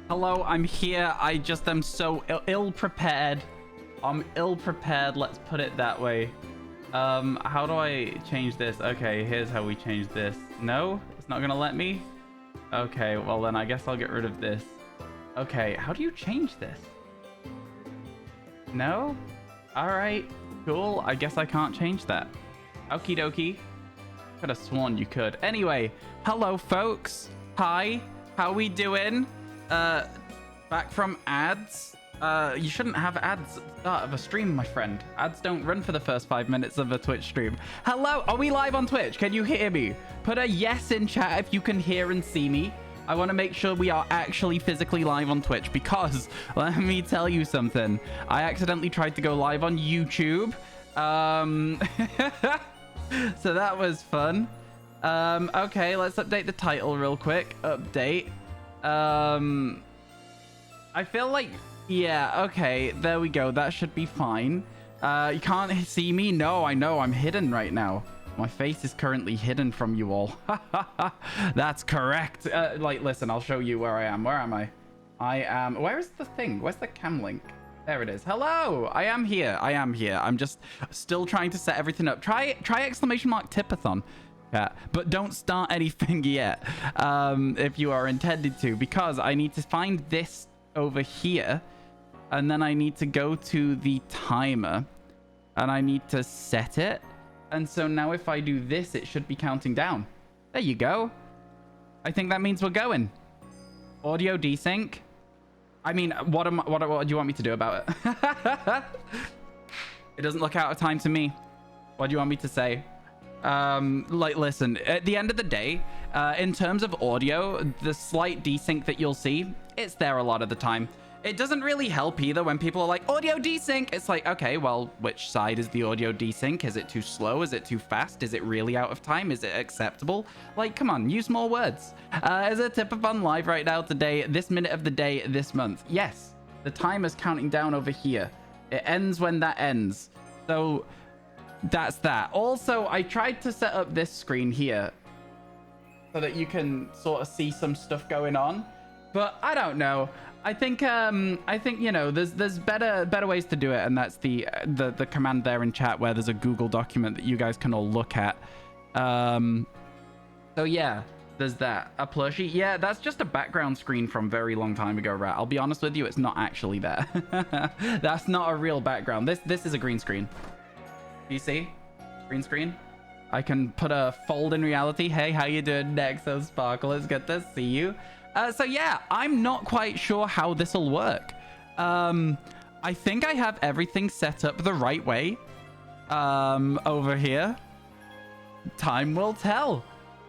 Hello, I'm here. I just am so ill-prepared. I'm ill-prepared. Let's put it that way. How do I change this? Okay, here's how we change this. No? It's not gonna let me? Okay, well then I guess I'll get rid of this. Okay, how do you change this? No? Alright, cool. I guess I can't change that. Okie dokie. Could have sworn you could. Anyway, hello folks. Hi, how we doing? Back from ads. You shouldn't have ads at the start of a stream, my friend. Ads don't run for the first 5 minutes of a Twitch stream. Hello, are we live on Twitch? Can you hear me? Put a yes in chat if you can hear and see me. I want to make sure we are actually physically live on Twitch because let me tell you something. I accidentally tried to go live on YouTube. So that was fun. Okay, let's update the title real quick. Update. I feel like, yeah, okay, there we go. That should be fine. You can't see me? No, I know. I'm hidden right now. My face is currently hidden from you all. That's correct. Like, listen, I'll show you where I am. Where am I? I am... Where is the thing? Where's the cam link? There it is. Hello! I am here. I am here. I'm just still trying to set everything up. Try exclamation mark Tipathon. Yeah, but don't start anything yet if you are intended to, because I need to find this over here, and then I need to go to the timer, and I need to set it. And so now if I do this, it should be counting down. There you go. I think that means we're going. Audio desync. I mean, what do you want me to do about it? It doesn't look out of time to me. What do you want me to say? Like, listen, at the end of the day, in terms of audio, the slight desync that you'll see, it's there a lot of the time. It doesn't really help either when people are like, audio desync. It's like, okay, well, which side is the audio desync? Is it too slow? Is it too fast? Is it really out of time? Is it acceptable? Like, come on, use more words. As a tip of on live right now today, this minute of the day, this month. Yes, the timer's counting down over here. It ends when that ends. So that's that. Also, I tried to set up this screen here so that you can sort of see some stuff going on, but I don't know. I think you know, there's better ways to do it, and that's the command there in chat where there's a Google document that you guys can all look at. So yeah, there's that. A plushie. Yeah, that's just a background screen from very long time ago, Rat. I'll be honest with you, it's not actually there. That's not a real background. This is a green screen. You see? Green screen. I can put a fold in reality. Hey, how you doing, Nexo Sparkle? It's good to see you. So yeah, I'm not quite sure how this will work. I think I have everything set up the right way. Over here. Time will tell.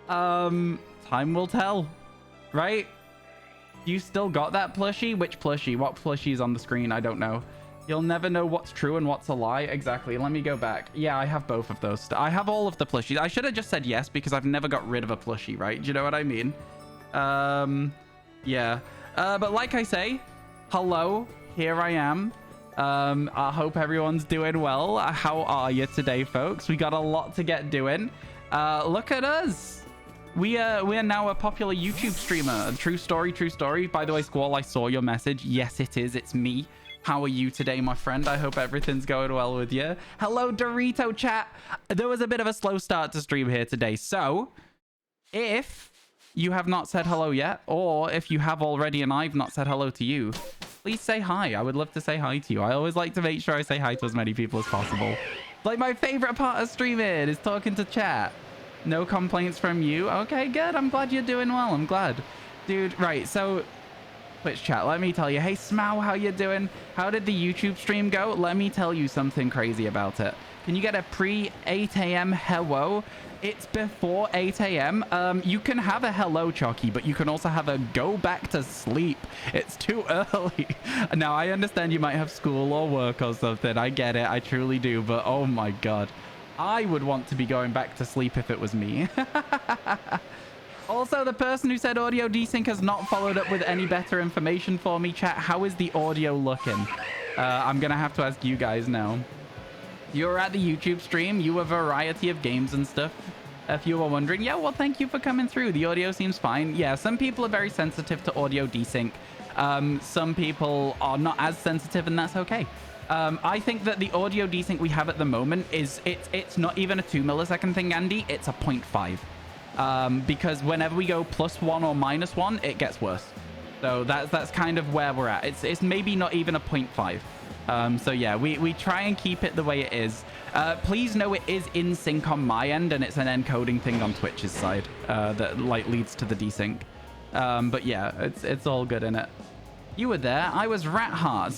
Time will tell. Right? You still got that plushie? Which plushie? What plushie is on the screen? I don't know. You'll never know what's true and what's a lie. Exactly. Let me go back. Yeah, I have both of those. I have all of the plushies. I should have just said yes because I've never got rid of a plushie, right? Do you know what I mean? Yeah. But like I say, hello, here I am. I hope everyone's doing well. How are you today, folks? We got a lot to get doing. Look at us. We are now a popular YouTube streamer. True story, true story. By the way, Squall, I saw your message. Yes, it is. It's me. How are you today, my friend? I hope everything's going well with you. Hello, Dorito chat. There was a bit of a slow start to stream here today. So if you have not said hello yet, or if you have already and I've not said hello to you, please say hi. I would love to say hi to you. I always like to make sure I say hi to as many people as possible. Like, my favorite part of streaming is talking to chat. No complaints from you. Okay, good. I'm glad you're doing well. I'm glad. Dude, right. So Twitch chat, let me tell you. Hey, Smow, how you doing? How did the YouTube stream go? Let me tell you something crazy about it. Can you get a pre-8 a.m. hello? It's before 8 a.m. You can have a hello, Chalky, but you can also have a go back to sleep. It's too early. Now, I understand you might have school or work or something. I get it. I truly do. But oh my God, I would want to be going back to sleep if it was me. Also, the person who said audio desync has not followed up with any better information for me. Chat, how is the audio looking? I'm going to have to ask you guys now. You were at the YouTube stream. You have a variety of games and stuff. If you were wondering, yeah, well, thank you for coming through. The audio seems fine. Yeah, some people are very sensitive to audio desync. Some people are not as sensitive, and that's okay. I think that the audio desync we have at the moment is it's not even a 2 millisecond thing, Andy. It's a 0.5. Because whenever we go +1 or -1, it gets worse. So that's kind of where we're at. It's maybe not even a 0.5. So yeah, we try and keep it the way it is. Please know it is in sync on my end, and it's an encoding thing on Twitch's side that like leads to the desync. But yeah, it's all good in it. You were there. I was rat hard.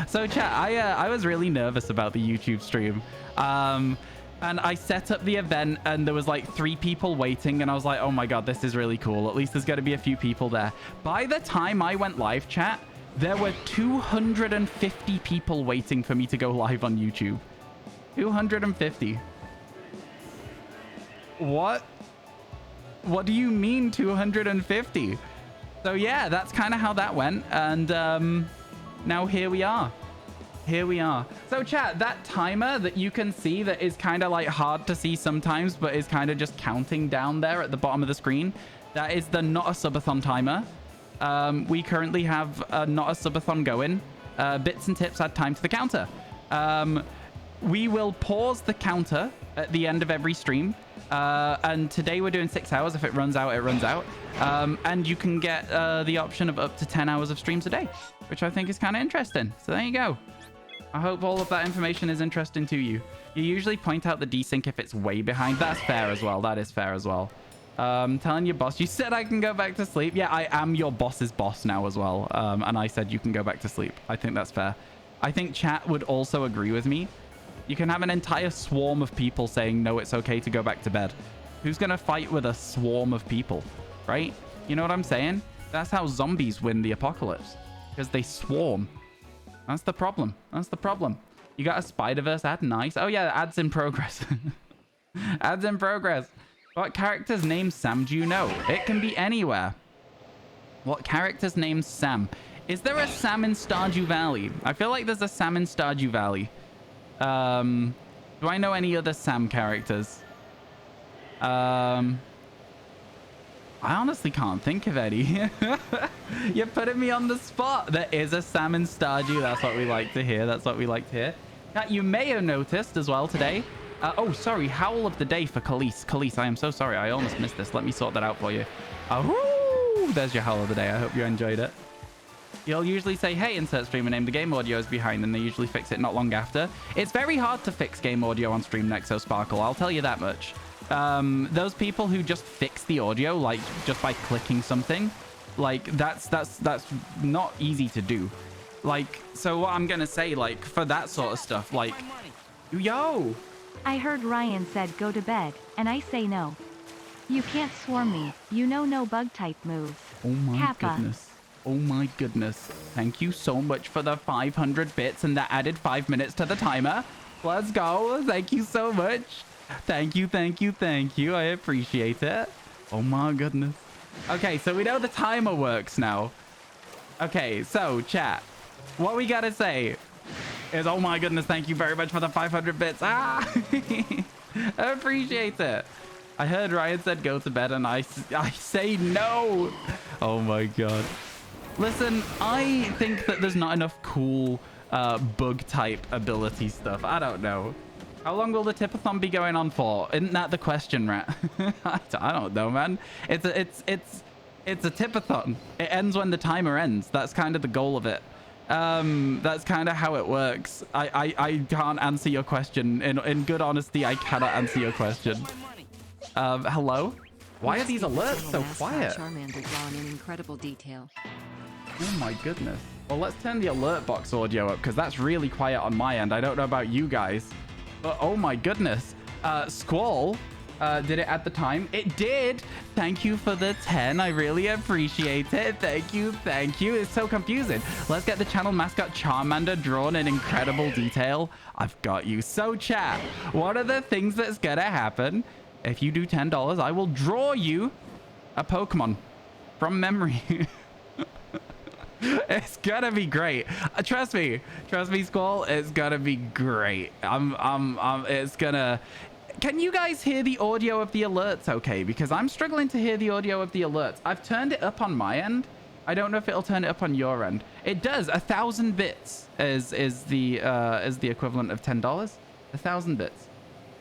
So chat, I was really nervous about the YouTube stream. And I set up the event, and there was like 3 people waiting, and I was like, oh my god, this is really cool. At least there's going to be a few people there. By the time I went live, chat, there were 250 people waiting for me to go live on YouTube. 250. What? What do you mean 250? So yeah, that's kind of how that went. And now here we are. Here we are. So chat, that timer that you can see that is kind of like hard to see sometimes, but is kind of just counting down there at the bottom of the screen. That is the not a subathon timer. We currently have a not a subathon going. Bits and tips add time to the counter. We will pause the counter at the end of every stream. And today we're doing 6 hours. If it runs out, it runs out. And you can get the option of up to 10 hours of streams a day, which I think is kind of interesting. So there you go. I hope all of that information is interesting to you. You usually point out the desync if it's way behind. That's fair as well. That is fair as well. Telling your boss, you said I can go back to sleep. Yeah, I am your boss's boss now as well. And I said you can go back to sleep. I think that's fair. I think chat would also agree with me. You can have an entire swarm of people saying, no, it's okay to go back to bed. Who's going to fight with a swarm of people, right? You know what I'm saying? That's how zombies win the apocalypse, because they swarm. That's the problem. That's the problem. You got a Spider-Verse ad? Nice. Oh, yeah, ads in progress. Ads in progress. What character's name Sam do you know? It can be anywhere. What character's name Sam? Is there a Sam in Stardew Valley? I feel like there's a Sam in Stardew Valley. Do I know any other Sam characters? I honestly can't think of any. You're putting me on the spot. There is a Sam in Stardew. That's what we like to hear. That's what we like to hear. Now, you may have noticed as well today. Oh, sorry. Howl of the day for Khalees. Khalees, I am so sorry. I almost missed this. Let me sort that out for you. Oh, there's your howl of the day. I hope you enjoyed it. You'll usually say, hey, insert streamer name. The game audio is behind, and they usually fix it not long after. It's very hard to fix game audio on Stream Nexo Sparkle. I'll tell you that much. Those people who just fix the audio, like just by clicking something, like that's not easy to do. Like, so what I'm gonna say, like, for that sort of stuff, like, yo, I heard Ryan said go to bed, and I say no. You can't swarm me. You know no bug type moves. Oh my Kappa. goodness. Oh my goodness. Thank you so much for the 500 bits, and that added 5 minutes to the timer. Let's go. Thank you so much. Thank you, thank you, thank you. I appreciate it. Oh my goodness. Okay, so we know the timer works now. Okay, so chat, what we gotta say is, oh my goodness, thank you very much for the 500 bits. Ah, I appreciate it. I heard Ryan said go to bed, and I say no. Oh my god. Listen, I think that there's not enough cool bug type ability stuff. I don't know. How long will the tipathon be going on for? Isn't that the question, Rat? I don't know, man. It's a tipathon. It ends when the timer ends. That's kind of the goal of it. That's kind of how it works. I can't answer your question. In good honesty, I cannot answer your question. Hello? Why are these alerts so quiet? Charmander drawn in incredible detail. Oh my goodness. Well, let's turn the alert box audio up, because that's really quiet on my end. I don't know about you guys, but oh my goodness. Squall, did it at the time? It did. Thank you for the 10. I really appreciate it. Thank you. Thank you. It's so confusing. Let's get the channel mascot Charmander drawn in incredible detail. I've got you. So chat, what are the things that's gonna happen? If you do $10, I will draw you a Pokemon from memory. It's gonna be great. Trust me, Squall. It's gonna be great. It's gonna. Can you guys hear the audio of the alerts? Okay, because I'm struggling to hear the audio of the alerts. I've turned it up on my end, I don't know if it'll turn it up on your end. It does. 1,000 bits is the equivalent of $10. 1,000 bits.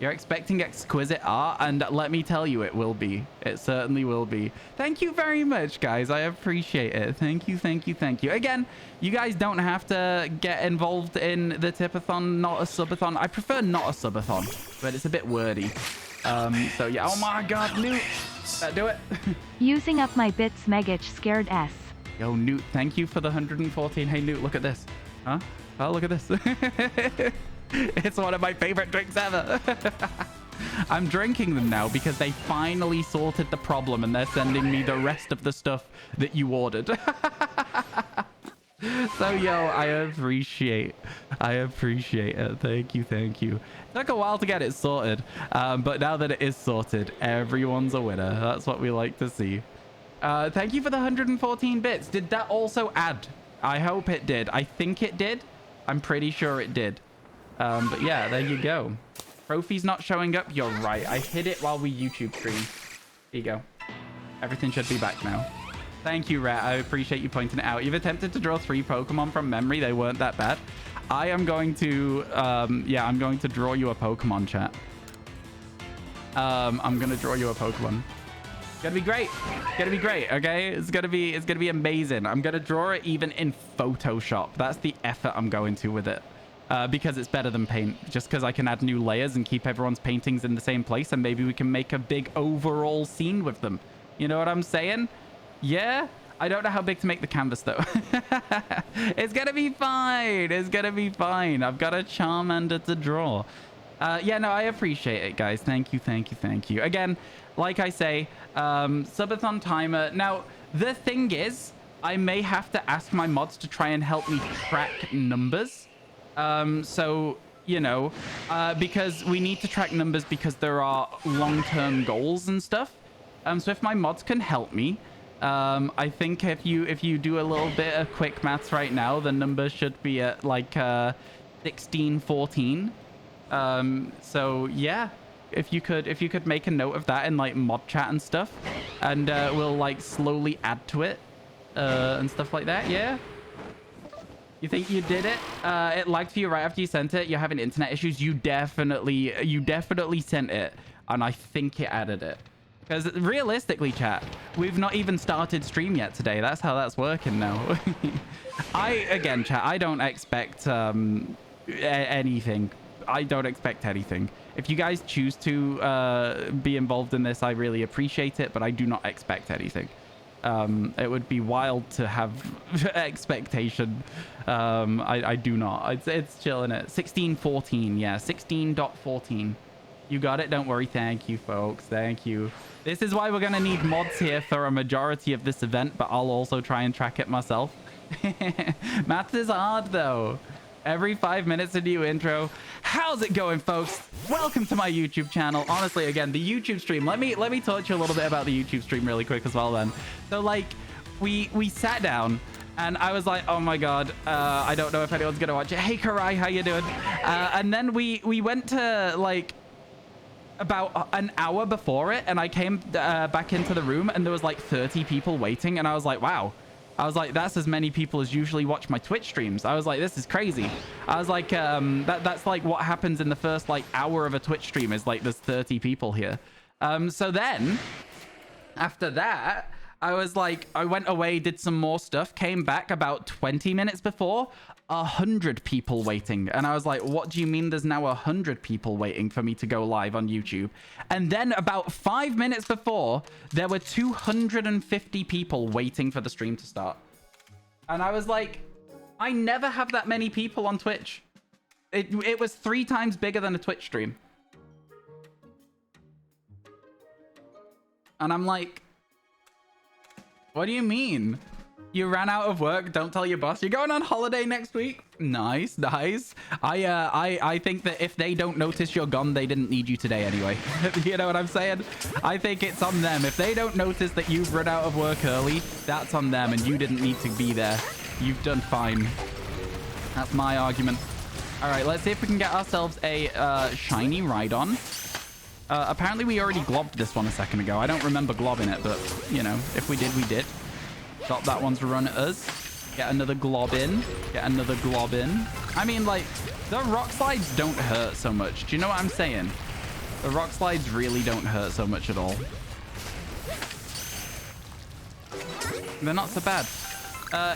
You're expecting exquisite art, and let me tell you, it will be. It certainly will be. Thank you very much, guys. I appreciate it. Thank you, thank you, thank you. Again, you guys don't have to get involved in the tipathon, not a subathon. I prefer not a subathon, but it's a bit wordy. So yeah. Oh my God, Newt. Do it. Using up my bits, Megich scared S. Yo, Newt, thank you for the 114. Hey, Newt, look at this. Huh? Oh, look at this. It's one of my favorite drinks ever. I'm drinking them now because they finally sorted the problem and they're sending me the rest of the stuff that you ordered. So, yo, I appreciate it. Thank you, thank you. Took a while to get it sorted, but now that it is sorted, everyone's a winner. That's what we like to see. Thank you for the 114 bits. Did that also add? I hope it did. I think it did. I'm pretty sure it did. But yeah, there you go. Trophy's not showing up. You're right. I hid it while we YouTube stream. Here you go. Everything should be back now. Thank you, Rat. I appreciate you pointing it out. You've attempted to draw 3 Pokemon from memory. They weren't that bad. I am going to, yeah, I'm going to draw you a Pokemon, chat. I'm going to draw you a Pokemon. It's gonna be great. It's gonna be great, okay? It's gonna be amazing. I'm gonna draw it even in Photoshop. That's the effort I'm going to with it. Because it's better than paint. Just because I can add new layers and keep everyone's paintings in the same place, and maybe we can make a big overall scene with them. You know what I'm saying? Yeah? I don't know how big to make the canvas, though. It's gonna be fine. It's gonna be fine. I've got a Charmander to draw. Yeah, no, I appreciate it, guys. Thank you, thank you, thank you. Again, like I say, subathon timer. Now, the thing is, I may have to ask my mods to try and help me track numbers. So, you know, because we need to track numbers because there are long-term goals and stuff. So if my mods can help me, I think if you do a little bit of quick maths right now, the number should be at like 1614. So yeah, if you could make a note of that in like mod chat and stuff, and we'll like slowly add to it and stuff like that. Yeah. You think you did it? It lagged for you right after you sent it. You're having internet issues. You definitely sent it, and I think it added it. Because realistically, chat, we've not even started stream yet today. That's how that's working now. Again, chat, I don't expect anything. I don't expect anything. If you guys choose to be involved in this, I really appreciate it, but I do not expect anything. It would be wild to have expectation. I do not. It's chilling at 1614. Yeah, 16.14. You got it. Don't worry. Thank you, folks. Thank you. This is why we're going to need mods here for a majority of this event, but I'll also try and track it myself. Maths is hard, though. Every 5 minutes a new intro. How's it going, folks? Welcome to my YouTube channel. Honestly, again, the YouTube stream. Let me talk to you a little bit about the YouTube stream really quick as well then. So like we sat down and I was like, oh my God, I don't know if anyone's gonna watch it. Hey Karai, how you doing? And then we went to like about an hour before it, and I came back into the room and there was like 30 people waiting, and I was like, wow. I was like, that's as many people as usually watch my Twitch streams. I was like, this is crazy. I was like, that's like what happens in the first like hour of a Twitch stream is like there's 30 people here. So then after that, I was like, I went away, did some more stuff, came back about 20 minutes before, 100 people waiting. And I was like, what do you mean there's now 100 people waiting for me to go live on YouTube? And then about 5 minutes before, there were 250 people waiting for the stream to start. And I was like, I never have that many people on Twitch. It was 3 times bigger than a Twitch stream. And I'm like, what do you mean? You ran out of work? Don't tell your boss. You're going on holiday next week? Nice, nice. I think that if they don't notice you're gone, they didn't need you today anyway. You know what I'm saying? I think it's on them. If they don't notice that you've run out of work early, that's on them, and you didn't need to be there. You've done fine. That's my argument. All right, let's see if we can get ourselves a shiny Rhydon. Apparently we already globbed this one a second ago. I don't remember globbing it, but you know, if we did, we did. Stop that one to run at us. Get another glob in. Get another glob in. I mean, like, the rock slides don't hurt so much. Do you know what I'm saying? The rock slides really don't hurt so much at all. They're not so bad.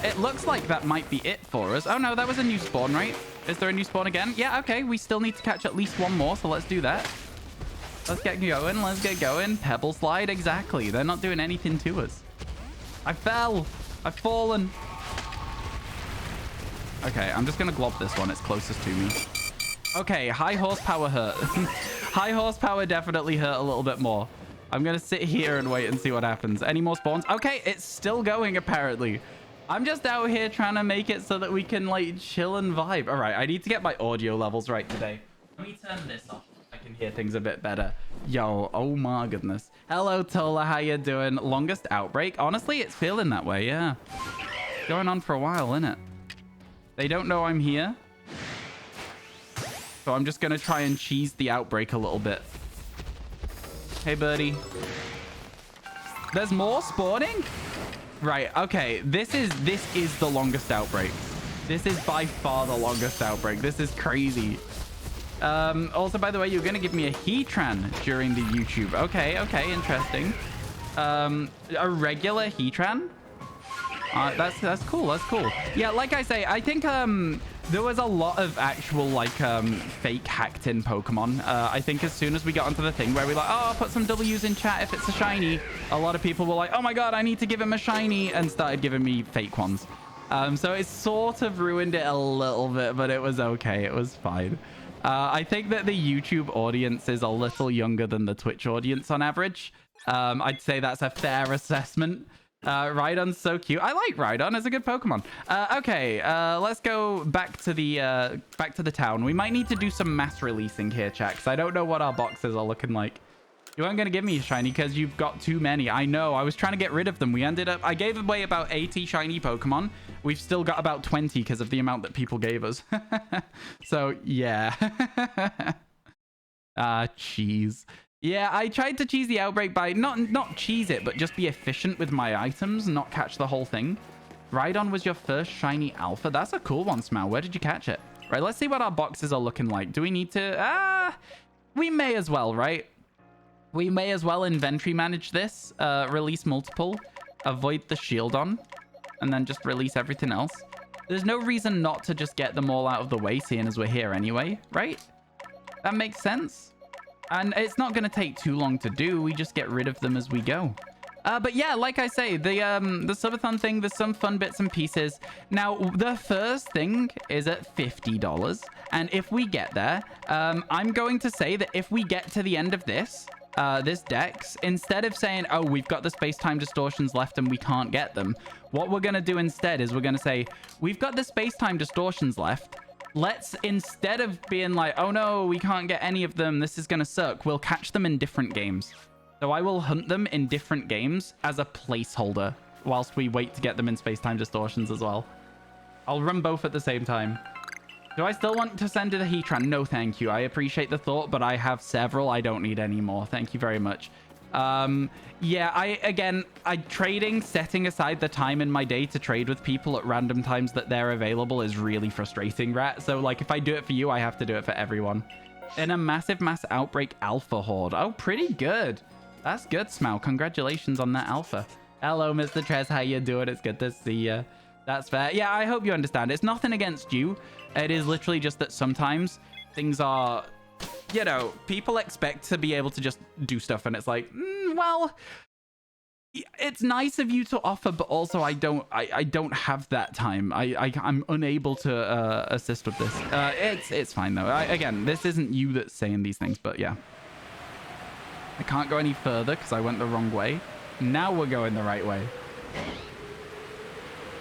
It looks like that might be it for us. Oh, no, that was a new spawn, right? Is there a new spawn again? Yeah, okay. We still need to catch at least one more, so let's do that. Let's get going. Let's get going. Pebble slide. Exactly. They're not doing anything to us. I fell. I've fallen. Okay, I'm just going to glob this one. It's closest to me. Okay, high horsepower hurt. High horsepower definitely hurt a little bit more. I'm going to sit here and wait and see what happens. Any more spawns? Okay, it's still going, apparently. I'm just out here trying to make it so that we can, like, chill and vibe. All right, I need to get my audio levels right today. Let me turn this off. I can hear things a bit better. Yo, oh my goodness. Hello, Tola. How you doing? Longest outbreak? Honestly, it's feeling that way, yeah. Going on for a while, isn't it? They don't know I'm here. So I'm just going to try and cheese the outbreak a little bit. Hey, birdie. There's more spawning? Right, okay. This is the longest outbreak. This is by far the longest outbreak. This is crazy. Also, by the way, you're going to give me a Heatran during the YouTube. Okay, okay, interesting. A regular Heatran? That's cool. That's cool. Yeah, like I say, I think there was a lot of actual like fake hacked in Pokemon. I think as soon as we got onto the thing where we like, oh, I'll put some W's in chat if it's a shiny, a lot of people were like, oh my god, I need to give him a shiny, and started giving me fake ones. So it sort of ruined it a little bit, but it was okay. It was fine. I think that the YouTube audience is a little younger than the Twitch audience on average. I'd say that's a fair assessment. Rhydon's so cute. I like Rhydon. It's a good Pokemon. Okay, let's go back to the town. We might need to do some mass releasing here, chat, because I don't know what our boxes are looking like. You aren't going to give me a shiny because you've got too many. I know. I was trying to get rid of them. I gave away about 80 shiny Pokemon. We've still got about 20 because of the amount that people gave us. So, yeah. Cheese. Yeah, I tried to cheese the outbreak by not cheese it, but just be efficient with my items, not catch the whole thing. Rhydon was your first shiny alpha. That's a cool one, Smell. Where did you catch it? Right, let's see what our boxes are looking like. Do we need to... we may as well, right? We may as well inventory manage this. Release multiple. Avoid the shield on. And then just release everything else. There's no reason not to just get them all out of the way, seeing as we're here anyway, right? That makes sense. And it's not going to take too long to do. We just get rid of them as we go. But yeah, like I say, the subathon thing, there's some fun bits and pieces. Now, the first thing is at $50. And if we get there, I'm going to say that if we get to the end of this dex, instead of saying, oh, we've got the space-time distortions left and we can't get them, what we're going to do instead is we're going to say, we've got the space-time distortions left. Let's, instead of being like, oh no, we can't get any of them, this is going to suck, we'll catch them in different games. So I will hunt them in different games as a placeholder whilst we wait to get them in space-time distortions as well. I'll run both at the same time. Do I still want to send to the Heatran? No, thank you. I appreciate the thought, but I have several. I don't need any more. Thank you very much. Yeah, trading, setting aside the time in my day to trade with people at random times that they're available is really frustrating, Rat. So, like, if I do it for you, I have to do it for everyone. In a massive mass outbreak alpha horde. Oh, pretty good. That's good, Smell. Congratulations on that alpha. Hello, Mr. Trez. How you doing? It's good to see you. That's fair. Yeah, I hope you understand. It's nothing against you. It is literally just that sometimes things are... You know, people expect to be able to just do stuff, and it's like, well, it's nice of you to offer, but also I don't have that time. I'm unable to assist with this. It's fine though. Again, this isn't you that's saying these things, but yeah. I can't go any further because I went the wrong way. Now we're going the right way.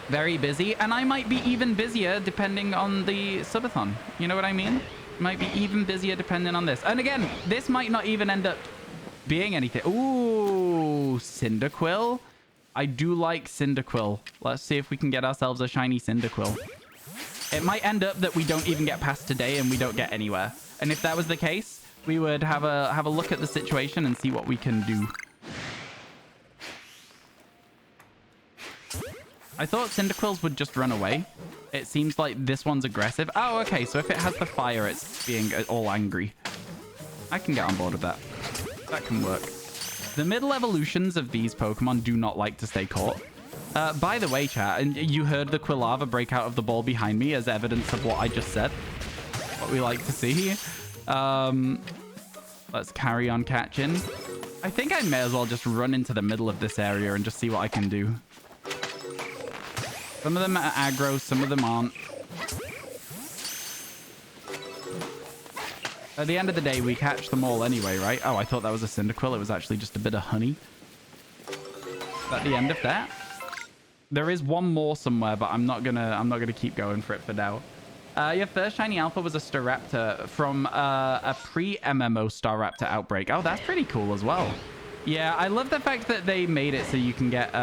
Very busy, and I might be even busier depending on the subathon. You know what I mean? Might be even busier depending on this. And again, this might not even end up being anything. Ooh, Cyndaquil. I do like Cyndaquil. Let's see if we can get ourselves a shiny Cyndaquil. It might end up that we don't even get past today and we don't get anywhere. And if that was the case, we would have a look at the situation and see what we can do. I thought Cyndaquils would just run away. It seems like this one's aggressive. Oh, okay. So if it has the fire, it's being all angry. I can get on board with that. That can work. The middle evolutions of these Pokemon do not like to stay caught. By the way, chat, and you heard the Quilava break out of the ball behind me as evidence of what I just said. What we like to see. Let's carry on catching. I think I may as well just run into the middle of this area and just see what I can do. Some of them are aggro, some of them aren't. At the end of the day, we catch them all anyway, right? Oh, I thought that was a Cyndaquil. It was actually just a bit of honey. Is that the end of that? There is one more somewhere, but I'm not gonna keep going for it for now. Your first shiny alpha was a Staraptor from a pre-MMO Staraptor outbreak. Oh, that's pretty cool as well. Yeah, I love the fact that they made it so you can get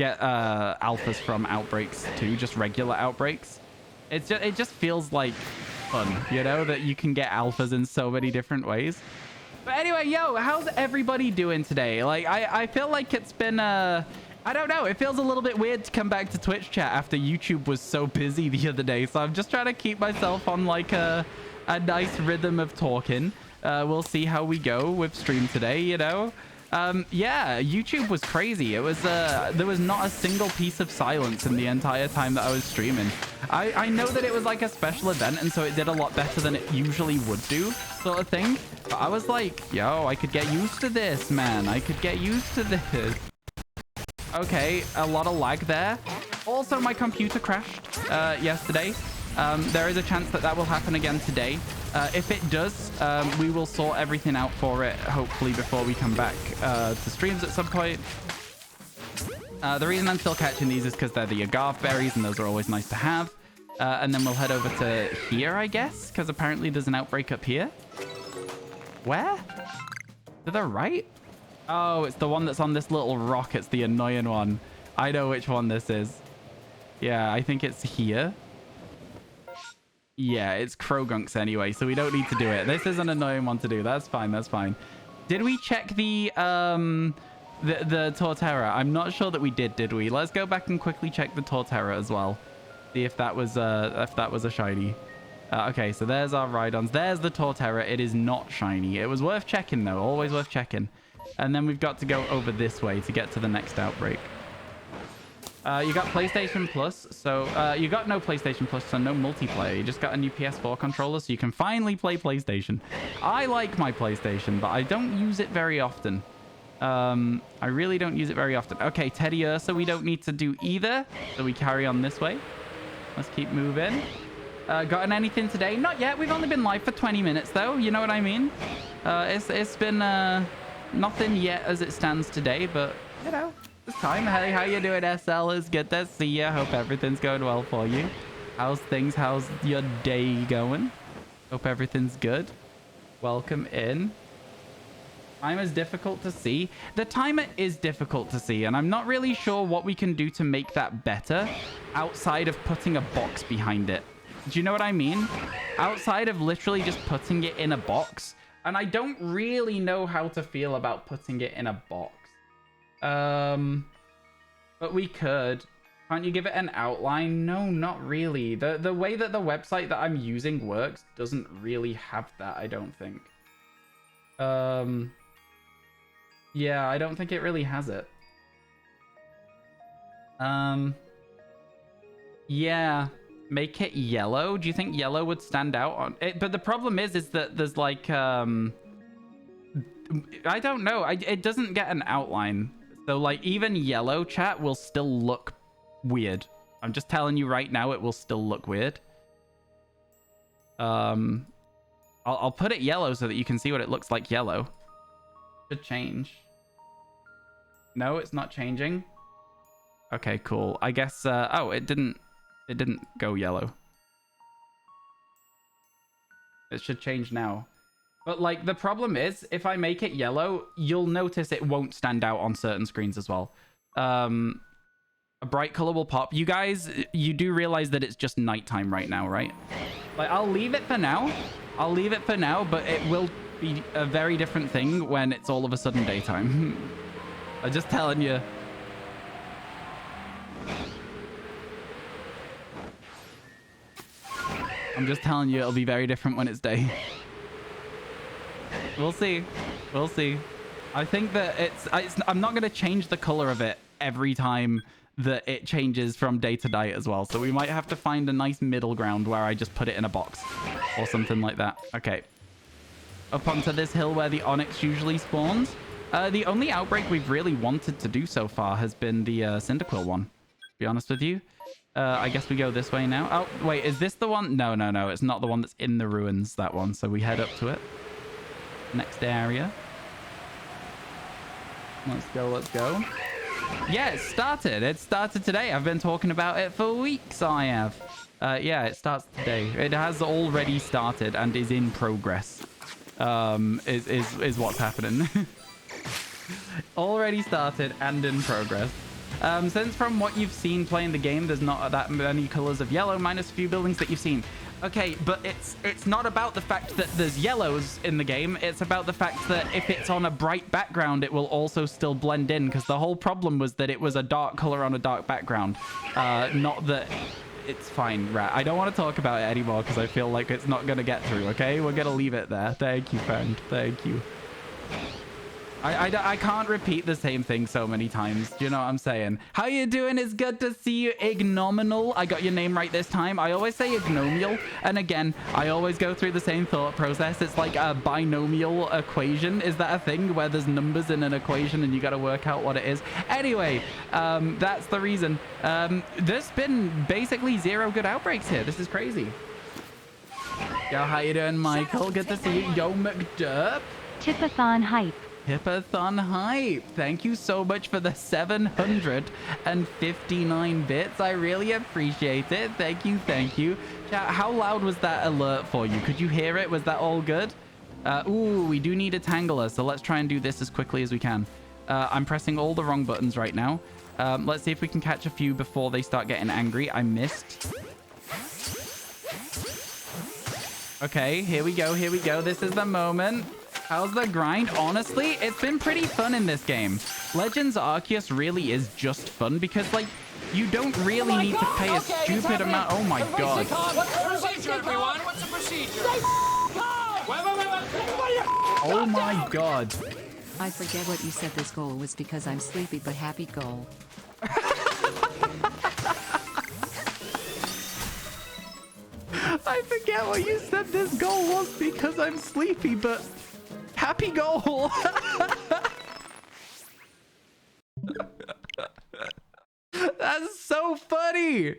alphas from outbreaks too, just regular outbreaks. It just feels like fun, you know, that you can get alphas in so many different ways. But anyway, yo, how's everybody doing today? Like, I feel like it's been I don't know. It feels a little bit weird to come back to Twitch chat after YouTube was so busy the other day. So I'm just trying to keep myself on like a nice rhythm of talking. We'll see how we go with stream today, you know. Yeah, YouTube was crazy. It was there was not a single piece of silence in the entire time that I was streaming. I know that it was like a special event, and so it did a lot better than it usually would do, sort of thing. But I was like, yo, I could get used to this, man. I could get used to this. Okay, a lot of lag there. Also, my computer crashed yesterday. There is a chance that that will happen again today. If it does, we will sort everything out for it, hopefully before we come back to streams at some point. The reason I'm still catching these is because they're the agave berries, and those are always nice to have. And then we'll head over to here, I guess, because apparently there's an outbreak up here. Where? To the right? Oh, it's the one that's on this little rock. It's the annoying one. I know which one this is. Yeah, I think it's here. Yeah, it's Crogunks anyway, so we don't need to do it. This is an annoying one to do. That's fine. That's fine. Did we check the Torterra? I'm not sure that we did we? Let's go back and quickly check the Torterra as well. See if that was a shiny. Okay, so there's our Rhydons. There's the Torterra. It is not shiny. It was worth checking though. Always worth checking. And then we've got to go over this way to get to the next outbreak. You got PlayStation Plus, so you got no PlayStation Plus, so no multiplayer. You just got a new PS4 controller, so you can finally play PlayStation. I like my PlayStation, but I don't use it very often. I really don't use it very often. Okay, Teddy Ursa, we don't need to do either, so we carry on this way. Let's keep moving. Gotten anything today? Not yet. We've only been live for 20 minutes, though. You know what I mean? It's been nothing yet as it stands today, but you know. This time. Hey, how you doing, SL? It's good to see you. Hope everything's going well for you. How's things? How's your day going? Hope everything's good. Welcome in. Timer is difficult to see. The timer is difficult to see, and I'm not really sure what we can do to make that better outside of putting a box behind it. Do you know what I mean? Outside of literally just putting it in a box. And I don't really know how to feel about putting it in a box. But we could. Can't you give it an outline? No, not really. The way that the website that I'm using works doesn't really have that, I don't think. Yeah, I don't think it really has it. Yeah, make it yellow. Do you think yellow would stand out on it? But the problem is that there's like, I don't know. It doesn't get an outline. So, like, even yellow, chat, will still look weird. I'm just telling you right now, it will still look weird. I'll put it yellow so that you can see what it looks like yellow. Should change. No, it's not changing. Okay, cool. I guess, oh, it didn't go yellow. It should change now. But, like, the problem is, if I make it yellow, you'll notice it won't stand out on certain screens as well. A bright color will pop. You guys, you do realize that it's just nighttime right now, right? Like, I'll leave it for now. I'll leave it for now, but it will be a very different thing when it's all of a sudden daytime. I'm just telling you. I'm just telling you, it'll be very different when it's day. We'll see. We'll see. I think that I'm not going to change the color of it every time that it changes from day to night as well. So we might have to find a nice middle ground where I just put it in a box or something like that. Okay. Up onto this hill where the Onyx usually spawns. The only outbreak we've really wanted to do so far has been the Cyndaquil one, to be honest with you. I guess we go this way now. Oh, wait, is this the one? No, no, no. It's not the one that's in the ruins, that one. So we head up to it. Next area. Let's go, let's go. Yeah, it started. It started today. I've been talking about it for weeks, I have. Yeah, it starts today. It has already started and is in progress. Is what's happening. Already started and in progress. Since from what you've seen playing the game, there's not that many colors of yellow, minus a few buildings that you've seen. Okay, but it's not about the fact that there's yellows in the game. It's about the fact that if it's on a bright background, it will also still blend in, because the whole problem was that it was a dark color on a dark background. Not that... It's fine, Rat. I don't want to talk about it anymore because I feel like it's not going to get through, okay? We're going to leave it there. Thank you, friend. Thank you. I can't repeat the same thing so many times. Do you know what I'm saying? How you doing? It's good to see you, Ignominal. I got your name right this time. I always say Ignomial. And again, I always go through the same thought process. It's like a binomial equation. Is that a thing where there's numbers in an equation and you got to work out what it is? Anyway, that's the reason. There's been basically 0 good outbreaks here. This is crazy. Yo, how you doing, Michael? Good to see you. Yo, McDurp. Tipathon hype. Hippathon hype. Thank you so much for the 759 bits. I really appreciate it. Thank you. Thank you. Chat, how loud was that alert for you? Could you hear it? Was that all good? Ooh, we do need a Tangler, so let's try and do this as quickly as we can. I'm pressing all the wrong buttons right now. Let's see if we can catch a few before they start getting angry. I missed. Okay, here we go. Here we go. This is the moment. How's the grind? Honestly, it's been pretty fun in this game. Legends Arceus really is just fun because, like, you don't really need to pay a stupid amount. Oh my god. What's the procedure, everyone? What's the procedure? Oh my god. I forget what you said. This goal was because I'm sleepy but happy goal. I forget what you said. This goal was because I'm sleepy but happy goal. That's so funny.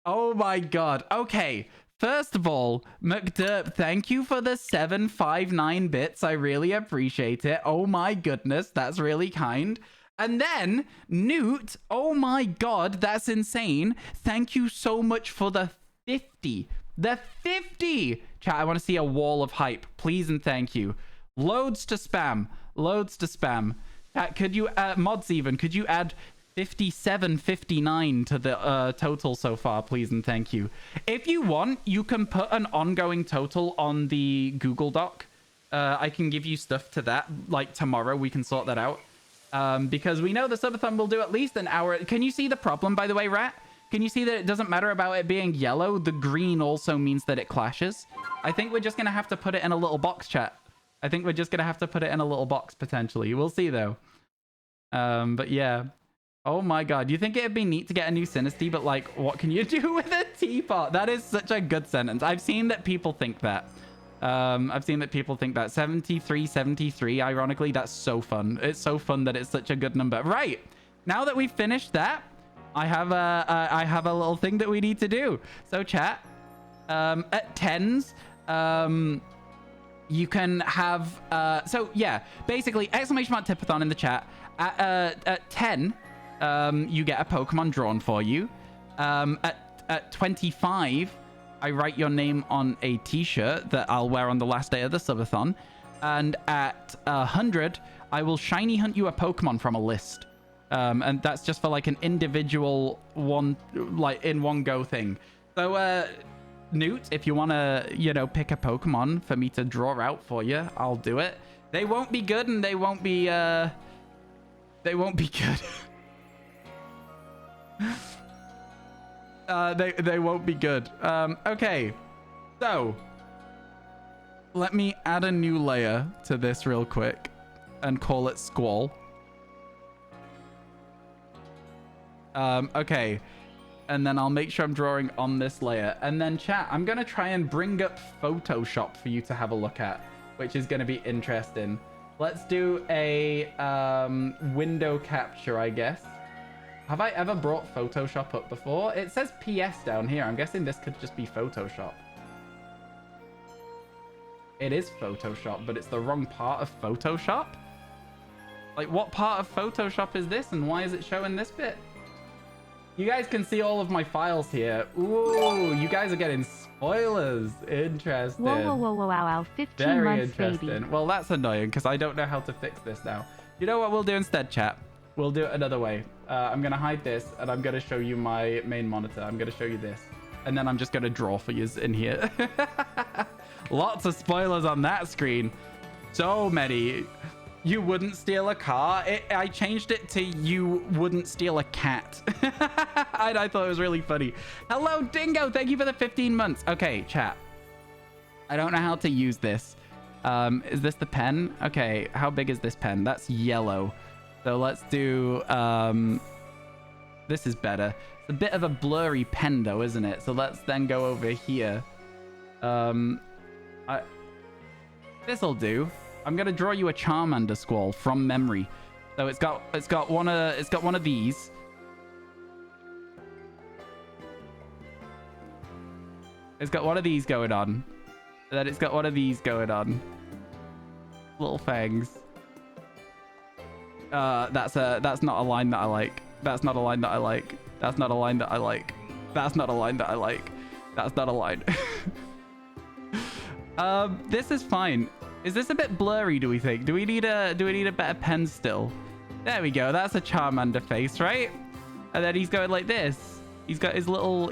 Oh my god. Okay. First of all, McDurp, thank you for the 759 bits. I really appreciate it. Oh my goodness. That's really kind. And then, Newt, oh my god, that's insane. Thank you so much for the 50. The 50! Chat, I want to see a wall of hype. Please and thank you. Loads to spam. Loads to spam. Chat, could you, mods even, could you add 57.59 to the total so far, please and thank you. If you want, you can put an ongoing total on the Google Doc. I can give you stuff to that, like tomorrow. We can sort that out. Because we know the subathon will do at least an hour. Can you see the problem, by the way, Rat? Can you see that it doesn't matter about it being yellow? The green also means that it clashes. I think we're just going to have to put it in a little box, chat. I think we're just going to have to put it in a little box, potentially. We'll see, though. But yeah. Oh my god. You think it'd be neat to get a new Sinisty, but like, what can you do with a teapot? That is such a good sentence. I've seen that people think that. I've seen that people think that. 73, ironically, that's so fun. It's so fun that it's such a good number. Right. Now that we've finished that, I have a little thing that we need to do. So chat, at 10s, you can have, so yeah, basically exclamation mark Tipathon in the chat. At 10, you get a Pokemon drawn for you. At 25, I write your name on a t-shirt that I'll wear on the last day of the subathon. And at 100, I will shiny hunt you a Pokemon from a list. And that's just for like an individual one, like in one go thing. So, Newt, if you want to, you know, pick a Pokemon for me to draw out for you, I'll do it. They won't be good and they won't be good. They won't be good. Okay. So, let me add a new layer to this real quick and call it Squall. Okay. And then I'll make sure I'm drawing on this layer. And then chat, I'm going to try and bring up Photoshop for you to have a look at, which is going to be interesting. Let's do a window capture, I guess. Have I ever brought Photoshop up before? It says PS down here. I'm guessing this could just be Photoshop. It is Photoshop, but it's the wrong part of Photoshop? Like, what part of Photoshop is this, and why is it showing this bit? You guys can see all of my files here. Ooh, you guys are getting spoilers. Interesting. Whoa, whoa, whoa, whoa, wow, wow. 15 Very months, interesting. baby. Well, that's annoying because I don't know how to fix this now. You know what we'll do instead, chat? We'll do it another way. I'm going to hide this, and I'm going to show you my main monitor. I'm going to show you this. And then I'm just going to draw for you in here. Lots of spoilers on that screen. So many. You wouldn't steal a car. I changed it to you wouldn't steal a cat. I thought it was really funny. Hello, Dingo. Thank you for the 15 months. Okay, chat. I don't know how to use this. Is this the pen? Okay, how big is this pen? That's yellow. So let's do... this is better. It's a bit of a blurry pen though, isn't it? So let's then go over here. This'll do. I'm gonna draw you a Charmander Squall from memory. So it's got one of these. It's got one of these going on. And then it's got one of these going on. Little fangs. That's not a line that I like. That's not a line that I like. That's not a line that I like. That's not a line that I like. That's not a line. This is fine. Is this a bit blurry, do we think? Do we need a better pen still? There we go. That's a Charmander face, right? And then he's going like this. He's got his little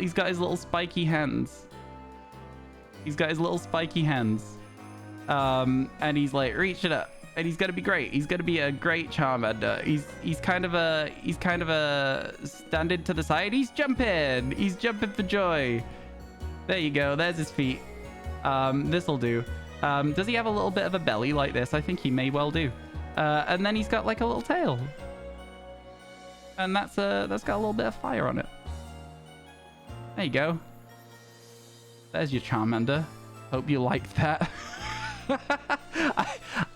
spiky hands. He's got his little spiky hands. And he's like reaching up. And he's gonna be great. He's gonna be a great Charmander. He's kind of a standing to the side. He's jumping. He's jumping for joy. There you go. There's his feet. This'll do. Does he have a little bit of a belly like this? I think he may well do. And then he's got like a little tail. And that's got a little bit of fire on it. There you go. There's your Charmander. Hope you liked that.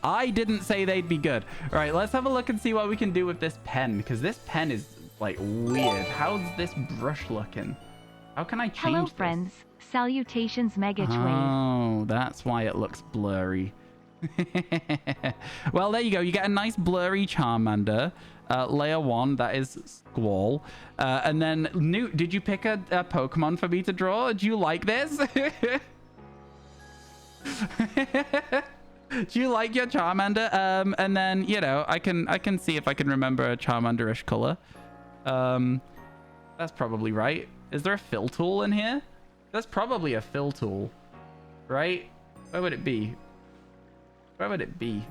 I didn't say they'd be good. All right, let's have a look and see what we can do with this pen, because this pen is like weird. How's this brush looking? How can I change Hello, this? friends. Salutations, Megach Wave. Oh, that's why it looks blurry. Well, there you go. You get a nice blurry Charmander. Layer 1, that is Squall. And then, Newt, did you pick a Pokemon for me to draw? Do you like this? Do you like your Charmander? And then, you know, I can see if I can remember a Charmander-ish color. That's probably right. Is there a fill tool in here? That's probably a fill tool, right? Where would it be? Where would it be?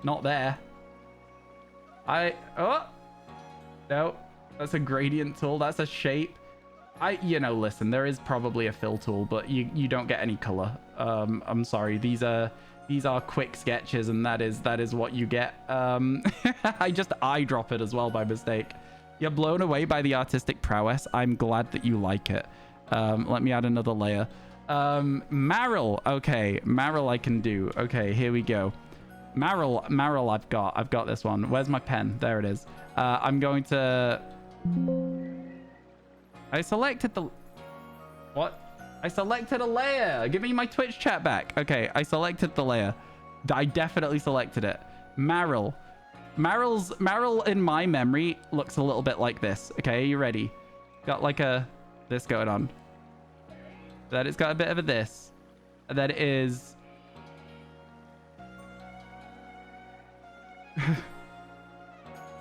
Not there. Oh! No, that's a gradient tool. That's a shape. You know, listen, there is probably a fill tool, but you don't get any color. I'm sorry. These are quick sketches, and that is what you get. I just eyedrop it as well by mistake. You're blown away by the artistic prowess. I'm glad that you like it. Let me add another layer. Marill. Okay, Marill I can do. Okay, here we go. Marill I've got this one. Where's my pen? There it is. I'm going to... I selected the... What? I selected a layer. Give me my Twitch chat back. Okay, I selected the layer. I definitely selected it. Marill. Marill in my memory looks a little bit like this. Okay, are you ready? Got like this going on. Then it's got a bit of a this. And then it is...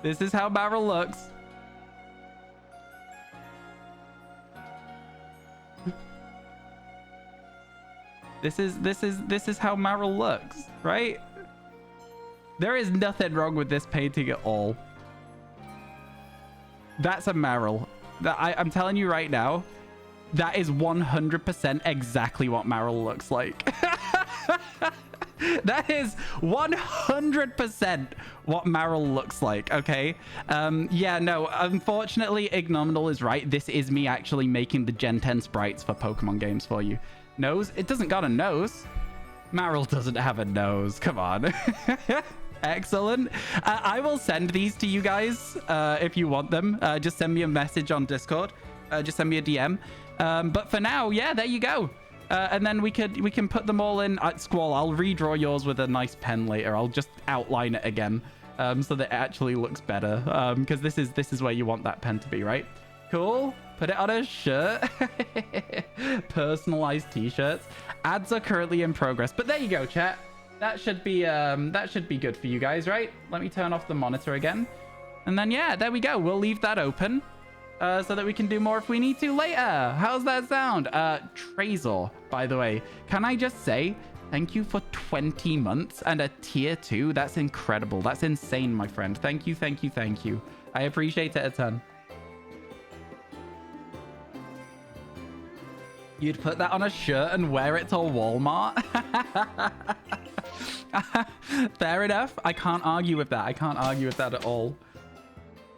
This is how Marill looks. This is how Marill looks, right? There is nothing wrong with this painting at all. That's a Marill. I'm telling you right now, That is 100% exactly what Meryl looks like. That is 100% what Meryl looks like, okay? Yeah, no, unfortunately, Ignominal is right. This is me actually making the Gen 10 sprites for Pokemon games for you. Nose? It doesn't got a nose. Meryl doesn't have a nose. Come on. Excellent. I will send these to you guys if you want them. Just send me a message on Discord. Just send me a DM. But for now, yeah, there you go. And then we can put them all in. Squall, I'll redraw yours with a nice pen later. I'll just outline it again so that it actually looks better. Because this is where you want that pen to be, right? Cool. Put it on a shirt. Personalized t-shirts. Ads are currently in progress. But there you go, chat. That should be good for you guys, right? Let me turn off the monitor again. And then yeah, there we go. We'll leave that open. So that we can do more if we need to later. How's that sound? Trezor, by the way, can I just say thank you for 20 months and a tier 2? That's incredible. That's insane, my friend. Thank you, thank you, thank you. I appreciate it a ton. You'd put that on a shirt and wear it to Walmart? Fair enough. I can't argue with that. I can't argue with that at all.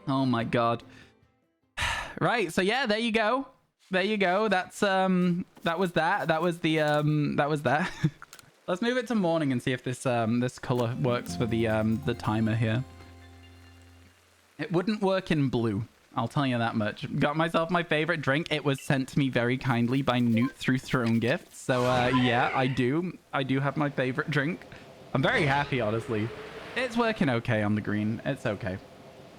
Oh my god. Right, so yeah, there you go. There you go. That's that was that. That was the that was that. Let's move it to morning and see if this this color works for the timer here. It wouldn't work in blue. I'll tell you that much. Got myself my favorite drink. It was sent to me very kindly by Newt through Throne Gifts. So yeah, I do have my favorite drink. I'm very happy, honestly. It's working okay on the green. It's okay.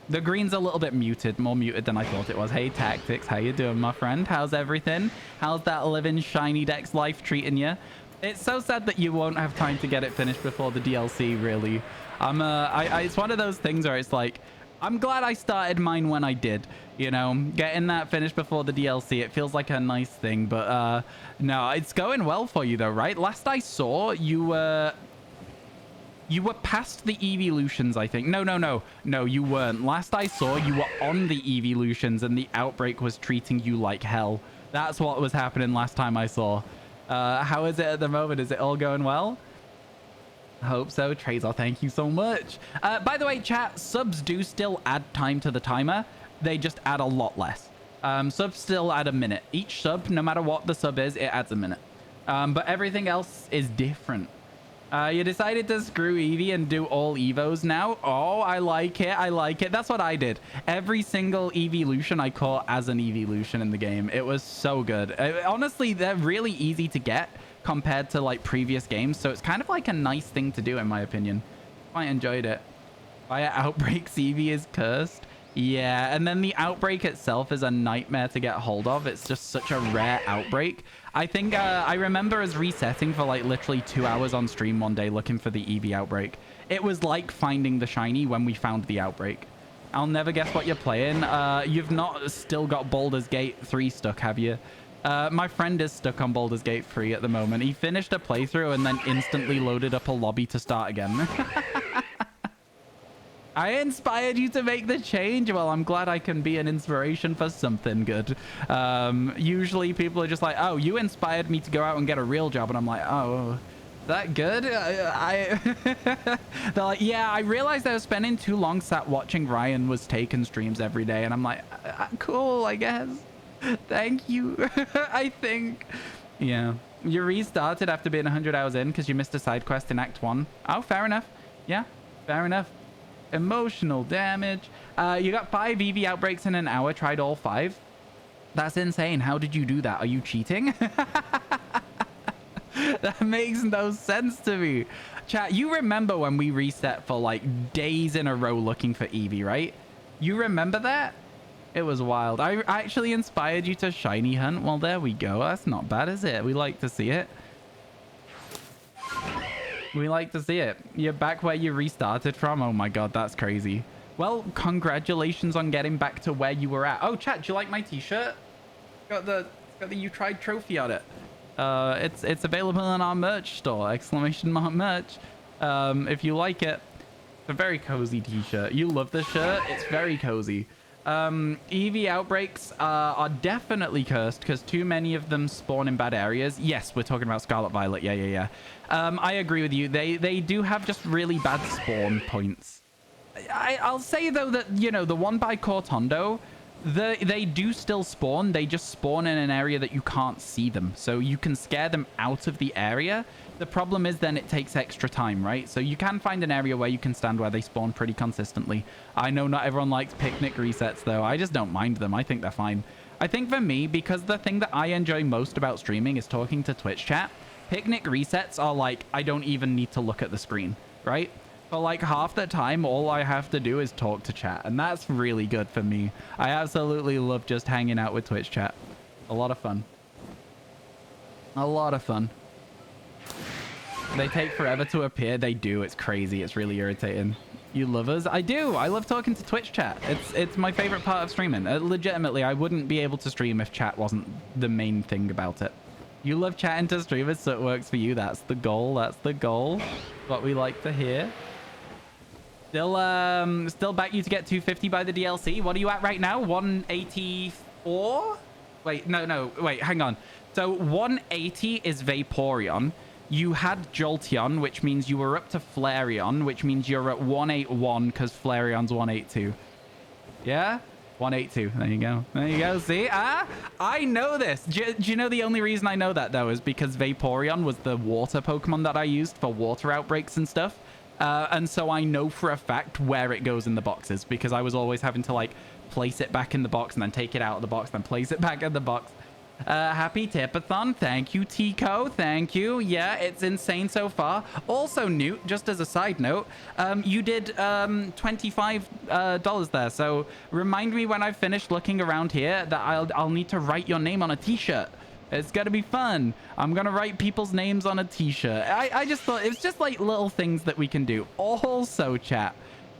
The green's a little bit muted, more muted than I thought it was. Hey, Tactics, how you doing, my friend? How's everything? How's that living Shiny Dex life treating you? It's so sad that you won't have time to get it finished before the DLC, really. It's one of those things where it's like, I'm glad I started mine when I did. You know, getting that finished before the DLC, it feels like a nice thing. But no, it's going well for you, though, right? Last I saw, you were past the evolutions, I think. No, you weren't. Last I saw, you were on the evolutions and the outbreak was treating you like hell. That's what was happening last time I saw. How is it at the moment? Is it all going well? I hope so. Trezor, thank you so much. By the way, chat, subs do still add time to the timer. They just add a lot less. Subs still add a minute. Each sub, no matter what the sub is, it adds a minute. But everything else is different. You decided to screw Eevee and do all Evos now? Oh, I like it. I like it. That's what I did. Every single evolution I caught as an evolution in the game. It was so good. Honestly, they're really easy to get compared to like previous games. So it's kind of like a nice thing to do, in my opinion. I enjoyed it. Fire Outbreak Eevee is cursed. Yeah, and then the outbreak itself is a nightmare to get hold of. It's just such a rare outbreak. I think I remember us resetting for like literally 2 hours on stream one day looking for the Eevee outbreak. It was like finding the shiny when we found the outbreak. I'll never guess what you're playing. You've not still got Baldur's Gate 3 stuck, have you? My friend is stuck on Baldur's Gate 3 at the moment. He finished a playthrough and then instantly loaded up a lobby to start again. I inspired you to make the change. Well, I'm glad I can be an inspiration for something good. Usually people are just like, oh, you inspired me to go out and get a real job. And I'm like, oh, that good? They're like, yeah, I realized I was spending too long sat watching RyanWasTaken streams every day. And I'm like, cool, I guess. Thank you. I think. Yeah. You restarted after being 100 hours in because you missed a side quest in Act 1. Oh, fair enough. Yeah, fair enough. Emotional damage. You got 5 Eevee outbreaks in an hour. Tried all 5. That's insane. How did you do that? Are you cheating? That makes no sense to me. Chat, you remember when we reset for like days in a row looking for Eevee, right? You remember that? It was wild. I actually inspired you to shiny hunt. Well, there we go. That's not bad, is it? We like to see it. We like to see it. You're back where you restarted from. Oh my god, that's crazy. Well, congratulations on getting back to where you were at. Oh, chat, do you like my t-shirt? It's got the You Tried trophy on it. It's available in our merch store. Exclamation mark merch. If you like it. It's a very cozy t-shirt. You love this shirt. It's very cozy. EV outbreaks are definitely cursed because too many of them spawn in bad areas. Yes, we're talking about Scarlet Violet. Yeah. I agree with you. They do have just really bad spawn points. I'll say, though, that, you know, the one by Cortondo, they do still spawn. They just spawn in an area that you can't see them. So you can scare them out of the area. The problem is then it takes extra time, right? So you can find an area where you can stand where they spawn pretty consistently. I know not everyone likes picnic resets, though. I just don't mind them. I think they're fine. I think for me, because the thing that I enjoy most about streaming is talking to Twitch chat, picnic resets are like, I don't even need to look at the screen, right? For like half the time, all I have to do is talk to chat. And that's really good for me. I absolutely love just hanging out with Twitch chat. A lot of fun. A lot of fun. They take forever to appear. They do. It's crazy. It's really irritating. You love us? I do. I love talking to Twitch chat. It's my favorite part of streaming. Legitimately, I wouldn't be able to stream if chat wasn't the main thing about it. You love chatting to streamers, so it works for you. That's the goal. That's the goal. What we like to hear. Still back you to get 250 by the DLC. What are you at right now? 184? Wait, no. Wait, hang on. So 180 is Vaporeon. You had Jolteon, which means you were up to Flareon, which means you're at 181 because Flareon's 182. Yeah? 182. There you go. There you go. See? I know this. Do you know the only reason I know that, though, is because Vaporeon was the water Pokemon that I used for water outbreaks and stuff. And so I know for a fact where it goes in the boxes because I was always having to, like, place it back in the box and then take it out of the box, then place it back in the box. Happy Tipathon. Thank you, Tico. Thank you. Yeah, it's insane so far. Also, Newt, just as a side note, you did $25 there. So remind me when I've finished looking around here that I'll need to write your name on a t-shirt. It's gonna be fun. I'm gonna write people's names on a t-shirt. I just thought it's just like little things that we can do. Also, chat,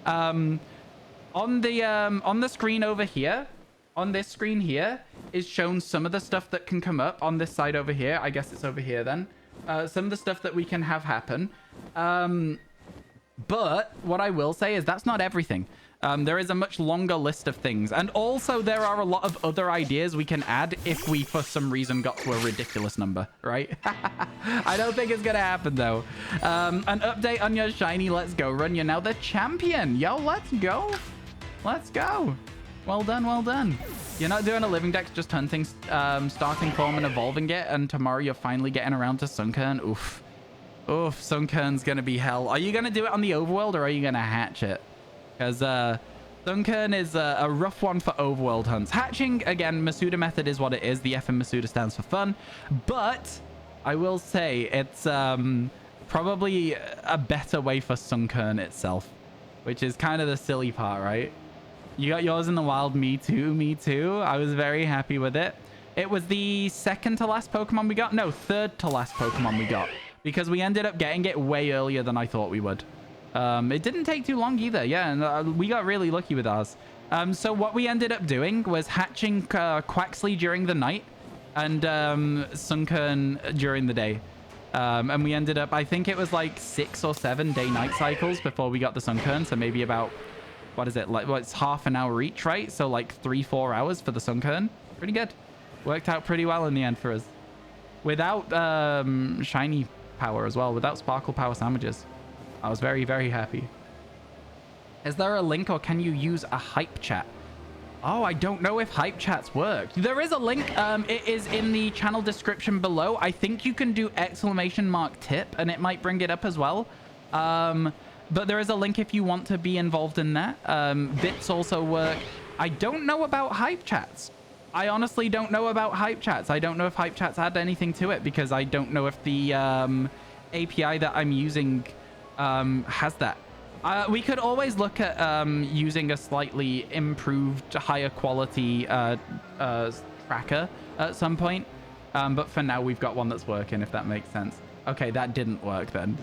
on the screen over here, on this screen here, is shown some of the stuff that can come up on this side over here. I guess it's over here then. Some of the stuff that we can have happen. But what I will say is that's not everything. There is a much longer list of things. And also there are a lot of other ideas we can add if we, for some reason, got to a ridiculous number, right? I don't think it's going to happen, though. An update on your shiny Let's Go run. You're now the champion. Yo, let's go. Let's go. Well done, well done. You're not doing a living dex, just hunting, starting form and evolving it, and tomorrow you're finally getting around to Sunkern. Oof. Oof, Sunkern's gonna be hell. Are you gonna do it on the overworld, or are you gonna hatch it? Because Sunkern is a rough one for overworld hunts. Hatching, again, Masuda method is what it is. The F in Masuda stands for fun. But I will say it's probably a better way for Sunkern itself, which is kind of the silly part, right? You got yours in the wild. Me too. Me too. I was very happy with it. It was the second to last Pokemon we got. No, third to last Pokemon we got. Because we ended up getting it way earlier than I thought we would. It didn't take too long either. Yeah, and we got really lucky with ours. So what we ended up doing was hatching Quaxley during the night and Sunkern during the day. And we ended up, I think it was like 6 or 7 day-night cycles before we got the Sunkern. So maybe about... What is it? Like, well, it's half an hour each, right? So like 3-4 hours for the Sunkern. Pretty good. Worked out pretty well in the end for us. Without shiny power as well. Without sparkle power sandwiches. I was very, very happy. Is there a link or can you use a hype chat? Oh, I don't know if hype chats work. There is a link. It is in the channel description below. I think you can do !tip and it might bring it up as well. But there is a link if you want to be involved in that. Bits also work. I don't know about hype chats. I honestly don't know about hype chats. I don't know if hype chats add anything to it because I don't know if the API that I'm using has that. We could always look at using a slightly improved, higher quality tracker at some point. But for now, we've got one that's working, if that makes sense. Okay, that didn't work then.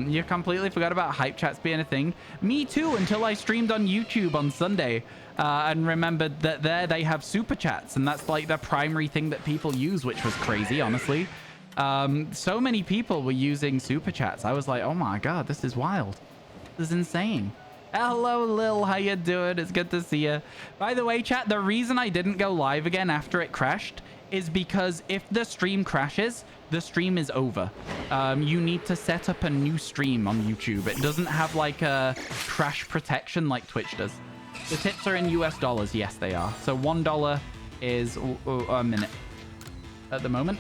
You completely forgot about hype chats being a thing. Me too, until I streamed on YouTube on Sunday and remembered that there they have super chats, and that's like the primary thing that people use, which was crazy, honestly. So many people were using super chats. I was like, oh my god, this is wild. This is insane. Hello, Lil. How you doing? It's good to see you. By the way, chat, the reason I didn't go live again after it crashed is because if the stream crashes, the stream is over. You need to set up a new stream on YouTube. It doesn't have like a crash protection like Twitch does. The tips are in US dollars. Yes, they are. So $1 is a minute at the moment.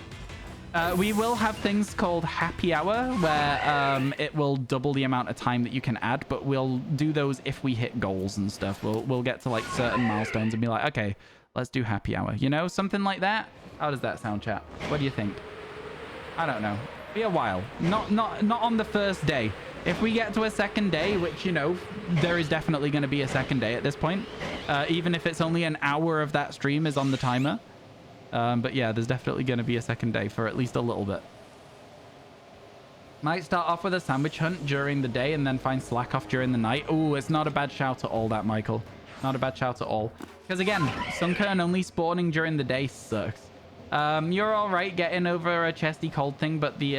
We will have things called happy hour where it will double the amount of time that you can add, but we'll do those if we hit goals and stuff. We'll get to like certain milestones and be like, okay, let's do happy hour. You know, something like that. How does that sound, chat? What do you think? I don't know. Be a while. Not on the first day. If we get to a second day, which, you know, there is definitely going to be a second day at this point, even if it's only an hour of that stream is on the timer. But yeah, there's definitely going to be a second day for at least a little bit. Might start off with a sandwich hunt during the day and then find slack off during the night. Oh, it's not a bad shout at all, that, Michael. Not a bad shout at all. Because again, Sunkern only spawning during the day sucks. You're all right getting over a chesty cold thing, but the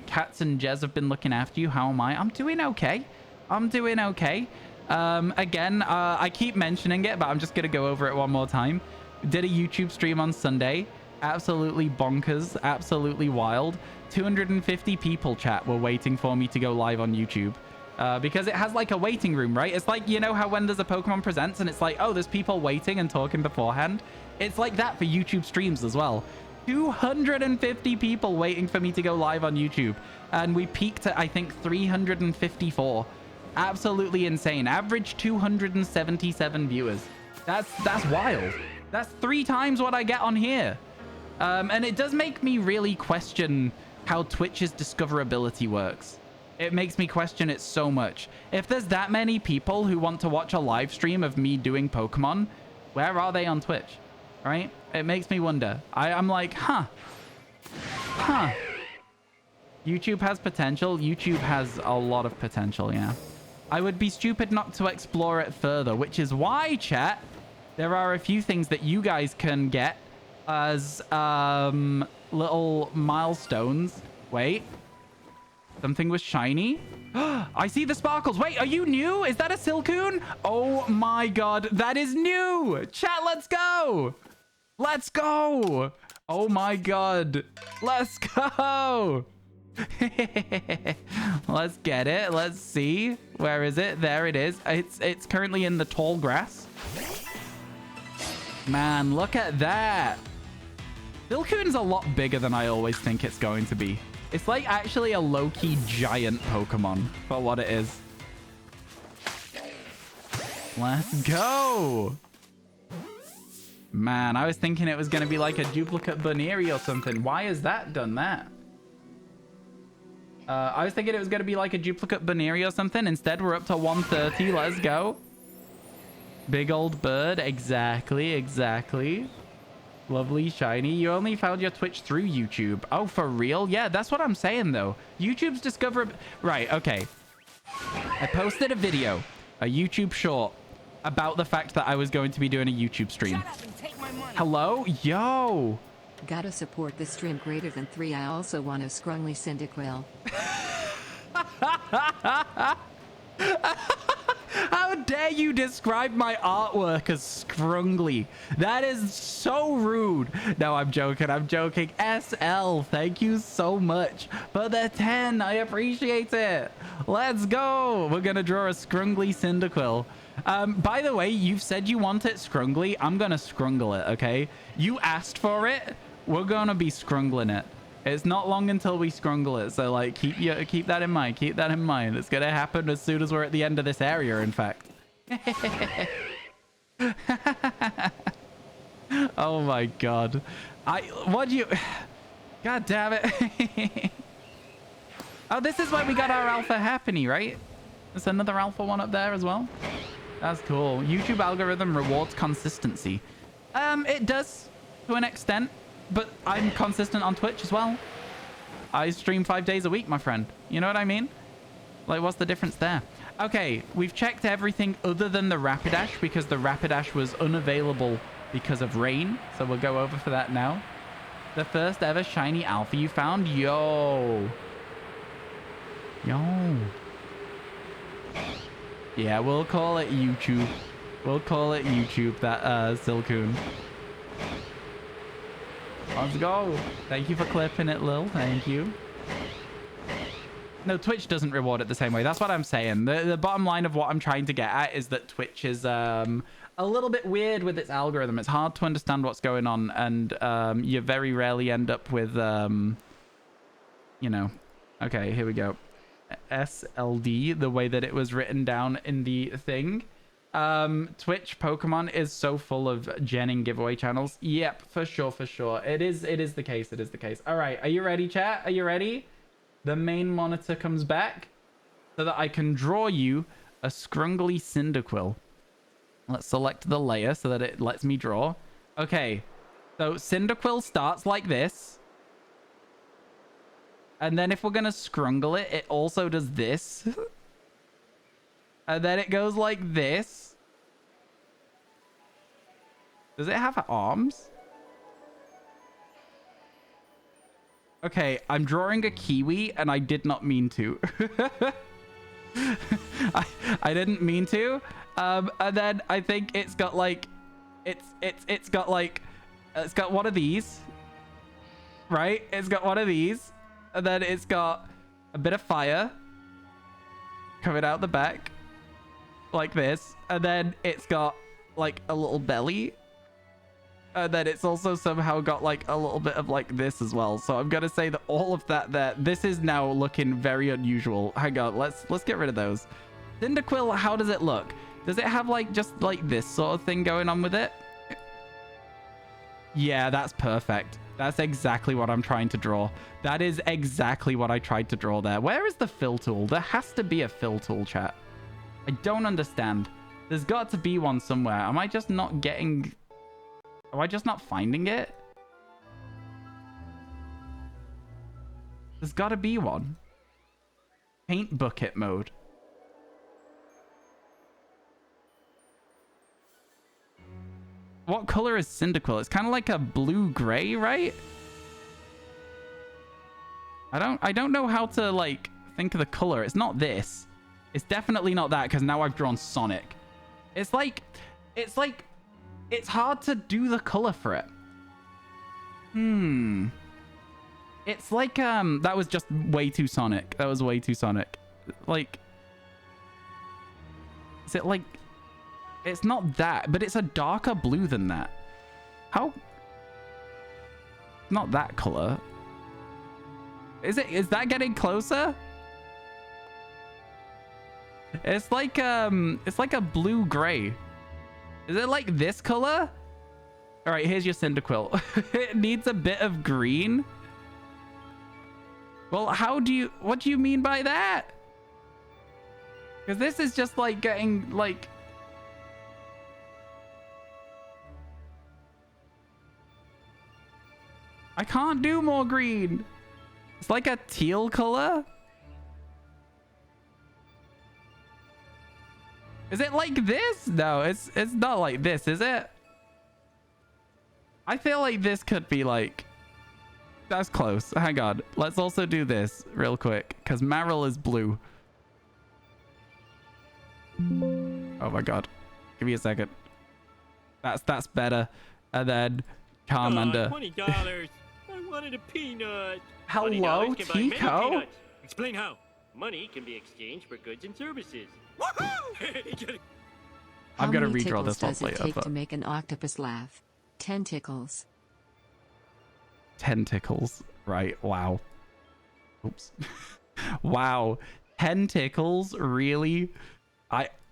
Cats and Jez have been looking after you. How am I? I'm doing okay. I'm doing okay. Again, I keep mentioning it, but I'm just going to go over it one more time. Did a YouTube stream on Sunday. Absolutely bonkers. Absolutely wild. 250 people, chat, were waiting for me to go live on YouTube. Because it has like a waiting room, right? It's like, you know how when there's a Pokemon Presents and it's like, oh, there's people waiting and talking beforehand. It's like that for YouTube streams as well. 250 people waiting for me to go live on YouTube. And we peaked at, I think, 354. Absolutely insane. Average 277 viewers. That's wild. That's 3 times what I get on here. And it does make me really question how Twitch's discoverability works. It makes me question it so much. If there's that many people who want to watch a live stream of me doing Pokemon, where are they on Twitch? Right? It makes me wonder. I'm like, huh. YouTube has potential. YouTube has a lot of potential, yeah. I would be stupid not to explore it further, which is why, chat, there are a few things that you guys can get as little milestones. Wait. Something was shiny. I see the sparkles. Wait, are you new? Is that a Silcoon? Oh my god, that is new. Chat, let's go. Let's go. Oh my god. Let's go. Let's get it. Let's see. Where is it? There it is. It's currently in the tall grass. Man, look at that. Silcoon's a lot bigger than I always think it's going to be. It's like actually a low-key giant Pokemon for what it is. Let's go. Man, I was thinking it was going to be like a duplicate Baneri or something. Why has that done that? I was thinking it was going to be like a duplicate Baneri or something. Instead, we're up to 130. Let's go. Big old bird. Exactly. Lovely shiny. You only found your Twitch through YouTube. Oh, for real? Yeah, that's what I'm saying, though. YouTube's discoverability... Right, okay. I posted a video, a YouTube short, about the fact that I was going to be doing a YouTube stream. Shut up and take my money. Hello? Yo! Gotta support the stream greater than 3. I also want a scrungly Cyndaquil. How dare you describe my artwork as scrungly? That is so rude. No, I'm joking. SL, thank you so much for the 10. I appreciate it. Let's go. We're going to draw a scrungly Cyndaquil. By the way, you've said you want it scrungly. I'm going to scrungle it, okay? You asked for it. We're going to be scrungling it. It's not long until we scrungle it, so like keep that in mind. Keep that in mind. It's gonna happen as soon as we're at the end of this area, in fact. Oh my god. What do you... God damn it. Oh, this is where we got our alpha happening, right? There's another alpha one up there as well. That's cool. YouTube algorithm rewards consistency. It does to an extent. But I'm consistent on Twitch as well. I stream 5 days a week, my friend. You know what I mean? Like, what's the difference there? Okay, we've checked everything other than the Rapidash because the Rapidash was unavailable because of rain. So we'll go over for that now. The first ever shiny alpha you found? Yo. Yeah, we'll call it YouTube. We'll call it YouTube, that Silcoon. Let's go. Thank you for clipping it, Lil. Thank you. No, Twitch doesn't reward it the same way. That's what I'm saying. The bottom line of what I'm trying to get at is that Twitch is a little bit weird with its algorithm. It's hard to understand what's going on, and you very rarely end up with, you know. Okay, here we go. SLD, the way that it was written down in the thing. Twitch Pokemon is so full of genning giveaway channels. Yep, for sure, for sure. It is the case. It is the case. All right, are you ready, chat? Are you ready? The main monitor comes back so that I can draw you a scrungly Cyndaquil. Let's select the layer so that it lets me draw. Okay, so Cyndaquil starts like this. And then if we're going to scrungle it, it also does this. And then it goes like this. Does it have arms? Okay, I'm drawing a kiwi and I did not mean to. I didn't mean to. And then I think it's got like it's got one of these. Right? It's got one of these. And then it's got a bit of fire coming out the back like this. And then it's got like a little belly. And then it's also somehow got like a little bit of like this as well. So I'm going to say that all of that there, this is now looking very unusual. Hang on, let's get rid of those. Cyndaquil, how does it look? Does it have like just like this sort of thing going on with it? Yeah, that's perfect. That's exactly what I'm trying to draw. That is exactly what I tried to draw there. Where is the fill tool? There has to be a fill tool, chat. I don't understand. There's got to be one somewhere. Am I just not getting... Am I just not finding it? There's got to be one. Paint bucket mode. What color is Cyndaquil? It's kind of like a blue-gray, right? I don't know how to like think of the color. It's not this. It's definitely not that because now I've drawn Sonic. It's hard to do the color for it. It's like that was just way too Sonic. That was way too Sonic. Like, is it like, it's not that, but it's a darker blue than that. How? Not that color. Is that getting closer? It's like a blue gray. Is it like this color? All right, here's your Cyndaquil. It needs a bit of green. Well, what do you mean by that? Because this is just like getting like... I can't do more green. It's like a teal color. Is it like this? No, it's not like this, is it? I feel like this could be like... That's close. Hang on. Let's also do this real quick because Marill is blue. Oh my god. Give me a second. That's better. And then Charmander. $20. I wanted a peanut. Hello, $20 can buy many Tico? peanuts. Explain how. Money can be exchanged for goods and services. Woohoo! I'm gonna many redraw tickles this one does it later. take But to make an octopus laugh? 10 tickles. 10 tickles. Right. Wow. Oops. Wow. 10 tickles? Really?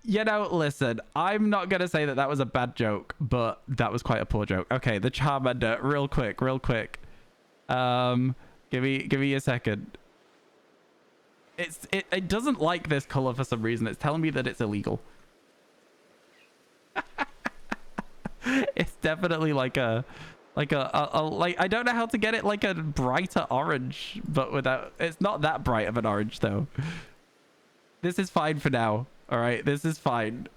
You know, listen, I'm not going to say that that was a bad joke, but that was quite a poor joke. Okay, the Charmander, real quick. Give me a second. It doesn't like this color for some reason. It's telling me that it's illegal. It's definitely like a I don't know how to get it like a brighter orange, but without, it's not that bright of an orange though. This is fine for now. All right, this is fine.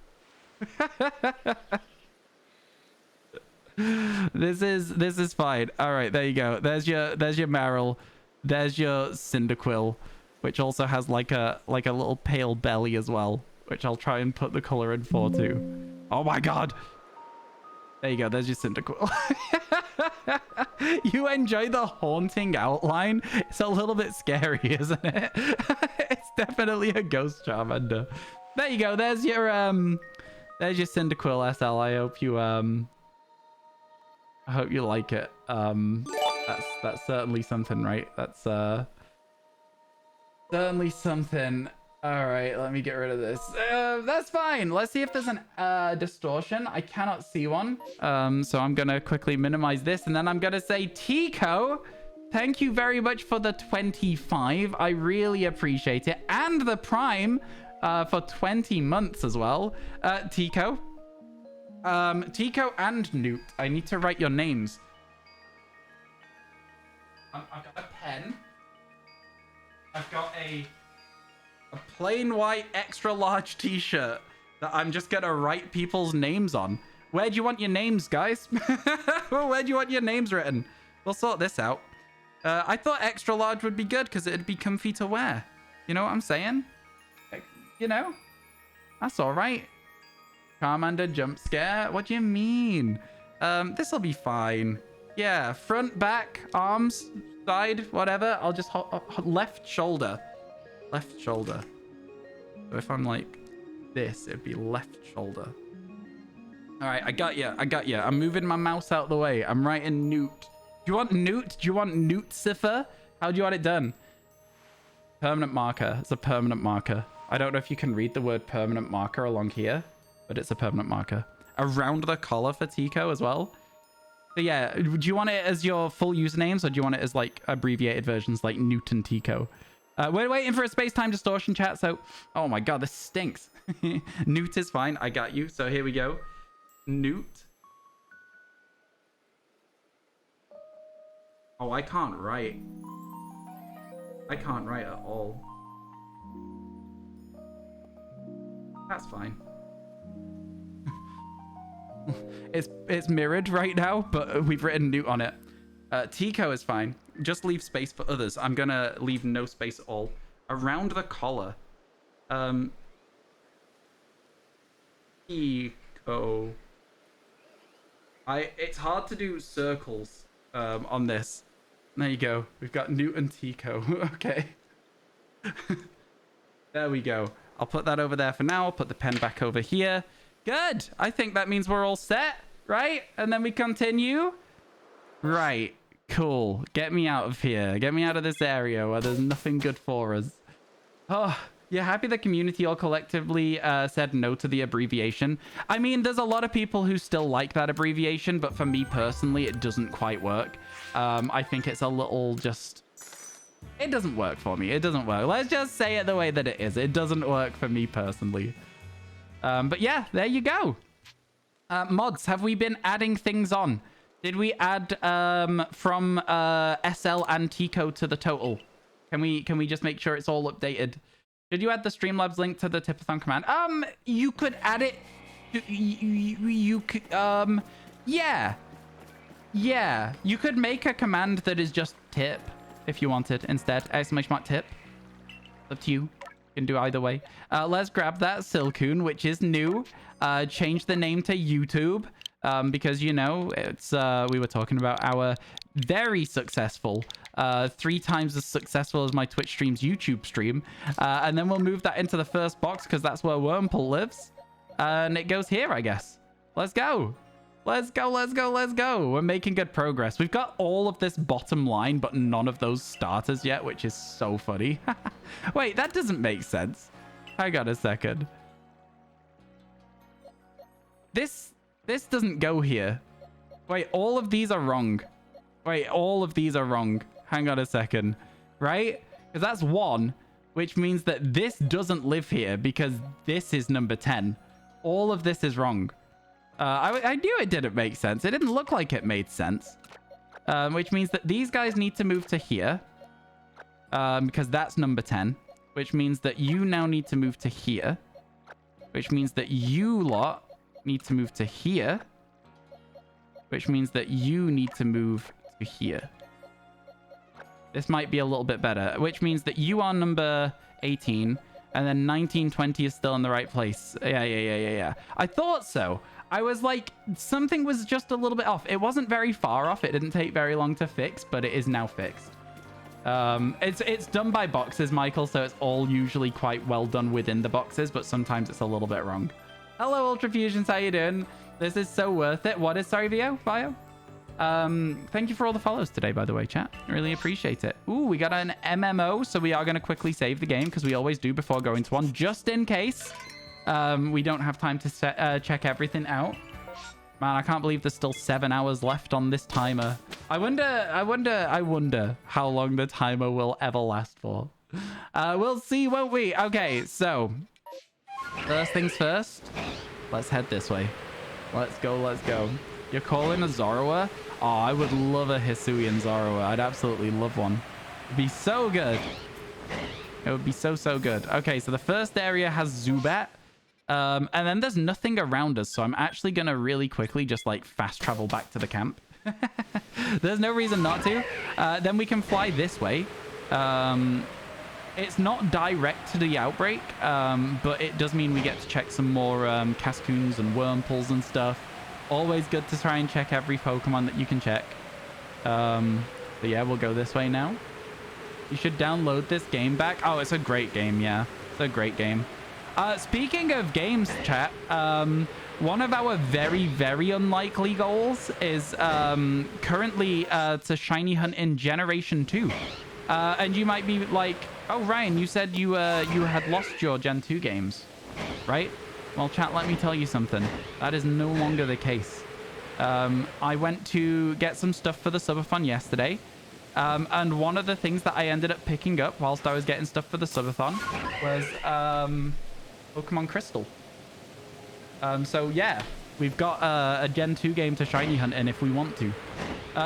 This is fine. All right, there you go. There's your Marill. There's your Cyndaquil, which also has like a little pale belly as well, which I'll try and put the color in for too. Oh my god. There you go. There's your Cyndaquil. You enjoy the haunting outline? It's a little bit scary, isn't it? It's definitely a ghost Charmander. There you go. There's your Cyndaquil SL. I hope you like it. That's certainly something, right? That's certainly something. All right, let me get rid of this. That's fine. Let's see if there's an distortion. I cannot see one. So I'm gonna quickly minimize this, and then I'm gonna say, Tico, thank you very much for the 25. I really appreciate it, and the Prime for 20 months as well. Tico, Tico and Newt. I need to write your names. I've got a pen. I've got a plain white extra large t-shirt that I'm just gonna write people's names on. Where do you want your names, guys? Where do you want your names written? We'll sort this out. I thought extra large would be good because it'd be comfy to wear. You know what I'm saying? You know? That's all right. Charmander jump scare? What do you mean? This'll be fine. Yeah, front, back, arms, side, whatever. I'll just left shoulder. Left shoulder. So if I'm like this, it'd be left shoulder. All right, I got you. I got you. I'm moving my mouse out the way. I'm writing Newt. Do you want Newt? Do you want Newt-cifer? How do you want it done? Permanent marker. It's a permanent marker. I don't know if you can read the word permanent marker along here, but it's a permanent marker. Around the collar for Tico as well. So yeah, do you want it as your full usernames, or do you want it as like abbreviated versions like Newt and Tico? We're waiting for a space-time distortion, chat, so... Oh my god, this stinks. Newt is fine. I got you. So here we go. Newt. Oh, I can't write. I can't write at all. That's fine. It's mirrored right now, but we've written Newt on it. Tico is fine. Just leave space for others. I'm gonna leave no space at all. Around the collar. Tico. It's hard to do circles on this. There you go. We've got Newt and Tico. Okay. There we go. I'll put that over there for now. I'll put the pen back over here. Good. I think that means we're all set, right? And then we continue. Right. Cool. Get me out of here. Get me out of this area where there's nothing good for us. Oh, yeah. Happy the community all collectively said no to the abbreviation. I mean, there's a lot of people who still like that abbreviation, but for me personally, it doesn't quite work. I think it's a little just... It doesn't work for me. It doesn't work. Let's just say it the way that it is. It doesn't work for me personally. But yeah, there you go. Mods, have we been adding things on? Did we add from SL and Tico to the total? Can we just make sure it's all updated? Did you add the Streamlabs link to the Tipathon command? You could add it. You could yeah. You could make a command that is just tip if you wanted instead. Exclamation mark tip. Up to you. You can do either way. Let's grab that Silcoon, which is new. Change the name to YouTube. Because, you know, it's we were talking about our very successful 3 times as successful as my Twitch stream's YouTube stream, and then we'll move that into the first box because that's where Wormpull lives, and it goes here, I guess. Let's go. We're making good progress. We've got all of this bottom line but none of those starters yet, which is so funny. Wait, that doesn't make sense. Hang on a second. This doesn't go here. Wait, all of these are wrong. Hang on a second. Right? Because that's 1, which means that this doesn't live here because this is number 10. All of this is wrong. I knew it didn't make sense. It didn't look like it made sense. Which means that these guys need to move to here. Because that's number 10. Which means that you now need to move to here. Which means that you lot need to move to here, which means that you need to move to here. This might be a little bit better, which means that you are number 18, And then 1920 is still in the right place. Yeah. I thought so. I was like, something was just a little bit off. It wasn't very far off. It didn't take very long to fix, but it is now fixed. It's done by boxes, Michael, so it's all usually quite well done within the boxes, but sometimes it's a little bit wrong. Hello, Ultra Fusions. How you doing? This is so worth it. What is, sorry, Bio? Thank you for all the follows today, by the way, chat. I really appreciate it. Ooh, we got an MMO, so we are going to quickly save the game because we always do before going to one, just in case we don't have time to check everything out. Man, I can't believe there's still 7 hours left on this timer. I wonder how long the timer will ever last for. We'll see, won't we? Okay, so first things first, let's head this way. Let's go. You're calling a Zoroark? Oh, I would love a Hisuian Zoroark. I'd absolutely love one. It'd be so good. It would be so good. Okay, so the first area has Zubat. And then there's nothing around us, so I'm actually going to really quickly just, like, fast travel back to the camp. There's no reason not to. Then we can fly this way. It's not direct to the outbreak, but it does mean we get to check some more Cascoons and Wurmples and stuff. Always good to try and check every Pokemon that you can check. But yeah, we'll go this way now. You should download this game back. Oh, it's a great game, yeah. It's a great game. Speaking of games, chat, one of our very unlikely goals is currently to shiny hunt in Generation 2. And you might be like, oh, Ryan, you said you had lost your Gen 2 games, right? Well, chat, let me tell you something. That is no longer the case. I went to get some stuff for the subathon yesterday. And one of the things that I ended up picking up whilst I was getting stuff for the subathon was Pokemon Crystal. So yeah, we've got a Gen 2 game to shiny hunt in if we want to.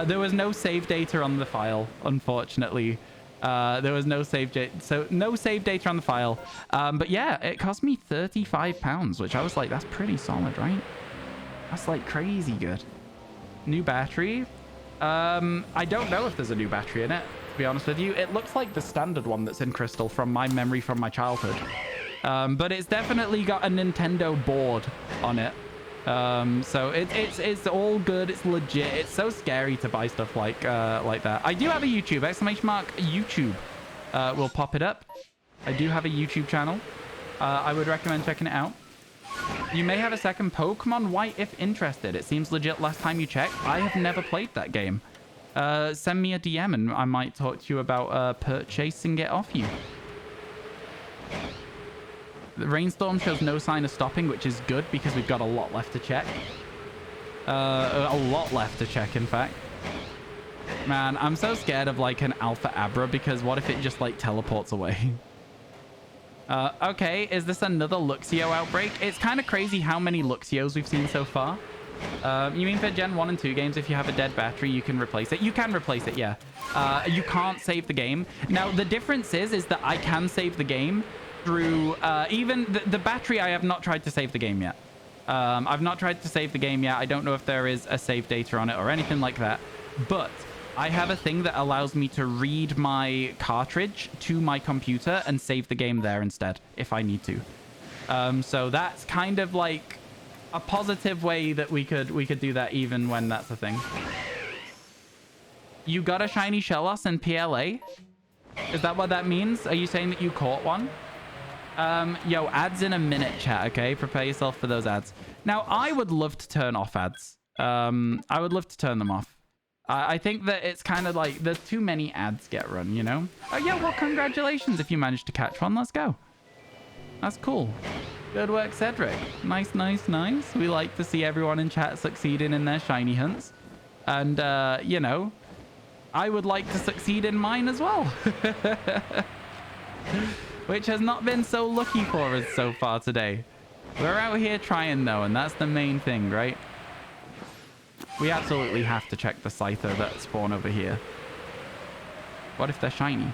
There was no save data on the file, unfortunately. There was no save data, so no save data on the file. But yeah, it cost me £35, which I was like, that's pretty solid, right? That's like crazy good. New battery. I don't know if there's a new battery in it, to be honest with you. It looks like the standard one that's in Crystal from my memory from my childhood. But it's definitely got a Nintendo board on it. So it's all good. It's legit. It's so scary to buy stuff like that. I do have a YouTube, !YouTube. We'll pop it up. I do have a YouTube channel. I would recommend checking it out. You may have a second Pokemon White if interested. It seems legit last time you checked. I have never played that game. Send me a DM and I might talk to you about purchasing it off you. The rainstorm shows no sign of stopping, which is good because we've got a lot left to check. A lot left to check, in fact. Man, I'm so scared of like an Alpha Abra because what if it just like teleports away? Okay, is this another Luxio outbreak? It's kind of crazy how many Luxios we've seen so far. You mean for Gen 1 and 2 games, if you have a dead battery, you can replace it? You can replace it, yeah. You can't save the game. Now, the difference is that I can save the game through even the battery. I have not tried to save the game yet. I've not tried to save the game yet. I don't know if there is a save data on it or anything like that. But I have a thing that allows me to read my cartridge to my computer and save the game there instead if I need to. So that's kind of like a positive way that we could do that even when that's a thing. You got a shiny Shellos in PLA? Is that what that means? Are you saying that you caught one? Yo, ads in a minute, chat, okay? Prepare yourself for those ads. Now, I would love to turn off ads. I would love to turn them off. I think that it's kind of like there's too many ads get run, you know? Oh, yeah, well, congratulations if you managed to catch one. Let's go. That's cool. Good work, Cedric. Nice, nice, nice. We like to see everyone in chat succeeding in their shiny hunts. And, you know, I would like to succeed in mine as well. Which has not been so lucky for us so far today. We're out here trying, though, and that's the main thing, right? We absolutely have to check the Scyther that spawn over here. What if they're shiny?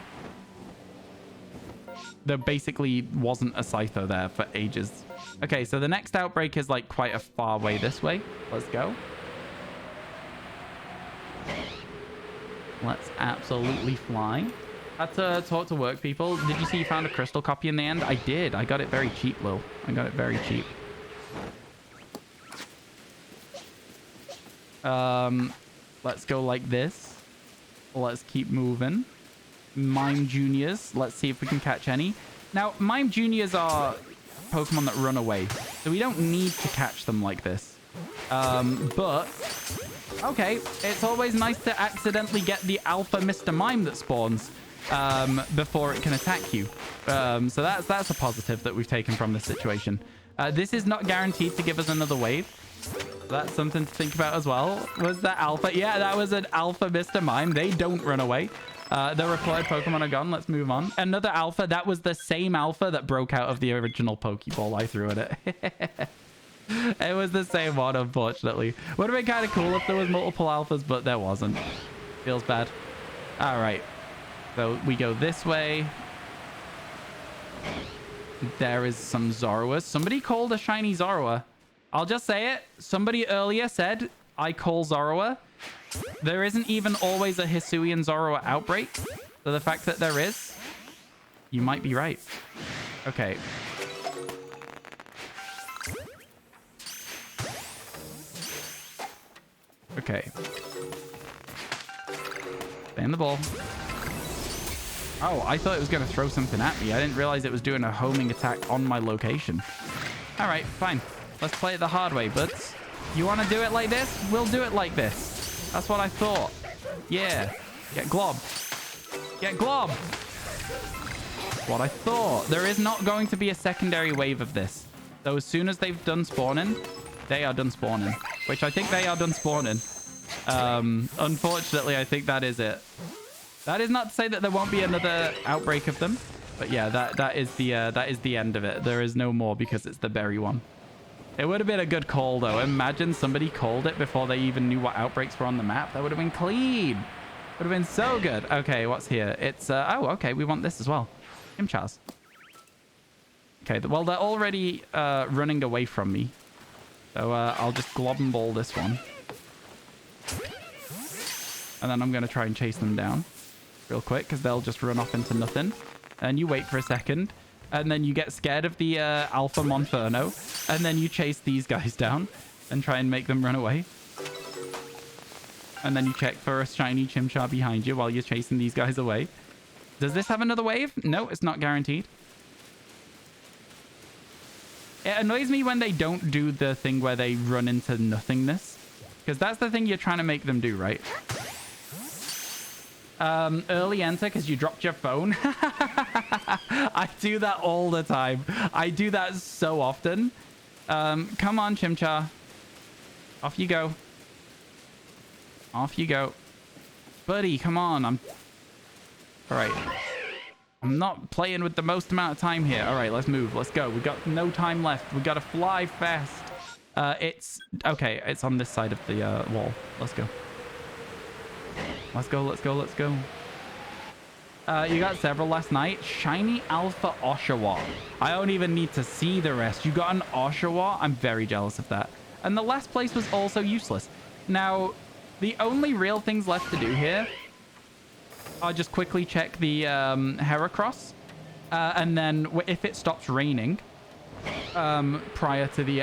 There basically wasn't a Scyther there for ages. Okay, so the next outbreak is like quite a far way this way. Let's go. Let's absolutely fly. Had to talk to work people. Did you see you found a crystal copy in the end? I did. I got it very cheap, Lil. I got it very cheap. Let's go like this. Let's keep moving. Mime Juniors. Let's see if we can catch any. Now, Mime Juniors are Pokemon that run away, so we don't need to catch them like this. But okay, it's always nice to accidentally get the Alpha Mr. Mime that spawns before it can attack you. So that's a positive that we've taken from this situation. This is not guaranteed to give us another wave. That's something to think about as well. Was that Alpha? Yeah, that was an Alpha Mr. Mime. They don't run away. The required Pokemon are gone. Let's move on. Another Alpha. That was the same Alpha that broke out of the original Pokeball I threw at it. It was the same one, unfortunately. Would have been kind of cool if there was multiple Alphas, but there wasn't. Feels bad. All right. So we go this way. There is some Zoroas. Somebody called a shiny Zoroa. I'll just say it. Somebody earlier said, I call Zoroa. There isn't even always a Hisuian Zoroa outbreak. So the fact that there is, you might be right. Okay. Okay. Stay in the ball. Oh, I thought it was going to throw something at me. I didn't realize it was doing a homing attack on my location. All right, fine. Let's play it the hard way, buds. You want to do it like this? We'll do it like this. That's what I thought. Yeah. Get globbed. Get globbed. What I thought. There is not going to be a secondary wave of this. So as soon as they've done spawning, they are done spawning. Which I think they are done spawning. Unfortunately, I think that is it. That is not to say that there won't be another outbreak of them. But yeah, that is the end of it. There is no more because it's the berry one. It would have been a good call, though. Imagine somebody called it before they even knew what outbreaks were on the map. That would have been clean. Would have been so good. Okay, what's here? It's, oh, okay. We want this as well. Chimchars. Okay, well, they're already running away from me. So I'll just glob and ball this one. And then I'm going to try and chase them down real quick because they'll just run off into nothing. And you wait for a second. And then you get scared of the Alpha Monferno. And then you chase these guys down and try and make them run away. And then you check for a shiny Chimchar behind you while you're chasing these guys away. Does this have another wave? No, it's not guaranteed. It annoys me when they don't do the thing where they run into nothingness. Because that's the thing you're trying to make them do, right? Early enter because you dropped your phone. I do that all the time. I do that so often. Come on, Chimchar. Off you go. Off you go. Buddy, come on. All right. I'm not playing with the most amount of time here. All right, let's move. Let's go. We got no time left. We got to fly fast. It's... Okay, it's on this side of the wall. Let's go. Let's go, let's go, let's go. You got several last night. Shiny Alpha Oshawott. I don't even need to see the rest. You got an Oshawott? I'm very jealous of that. And the last place was also useless. Now, the only real things left to do here are just quickly check the Heracross. And then if it stops raining prior to the...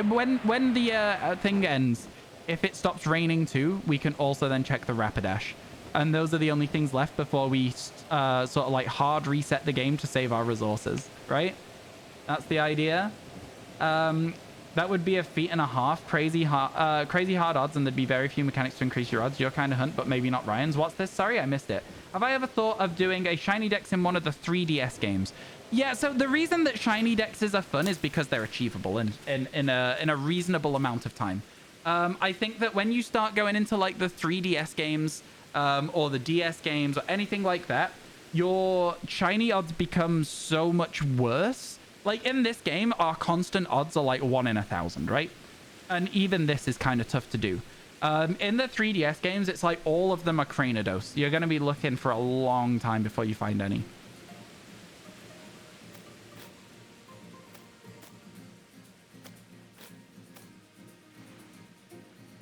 when the thing ends... If it stops raining too, we can also then check the Rapidash. And those are the only things left before we sort of like hard reset the game to save our resources, right? That's the idea. That would be a feat and a half. Crazy hard odds, and there'd be very few mechanics to increase your odds. Your kind of hunt, but maybe not Ryan's. What's this? Sorry, I missed it. Have I ever thought of doing a Shiny Dex in one of the 3DS games? Yeah, so the reason that Shiny Dexes are fun is because they're achievable in a reasonable amount of time. I think that when you start going into like the 3DS games or the DS games or anything like that, your shiny odds become so much worse. Like in this game, our constant odds are like 1 in 1,000, right? And even this is kind of tough to do. In the 3DS games, it's like all of them are Cranidos. You're going to be looking for a long time before you find any.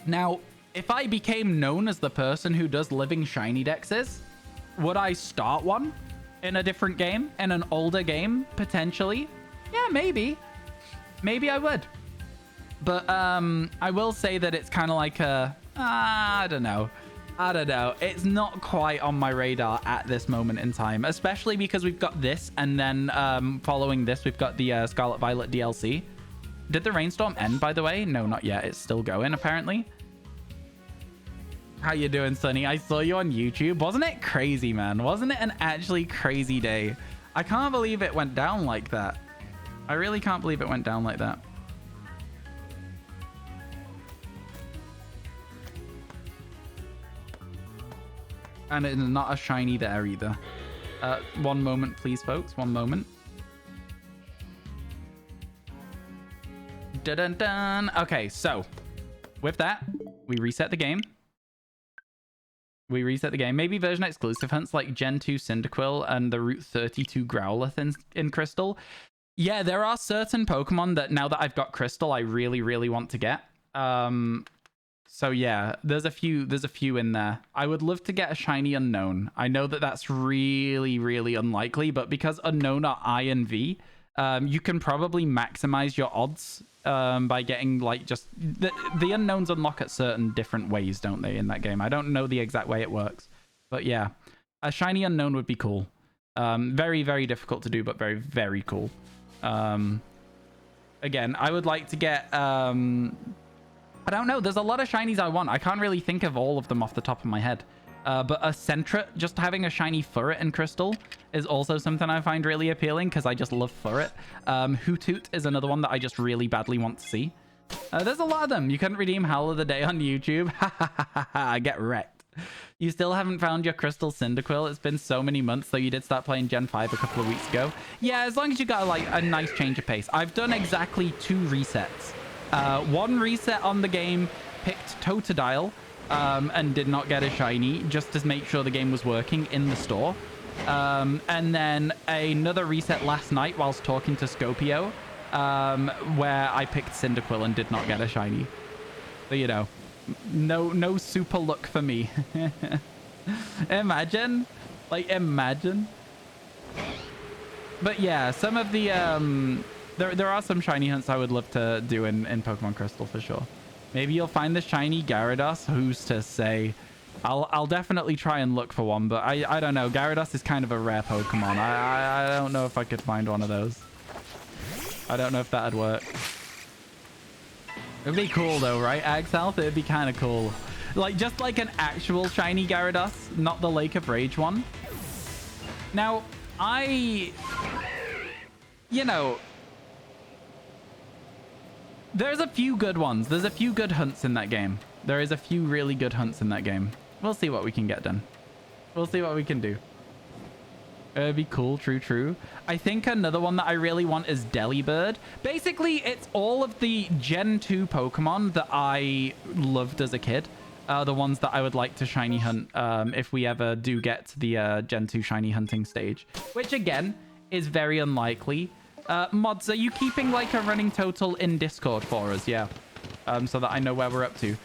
Now, if I became known as the person who does living shiny dexes, Would I start one in a different game, in an older game, potentially? Yeah, maybe. Maybe I would. But I will say that it's kind of like a... I don't know. I don't know. It's not quite on my radar at this moment in time, especially because we've got this, and then following this, we've got the Scarlet Violet DLC. Did the rainstorm end, by the way? No, not yet. It's still going, apparently. How you doing, Sonny? I saw you on YouTube. Wasn't it crazy, man? Wasn't it an actually crazy day? I can't believe it went down like that. I really can't believe it went down like that. And it's not a shiny there either. One moment, please, folks. One moment. Dun-dun-dun. Okay, so with that, we reset the game. Maybe version exclusive hunts like Gen 2 Cyndaquil and the Route 32 Growlithe in Crystal. Yeah, there are certain Pokemon that now that I've got Crystal, I really, really want to get. So yeah, there's a few in there. I would love to get a shiny Unknown. I know that that's really, really unlikely, but because Unknown are I and V, you can probably maximize your odds by getting like just the Unknowns unlock at certain different ways, don't they, in that game? I don't know the exact way it works, but yeah, a shiny Unknown would be cool. Very, very difficult to do, but very, very cool. Again, I would like to get I don't know. There's a lot of shinies I want. I can't really think of all of them off the top of my head. But a Sentret, just having a shiny Furret in Crystal is also something I find really appealing because I just love Furret. Hoothoot is another one that I just really badly want to see. There's a lot of them. You couldn't redeem Howl of the Day on YouTube. I get wrecked. You still haven't found your Crystal Cyndaquil. It's been so many months, though you did start playing Gen 5 a couple of weeks ago. Yeah, as long as you got like a nice change of pace. I've done exactly 2 resets. One reset on the game, picked Totodile, and did not get a shiny, just to make sure the game was working in the store. And then another reset last night whilst talking to Scopio, where I picked Cyndaquil and did not get a shiny. So, you know, no super luck for me. Imagine. Like, imagine. But yeah, some of the... There are some shiny hunts I would love to do in Pokemon Crystal for sure. Maybe you'll find the shiny Gyarados. Who's to say? I'll definitely try and look for one, but I don't know. Gyarados is kind of a rare Pokemon. I don't know if I could find one of those. I don't know if that'd work. It'd be cool though, right, Axelf? It'd be kind of cool. Like, just like an actual shiny Gyarados, not the Lake of Rage one. Now, you know... There's a few good ones. There's a few good hunts in that game. There is a few really good hunts in that game. We'll see what we can get done. We'll see what we can do. It'd be cool. True. I think another one that I really want is Delibird. Basically, it's all of the Gen 2 Pokemon that I loved as a kid. The ones that I would like to shiny hunt if we ever do get to the Gen 2 shiny hunting stage. Which, again, is very unlikely. Mods, are you keeping like a running total in Discord for us? Yeah. So that I know where we're up to.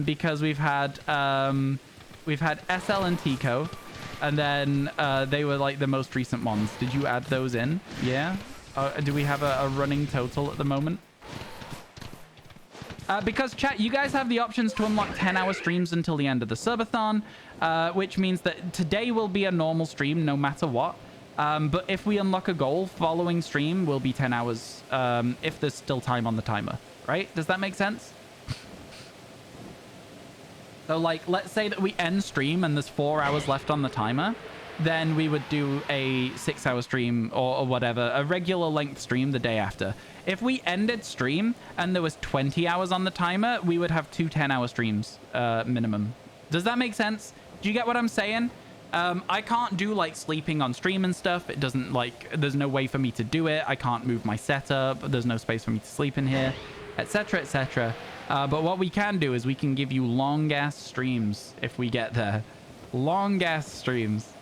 Because we've had SL and Tico, and then they were like the most recent ones. Did you add those in? Yeah. Do we have a running total at the moment? Because chat, you guys have the options to unlock 10-hour streams until the end of the subathon, which means that today will be a normal stream no matter what. But if we unlock a goal, following stream will be 10 hours if there's still time on the timer, right? Does that make sense? So, like, let's say that we end stream and there's 4 hours left on the timer, then we would do a 6-hour stream or whatever, a regular length stream the day after. If we ended stream and there was 20 hours on the timer, we would have 2 10-hour streams minimum. Does that make sense? Do you get what I'm saying? I can't do like sleeping on stream and stuff. It doesn't like, there's no way for me to do it. I can't move my setup. There's no space for me to sleep in here, etc, etc. But what we can do is we can give you long ass streams if we get there. Long ass streams.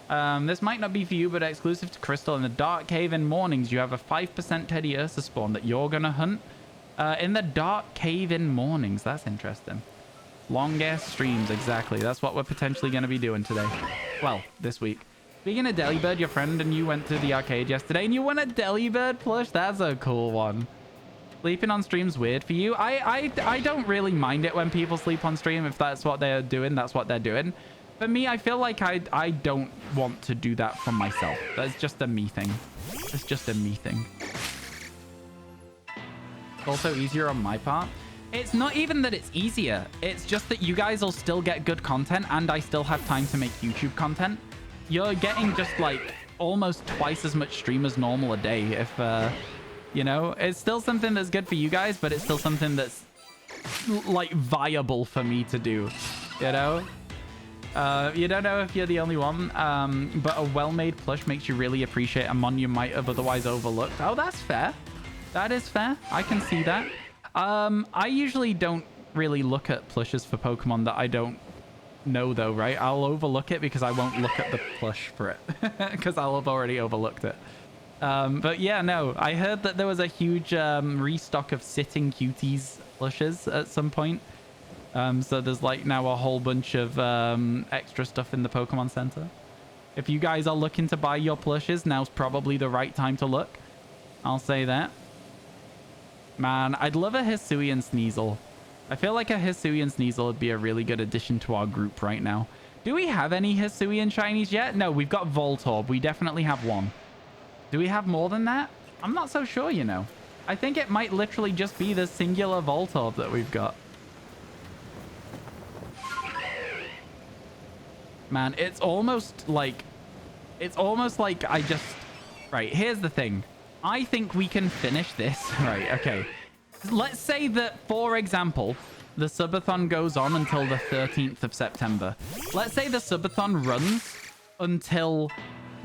This might not be for you, but exclusive to Crystal. In the Dark Cave in Mornings, you have a 5% Teddy Ursa spawn that you're gonna hunt. In the Dark Cave in Mornings. That's interesting. Long-ass streams, exactly. That's what we're potentially going to be doing today. Well, this week. Speaking of Delibird, your friend and you went to the arcade yesterday and you won a Delibird plush. That's a cool one. Sleeping on stream's weird for you. I don't really mind it when people sleep on stream. If that's what they're doing, that's what they're doing. For me, I feel like I don't want to do that for myself. That's just a me thing. It's just a me thing. Also easier on my part. It's not even that it's easier. It's just that you guys will still get good content and I still have time to make YouTube content. You're getting just like almost twice as much stream as normal a day. If, you know, it's still something that's good for you guys, but it's still something that's like viable for me to do, you know? You don't know if you're the only one, but a well-made plush makes you really appreciate a mon you might have otherwise overlooked. Oh, that's fair. That is fair. I can see that. I usually don't really look at plushes for Pokemon that I don't know, though, right? I'll overlook it because I won't look at the plush for it because I'll have already overlooked it. But yeah, no, I heard that there was a huge restock of Sitting Cuties plushes at some point. So there's like now a whole bunch of extra stuff in the Pokemon Center. If you guys are looking to buy your plushes, now's probably the right time to look. I'll say that. Man, I'd love a Hisuian Sneasel. I feel like a Hisuian Sneasel would be a really good addition to our group right now. Do we have any Hisuian shinies yet? No, we've got Voltorb. We definitely have one. Do we have more than that? I'm not so sure, you know. I think it might literally just be the singular Voltorb that we've got. Man, it's almost like I just... Right, here's the thing. I think we can finish this. Right, okay. Let's say that, for example, the subathon goes on until the 13th of September. Let's say the subathon runs until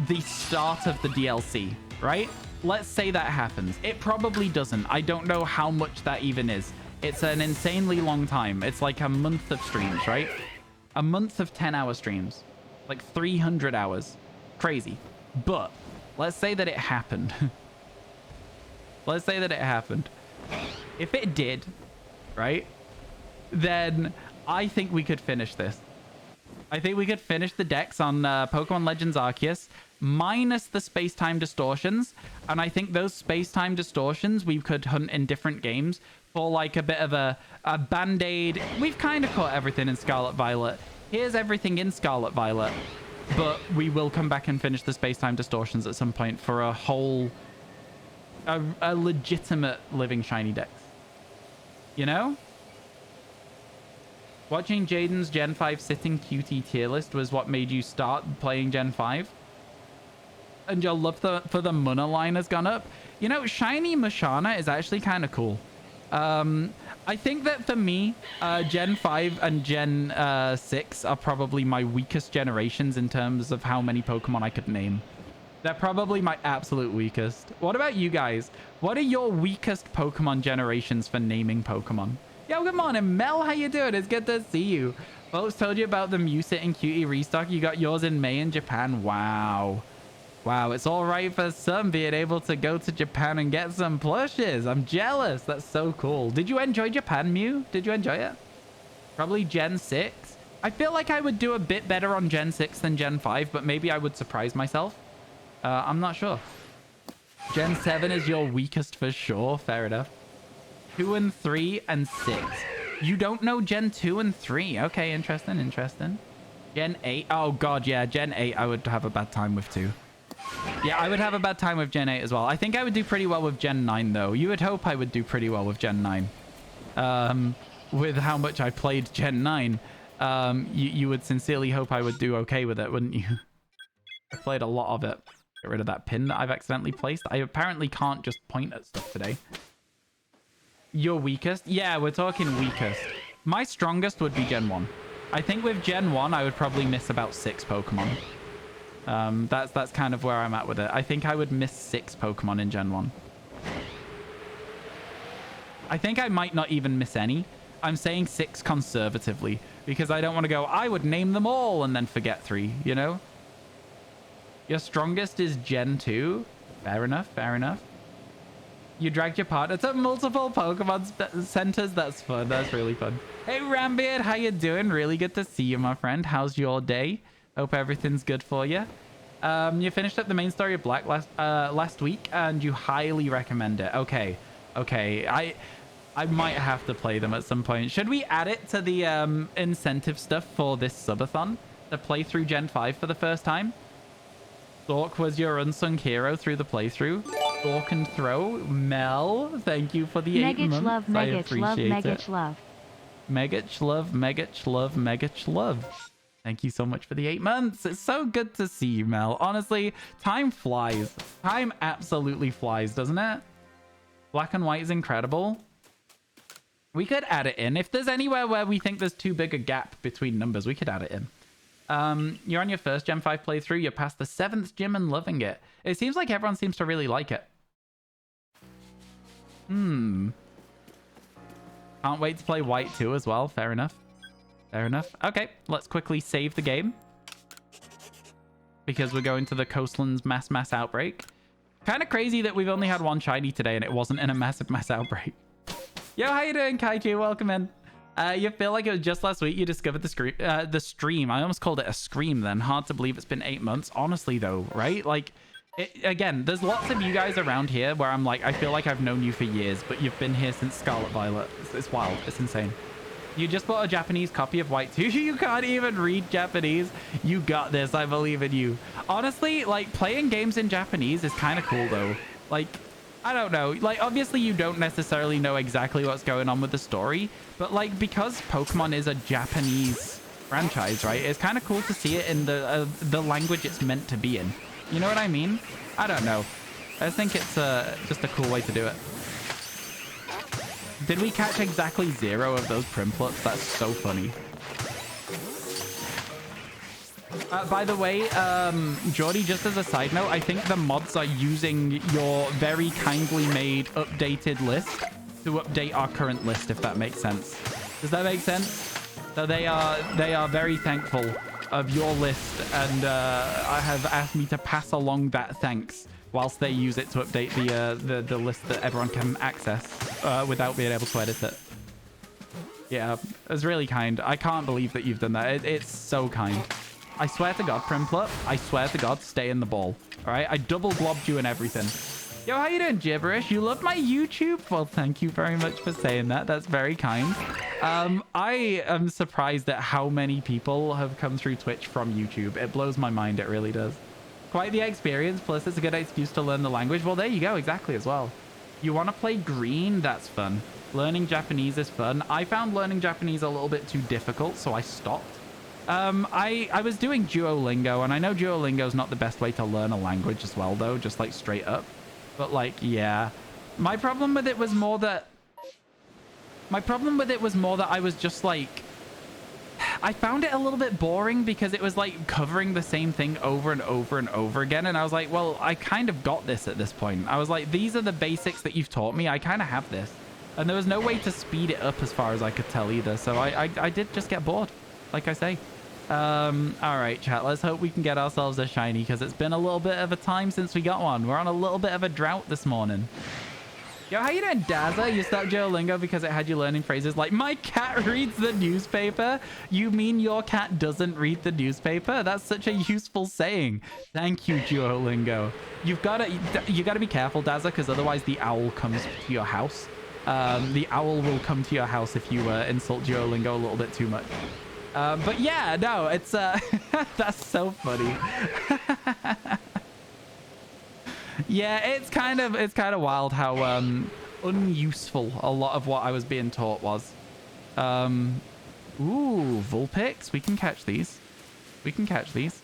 the start of the DLC, right? Let's say that happens. It probably doesn't. I don't know how much that even is. It's an insanely long time. It's like a month of streams, right? A month of 10-hour streams. Like 300 hours. Crazy. But let's say that it happened. Let's say that it happened. If it did, right, then I think we could finish this. I think we could finish the decks on Pokemon Legends Arceus, minus the space-time distortions. And I think those space-time distortions we could hunt in different games for like a bit of a band-aid. We've kind of caught everything in Scarlet Violet. Here's everything in Scarlet Violet. But we will come back and finish the space-time distortions at some point for a whole... A legitimate living shiny dex. You know? Watching Jaden's Gen 5 Sitting Cutie tier list was what made you start playing Gen 5? And your love for the Munna line has gone up? You know, Shiny Mashana is actually kind of cool. I think that for me, Gen 5 and Gen 6 are probably my weakest generations in terms of how many Pokemon I could name. They're probably my absolute weakest. What about you guys? What are your weakest Pokemon generations for naming Pokemon? Yo, good morning, Mel. How you doing? It's good to see you. Folks told you about the Mew Sitting Cutie restock. You got yours in May in Japan. Wow. Wow, it's all right for some being able to go to Japan and get some plushes. I'm jealous. That's so cool. Did you enjoy Japan, Mew? Did you enjoy it? Probably Gen 6. I feel like I would do a bit better on Gen 6 than Gen 5, but maybe I would surprise myself. I'm not sure. Gen 7 is your weakest for sure. Fair enough. 2 and 3 and 6. You don't know Gen 2 and 3. Okay, interesting, interesting. Gen 8. Oh, God, yeah. Gen 8, I would have a bad time with too. Yeah, I would have a bad time with Gen 8 as well. I think I would do pretty well with Gen 9, though. You would hope I would do pretty well with Gen 9. With how much I played Gen 9, you would sincerely hope I would do okay with it, wouldn't you? I played a lot of it. Get rid of that pin that I've accidentally placed. I apparently can't just point at stuff today. Your weakest? Yeah, we're talking weakest. My strongest would be Gen 1. I think with Gen 1, I would probably miss about 6 Pokemon. That's kind of where I'm at with it. I think I would miss 6 Pokemon in Gen 1. I think I might not even miss any. I'm saying 6 conservatively because I don't want to go, I would name them all and then forget 3, you know? Your strongest is Gen 2? Fair enough, fair enough. You dragged your partner to multiple Pokemon centers. That's fun. That's really fun. Hey, Rambeard, how you doing? Really good to see you, my friend. How's your day? Hope everything's good for you. You finished up the main story of Black last week, and you highly recommend it. Okay. I might have to play them at some point. Should we add it to the incentive stuff for this subathon to play through Gen 5 for the first time? Dork was your unsung hero through the playthrough. Dork and throw. Mel, thank you for the 8 months. Love, I Megach, appreciate love, it. Megach, love. Megach love, Megach love, Megach love. Thank you so much for the 8 months. It's so good to see you, Mel. Honestly, time flies. Time absolutely flies, doesn't it? Black and white is incredible. We could add it in. If there's anywhere where we think there's too big a gap between numbers, we could add it in. You're on your first Gen 5 playthrough. You're past the 7th gym and loving it. It seems like everyone seems to really like it. Can't wait to play white too as well. Fair enough. Fair enough. Okay, let's quickly save the game. Because we're going to the Coastlands mass outbreak. Kind of crazy that we've only had one shiny today and it wasn't in a massive mass outbreak. Yo, how you doing, Kaiju? Welcome in. You feel like it was just last week you discovered the stream. I almost called it a scream then. Hard to believe it's been 8 months. Honestly, though, right? Like, again, there's lots of you guys around here where I'm like, I feel like I've known you for years, but you've been here since Scarlet Violet. It's wild. It's insane. You just bought a Japanese copy of White 2. You can't even read Japanese. You got this. I believe in you. Honestly, like, playing games in Japanese is kind of cool, though. Like, I don't know. Like, obviously, you don't necessarily know exactly what's going on with the story. But, like, because Pokemon is a Japanese franchise, right? It's kind of cool to see it in the language it's meant to be in. You know what I mean? I don't know. I think it's just a cool way to do it. Did we catch exactly 0 of those Primplups? That's so funny. By the way, Jordy, just as a side note, I think the mods are using your very kindly made updated list to update our current list, if that makes sense. Does that make sense? So they are very thankful of your list, and I have asked me to pass along that thanks whilst they use it to update the list that everyone can access without being able to edit it. Yeah, it's really kind. I can't believe that you've done that. It's so kind. I swear to God, Primplup, I swear to God, stay in the ball. All right? I double globbed you and everything. Yo, how you doing, Gibberish? You love my YouTube? Well, thank you very much for saying that. That's very kind. I am surprised at how many people have come through Twitch from YouTube. It blows my mind. It really does. Quite the experience. Plus, it's a good excuse to learn the language. Well, there you go. Exactly as well. You want to play green? That's fun. Learning Japanese is fun. I found learning Japanese a little bit too difficult, so I stopped. I was doing Duolingo, and I know Duolingo is not the best way to learn a language as well, though, just like straight up. But like, yeah, my problem with it was more that I was just like, I found it a little bit boring because it was like covering the same thing over and over and over again. And I was like, well, I kind of got this at this point. I was like, these are the basics that you've taught me. I kind of have this. And there was no way to speed it up as far as I could tell either. So I did just get bored, like I say. All right, chat. Let's hope we can get ourselves a shiny because it's been a little bit of a time since we got one. We're on a little bit of a drought this morning. Yo, how you doing, Dazza? You stopped Duolingo because it had you learning phrases like, my cat reads the newspaper? You mean your cat doesn't read the newspaper? That's such a useful saying. Thank you, Duolingo. You gotta be careful, Dazza, because otherwise the owl comes to your house. The owl will come to your house if you insult Duolingo a little bit too much. But yeah, no, it's that's so funny. Yeah, it's kind of wild how unuseful a lot of what I was being taught was. Ooh, Vulpix. We can catch these. We can catch these.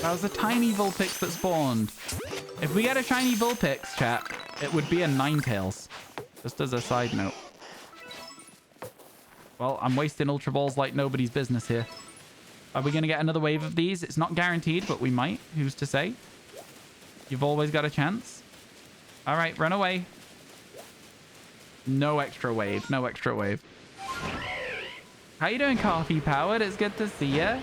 That was a tiny Vulpix that spawned. If we get a shiny Vulpix, chat, it would be a Ninetales. Just as a side note. Well, I'm wasting Ultra Balls like nobody's business here. Are we going to get another wave of these? It's not guaranteed, but we might. Who's to say? You've always got a chance. All right, run away. No extra wave. No extra wave. How you doing, Coffee Powered? It's good to see you.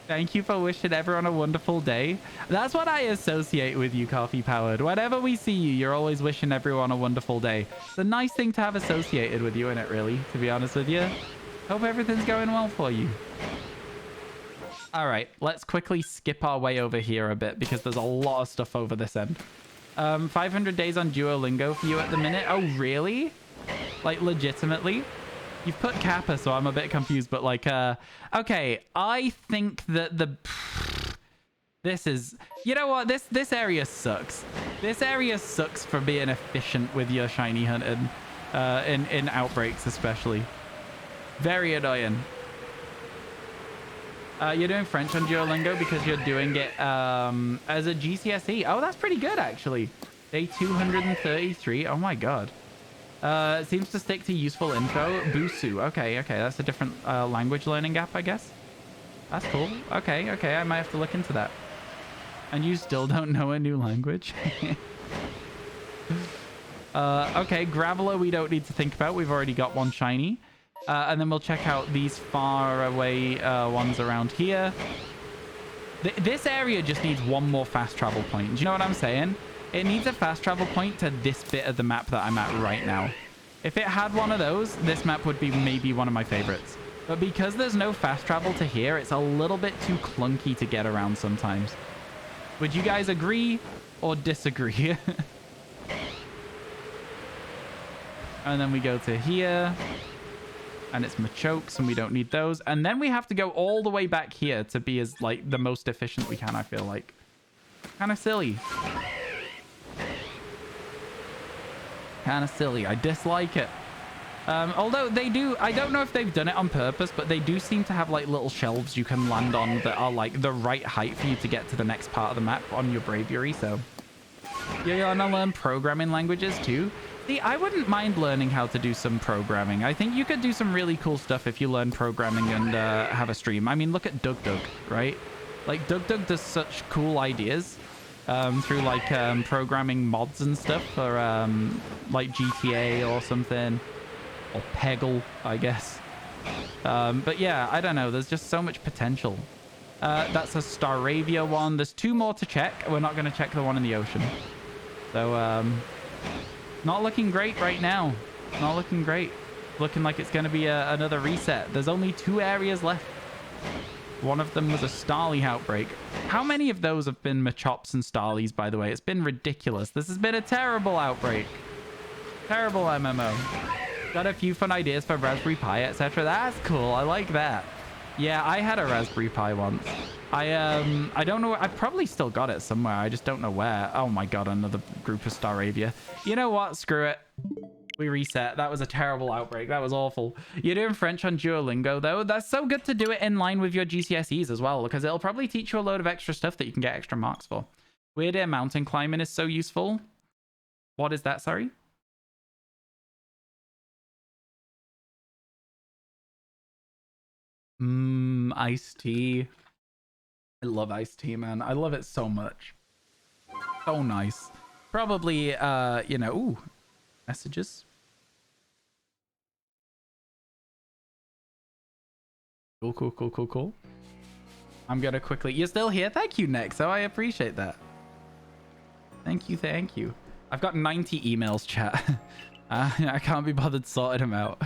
Thank you for wishing everyone a wonderful day. That's what I associate with you, Coffee Powered. Whenever we see you, you're always wishing everyone a wonderful day. It's a nice thing to have associated with you, isn't it, really? To be honest with you. Hope everything's going well for you. All right, let's quickly skip our way over here a bit because there's a lot of stuff over this end. 500 days on Duolingo for you at the minute. Oh, really? Like, legitimately? You've put Kappa, so I'm a bit confused, but like, okay, I think that this is, you know what, this area sucks. This area sucks for being efficient with your shiny hunting, in outbreaks especially. Very annoying. You're doing French on Duolingo because you're doing it as a GCSE. Oh, that's pretty good, actually. Day 233. Oh, my God. It seems to stick to useful info. Busu. Okay, that's a different language learning app, I guess. That's cool. Okay, I might have to look into that. And you still don't know a new language? Okay, Graveler we don't need to think about. We've already got one shiny. And then we'll check out these far away ones around here. This area just needs one more fast travel point. Do you know what I'm saying? It needs a fast travel point to this bit of the map that I'm at right now. If it had one of those, this map would be maybe one of my favorites. But because there's no fast travel to here, it's a little bit too clunky to get around sometimes. Would you guys agree or disagree? And then we go to here. And it's Machokes, and we don't need those. And then we have to go all the way back here to be as, like, the most efficient we can, I feel like. Kind of silly. Kind of silly. I dislike it. Although they do, I don't know if they've done it on purpose, but they do seem to have like little shelves you can land on that are like the right height for you to get to the next part of the map on your bravery. So you're gonna learn programming languages too. See, I wouldn't mind learning how to do some programming. I think you could do some really cool stuff if you learn programming and have a stream. I mean, look at DugDug, right? Like DugDug does such cool ideas. Through like programming mods and stuff for like GTA or something, or Peggle, I guess. But yeah, I don't know, there's just so much potential. That's a Staravia one. There's two more to check. We're not going to check the one in the ocean, so not looking great right now. Not looking great. Looking like it's going to be another reset. There's only 2 areas left. One of them was a Starly outbreak. How many of those have been Machops and Starlies, by the way? It's been ridiculous. This has been a terrible outbreak. Terrible MMO. Got a few fun ideas for Raspberry Pi, etc. That's cool. I like that. Yeah, I had a Raspberry Pi once. I don't know. I probably still got it somewhere. I just don't know where. Oh my God, another group of Staravia. You know what? Screw it. We reset. That was a terrible outbreak. That was awful. You're doing French on Duolingo, though. That's so good to do it in line with your GCSEs as well, because it'll probably teach you a load of extra stuff that you can get extra marks for. Weird Air mountain climbing is so useful. What is that, sorry? Iced tea. I love iced tea, man. I love it so much. So nice. Probably, you know, ooh. Messages. Cool. I'm gonna quickly... You're still here? Thank you, Nexo. I appreciate that. Thank you. I've got 90 emails, chat. I can't be bothered sorting them out.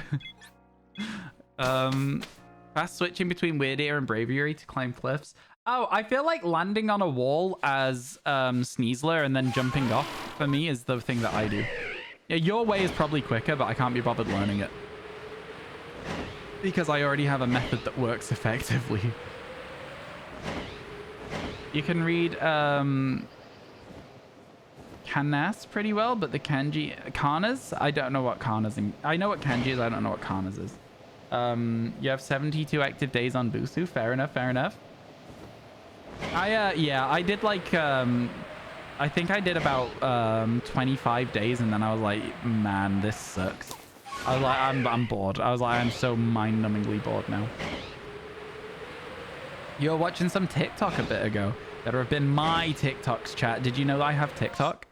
Fast switching between Weird Ear and Braviary to climb cliffs. Oh, I feel like landing on a wall as Sneasler and then jumping off for me is the thing that I do. Yeah, your way is probably quicker, but I can't be bothered learning it. Because I already have a method that works effectively. You can read Kanas pretty well, but the kanji... Kanas? I don't know what Kanas... I know what kanji is, I don't know what Kanas is. You have 72 active days on Busu. Fair enough. Yeah, I did like... I think I did about 25 days, and then I was like, man, this sucks. I was like, I'm bored. I was like, I'm so mind-numbingly bored now. You were watching some TikTok a bit ago. Better have been my TikToks, chat. Did you know that I have TikTok?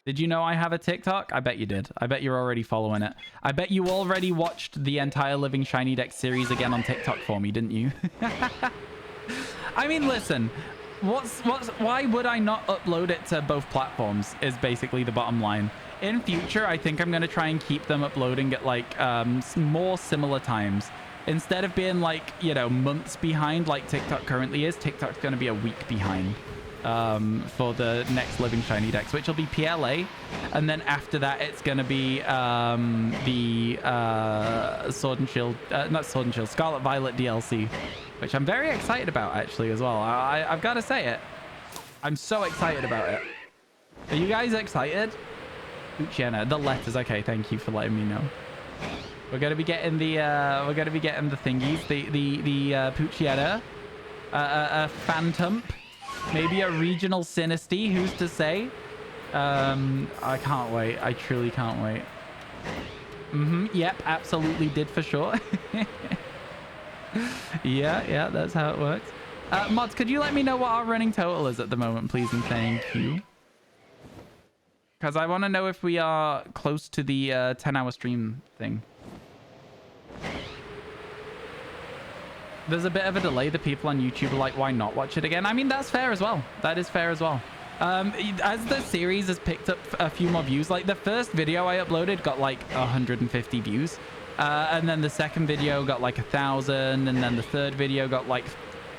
Did you know I have a TikTok? I bet you did. I bet you're already following it. I bet you already watched the entire Living Shiny Deck series again on TikTok for me, didn't you? I mean, listen, why would I not upload it to both platforms is basically the bottom line. In future, I think I'm going to try and keep them uploading at like more similar times. Instead of being like, you know, months behind like TikTok currently is, TikTok's going to be a week behind for the next Living Shiny Decks, which will be PLA. And then after that, it's going to be the Sword and Shield, not Sword and Shield, Scarlet Violet DLC, which I'm very excited about actually as well. I've got to say it. I'm so excited about it. Are you guys excited? Puchiena, the letters. Okay, thank you for letting me know. We're gonna be getting the thingies, the Puchiena, a Phantom, maybe a regional Sinisty. Who's to say? I can't wait. I truly can't wait. Yep, absolutely did for sure. yeah, that's how it works. Mods, could you let me know what our running total is at the moment, please, and thank you. Because I want to know if we are close to the 10-hour stream thing. There's a bit of a delay. The people on YouTube are like, why not watch it again? I mean, that's fair as well. That is fair as well. As the series has picked up a few more views, like the first video I uploaded got like 150 views. And then the second video got like 1,000. And then the third video got like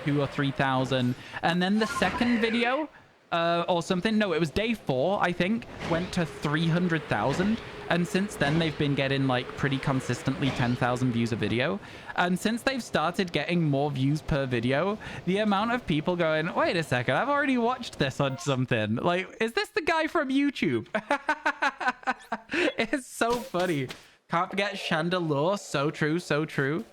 2,000 or 3,000. And then the second video... or something. No, it was day 4, I think, went to 300,000. And since then, they've been getting, like, pretty consistently 10,000 views a video. And since they've started getting more views per video, the amount of people going, wait a second, I've already watched this on something. Like, is this the guy from YouTube? It's so funny. Can't forget Chandelure. So true, so true.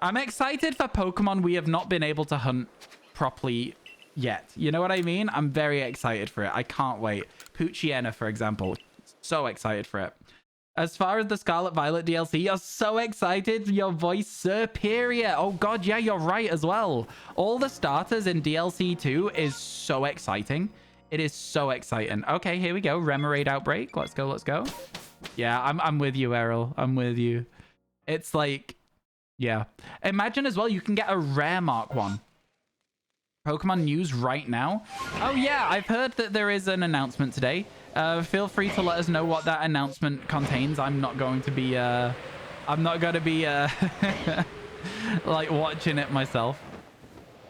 I'm excited for Pokemon we have not been able to hunt properly yet. You know what I mean? I'm very excited for it. I can't wait. Puchiena, for example. So excited for it. As far as the Scarlet Violet DLC, you're so excited. Your voice superior. Oh god, yeah, you're right as well. All the starters in DLC 2 is so exciting. It is so exciting. Okay, here we go. Remoraid Outbreak. Let's go, let's go. Yeah, I'm with you, Errol. I'm with you. It's like, yeah. Imagine as well, you can get a rare Mark 1. Pokemon news right now. Oh yeah, I've heard that there is an announcement today. Feel free to let us know what that announcement contains. I'm not going to be like watching it myself.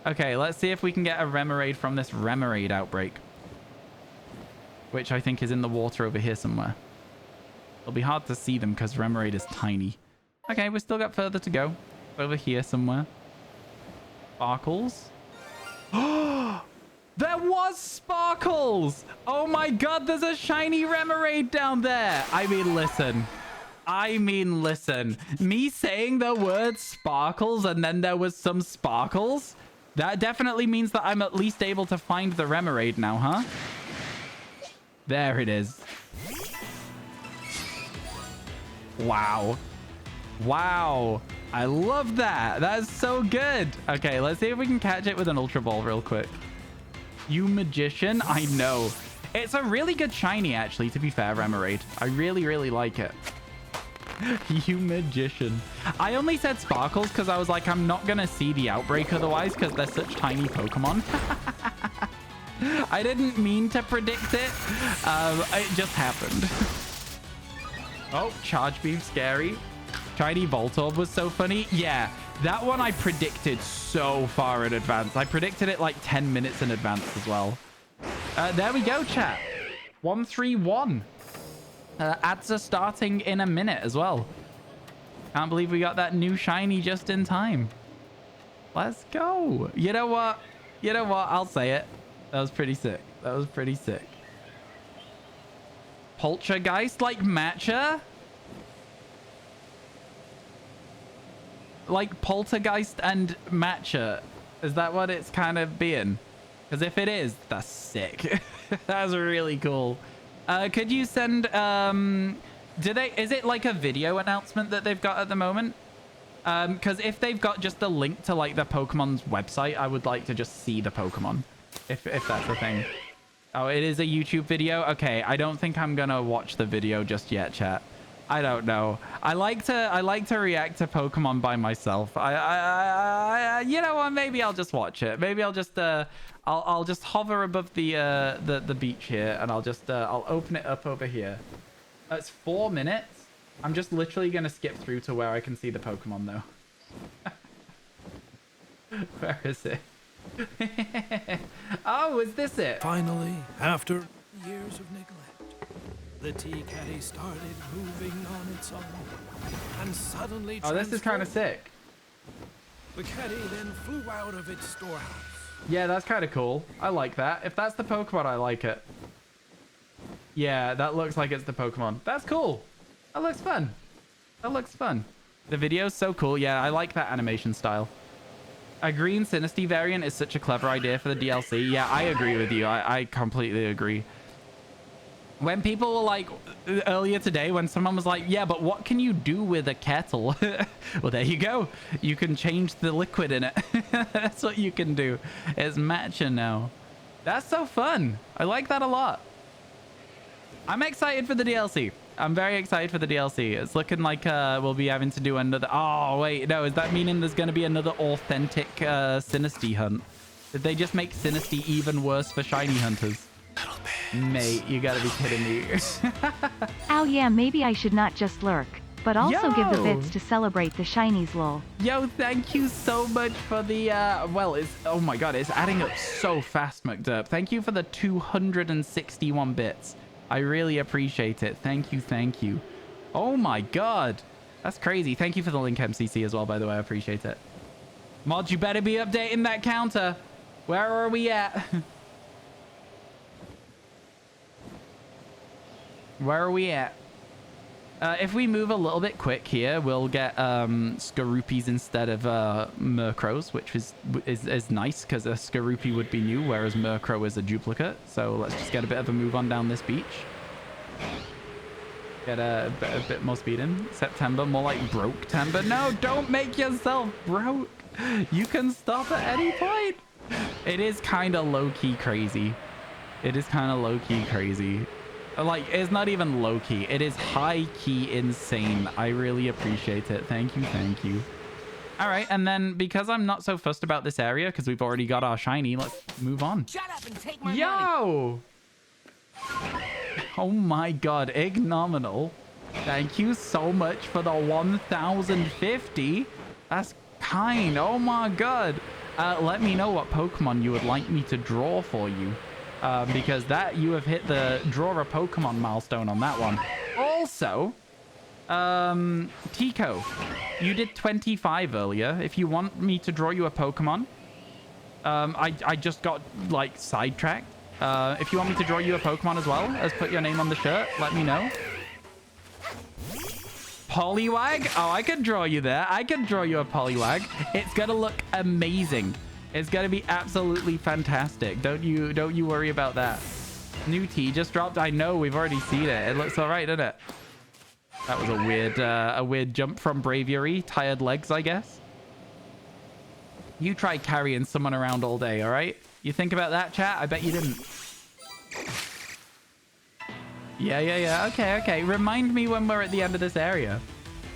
Okay, let's see if we can get a Remoraid from this Remoraid Outbreak, which I think is in the water over here somewhere. It'll be hard to see them because Remoraid is tiny. Okay, we've still got further to go. Over here somewhere. Sparkles. There was Sparkles! Oh my god, there's a shiny Remoraid down there! I mean, listen. Me saying the word Sparkles and then there was some Sparkles? That definitely means that I'm at least able to find the Remoraid now, huh? There it is. Wow. Wow. I love that. That is so good. Okay, let's see if we can catch it with an Ultra Ball real quick. You magician. I know. It's a really good shiny, actually, to be fair, Remoraid. I really, really like it. You magician. I only said Sparkles because I was like, I'm not going to see the Outbreak otherwise because they're such tiny Pokemon. I didn't mean to predict it. It just happened. Oh, Charge Beam, scary. Shiny Voltorb was so funny. Yeah, that one I predicted so far in advance. I predicted it like 10 minutes in advance as well. There we go, chat. 131. Ads are starting in a minute as well. Can't believe we got that new shiny just in time. Let's go. You know what? You know what? I'll say it. That was pretty sick. That was pretty sick. Poltergeist like Matcha? Like Poltergeist and Matcha. Is that what it's kind of being? Because if it is, that's sick. That's really cool. Could you send is it like a video announcement that they've got at the moment? Because if they've got just the link to like the Pokemon's website, I would like to just see the Pokemon. If that's the thing. Oh, it is a YouTube video? Okay, I don't think I'm gonna watch the video just yet, chat. I don't know. I like to react to Pokemon by myself. You know what? Maybe I'll just watch it. Maybe I'll just I'll just hover above the beach here, and I'll open it up over here. It's 4 minutes. I'm just literally gonna skip through to where I can see the Pokemon though. Where is it? Oh, is this it? Finally, after years of neglect, the tea caddy started moving on its own, and suddenly Oh, this is kind of sick. The caddy then flew out of its storehouse. Yeah, that's kind of cool. I like that. If that's the Pokemon, I like it. Yeah, that looks like it's the Pokemon. That's cool. That looks fun. That looks fun. The video's so cool. Yeah, I like that animation style. A green Sinistea variant is such a clever idea for the DLC. Yeah, I agree with you. I completely agree. When people were like, earlier today, when someone was like, yeah, but what can you do with a kettle? Well, there you go. You can change the liquid in it. That's what you can do. It's matcha now. That's so fun. I like that a lot. I'm excited for the DLC. I'm very excited for the DLC. It's looking like we'll be having to do another... Oh, wait. No, is that meaning there's going to be another authentic Sinistea hunt? Did they just make Sinistea even worse for shiny hunters? Mate, you gotta be kidding me. Oh yeah, maybe I should not just lurk, but also give the Yo! bits to celebrate the shinies lol. Yo, thank you so much for the... well, it's... Oh my god, it's adding up so fast, McDurp. Thank you for the 261 bits. I really appreciate it. Thank you, thank you. Oh my god. That's crazy. Thank you for the link, MCC, as well, by the way. I appreciate it. Mod, you better be updating that counter. Where are we at? Where are we at? If we move a little bit quick here, we'll get Skarupies instead of Murkrows, which is nice because a Skarupi would be new, whereas Murkrow is a duplicate. So let's just get a bit of a move on down this beach. Get a bit more speed in. September, more like broke-tember. No, don't make yourself broke. You can stop at any point. It is kind of low-key crazy. It is kind of low-key crazy. Like, it's not even low-key. It is high-key insane. I really appreciate it. Thank you, thank you. All right, and then because I'm not so fussed about this area, because we've already got our shiny, let's move on. Shut up and take my money. Yo! Oh my god, Ignominal. Thank you so much for the 1,050. That's kind. Oh my god. Let me know what Pokemon you would like me to draw for you. Because that you have hit the draw a Pokemon milestone on that one. Also, Tico, you did 25 earlier. If you want me to draw you a Pokemon, I just got like sidetracked. If you want me to draw you a Pokemon as well as put your name on the shirt, let me know. Poliwag? Oh, I can draw you there. I can draw you a Poliwag. It's gonna look amazing. It's gonna be absolutely fantastic. Don't you worry about that. New tea just dropped. I know, we've already seen it. It looks all right, doesn't it? That was a weird jump from Braviary. Tired legs, I guess. You try carrying someone around all day, all right? You think about that, chat? I bet you didn't. Yeah. Okay. Remind me when we're at the end of this area.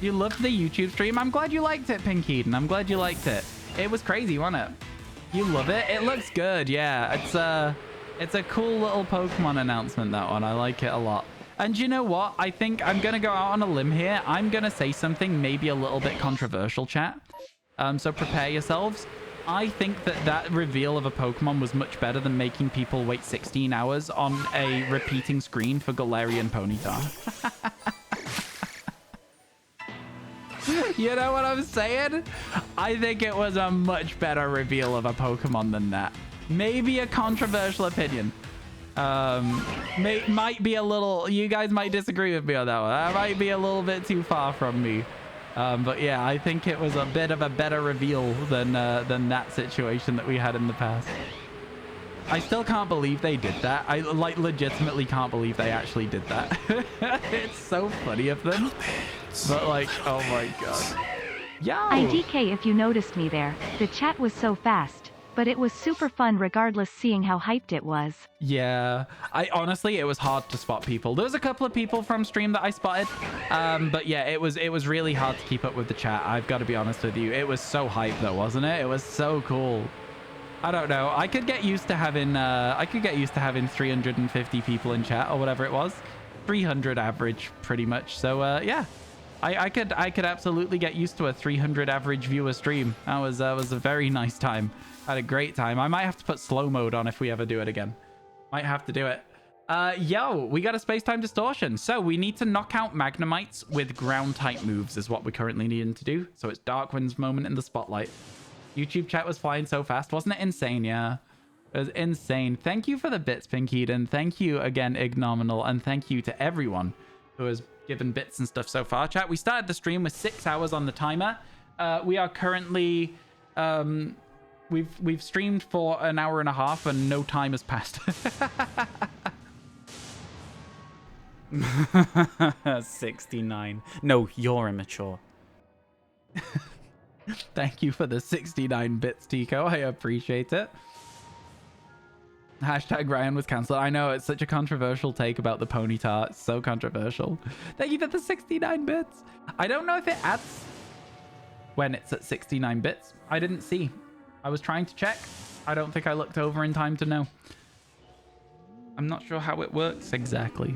You loved the YouTube stream. I'm glad you liked it, Pink Eden. I'm glad you liked it. It was crazy, wasn't it? You love it? It looks good, yeah. It's a cool little Pokemon announcement, that one. I like it a lot. And you know what? I think I'm going to go out on a limb here. I'm going to say something maybe a little bit controversial, chat. So prepare yourselves. I think that reveal of a Pokemon was much better than making people wait 16 hours on a repeating screen for Galarian Ponyta. You know what I'm saying? I think it was a much better reveal of a Pokemon than that. Maybe a controversial opinion. Might be a little... You guys might disagree with me on that one. That might be a little bit too far from me. But yeah, I think it was a bit of a better reveal than that situation that we had in the past. I still can't believe they did that. I like legitimately can't believe they actually did that. It's so funny of them. But like, oh my god. Yo! IDK if you noticed me there. The chat was so fast. but it was super fun regardless seeing how hyped it was. Yeah, honestly, it was hard to spot people. There was a couple of people from stream that I spotted, but yeah, it was really hard to keep up with the chat. I've got to be honest with you. It was so hype though, wasn't it? It was so cool. I don't know. I could get used to having 350 people in chat or whatever it was. 300 average pretty much. So yeah, I could absolutely get used to a 300 average viewer stream. That was a very nice time. I had a great time. I might have to put slow mode on if we ever do it again. Might have to do it. Yo, we got a space-time distortion. So we need to knock out Magnemites with ground type moves is what we're currently needing to do. So it's Darkwind's moment in the spotlight. YouTube chat was flying so fast. Wasn't it insane? Yeah, it was insane. Thank you for the bits, Pink Eden. Thank you again, Ignominal. And thank you to everyone who has given bits and stuff so far. Chat, we started the stream with 6 hours on the timer. We are currently... We've streamed for an hour and a half and no time has passed. 69. No, you're immature. Thank you for the 69 bits, Tico. I appreciate it. Hashtag Ryan was cancelled. I know, it's such a controversial take about the ponyta. It's so controversial. Thank you for the 69 bits. I don't know if it adds when it's at 69 bits. I didn't see. I was trying to check. I don't think I looked over in time to know. I'm not sure how it works exactly.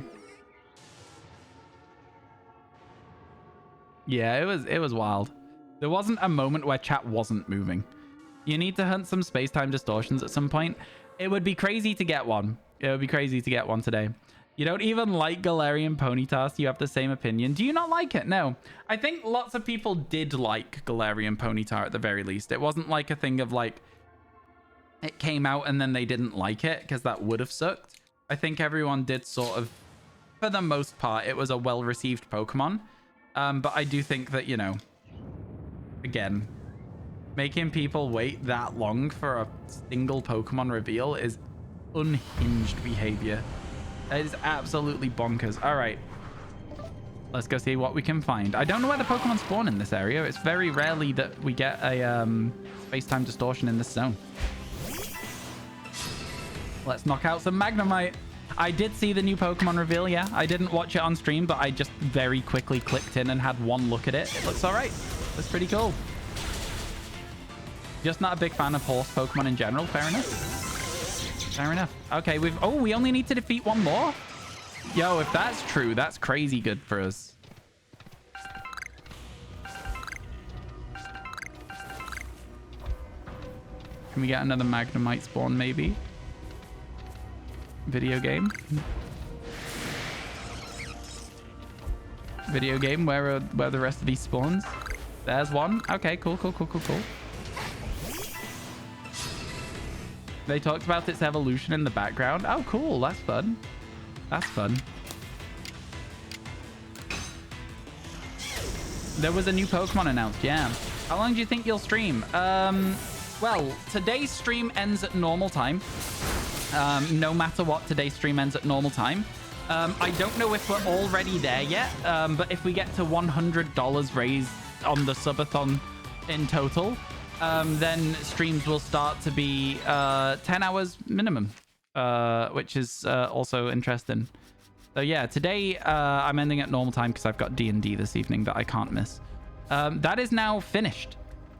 Yeah, it was wild. There wasn't a moment where chat wasn't moving. You need to hunt some space-time distortions at some point. It would be crazy to get one. It would be crazy to get one today. You don't even like Galarian Ponyta, you have the same opinion. Do you not like it? No. I think lots of people did like Galarian Ponyta at the very least. It wasn't like a thing of like, it came out and then they didn't like it, because that would have sucked. I think everyone did sort of, for the most part, it was a well-received Pokemon. But I do think that, you know, again, making people wait that long for a single Pokemon reveal is unhinged behavior. That is absolutely bonkers. All right. Let's go see what we can find. I don't know where the Pokemon spawn in this area. It's very rarely that we get a space-time distortion in this zone. Let's knock out some Magnemite. I did see the new Pokemon reveal, yeah. I didn't watch it on stream, but I just very quickly clicked in and had one look at it. It looks all right. Looks pretty cool. Just not a big fan of horse Pokemon in general. Fair enough. Fair enough. Okay, we only need to defeat one more. Yo, if that's true, that's crazy good for us. Can we get another Magnemite spawn, maybe? Video game. Video game, where are the rest of these spawns? There's one. Okay, cool. They talked about its evolution in the background. Oh, cool. That's fun. That's fun. There was a new Pokemon announced, yeah. How long do you think you'll stream? Well, today's stream ends at normal time. No matter what, today's stream ends at normal time. I don't know if we're already there yet, but if we get to $100 raised on the subathon in total, then streams will start to be 10 hours minimum, which is also interesting. So yeah, today I'm ending at normal time because I've got D&D this evening that I can't miss. That is now finished.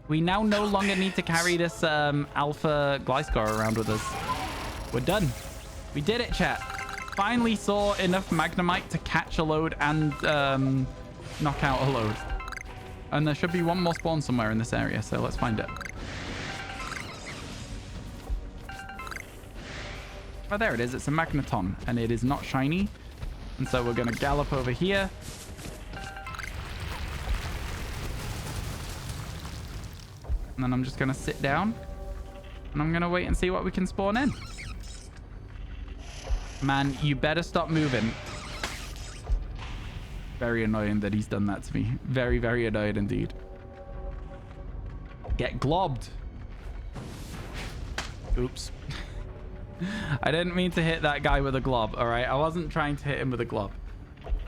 We now no longer need to carry this alpha Gliscor around with us. We're done. We did it, chat. Finally saw enough Magnemite to catch a load and knock out a load. And there should be one more spawn somewhere in this area, so let's find it. Oh, there it is. It's a Magneton, and it is not shiny. And so we're going to gallop over here. And then I'm just going to sit down. And I'm going to wait and see what we can spawn in. Man, you better stop moving. Very annoying that he's done that to me. Very, very annoyed indeed. Get globbed. Oops. I didn't mean to hit that guy with a glob, all right? I wasn't trying to hit him with a glob.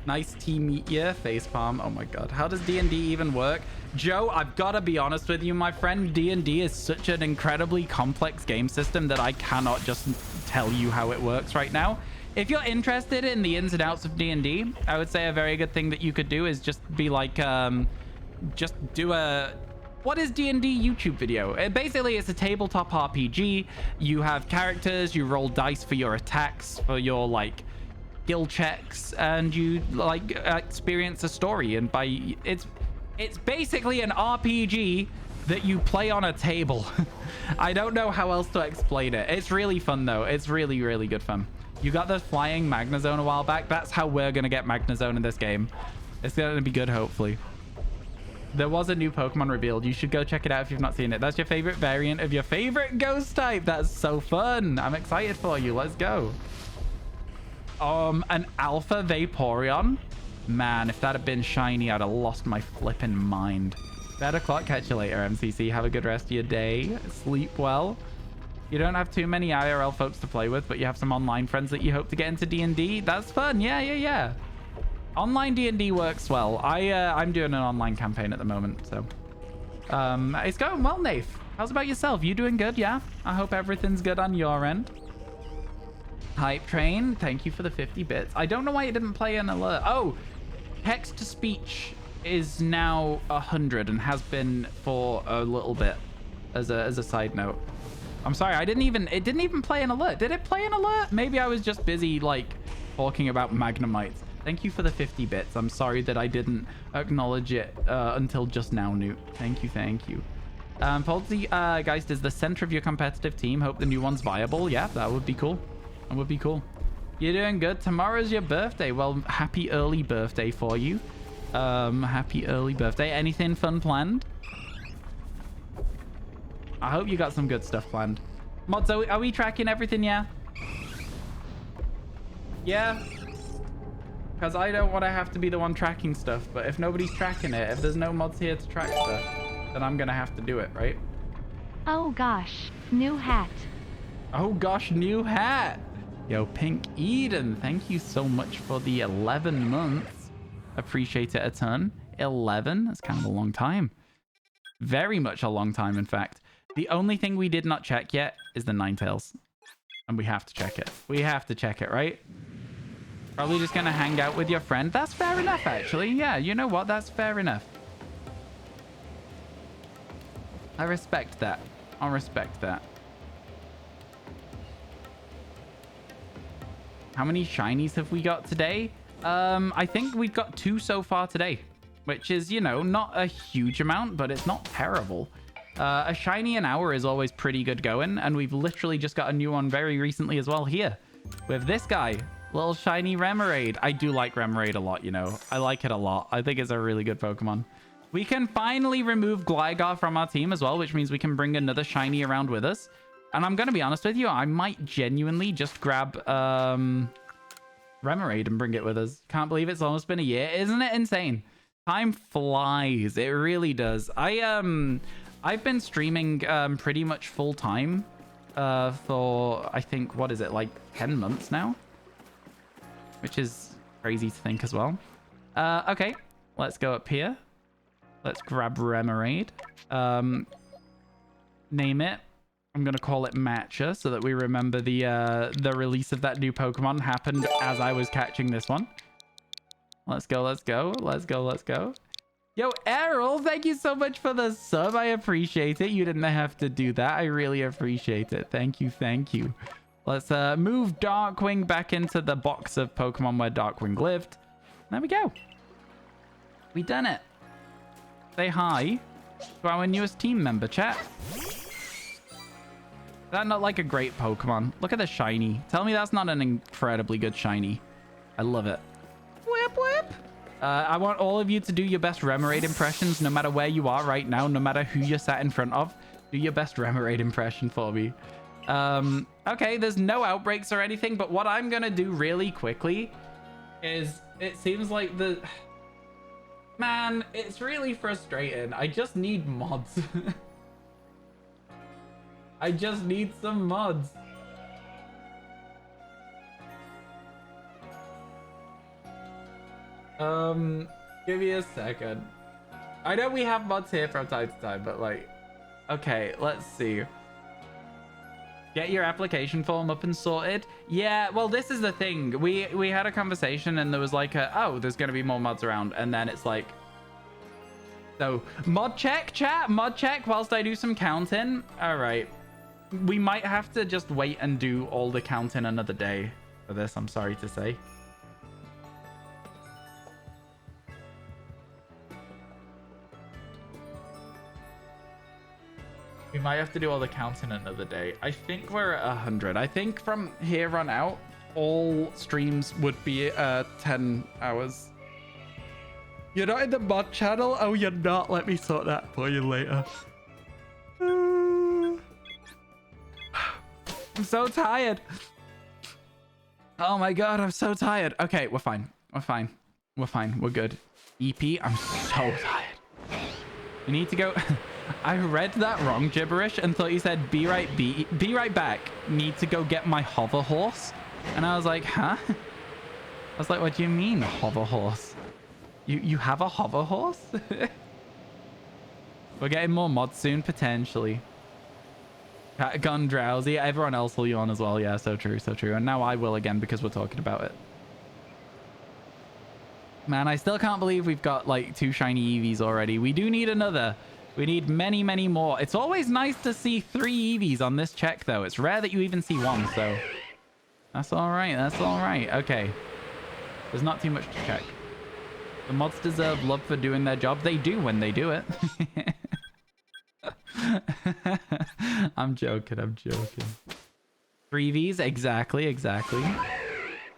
Nice to meet you. Facepalm. Oh my god. How does D&D even work? Joe, I've got to be honest with you, my friend. D&D is such an incredibly complex game system that I cannot just tell you how it works right now. If you're interested in the ins and outs of D&D, I would say a very good thing that you could do is just be like, just do a... What is D&D YouTube video? Basically, it's a tabletop RPG. You have characters, you roll dice for your attacks, for your, like, skill checks, and you, like, experience a story. And by... It's basically an RPG that you play on a table. I don't know how else to explain it. It's really fun, though. It's really, really good fun. You got the flying Magnezone a while back. That's how we're going to get Magnezone in this game. It's going to be good, hopefully. There was a new Pokemon revealed. You should go check it out if you've not seen it. That's your favorite variant of your favorite ghost type. That's so fun. I'm excited for you. Let's go. An Alpha Vaporeon. Man, if that had been shiny, I'd have lost my flipping mind. Better clock. Catch you later, MCC. Have a good rest of your day. Sleep well. You don't have too many IRL folks to play with, but you have some online friends that you hope to get into D&D. That's fun. Yeah. Online D&D works well. I'm doing an online campaign at the moment, so it's going well, Nath. How's about yourself? You doing good? Yeah. I hope everything's good on your end. Hype Train, thank you for the 50 bits. I don't know why it didn't play an alert. Oh, text to speech is now 100 and has been for a little bit. As a side note, I'm sorry, it didn't even play an alert. Did it play an alert? Maybe I was just busy like talking about Magnemites. Thank you for the 50 bits. I'm sorry that I didn't acknowledge it until just now, Newt. Thank you. Poltergeist is the center of your competitive team. Hope the new one's viable. Yeah, that would be cool. That would be cool. You're doing good. Tomorrow's your birthday. Well, happy early birthday for you. Happy early birthday. Anything fun planned? I hope you got some good stuff planned. Mods, are we tracking everything? Yeah? Yeah? Because I don't want to have to be the one tracking stuff, but if nobody's tracking it, if there's no mods here to track stuff, then I'm going to have to do it, right? Oh gosh, new hat. Oh gosh, new hat. Yo, Pink Eden, thank you so much for the 11 months. Appreciate it a ton. 11, that's kind of a long time. Very much a long time, in fact. The only thing we did not check yet is the Ninetales. And we have to check it. We have to check it, right? Probably just gonna hang out with your friend. That's fair enough, actually. Yeah, you know what? That's fair enough. I respect that. I'll respect that. How many shinies have we got today? I think we've got 2 so far today, which is, you know, not a huge amount, but it's not terrible. A shiny an hour is always pretty good going, and we've literally just got a new one very recently as well here with this guy. Little shiny Remoraid. I do like Remoraid a lot, you know. I like it a lot. I think it's a really good Pokemon. We can finally remove Gligar from our team as well, which means we can bring another shiny around with us. And I'm going to be honest with you, I might genuinely just grab Remoraid and bring it with us. Can't believe it's almost been a year. Isn't it insane? Time flies. It really does. I've been streaming pretty much full time for, I think, what is it, like 10 months now? Which is crazy to think as well. Okay, let's go up here. Let's grab Remoraid. Name it. I'm going to call it Matcha so that we remember the release of that new Pokemon happened as I was catching this one. Let's go. Yo, Errol, thank you so much for the sub. I appreciate it. You didn't have to do that. I really appreciate it. Thank you. Let's move Darkwing back into the box of Pokemon where Darkwing lived. There we go. We done it. Say hi to our newest team member, chat. Is that not like a great Pokemon? Look at the shiny. Tell me that's not an incredibly good shiny. I love it. Whip. I want all of you to do your best Remoraid impressions, no matter where you are right now, no matter who you're sat in front of. Do your best Remoraid impression for me. Okay, there's no outbreaks or anything, but what I'm gonna do really quickly is, it seems like man, it's really frustrating. I just need mods. I just need some mods. Give me a second. I know we have mods here from time to time, but like, okay, let's see. Get your application form up and sorted. Yeah, well, this is the thing. We had a conversation and there was like oh, there's gonna be more mods around, and then it's like, so mod check, chat, mod check whilst I do some counting. All right, we might have to just wait and do all the counting another day for this, I'm sorry to say. We might have to do all the counting another day. I think we're at 100. I think from here on out, all streams would be 10 hours. You're not in the mod channel? Oh, you're not. Let me sort that for you later. I'm so tired. Oh my god, I'm so tired. Okay, we're fine. We're fine. We're fine. We're good. EP, I'm so tired. We need to go... I read that wrong, gibberish, and thought you said be right back. Need to go get my hover horse. And I was like, huh? I was like, what do you mean hover horse? You have a hover horse? We're getting more mods soon, potentially. Cat gone drowsy. Everyone else will yawn as well. Yeah, so true, so true. And now I will again because we're talking about it. Man, I still can't believe we've got like 2 shiny Eevees already. We do need another. We need many, many more. It's always nice to see 3 Eevees on this check, though. It's rare that you even see 1, so... That's all right. That's all right. Okay. There's not too much to check. The mods deserve love for doing their job. They do when they do it. I'm joking. I'm joking. 3 Vs? Exactly. Exactly.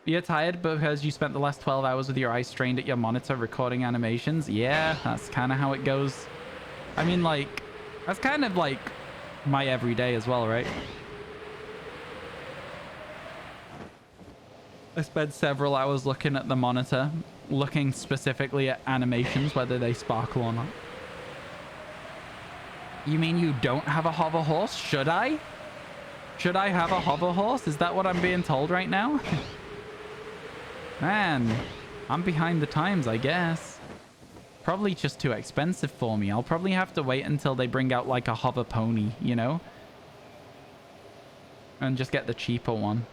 You're tired because you spent the last 12 hours with your eyes strained at your monitor recording animations? Yeah, that's kind of how it goes. I mean, like, that's kind of like my everyday as well, right? I spent several hours looking at the monitor, looking specifically at animations, whether they sparkle or not. You mean you don't have a hover horse? Should I? Should I have a hover horse? Is that what I'm being told right now? Man, I'm behind the times, I guess. Probably just too expensive for me. I'll probably have to wait until they bring out like a hover pony, you know? And just get the cheaper one.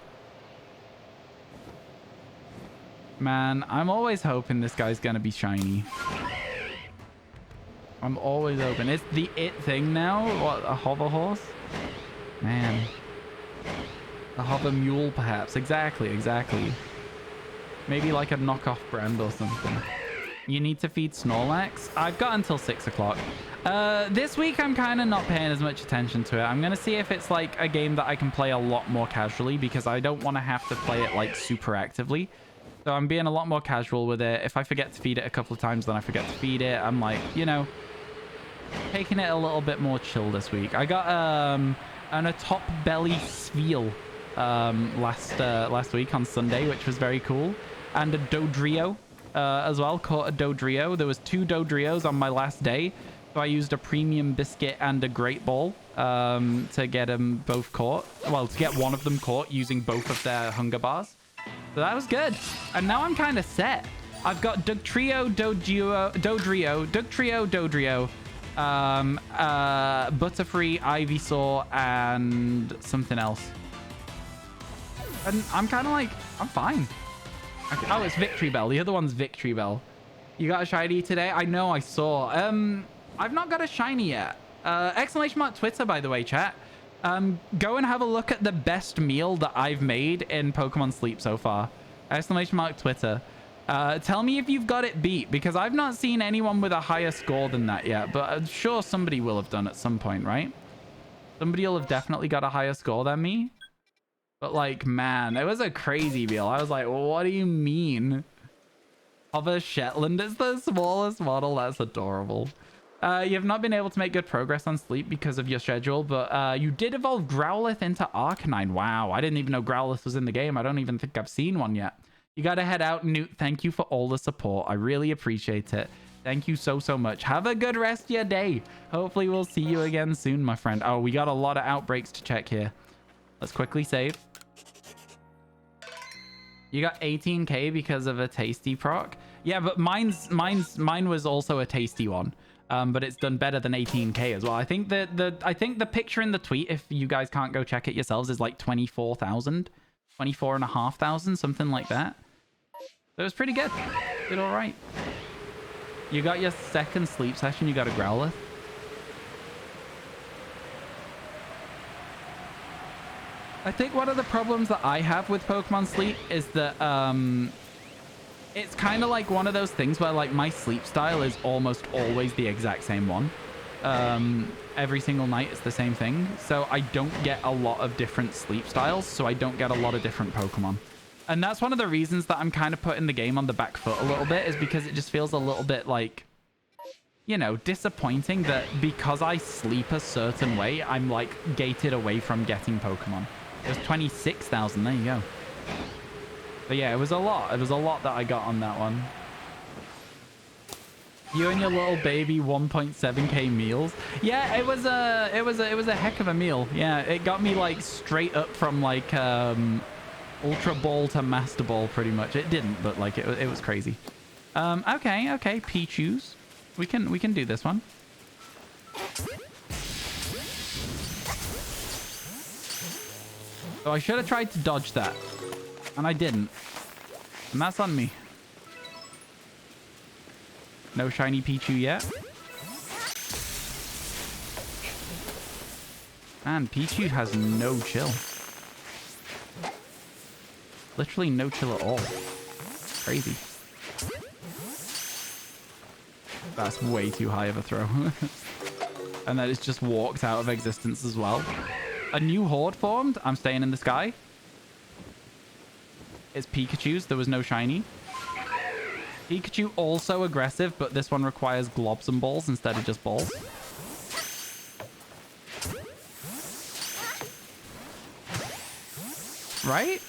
Man, I'm always hoping this guy's gonna be shiny. I'm always hoping. It's the it thing now? What, a hover horse? Man. A hover mule, perhaps. Exactly, exactly. Maybe like a knockoff brand or something. You need to feed Snorlax? I've got until 6 o'clock. This week, I'm kind of not paying as much attention to it. I'm going to see if it's like a game that I can play a lot more casually because I don't want to have to play it like super actively. So I'm being a lot more casual with it. If I forget to feed it a couple of times, then I forget to feed it. I'm like, you know, taking it a little bit more chill this week. I got a top belly Sveal last week on Sunday, which was very cool. And a Dodrio. As well, caught a Dodrio. There was 2 Dodrios on my last day, so I used a premium biscuit and a great ball to get them both caught. Well, to get one of them caught using both of their hunger bars. So that was good. And now I'm kind of set. I've got Dugtrio, Dodrio, Butterfree, Ivysaur, and something else. And I'm kind of like, I'm fine. Okay. Oh, it's Victory Bell. The other one's Victory Bell. You got a shiny today? I know, I saw. I've not got a shiny yet. Exclamation mark Twitter, by the way, chat. Go and have a look at the best meal that I've made in Pokemon Sleep so far. Exclamation mark Twitter. Tell me if you've got it beat, because I've not seen anyone with a higher score than that yet, but I'm sure somebody will have done at some point, right? Somebody will have definitely got a higher score than me. But like, man, it was a crazy meal. I was like, what do you mean? Hover Shetland is the smallest model. That's adorable. You have not been able to make good progress on Sleep because of your schedule, but you did evolve Growlithe into Arcanine. Wow, I didn't even know Growlithe was in the game. I don't even think I've seen one yet. You got to head out, Newt. Thank you for all the support. I really appreciate it. Thank you so, so much. Have a good rest of your day. Hopefully we'll see you again soon, my friend. Oh, we got a lot of outbreaks to check here. Let's quickly save. You got 18k because of a tasty proc. Yeah, but mine was also a tasty one. But it's done better than 18k as well. I think the picture in the tweet, if you guys can't go check it yourselves, is like 24,000, 24,500, something like that. So it was pretty good. Did all right. You got your second sleep session. You got a Growlithe. I think one of the problems that I have with Pokemon Sleep is that it's kind of like one of those things where like my sleep style is almost always the exact same one. Every single night it's the same thing. So I don't get a lot of different sleep styles. So I don't get a lot of different Pokemon. And that's one of the reasons that I'm kind of putting the game on the back foot a little bit, is because it just feels a little bit like, you know, disappointing that because I sleep a certain way, I'm like gated away from getting Pokemon. It was 26,000. There you go. But yeah, it was a lot. It was a lot that I got on that one. You and your little baby 1.7k meals. Yeah, it was a heck of a meal. Yeah, it got me like straight up from like Ultra Ball to Master Ball pretty much. It didn't, but like it was crazy. Okay, Pichus. We can do this one. So I should have tried to dodge that. And I didn't. And that's on me. No shiny Pichu yet. Man, Pichu has no chill. Literally no chill at all. Crazy. That's way too high of a throw. And then it just walked out of existence as well. A new horde formed. I'm staying in the sky. It's Pikachu's. There was no shiny. Pikachu also aggressive, but this one requires globs and balls instead of just balls. Right?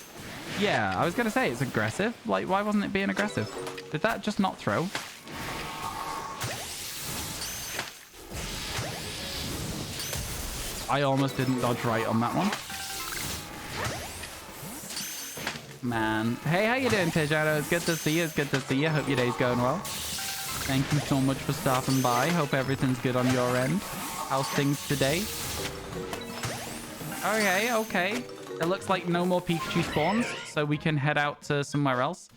Yeah, I was going to say it's aggressive. Like, why wasn't it being aggressive? Did that just not throw? I almost didn't dodge right on that one. Man. Hey, how you doing, Tejano? It's good to see you. It's good to see you. Hope your day's going well. Thank you so much for stopping by. Hope everything's good on your end. How's things today? Okay. It looks like no more Pikachu spawns, so we can head out to somewhere else.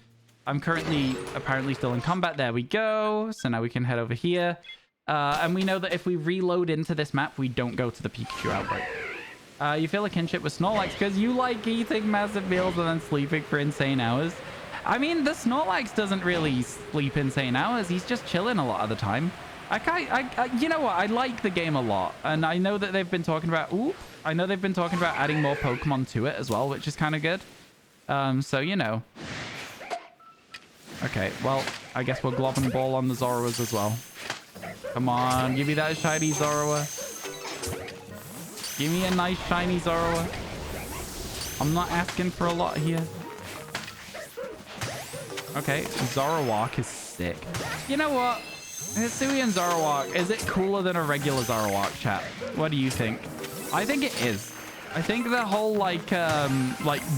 I'm currently apparently still in combat. There we go. So now we can head over here. And we know that if we reload into this map, we don't go to the Pikachu outbreak. You feel a kinship with Snorlax because you like eating massive meals and then sleeping for insane hours. I mean, the Snorlax doesn't really sleep insane hours. He's just chilling a lot of the time. You know what? I like the game a lot. And I know that they've been talking about... I know they've been talking about adding more Pokemon to it as well, which is kind of good. So, you know. Okay, well, I guess we'll Glob and Ball on the Zoroas as well. Come on, give me that shiny Zoroa. Give me a nice shiny Zoroa. I'm not asking for a lot here. Okay, Zoroark is sick. You know what? Hisuian Zoroark, is it cooler than a regular Zoroark, chat? What do you think? I think it is. I think the whole like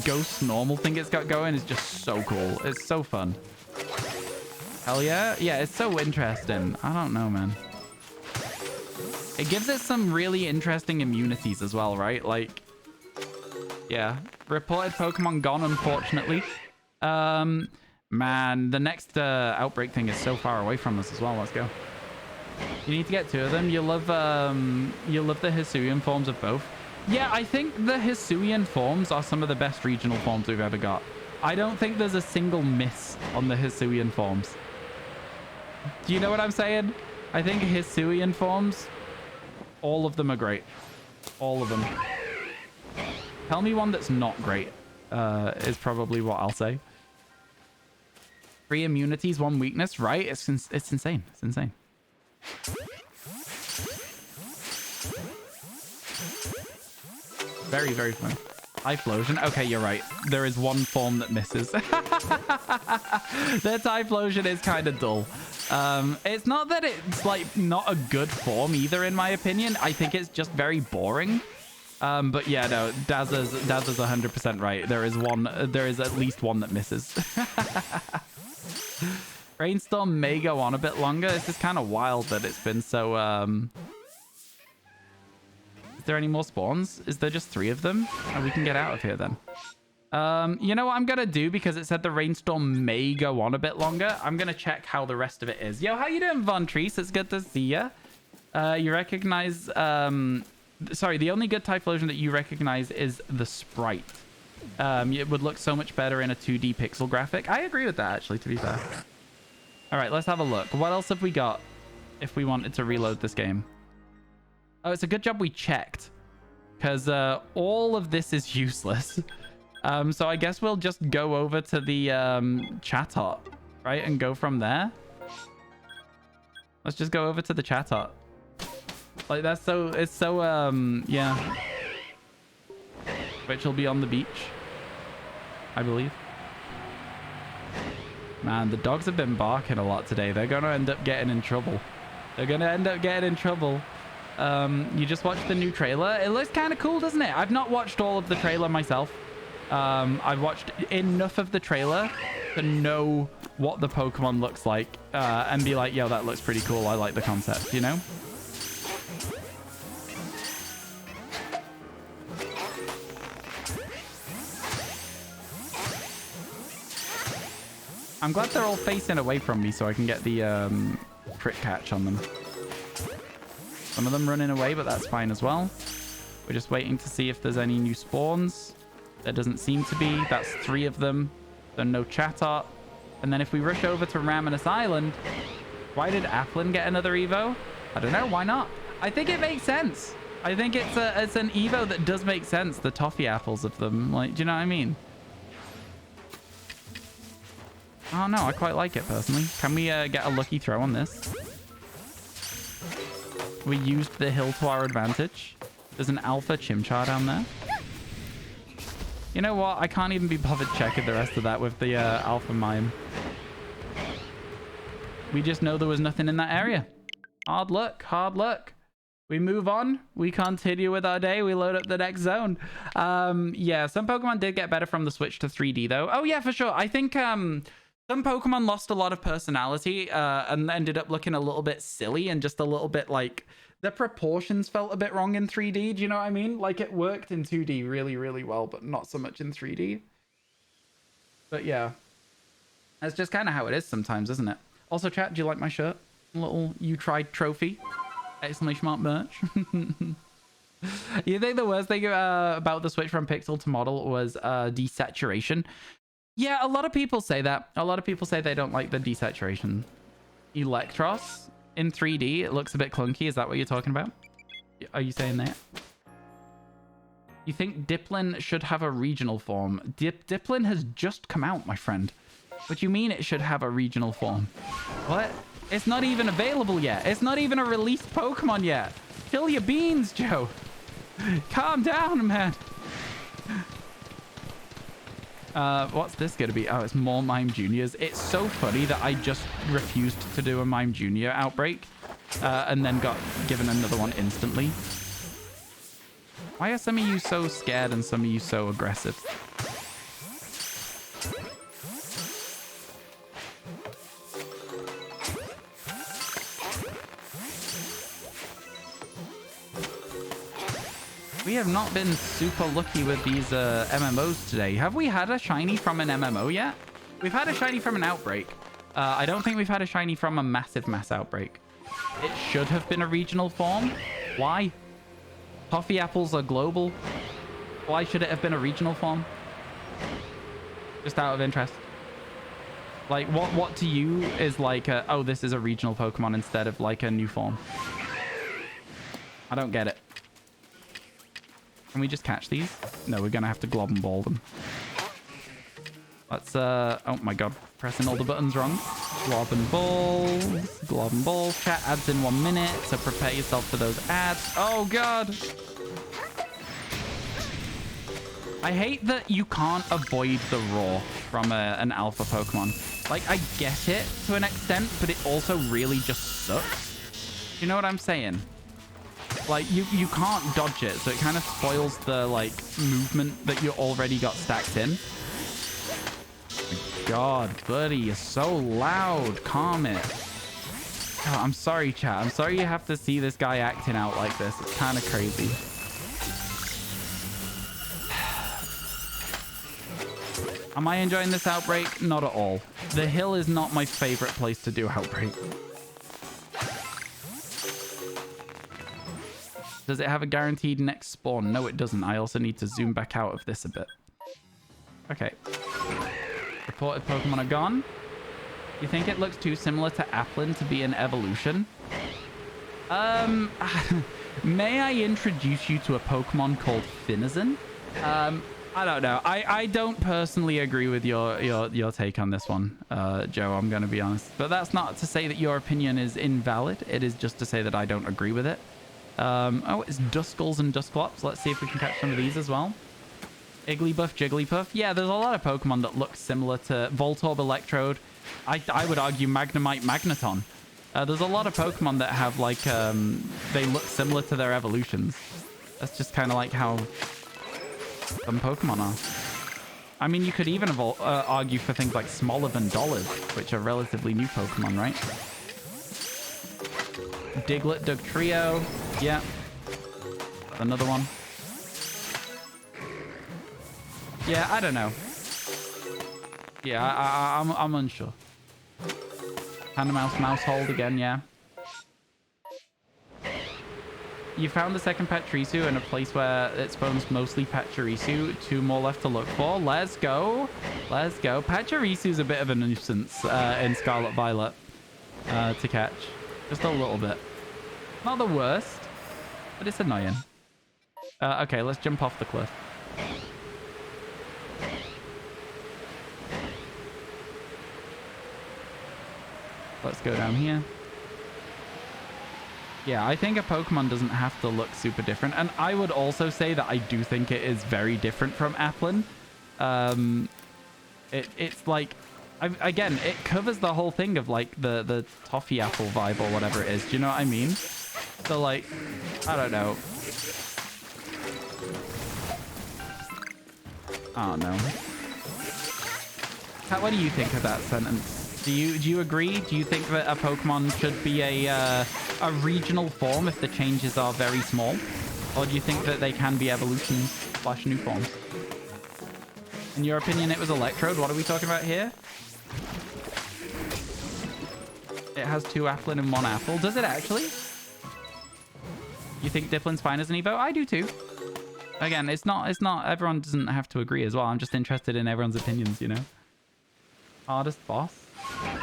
ghost normal thing it's got going is just so cool. It's so fun. Hell yeah. Yeah, it's so interesting. I don't know, man. It gives it some really interesting immunities as well, right? Like, yeah. Reported Pokemon gone, unfortunately. Man, the next outbreak thing is so far away from us as well. Let's go. You need to get 2 of them. You love the Hisuian forms of both. Yeah, I think the Hisuian forms are some of the best regional forms we've ever got. I don't think there's a single miss on the Hisuian forms. Do you know what I'm saying? I think Hisuian forms, all of them are great. All of them. Tell me one that's not great, is probably what I'll say. 3 immunities, 1 weakness, right? It's insane. It's insane. Very, very fun. Typhlosion. Okay, you're right. There is 1 form that misses. The Typhlosion is kind of dull. It's not that it's like not a good form either, in my opinion. I think it's just very boring. But yeah, no, Dazza's 100% right. There is at least one that misses. Rainstorm may go on a bit longer. This is kind of wild that it's been so... Is there any more spawns? Is there just 3 of them? Oh, we can get out of here then. You know what I'm going to do? Because it said the rainstorm may go on a bit longer. I'm going to check how the rest of it is. Yo, how you doing, Von Treese? It's good to see ya. You recognize... Sorry, the only good Typhlosion that you recognize is the sprite. It would look so much better in a 2D pixel graphic. I agree with that, actually, to be fair. All right, let's have a look. What else have we got if we wanted to reload this game? Oh, it's a good job we checked, because all of this is useless. So I guess we'll just go over to the chat hut, right, and go from there. Let's just go over to the chat hut. Like, that's so... It's so, yeah. Which will be on the beach, I believe. Man, the dogs have been barking a lot today. They're going to end up getting in trouble. They're going to end up getting in trouble. You just watched the new trailer. It looks kind of cool, doesn't it? I've not watched all of the trailer myself. I've watched enough of the trailer to know what the Pokemon looks like and be like, yo, that looks pretty cool. I like the concept, you know? I'm glad they're all facing away from me so I can get the crit catch on them. Some of them running away, but that's fine as well. We're just waiting to see if there's any new spawns. There doesn't seem to be. That's 3 of them. So no chat art. And then if we rush over to Raminus Island, why did Applin get another Evo? I don't know. Why not? I think it makes sense. I think it's an Evo that does make sense. The toffee apples of them. Like, do you know what I mean? Oh, no. I quite like it, personally. Can we get a lucky throw on this? We used the hill to our advantage. There's an alpha Chimchar down there. You know what? I can't even be bothered checking the rest of that with the alpha mime. We just know there was nothing in that area. Hard luck. Hard luck. We move on. We continue with our day. We load up the next zone. Yeah, some Pokemon did get better from the switch to 3D, though. Oh, yeah, for sure. I think... some Pokemon lost a lot of personality and ended up looking a little bit silly and just a little bit like the proportions felt a bit wrong in 3D. Do you know what I mean? Like it worked in 2D really, really well, but not so much in 3D. But yeah, that's just kind of how it is sometimes, isn't it? Also, chat, do you like my shirt? A little "you tried" trophy. Exclamation mark merch. You think the worst thing about the switch from pixel to model was desaturation? Yeah, a lot of people say that. A lot of people say they don't like the desaturation. Electros in 3D, it looks a bit clunky. Is that what you're talking about? Are you saying that? You think Diplin should have a regional form? Diplin has just come out, my friend. What do you mean it should have a regional form? What? It's not even available yet. It's not even a released Pokemon yet. Chill your beans, Joe. Calm down, man. What's this gonna be? Oh, it's more Mime Juniors. It's so funny that I just refused to do a Mime Junior outbreak and then got given another one instantly. Why are some of you so scared and some of you so aggressive? We have not been super lucky with these MMOs today. Have we had a shiny from an MMO yet? We've had a shiny from an outbreak. I don't think we've had a shiny from a mass outbreak. It should have been a regional form. Why? Toffee apples are global. Why should it have been a regional form? Just out of interest. Like, what to you is like, oh, this is a regional Pokemon instead of like a new form? I don't get it. Can we just catch these? No, we're going to have to glob and ball them. Let's, oh my god. Pressing all the buttons wrong. Glob and balls. Glob and balls. Chat ads in 1 minute, so prepare yourself for those ads. Oh god. I hate that you can't avoid the roar from an alpha Pokemon. Like, I get it to an extent, but it also really just sucks. You know what I'm saying? Like, you can't dodge it, so it kind of spoils the, like, movement that you already got stacked in. God, buddy, you're so loud. Calm it. Oh, I'm sorry, chat. I'm sorry you have to see this guy acting out like this. It's kind of crazy. Am I enjoying this outbreak? Not at all. The hill is not my favorite place to do outbreak. Does it have a guaranteed next spawn? No, it doesn't. I also need to zoom back out of this a bit. Okay. Reported Pokemon are gone. You think it looks too similar to Applin to be an evolution? May I introduce you to a Pokemon called Finizen? I don't know. I don't personally agree with your take on this one, Joe. I'm going to be honest. But that's not to say that your opinion is invalid. It is just to say that I don't agree with it. Oh, it's Duskulls and Dusclops. Let's see if we can catch some of these as well. Igglybuff, Jigglypuff. Yeah, there's a lot of Pokemon that look similar to Voltorb, Electrode. I would argue Magnemite, Magneton. There's a lot of Pokemon that have like they look similar to their evolutions. That's just kind of like how some Pokemon are. I mean, you could even argue for things like Smoliv and Dolliv, which are relatively new Pokemon, right? Diglett, Dugtrio. Yeah. Another one. Yeah, I don't know. Yeah, I'm unsure. Mouse Mousehold again, yeah. You found the second Pachirisu in a place where it spawns mostly Pachirisu. 2 more left to look for. Let's go. Let's go. Pachirisu's a bit of a nuisance in Scarlet Violet to catch. Just a little bit. Not the worst, but it's annoying. Okay, let's jump off the cliff. Let's go down here. Yeah, I think a Pokemon doesn't have to look super different. And I would also say that I do think it is very different from Applin. It's like, again, it covers the whole thing of like the toffee apple vibe or whatever it is. Do you know what I mean? So like, I don't know. Oh no. What do you think of that sentence? Do you agree? Do you think that a Pokemon should be a regional form if the changes are very small? Or do you think that they can be evolutions / new forms? In your opinion, it was Electrode. What are we talking about here? It has 2 Applin and 1 Apple. Does it actually? You think Diplin's fine as an Evo? I do too. Again, it's not, everyone doesn't have to agree as well. I'm just interested in everyone's opinions, you know? Hardest boss?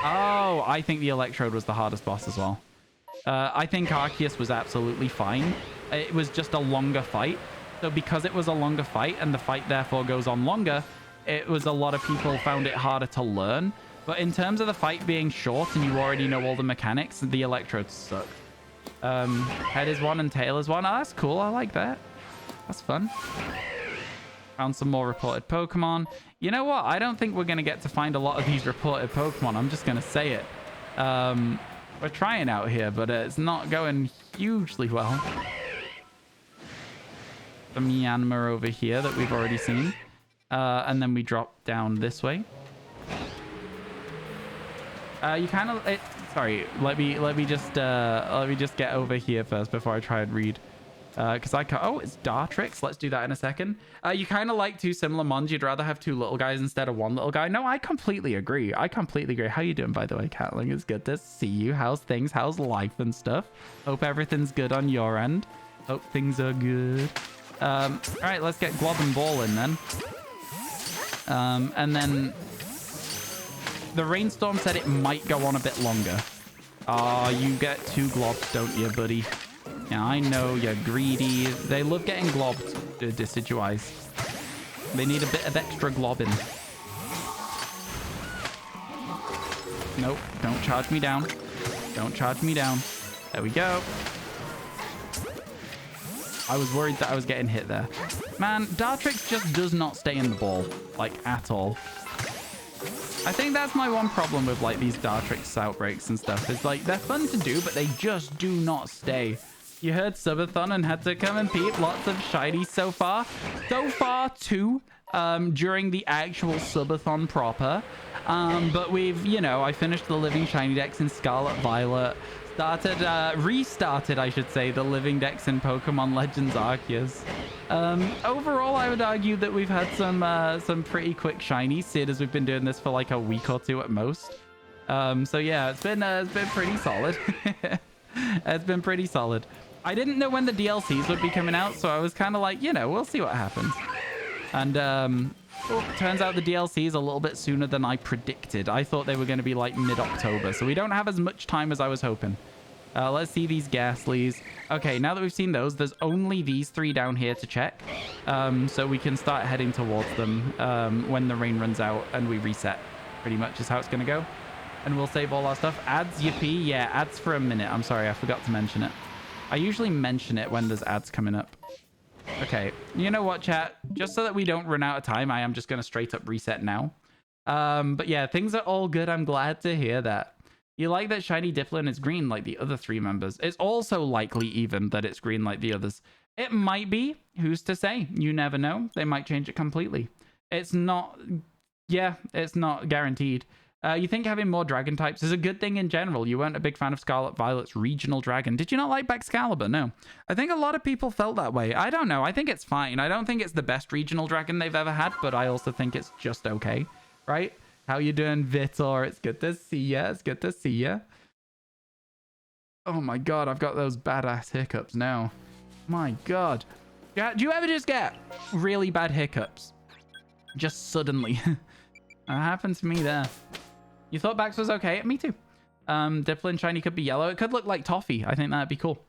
Oh, I think the Electrode was the hardest boss as well. I think Arceus was absolutely fine. It was just a longer fight. So because it was a longer fight and the fight therefore goes on longer, it was a lot of people found it harder to learn. But in terms of the fight being short and you already know all the mechanics, the Electrode sucked. Head is 1 and tail is 1. Oh, that's cool. I like that. That's fun. Found some more reported Pokemon. You know what? I don't think we're going to get to find a lot of these reported Pokemon. I'm just going to say it. We're trying out here, but it's not going hugely well. The Myanmar over here that we've already seen. And then we drop down this way. You kind of... Sorry, let me just get over here first before I try and read. Because I can't... Oh, it's Dartrix. Let's do that in a second. You kind of like 2 similar mons. You'd rather have 2 little guys instead of 1 little guy. No, I completely agree. I completely agree. How you doing, by the way, Catling? It's good to see you. How's things? How's life and stuff? Hope everything's good on your end. Hope things are good. All right, let's get Glob and Ball in then. And then... The Rainstorm said it might go on a bit longer. Ah, you get 2 globs, don't you, buddy? Yeah, I know you're greedy. They love getting globbed, Decidueyes. They need a bit of extra globbing. Nope, don't charge me down. Don't charge me down. There we go. I was worried that I was getting hit there. Man, Dartrix just does not stay in the ball, like, at all. I think that's my one problem with like these Dartrix outbreaks and stuff. Is like they're fun to do, but they just do not stay. You heard Subathon and had to come and peep. Lots of shinies so far. So far, 2. during the actual subathon proper. But we've, you know, I finished the living shiny decks in Scarlet Violet. Restarted, I should say, the living decks in Pokemon Legends Arceus. Overall, I would argue that we've had some pretty quick shinies, seeing as we've been doing this for like a week or two at most. So yeah, it's been pretty solid. It's been pretty solid. I didn't know when the DLCs would be coming out, so I was kind of like, you know, we'll see what happens. And turns out the DLC is a little bit sooner than I predicted. I thought they were going to be like mid-October, so we don't have as much time as I was hoping. Let's see these Ghastlies. Okay, now that we've seen those, there's only these 3 down here to check. So we can start heading towards them when the rain runs out and we reset. Pretty much is how it's going to go. And we'll save all our stuff. Ads, yippee. Yeah, ads for a minute. I'm sorry, I forgot to mention it. I usually mention it when there's ads coming up. Okay, you know what, chat? Just so that we don't run out of time, I am just going to straight up reset now. But yeah, things are all good. I'm glad to hear that. You like that Shiny Dipplin is green like the other 3 members. It's also likely even that it's green like the others. It might be. Who's to say? You never know. They might change it completely. It's not... Yeah, it's not guaranteed. You think having more dragon types is a good thing in general. You weren't a big fan of Scarlet Violet's regional dragon. Did you not like Baxcalibur? No. I think a lot of people felt that way. I don't know. I think it's fine. I don't think it's the best regional dragon they've ever had, but I also think it's just okay. Right? How you doing, Vitor? It's good to see ya. It's good to see ya. Oh my god, I've got those badass hiccups now. My god. Yeah, do you ever just get really bad hiccups? Just suddenly. That happened to me there. You thought Bax was okay? Me too. Dipplin Shiny could be yellow. It could look like Toffee. I think that'd be cool.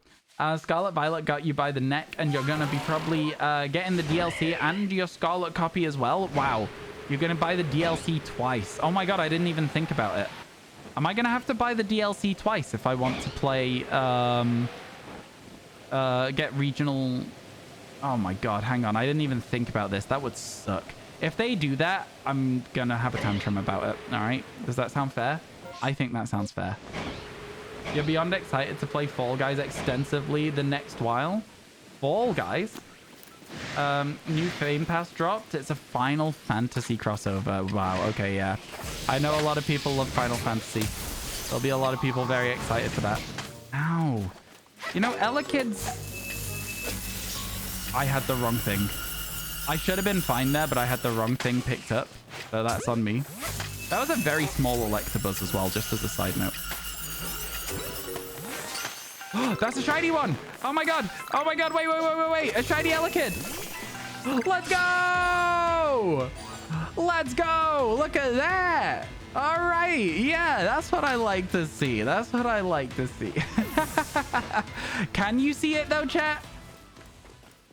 Scarlet Violet got you by the neck, and you're going to be probably getting the DLC and your Scarlet copy as well. Wow. You're going to buy the DLC twice. Oh my god, I didn't even think about it. Am I going to have to buy the DLC twice if I want to play... get regional... Oh my god, hang on. I didn't even think about this. That would suck. If they do that, I'm going to have a tantrum about it. All right? Does that sound fair? I think that sounds fair. You're beyond excited to play Fall Guys extensively the next while. Fall Guys? New Fame Pass dropped. It's a Final Fantasy crossover. Wow, okay, yeah. I know a lot of people love Final Fantasy. There'll be a lot of people very excited for that. Ow. You know, Elekid's... I had the wrong thing. I should have been fine there, but I had the wrong thing picked up. So that's on me. That was a very small Electabuzz as well, just as a side note. That's a shiny one! Oh my god! Oh my god, wait! A shiny Elekid! Let's go! Let's go! Look at that! Alright, yeah, that's what I like to see. That's what I like to see. Can you see it though, chat?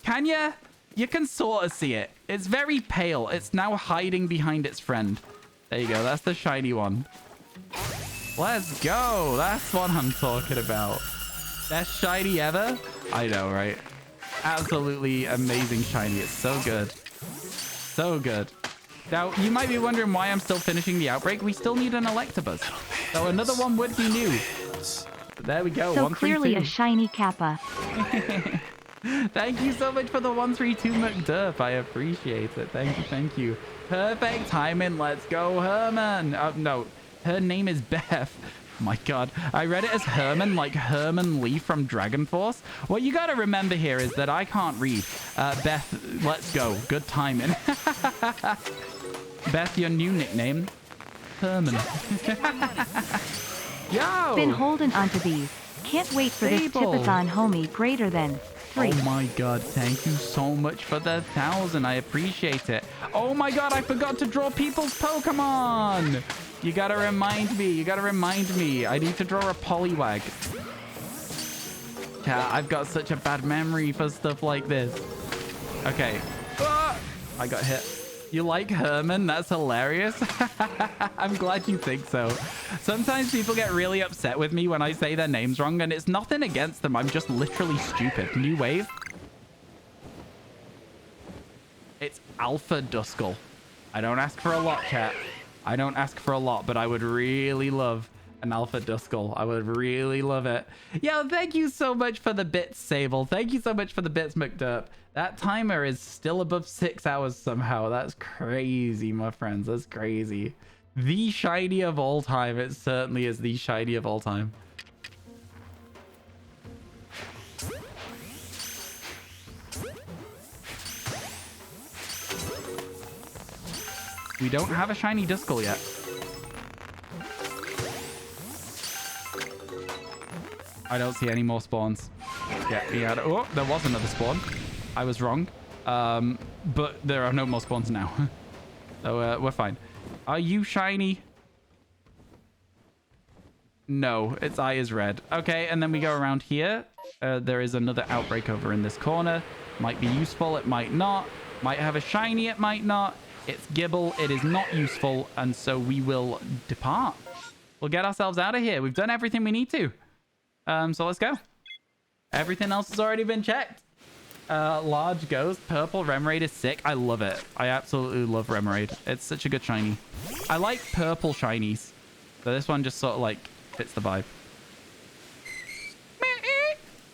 Can ya? You can sort of see it. It's very pale. It's now hiding behind its friend. There you go. That's the shiny one. Let's go. That's what I'm talking about. Best shiny ever? I know, right? Absolutely amazing shiny. It's so good. So good. Now, you might be wondering why I'm still finishing the outbreak. We still need an Electabuzz. So another one would be new. But there we go. So 132. clearly a shiny Kappa. Thank you so much for the 132 McDurf. I appreciate it. Thank you. Perfect timing. Let's go, Herman. No, her name is Beth. Oh my god. I read it as Herman, like Herman Lee from Dragon Force. What you gotta remember here is that I can't read. Beth, let's go. Good timing. Beth, your new nickname? Herman. Yo! Been holding onto these. Can't wait for this Sable. Tipathon, homie. Greater than 3. Oh my god, thank you so much for the 1,000. I appreciate it. Oh my god, I forgot to draw people's Pokemon. You gotta remind me. I need to draw a Poliwag. Yeah, I've got such a bad memory for stuff like this. Okay. Ah! I got hit. You like Herman? That's hilarious. I'm glad you think so. Sometimes people get really upset with me when I say their names wrong, and it's nothing against them. I'm just literally stupid. New wave. It's Alpha Duskull. I don't ask for a lot, chat. I don't ask for a lot, but I would really love An alpha Duskull. I would really love it. Yo, thank you so much for the bits, Sable. Thank you so much for the bits, McDurp. That timer is still above 6 hours somehow. That's crazy, my friends. That's crazy. The shiny of all time. It certainly is the shiny of all time. We don't have a shiny Duskull yet. I don't see any more spawns. Yeah. Oh, there was another spawn. I was wrong. But there are no more spawns now. So we're fine. Are you shiny? No, its eye is red. Okay, and then we go around here. There is another outbreak over in this corner. Might be useful, it might not. Might have a shiny, it might not. It's Gibble, it is not useful, and so we will depart. We'll get ourselves out of here. We've done everything we need to. So let's go. Everything else has already been checked. Large Ghost, purple Remoraid is sick. I love it. I absolutely love Remoraid. It's such a good shiny. I like purple shinies. So this one just sort of like fits the vibe.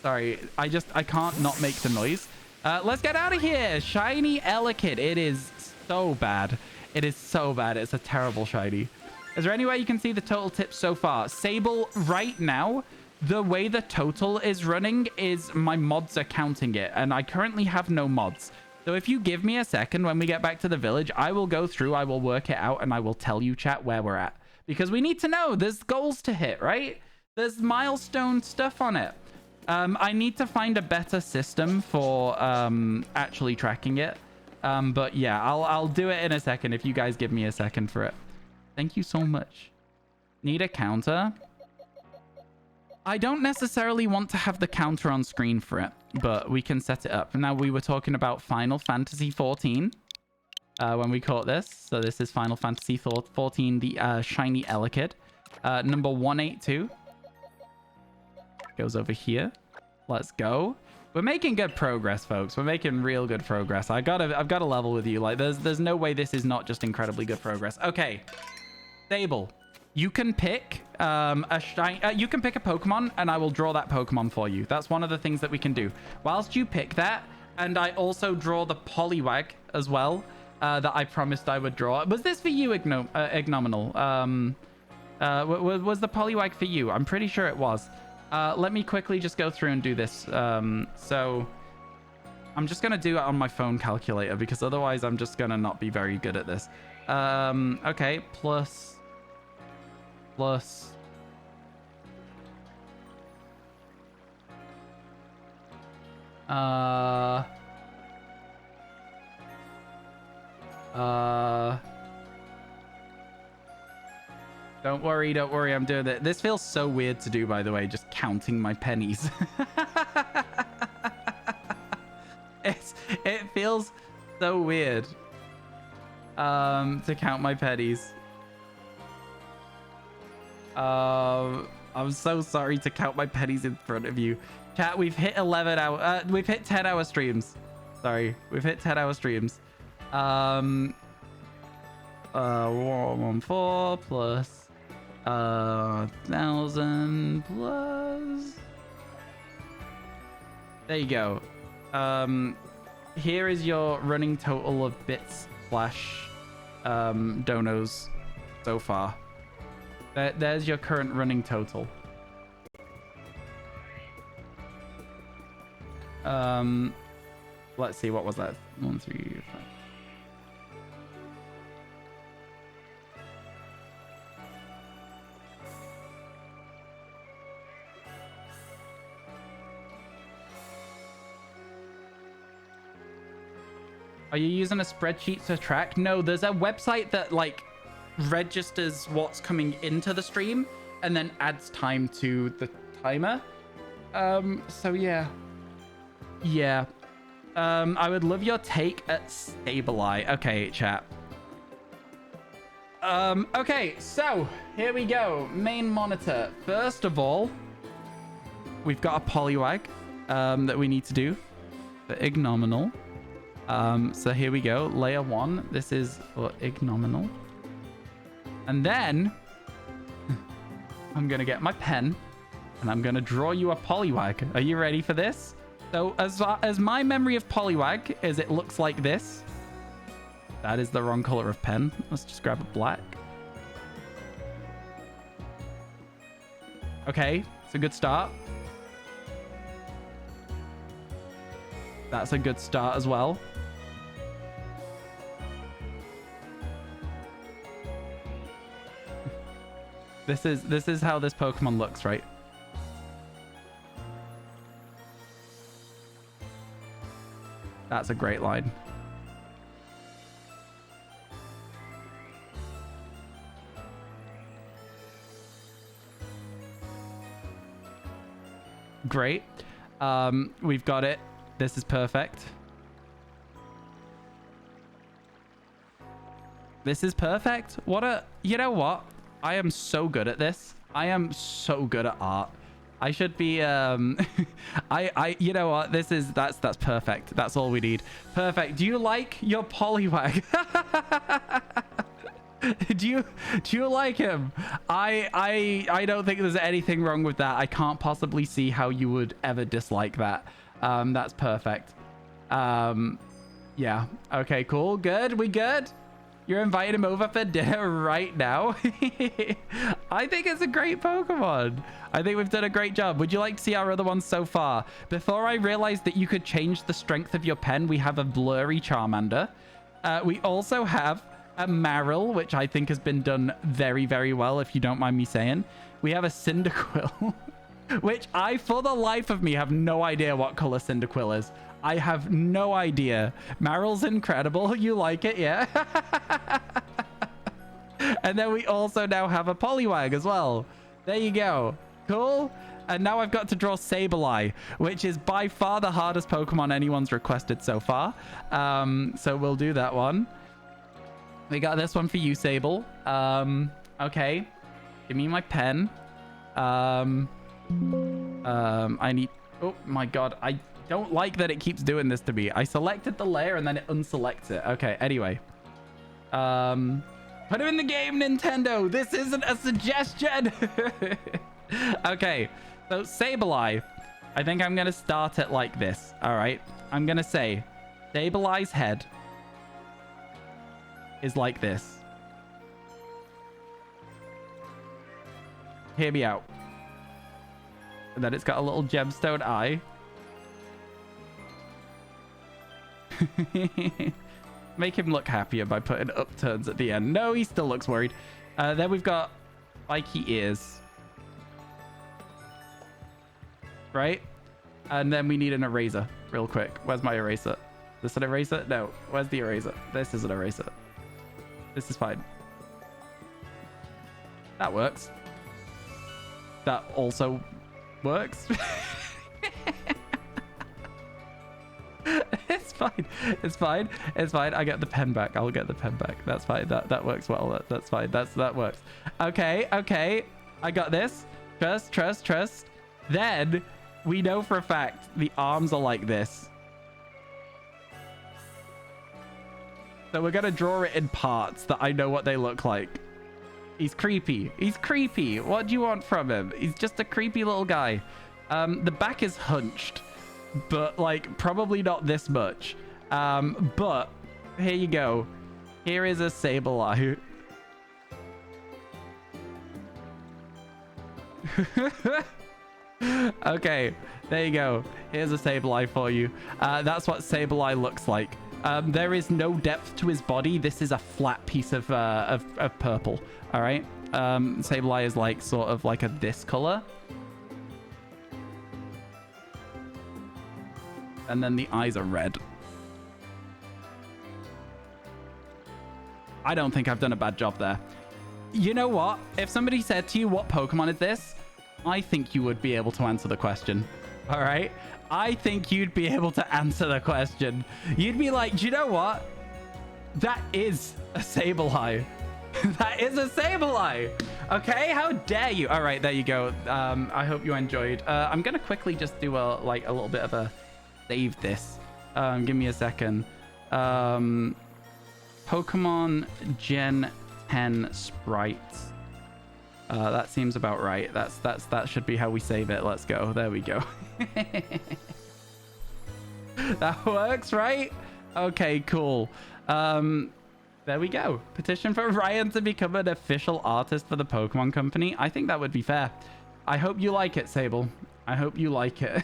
Sorry, I can't not make the noise. Let's get out of here. Shiny Elekid. It is so bad. It is so bad. It's a terrible shiny. Is there any way you can see the total tips so far? Sable, right now, the way the total is running is my mods are counting it, and I currently have no mods. So if you give me a second when we get back to the village, I will go through, I will work it out, and I will tell you, chat, where we're at. Because we need to know. There's goals to hit, right? There's milestone stuff on it. I need to find a better system for actually tracking it. But yeah, I'll do it in a second if you guys give me a second for it. Thank you so much. Need a counter? I don't necessarily want to have the counter on screen for it, but we can set it up. Now, we were talking about Final Fantasy 14 when we caught this. So this is Final Fantasy 14, the shiny Elekid. Number 182 goes over here. Let's go. We're making good progress, folks. We're making real good progress. I've got to level with you. Like, there's no way this is not just incredibly good progress. Okay, Sable. You can pick you can pick a Pokemon, and I will draw that Pokemon for you. That's one of the things that we can do. Whilst you pick that, and I also draw the Poliwag as well, that I promised I would draw. Was this for you, Ignominal? Was the Poliwag for you? I'm pretty sure it was. Let me quickly just go through and do this. So I'm just going to do it on my phone calculator, because otherwise I'm just going to not be very good at this. Okay, plus... Don't worry, I'm doing it. This feels so weird to do, by the way, just counting my pennies. It feels so weird to count my pennies. I'm so sorry to count my pennies in front of you. Chat, we've hit we've hit 10-hour streams. Sorry, we've hit 10-hour streams. 114 plus 1,000 plus. There you go. Here is your running total of bits slash donos so far. There's your current running total. Let's see, what was that? 1, 3, 5. Are you using a spreadsheet to track? No, there's a website that like registers what's coming into the stream and then adds time to the timer. So yeah. I would love your take at Stabilize. Okay, chat. Okay, so here we go. Main monitor. First of all, we've got a Poliwag that we need to do for Ignominal. So here we go. Layer 1. This is for Ignominal. And then I'm going to get my pen and I'm going to draw you a Poliwag. Are you ready for this? So as my memory of Poliwag is it looks like this. That is the wrong color of pen. Let's just grab a black. Okay, it's a good start. That's a good start as well. This is how this Pokemon looks, right? That's a great line. Great. We've got it. This is perfect. This is perfect. You know what? I am so good at this. I am so good at art. I should be, you know what? That's perfect. That's all we need. Perfect. Do you like your Poliwag? do you like him? I don't think there's anything wrong with that. I can't possibly see how you would ever dislike that. That's perfect. Yeah. Okay, cool. Good. We good? You're inviting him over for dinner right now? I think it's a great Pokemon. I think we've done a great job. Would you like to see our other ones so far? Before I realized that you could change the strength of your pen, we have a blurry Charmander. We also have a Marill, which I think has been done very, very well, if you don't mind me saying. We have a Cyndaquil, which I, for the life of me, have no idea what color Cyndaquil is. I have no idea. Marill's incredible. You like it, yeah? And then we also now have a Poliwag as well. There you go. Cool. And now I've got to draw Sableye, which is by far the hardest Pokemon anyone's requested so far. So we'll do that one. We got this one for you, Sable. Okay. Give me my pen. I need... Oh, my God. I don't like that it keeps doing this to me. I selected the layer and then it unselects it. Okay, anyway. Put him in the game, Nintendo. This isn't a suggestion. Okay, so Sableye. I think I'm going to start it like this. All right. I'm going to say Sableye's head is like this. Hear me out. And then it's got a little gemstone eye. Make him look happier by putting upturns at the end. No, he still looks worried. Then we've got spiky ears. Right? And then we need an eraser real quick. Where's my eraser? Is this an eraser? No. Where's the eraser? This is an eraser. This is fine. That works. That also works. It's fine. It's fine. It's fine. I get the pen back. I'll get the pen back. That's fine. That works well. That's fine. That works. Okay. Okay. I got this. Trust. Then we know for a fact the arms are like this. So we're going to draw it in parts that I know what they look like. He's creepy. He's creepy. What do you want from him? He's just a creepy little guy. The back is hunched, but like probably not this much. But here you go. Here is a Sableye. Okay, there you go. Here's a Sableye for you. That's what Sableye looks like. There is no depth to his body. This is a flat piece of purple. All right. Sableye is like sort of like this color. And then the eyes are red. I don't think I've done a bad job there. You know what? If somebody said to you, what Pokemon is this? I think you would be able to answer the question. All right. I think you'd be able to answer the question. You'd be like, do you know what? That is a Sableye. That is a Sableye. Okay, how dare you? All right, there you go. I hope you enjoyed. I'm gonna quickly just do a little bit of a save this. Give me a second. Pokemon Gen 10 sprites. That seems about right. That should be how we save it. Let's go. There we go. That works, right? Okay, cool. There we go. Petition for Ryan to become an official artist for the Pokemon Company. I think that would be fair. I hope you like it, Sable. I hope you like it.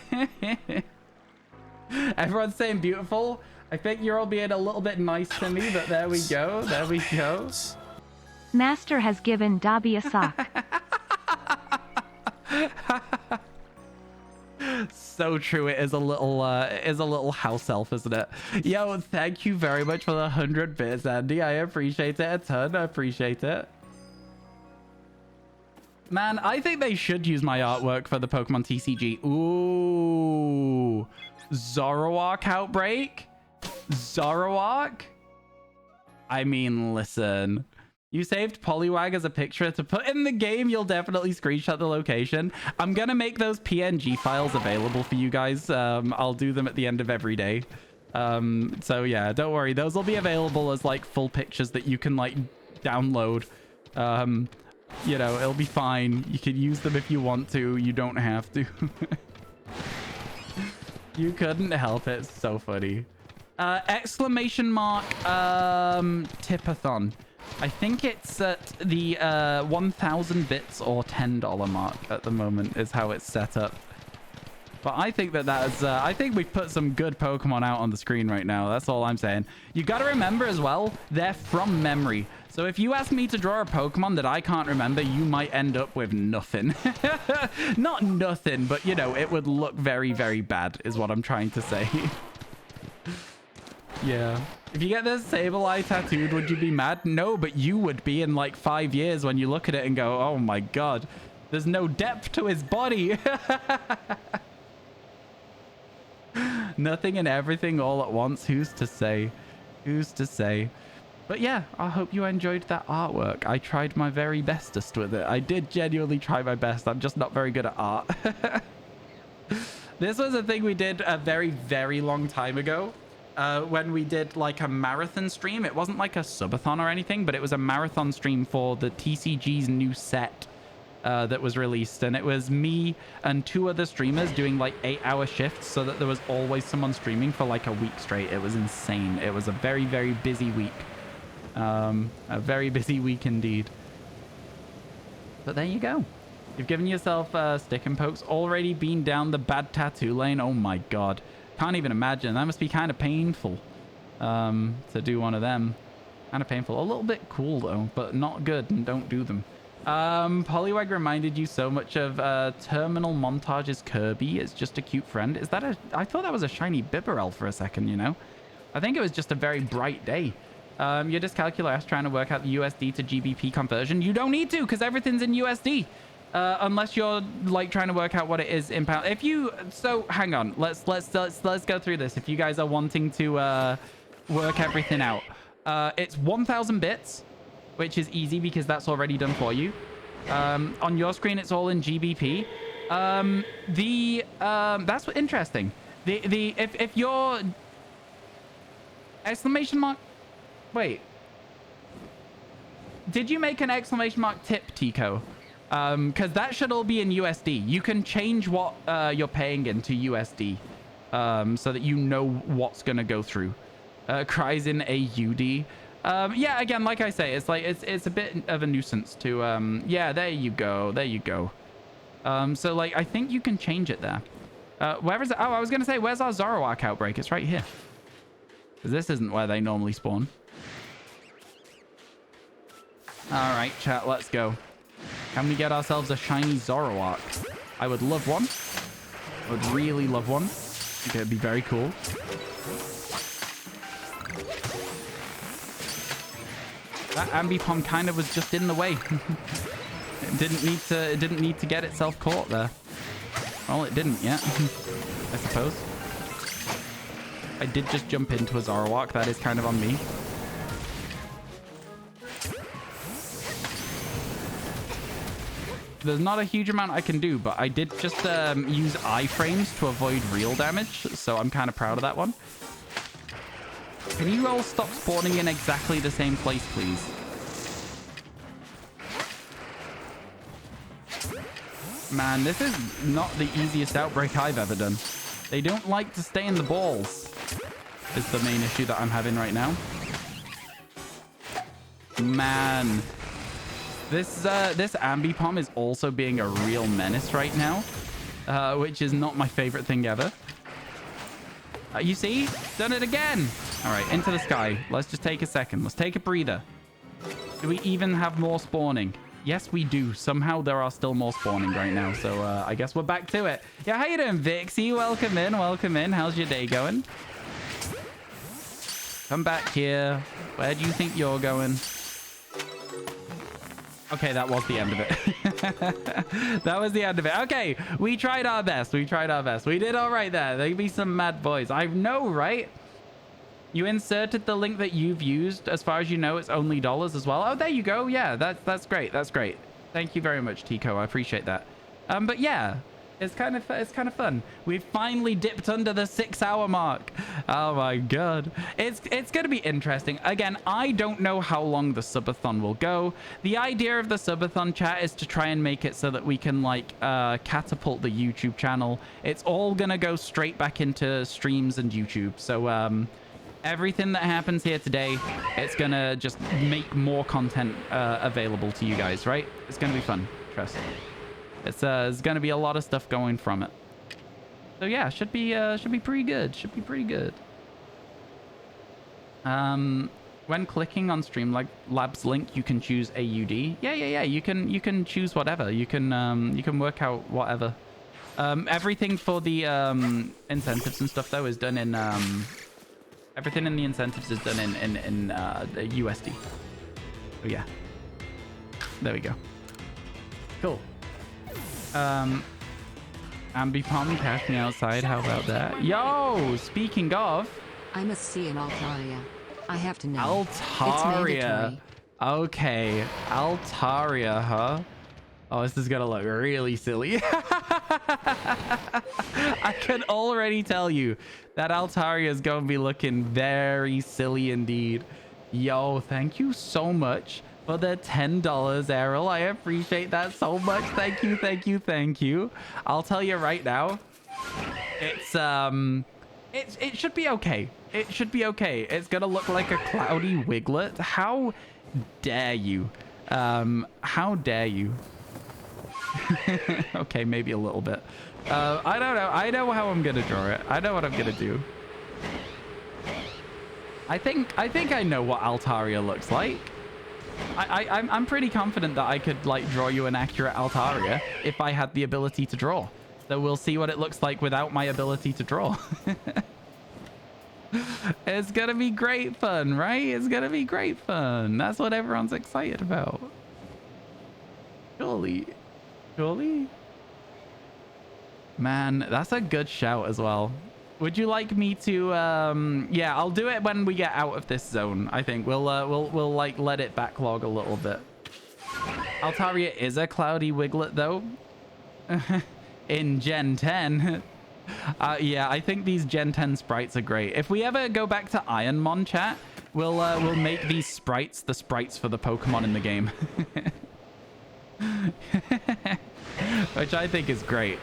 Everyone's saying beautiful. I think you're all being a little bit nice to me, but there we go. There we go. Master has given Dobby a sock. So true. It is a little house elf, isn't it? Yo, thank you very much for the 100 bits, Andy. I appreciate it a ton. I appreciate it. Man, I think they should use my artwork for the Pokemon TCG. Ooh. Zoroark outbreak? Zoroark? I mean, listen. You saved Poliwag as a picture to put in the game. You'll definitely screenshot the location. I'm going to make those PNG files available for you guys. I'll do them at the end of every day. So yeah, don't worry. Those will be available as like full pictures that you can like download. You know, it'll be fine. You can use them if you want to. You don't have to. You couldn't help it. It's so funny. Exclamation mark Tipathon. I think it's at the 1,000 bits or $10 mark at the moment is how it's set up. But I think that is, I think we've put some good Pokemon out on the screen right now. That's all I'm saying. You got to remember as well, they're from memory. So if you ask me to draw a Pokemon that I can't remember, you might end up with nothing. Not nothing, but you know, it would look very, very bad is what I'm trying to say. Yeah. If you get this Sableye tattooed, would you be mad? No, but you would be in like 5 years when you look at it and go, oh my God, there's no depth to his body. Nothing and everything all at once. Who's to say? Who's to say? But yeah, I hope you enjoyed that artwork. I tried my very bestest with it. I did genuinely try my best. I'm just not very good at art. This was a thing we did a very, very long time ago. When we did like a marathon stream. It wasn't like a subathon or anything, but it was a marathon stream for the TCG's new set that was released. And it was me and 2 other streamers doing like 8-hour shifts so that there was always someone streaming for like a week straight. It was insane. It was a very, very busy week. A very busy week indeed. But there you go. You've given yourself stick and pokes. Already been down the bad tattoo lane. Oh my God. Can't even imagine. That must be kind of painful to do one of them. Kind of painful. A little bit cool though, but not good, and don't do them. Poliwag reminded you so much of Terminal Montage's Kirby. It's just a cute friend. Is that a... I thought that was a shiny Bibarel for a second, you know? I think it was just a very bright day. You're dyscalcular trying to work out the USD to GBP conversion. You don't need to, because everything's in USD. Unless you're like trying to work out what it is in pound. If you, so hang on, let's go through this. If you guys are wanting to work everything out, it's 1,000 bits, which is easy because that's already done for you. On your screen, it's all in GBP. That's interesting. If your exclamation mark, wait, did you make an exclamation mark tip, Tico? Because that should all be in USD. You can change what you're paying into USD so that you know what's going to go through. Cries in AUD. Yeah, again, like I say, it's like it's a bit of a nuisance to... yeah, there you go. There you go. So, like, I think you can change it there. Where is it? Oh, I was going to say, where's our Zoroark outbreak? It's right here. Because this isn't where they normally spawn. All right, chat, let's go. Can we get ourselves a shiny Zoroark? I would love one. I would really love one. I think it'd be very cool. That Ambipom kind of was just in the way. It didn't need to get itself caught there. Well, it didn't yet, I suppose. I did just jump into a Zoroark. That is kind of on me. There's not a huge amount I can do, but I did just use iframes to avoid real damage, so I'm kind of proud of that one. Can you all stop spawning in exactly the same place, please? Man, this is not the easiest outbreak I've ever done. They don't like to stay in the balls. Is the main issue that I'm having right now. Man. This Ambipom is also being a real menace right now. Which is not my favorite thing ever. You see? Done it again. All right, into the sky. Let's just take a second. Let's take a breather. Do we even have more spawning? Yes, we do. Somehow there are still more spawning right now. So I guess we're back to it. Yeah, how you doing, Vixie? Welcome in. Welcome in. How's your day going? Come back here. Where do you think you're going? Okay, that was the end of it. That was the end of it. Okay, we tried our best. We tried our best. We did all right there. There'd be some mad boys. I know, right? You inserted the link that you've used. As far as you know, it's only dollars as well. Oh, there you go. Yeah, that's great. That's great. Thank you very much, Tico. I appreciate that. But yeah, it's kind of fun. We've finally dipped under the 6-hour mark. Oh my god. It's going to be interesting. Again, I don't know how long the subathon will go. The idea of the subathon, chat, is to try and make it so that we can like catapult the YouTube channel. It's all going to go straight back into streams and YouTube. So everything that happens here today, it's going to just make more content available to you guys, right? It's going to be fun. Trust me. It's going to be a lot of stuff going from it. So yeah, should be pretty good. Should be pretty good. When clicking on Streamlabs link, you can choose AUD. Yeah. You can choose whatever. You can work out whatever. Everything for the incentives and stuff though is done in everything in the incentives is done in USD. Oh yeah. There we go. Cool. Ambipom, cash me outside. How about that? Yo, speaking of, I must see an Altaria. I have to know. Altaria. Okay, Altaria, huh? Oh, this is gonna look really silly. I can already tell you that Altaria is gonna be looking very silly indeed. Yo, thank you so much for the $10, Errol. I appreciate that so much. Thank you. I'll tell you right now, it's it should be okay. It should be okay. It's gonna look like a cloudy wiglet. How dare you? How dare you? Okay, maybe a little bit. I don't know. I know how I'm gonna draw it. I know what I'm gonna do. I think I know what Altaria looks like. I'm pretty confident that I could like draw you an accurate Altaria if I had the ability to draw. So we'll see what it looks like without my ability to draw. It's gonna be great fun, right? It's gonna be great fun. That's what everyone's excited about. Surely. Man, that's a good shout as well. Would you like me to yeah, I'll do it when we get out of this zone. I think we'll like let it backlog a little bit. Altaria is a cloudy wiglet though. In Gen 10. Yeah, I think these Gen 10 sprites are great. If we ever go back to Ironmon, chat, we'll make these sprites the sprites for the Pokemon in the game. Which I think is great.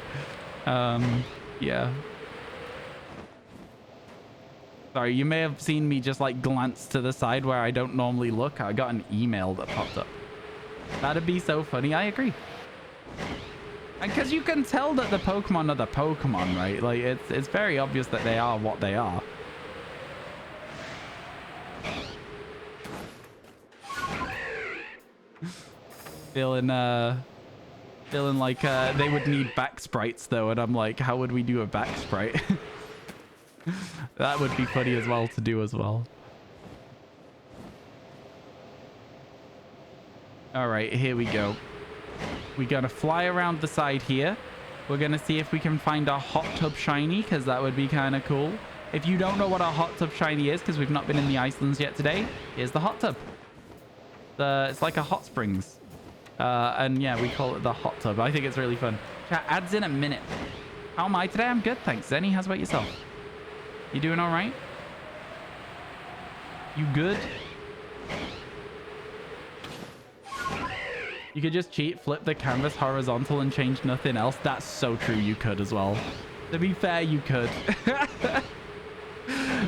Yeah. Sorry, you may have seen me just like glance to the side where I don't normally look. I got an email that popped up. That'd be so funny. I agree. And because you can tell that the Pokemon are the Pokemon, right? Like, it's very obvious that they are what they are. Feeling like they would need back sprites though, and I'm like, how would we do a back sprite? That would be funny as well to do as well. All right, here we go. We're gonna fly around the side here. We're gonna see if we can find a hot tub shiny, because that would be kind of cool. If you don't know what a hot tub shiny is, because we've not been in the Icelands yet today, here's the hot tub. It's like a hot springs. And yeah, we call it the hot tub. I think it's really fun. Chat, ads in a minute. How am I today? I'm good, thanks. Zenny, how's about yourself? You doing all right? You good? You could just cheat, flip the canvas horizontal and change nothing else. That's so true. You could as well. To be fair, you could.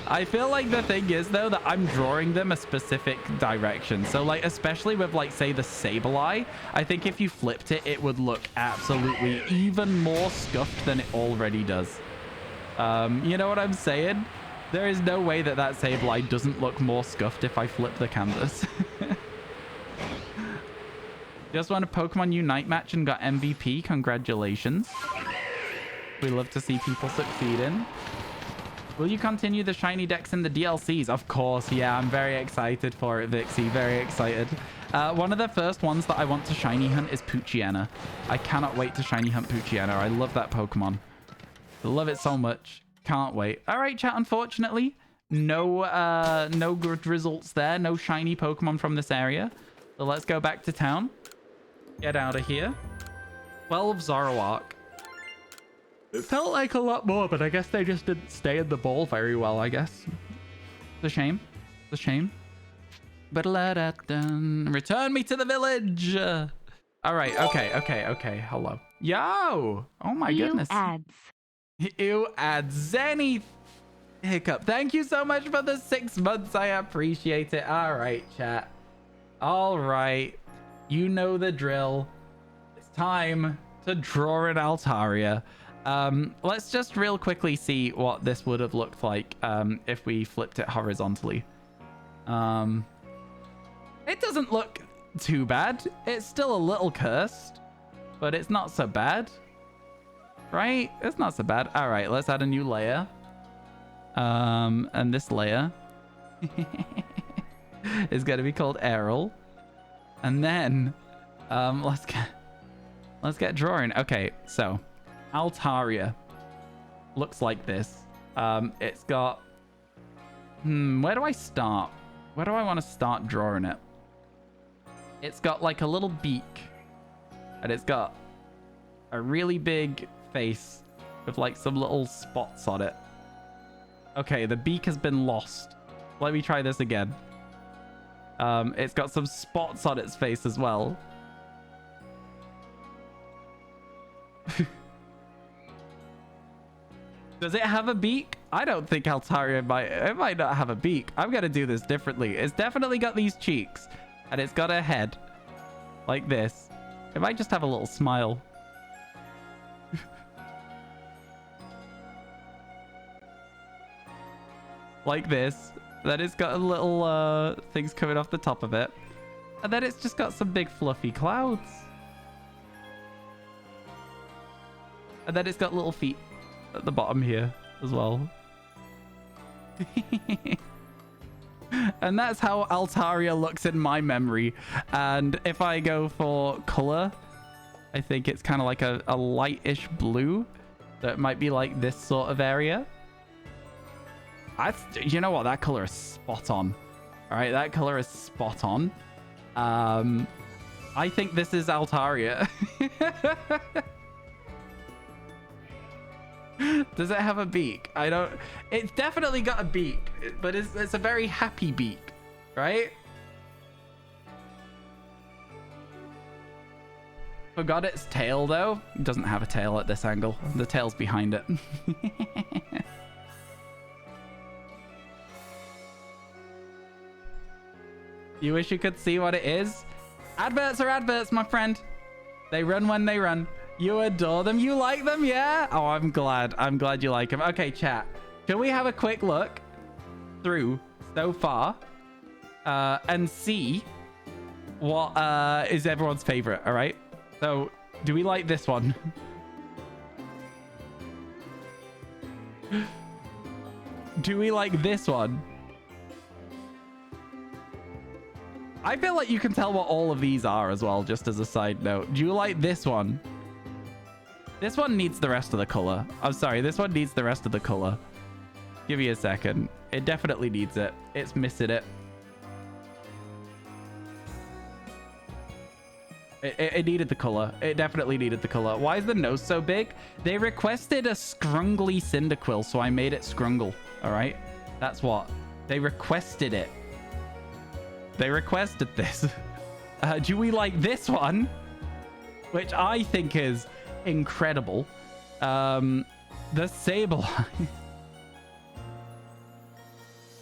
I feel like the thing is, though, that I'm drawing them a specific direction. So, like, especially with, like, say, the Sableye, I think if you flipped it, it would look absolutely even more scuffed than it already does. You know what I'm saying? There is no way that that Sableye doesn't look more scuffed if I flip the canvas. Just won a Pokemon Unite match and got MVP. Congratulations. We love to see people succeeding. Will you continue the shiny decks in the DLCs? Of course, yeah. I'm very excited for it, Vixie. Very excited. One of the first ones that I want to shiny hunt is Poochyena. I cannot wait to shiny hunt Poochyena. I love that Pokemon. I love it so much. Can't wait. All right, chat. Unfortunately, no good results there. No shiny Pokemon from this area. So let's go back to town. Get out of here. 12 Zoroark. It felt like a lot more, but I guess they just didn't stay in the ball very well, I guess. It's a shame. It's a shame. But return me to the village. All right. Okay. Hello. Yo. Oh my goodness. Ads. Ew ads. Zenny Hiccup. Thank you so much for the 6 months. I appreciate it. All right, chat. All right. You know the drill. It's time to draw an Altaria. Let's just real quickly see what this would have looked like if we flipped it horizontally. It doesn't look too bad. It's still a little cursed, but it's not so bad. Right? It's not so bad. All right, let's add a new layer. And this layer is going to be called Errol. And then let's get drawing. Okay, so Altaria looks like this. It's got where do I start? Where do I want to start drawing it? It's got like a little beak, and it's got a really big face with like some little spots on it. Okay, the beak has been lost. Let me try this again. It's got some spots on its face as well. Does it have a beak? I don't think Altaria might not have a beak. I'm gonna do this differently. It's definitely got these cheeks, and it's got a head like this. It might just have a little smile. Like this. Then it's got a little things coming off the top of it. And then it's just got some big fluffy clouds. And then it's got little feet at the bottom here as well. And that's how Altaria looks in my memory. And if I go for color, I think it's kind of like a lightish blue. So it might be like this sort of area. You know what? That color is spot on. All right, that color is spot on. I think this is Altaria. Does it have a beak? I don't... It's definitely got a beak, but it's a very happy beak, right? Forgot its tail, though. It doesn't have a tail at this angle. The tail's behind it. You wish you could see what it is? Adverts are adverts, my friend. They run when they run. You adore them. You like them, yeah? Oh, I'm glad. I'm glad you like them. Okay, chat. Shall we have a quick look through so far and see what is everyone's favorite, all right? So, do we like this one? Do we like this one? I feel like you can tell what all of these are as well, just as a side note. Do you like this one? This one needs the rest of the color. I'm sorry, this one needs the rest of the color. Give me a second. It definitely needs it. It's missing it. It needed the color. It definitely needed the color. Why is the nose so big? They requested a scrungly Cyndaquil, so I made it Scrungle. All right? That's what. They requested it. They requested this. Do we like this one? Which I think is incredible. The Sableye.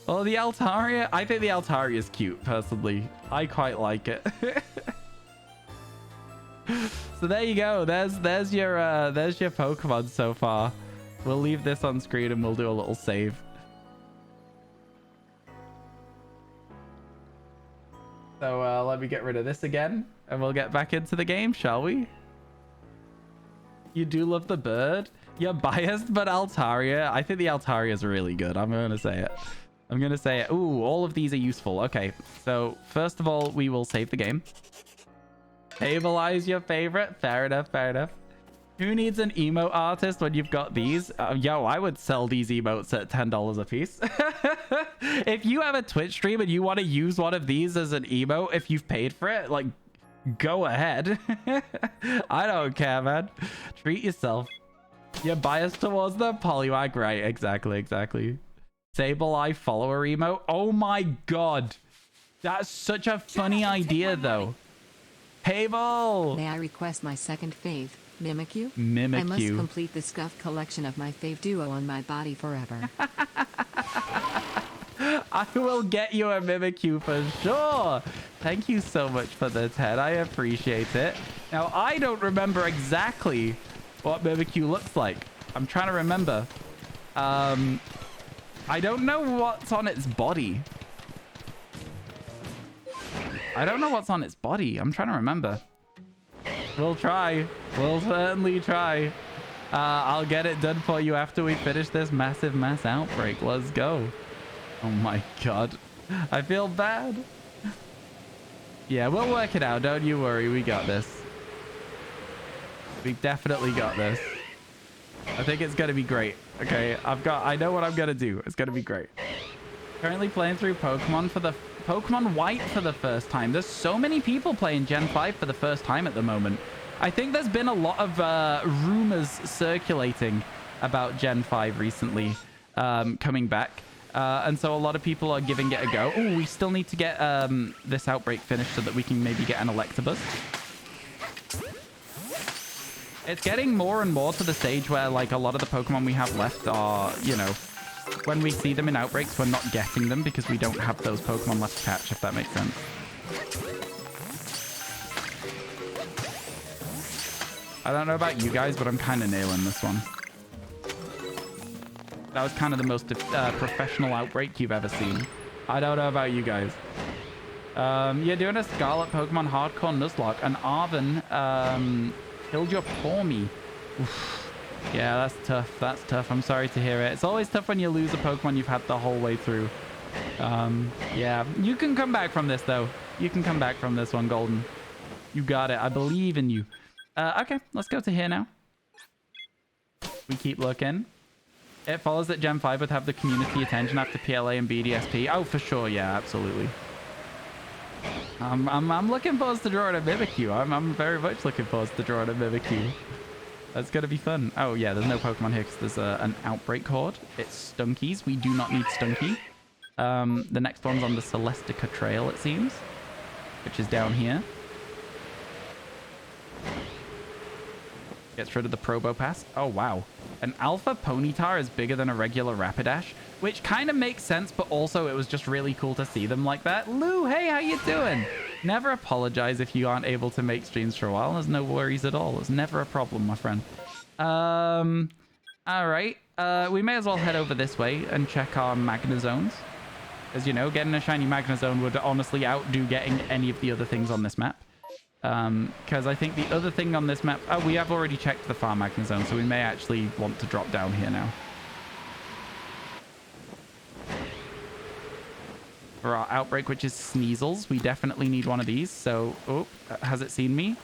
Well, the Altaria, I think the Altaria is cute, personally. I quite like it. So there you go. There's your Pokemon so far. We'll leave this on screen and we'll do a little save. So let me get rid of this again and we'll get back into the game, shall we? You do love the bird? You're biased, but Altaria. I think the Altaria is really good. I'm going to say it. I'm going to say it. Ooh, all of these are useful. Okay, so first of all, we will save the game. Sableye your favorite. Fair enough, fair enough. Who needs an emote artist when you've got these? Yo, I would sell these emotes at $10 a piece. If you have a Twitch stream and you want to use one of these as an emote, if you've paid for it, like, go ahead. I don't care, man. Treat yourself. You're biased towards the Poliwag, right? Exactly, exactly. Sableye follower emote. Oh my god. That's such a funny idea, though. Havel! May I request my second fave, Mimikyu? Mimikyu. I must complete the scuffed collection of my fave duo on my body forever. I will get you a Mimikyu for sure. Thank you so much for the 10. I appreciate it. Now, I don't remember exactly what Mimikyu looks like. I'm trying to remember. I don't know what's on its body. I don't know what's on its body. I'm trying to remember. We'll try. We'll certainly try. I'll get it done for you after we finish this massive mass outbreak. Let's go. Oh my god. I feel bad. Yeah, we'll work it out. Don't you worry. We got this. We definitely got this. I think it's going to be great. Okay, I know what I'm going to do. It's going to be great. Currently playing through Pokemon White for the first time. There's so many people playing Gen 5 for the first time at the moment. I think there's been a lot of rumors circulating about Gen 5 recently coming back. And so a lot of people are giving it a go. Oh, we still need to get this outbreak finished so that we can maybe get an Electabuzz. It's getting more and more to the stage where, like, a lot of the Pokemon we have left are, you know, when we see them in outbreaks, we're not getting them because we don't have those Pokemon left to catch, if that makes sense. I don't know about you guys, but I'm kind of nailing this one. That was kind of the most professional outbreak you've ever seen. I don't know about you guys. You're doing a Scarlet Pokemon Hardcore Nuzlocke, and Arven killed your Pawmi. Oof. Yeah, that's tough. That's tough. I'm sorry to hear it. It's always tough when you lose a Pokemon you've had the whole way through. Yeah, you can come back from this, though. You can come back from this one, Golden. You got it. I believe in you. Okay, let's go to here now. We keep looking. It follows that Gen 5 would have the community attention after PLA and BDSP. Oh, for sure. Yeah, absolutely. I'm looking forward to drawing a Mimikyu. I'm very much looking forward to drawing a Mimikyu. That's going to be fun. Oh, yeah, there's no Pokemon here because there's an outbreak horde. It's Stunkies. We do not need Stunky. The next one's on the Celestica Trail, it seems, which is down here. Gets rid of the Probopass. Oh, wow. An Alpha Ponyta is bigger than a regular Rapidash, which kind of makes sense, but also it was just really cool to see them like that. Lou, hey, how you doing? Never apologize if you aren't able to make streams for a while. There's no worries at all. It's never a problem, my friend. All right. We may as well head over this way and check our Magnazones. As you know, getting a shiny Magnazone would honestly outdo getting any of the other things on this map. Because I think the other thing on this map... Oh, we have already checked the Farm Magnazone, so we may actually want to drop down here now. For our outbreak, which is Sneasels, we definitely need one of these. So, oh, has it seen me?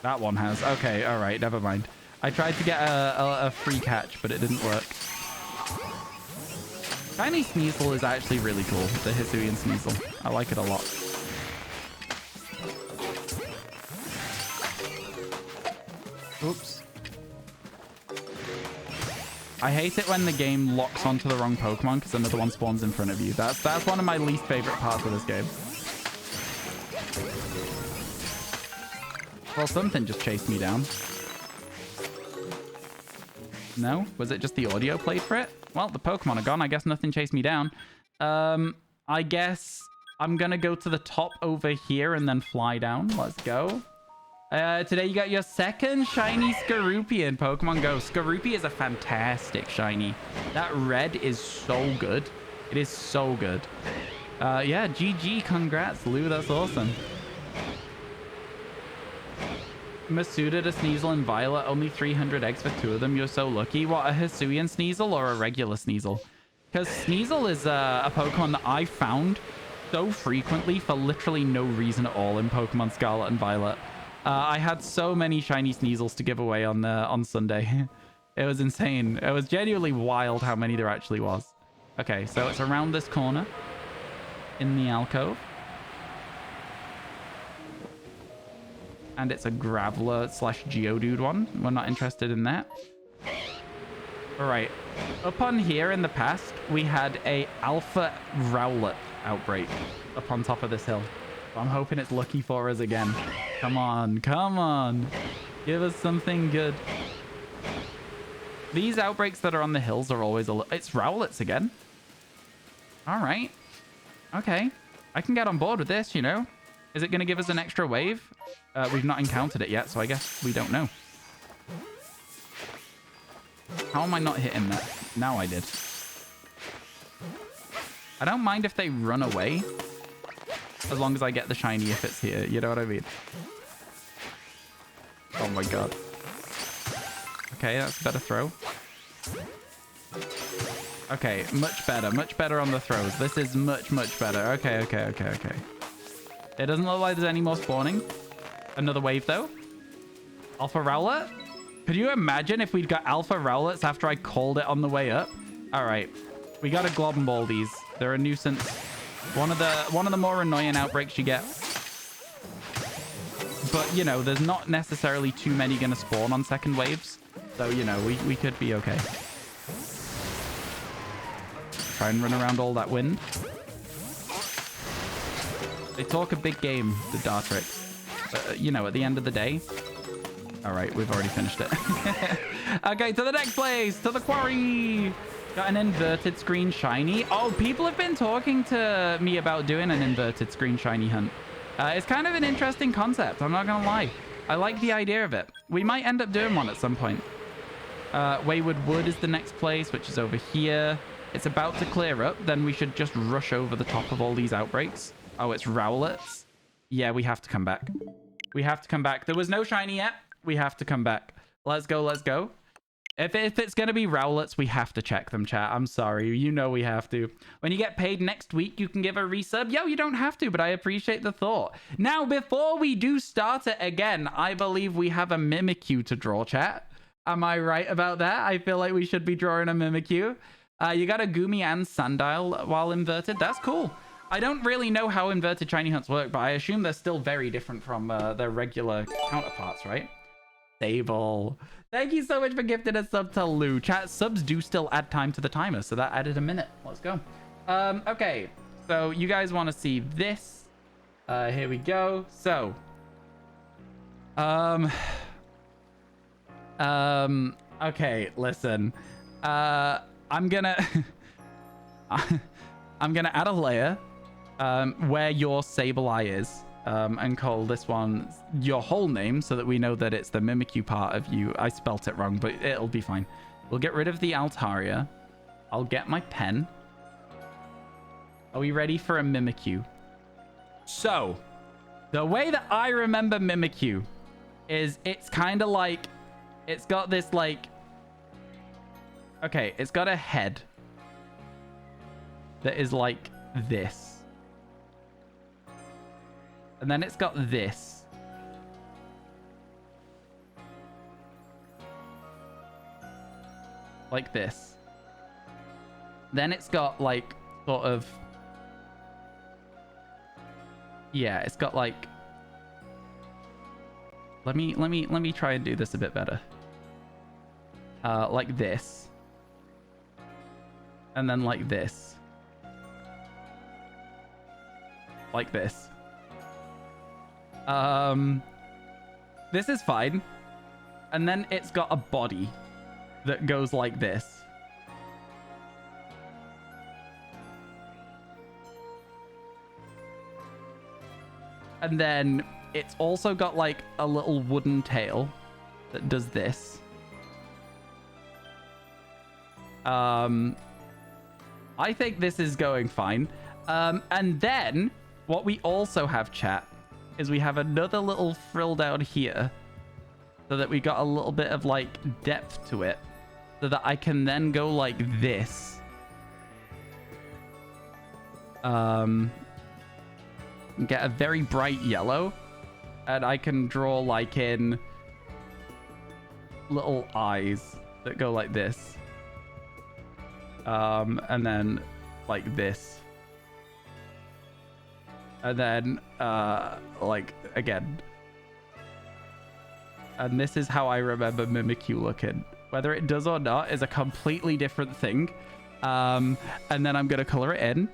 That one has. Okay, all right, never mind. I tried to get a free catch, but it didn't work. Shiny Sneasel is actually really cool, the Hisuian Sneasel. I like it a lot. Oops. I hate it when the game locks onto the wrong Pokemon because another one spawns in front of you. That's one of my least favorite parts of this game. Well, something just chased me down. No? Was it just the audio played for it? Well, the Pokemon are gone. I guess nothing chased me down. I guess I'm gonna go to the top over here and then fly down. Let's go. Today you got your second shiny Skorupi in Pokemon Go. Skorupi is a fantastic shiny. That red is so good. It is so good. Yeah, GG. Congrats, Lou. That's awesome. Masuda to Sneasel and Violet. Only 300 eggs for 2 of them. You're so lucky. What, a Hisuian Sneasel or a regular Sneasel? Because Sneasel is a Pokemon that I found so frequently for literally no reason at all in Pokemon Scarlet and Violet. I had so many shiny Sneasels to give away on Sunday. It was insane. It was genuinely wild how many there actually was. Okay, so it's around this corner in the alcove. And it's a Graveler / Geodude one. We're not interested in that. All right. Up on here in the past, we had a Alpha Rowlet outbreak up on top of this hill. I'm hoping it's lucky for us again. Come on, come on. Give us something good. These outbreaks that are on the hills are always it's Rowlets again. All right. Okay. I can get on board with this, you know. Is it going to give us an extra wave? We've not encountered it yet, so I guess we don't know. How am I not hitting that? Now I did. I don't mind if they run away. As long as I get the shiny if it's here. You know what I mean? Oh my god. Okay, that's a better throw. Okay, much better. Much better on the throws. This is much, much better. Okay, okay, okay, okay. It doesn't look like there's any more spawning. Another wave, though. Alpha Rowlet? Could you imagine if we'd got Alpha Rowlets after I called it on the way up? All right. We got to glob and ball these. They're a nuisance. One of the more annoying outbreaks you get. But, you know, there's not necessarily too many going to spawn on second waves. So, you know, we could be okay. Try and run around all that wind. They talk a big game, the Dartrix. But, you know, at the end of the day... All right, we've already finished it. Okay, to the next place, to the quarry. Got an inverted screen shiny. Oh, people have been talking to me about doing an inverted screen shiny hunt. It's kind of an interesting concept, I'm not going to lie. I like the idea of it. We might end up doing one at some point. Wayward Wood is the next place, which is over here. It's about to clear up. Then we should just rush over the top of all these outbreaks. Oh, it's Rowlets. Yeah, we have to come back. We have to come back. There was no shiny yet. We have to come back. Let's go, let's go. If it's going to be Rowlets, we have to check them, chat. I'm sorry. You know we have to. When you get paid next week, you can give a resub. Yo, you don't have to, but I appreciate the thought. Now, before we do start it again, I believe we have a Mimikyu to draw, chat. Am I right about that? I feel like we should be drawing a Mimikyu. You got a Gumi and Sandile while inverted. That's cool. I don't really know how inverted shiny hunts work, but I assume they're still very different from their regular counterparts, right? Stable. Thank you so much for gifting a sub to Lou. Chat, subs do still add time to the timer, so that added a minute. Let's go. Okay, so you guys want to see this? Here we go. So, okay, listen. I'm gonna I'm gonna add a layer where your Sableye is. And call this one your whole name so that we know that it's the Mimikyu part of you. I spelt it wrong, but it'll be fine. We'll get rid of the Altaria. I'll get my pen. Are we ready for a Mimikyu? So, the way that I remember Mimikyu is it's kind of like... It's got this, like... Okay, it's got a head that is like this. And then it's got this. Like this. Then it's got like sort of... Yeah, it's got like... Let me try and do this a bit better. Like this. And then like this. Like this. this is fine. And then it's got a body that goes like this. And then it's also got like a little wooden tail that does this. I think this is going fine. And then what we also have, chat, is we have another little frill down here so that we got a little bit of like depth to it so that I can then go like this. Get a very bright yellow, and I can draw like in little eyes that go like this. And then like this. And then like again. And this is how I remember Mimikyu looking. Whether it does or not is a completely different thing. And then I'm gonna color it in.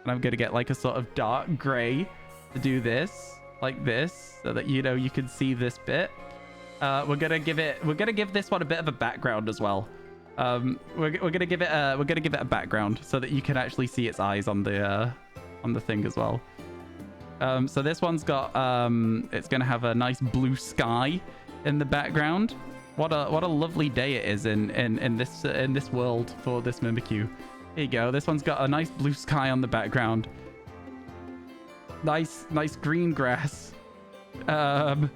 And I'm gonna get like a sort of dark gray to do this, like this, so that you know you can see this bit. We're gonna give this one a bit of a background as well. We're gonna give it a background so that you can actually see its eyes on the thing as well. So this one's got it's gonna have a nice blue sky in the background. What a lovely day it is in this world for this Mimikyu. Here you go. This one's got a nice blue sky on the background. Nice green grass. The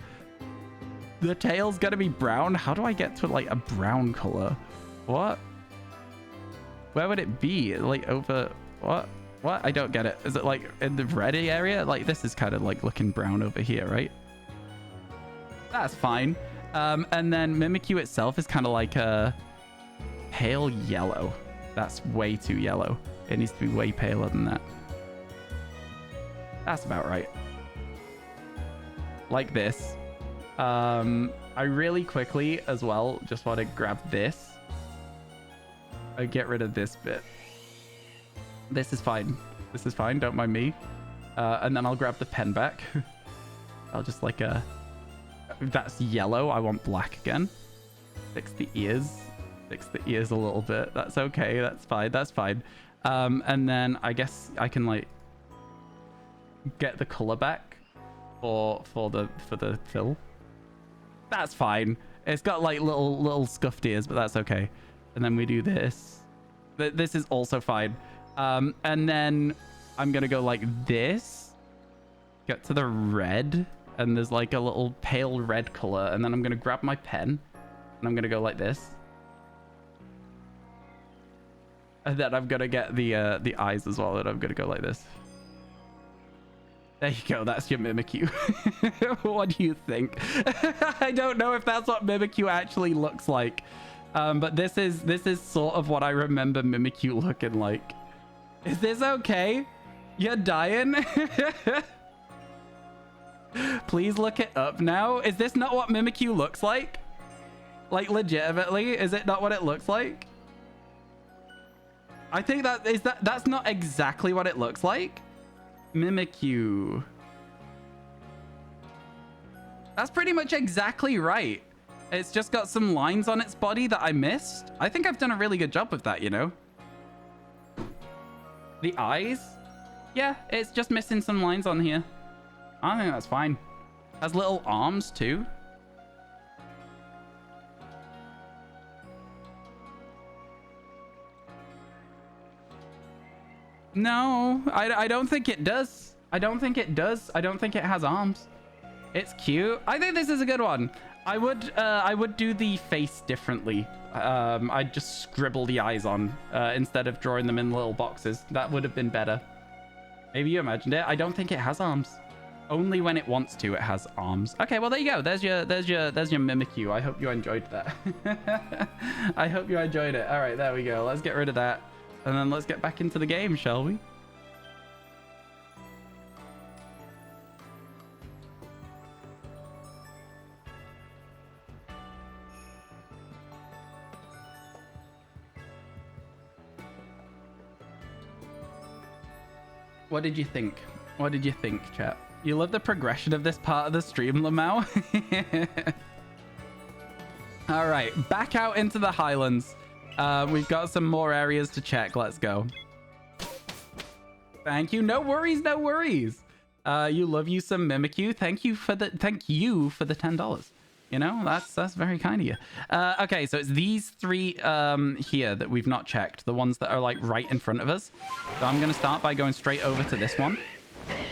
tail's gonna be brown. How do I get to like a brown color? What? Where would it be? Like over what? What? I don't get it. Is it like in the ready area? Like this is kind of like looking brown over here, right? That's fine. And then Mimikyu itself is kind of like a pale yellow. That's way too yellow. It needs to be way paler than that. That's about right. Like this. I really quickly as well just want to grab this. I get rid of this bit. This is fine. This is fine. Don't mind me. And then I'll grab the pen back. I'll just like that's yellow. I want black again. Fix the ears. Fix the ears a little bit. That's okay. That's fine. That's fine. And then I guess I can like get the color back for the fill. That's fine. It's got like little scuffed ears, but that's okay. And then we do this. This is also fine. And then I'm gonna go like this. Get to the red, and there's like a little pale red color. And then I'm gonna grab my pen, and I'm gonna go like this. And then I'm gonna get the eyes as well, and I'm gonna go like this. There you go. That's your Mimikyu. What do you think? I don't know if that's what Mimikyu actually looks like. But this is sort of what I remember Mimikyu looking like. Is this okay? You're dying? Please look it up now. Is this not what Mimikyu looks like? Like legitimately, is it not what it looks like? I think that's not exactly what it looks like. Mimikyu. That's pretty much exactly right. It's just got some lines on its body that I missed. I think I've done a really good job with that, you know? The eyes? Yeah, it's just missing some lines on here. I think that's fine. Has little arms too. No, I don't think it does. I don't think it does. I don't think it has arms. It's cute. I think this is a good one. I would do the face differently. I'd just scribble the eyes on instead of drawing them in little boxes. That would have been better. Maybe you imagined it. I don't think it has arms. Only when it wants to, it has arms. Okay, well there you go. There's your Mimikyu. I hope you enjoyed that. I hope you enjoyed it. All right, there we go. Let's get rid of that. And then let's get back into the game, shall we? What did you think? What did you think, chat? You love the progression of this part of the stream, Lamau. All right, back out into the Highlands. We've got some more areas to check. Let's go. Thank you. No worries, no worries. You love you some Mimikyu. Thank you for the $10. You know, that's very kind of you. Okay, so it's these three here that we've not checked. The ones that are like right in front of us. So I'm going to start by going straight over to this one.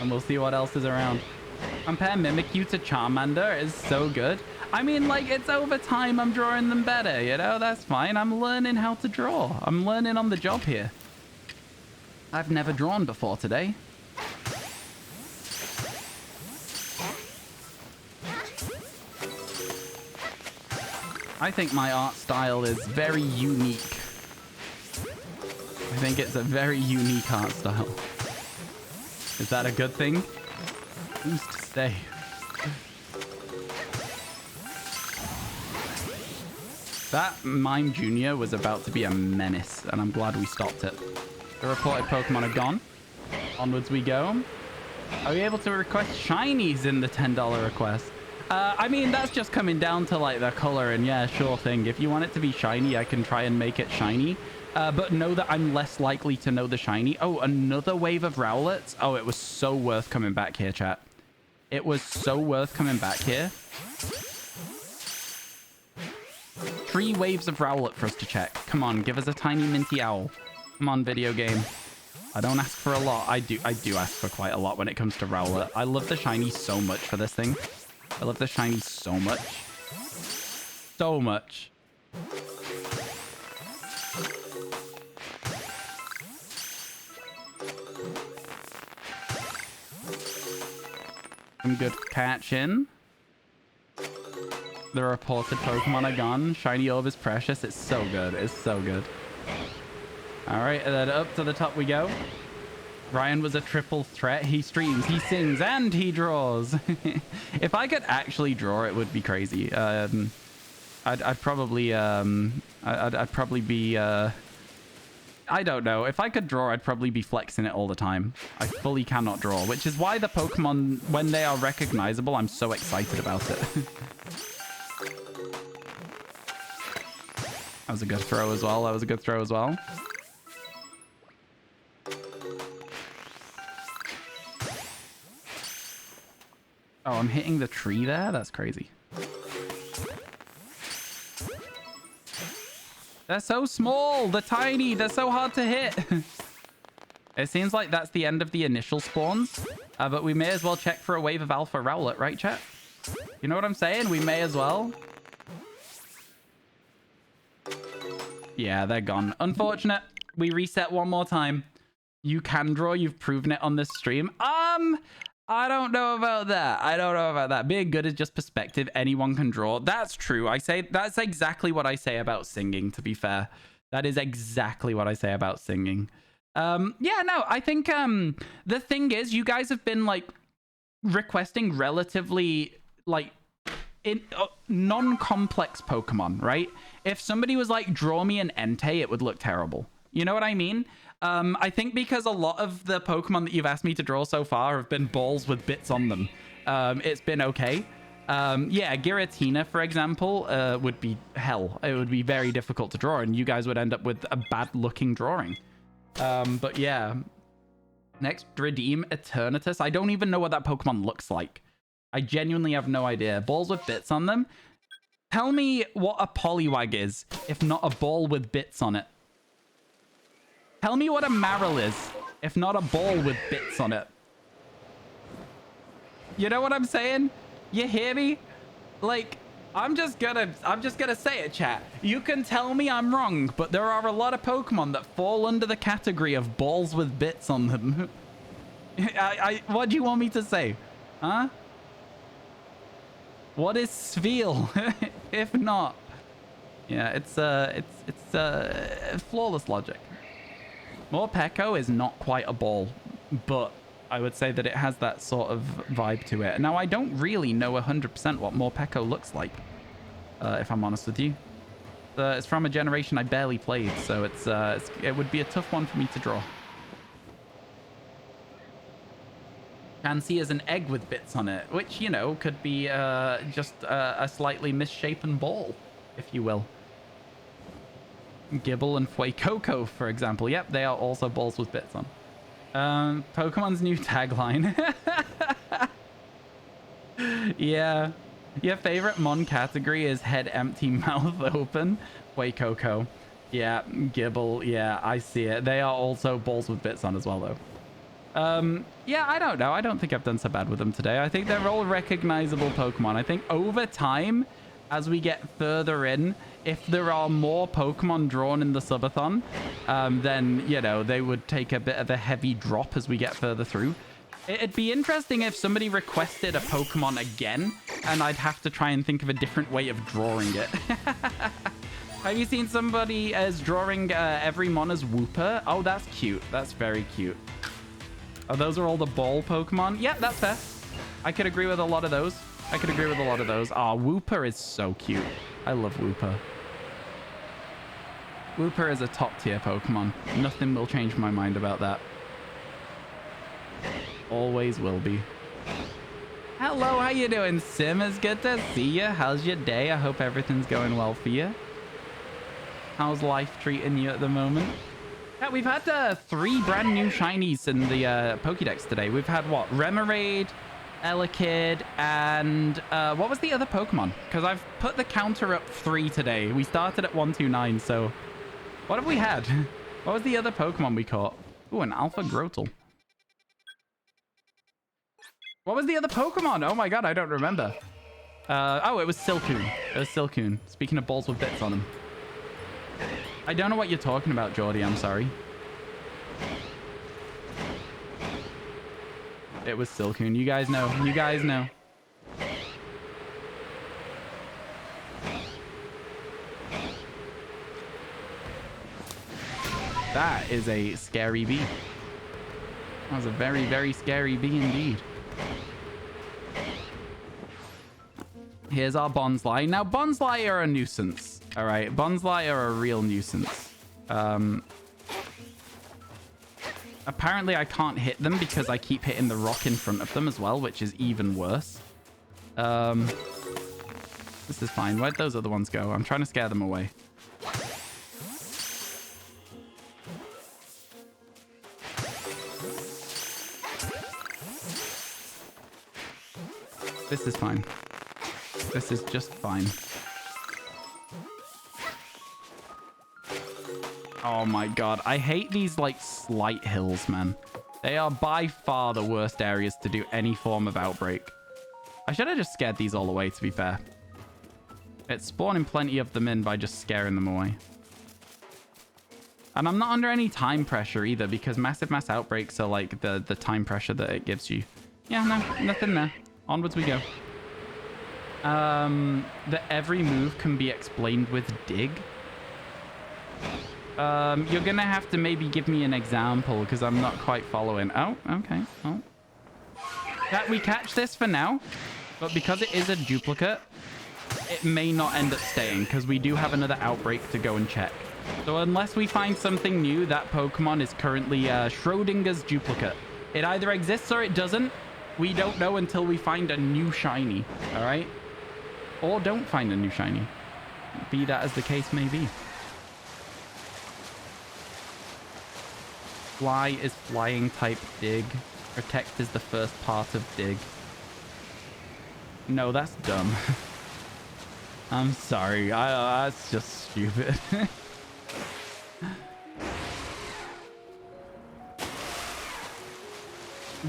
And we'll see what else is around. Compare Mimikyu to Charmander is so good. I mean, like, it's over time I'm drawing them better, you know? That's fine. I'm learning how to draw. I'm learning on the job here. I've never drawn before today. I think my art style is very unique. I think it's a very unique art style. Is that a good thing? Who's to say? That Mime Jr. was about to be a menace, and I'm glad we stopped it. The reported Pokemon are gone. Onwards we go. Are we able to request shinies in the $10 request? I mean, that's just coming down to like the color, and yeah, sure thing. If you want it to be shiny, I can try and make it shiny. But know that I'm less likely to know the shiny. Oh, another wave of Rowlets. Oh, it was so worth coming back here, chat. It was so worth coming back here. 3 waves of Rowlet for us to check. Come on, give us a tiny minty owl. Come on, video game. I don't ask for a lot. I do ask for quite a lot when it comes to Rowlet. I love the shiny so much for this thing. I love the shiny so much. So much. Some good catching. The reported Pokemon are gone. Shiny Orb is precious. It's so good. It's so good. All right, and then up to the top we go. Ryan was a triple threat. He streams, he sings, and he draws. If I could actually draw, it would be crazy. I'd probably be. I don't know. If I could draw, I'd probably be flexing it all the time. I fully cannot draw, which is why the Pokemon, when they are recognizable, I'm so excited about it. That was a good throw as well. That was a good throw as well. Oh, I'm hitting the tree there? That's crazy. They're so small. They're tiny. They're so hard to hit. It seems like that's the end of the initial spawns. But we may as well check for a wave of Alpha Rowlet, right, chat? You know what I'm saying? We may as well. Yeah, they're gone. Unfortunate. We reset one more time. You can draw. You've proven it on this stream. I don't know about that. I don't know about that. Being good is just perspective. Anyone can draw. That's true. That's exactly what I say about singing, to be fair. That is exactly what I say about singing. Yeah, no, I think the thing is, you guys have been like requesting relatively like in non-complex Pokemon, right? If somebody was like, draw me an Entei, it would look terrible. You know what I mean? I think because a lot of the Pokemon that you've asked me to draw so far have been balls with bits on them. It's been okay. Yeah, Giratina, for example, would be hell. It would be very difficult to draw, and you guys would end up with a bad-looking drawing. But yeah. Next, Redeem Eternatus. I don't even know what that Pokemon looks like. I genuinely have no idea. Balls with bits on them? Tell me what a Poliwag is, if not a ball with bits on it. Tell me what a Marill is, if not a ball with bits on it. You know what I'm saying? You hear me? Like, I'm just gonna say it, chat. You can tell me I'm wrong, but there are a lot of Pokemon that fall under the category of balls with bits on them. What do you want me to say? Huh? What is Sveal? If not, yeah, it's flawless logic. Morpeko is not quite a ball, but I would say that it has that sort of vibe to it. Now, I don't really know 100% what Morpeko looks like, if I'm honest with you. It's from a generation I barely played, so it would be a tough one for me to draw. can see as an egg with bits on it, which, you know, could be just a slightly misshapen ball, if you will. Gibble and Fuecoco, for example. Yep, they are also balls with bits on. Pokemon's new tagline. Yeah. Your favorite Mon category is head empty, mouth open. Fuecoco. Yeah, Gibble. Yeah, I see it. They are also balls with bits on as well, though. Yeah, I don't know. I don't think I've done so bad with them today. I think they're all recognizable Pokemon. I think over time, as we get further in, if there are more Pokemon drawn in the subathon, then, you know, they would take a bit of a heavy drop as we get further through. It'd be interesting if somebody requested a Pokemon again, and I'd have to try and think of a different way of drawing it. Have you seen somebody as drawing every Mon as Wooper? Oh, that's cute. That's very cute. Oh, those are all the ball Pokemon? Yeah, that's fair. I could agree with a lot of those. I could agree with a lot of those. Oh, Wooper is so cute. I love Wooper. Wooper is a top tier Pokemon. Nothing will change my mind about that. Always will be. Hello, how you doing, Sim? It's good to see you. How's your day? I hope everything's going well for you. How's life treating you at the moment? Yeah, we've had 3 brand new shinies in the Pokédex today. We've had what? Remoraid, Elekid, and what was the other Pokemon? Because I've put the counter up 3 today. We started at 129, so what have we had? What was the other Pokemon we caught? Ooh, an Alpha Grotle. What was the other Pokemon? Oh my god, I don't remember. Oh, it was Silcoon. It was Silcoon. Speaking of balls with bits on them. I don't know what you're talking about, Jordy. I'm sorry. It was Silcoon. You guys know. You guys know. That is a scary bee. That was a very, very scary bee indeed. Here's our Bonsly. Now, Bonsly are a nuisance. All right, Bonsly are a real nuisance. Apparently, I can't hit them because I keep hitting the rock in front of them as well, which is even worse. This is fine. Where'd those other ones go? I'm trying to scare them away. This is fine. This is just fine. Oh my god. I hate these, like, slight hills, man. They are by far the worst areas to do any form of outbreak. I should have just scared these all away, to be fair. It's spawning plenty of them in by just scaring them away. And I'm not under any time pressure either, because massive mass outbreaks are like the time pressure that it gives you. Yeah, no, nothing there. Onwards we go. That every move can be explained with dig. You're gonna have to maybe give me an example because I'm not quite following. Oh, okay. Oh. We catch this for now, but because it is a duplicate, it may not end up staying because we do have another outbreak to go and check. So unless we find something new, that Pokemon is currently Schrodinger's duplicate. It either exists or it doesn't. We don't know until we find a new shiny, all right? Or don't find a new shiny. Be that as the case may be. Fly is flying type dig. Protect is the first part of dig. No, that's dumb. I'm sorry. That's just stupid.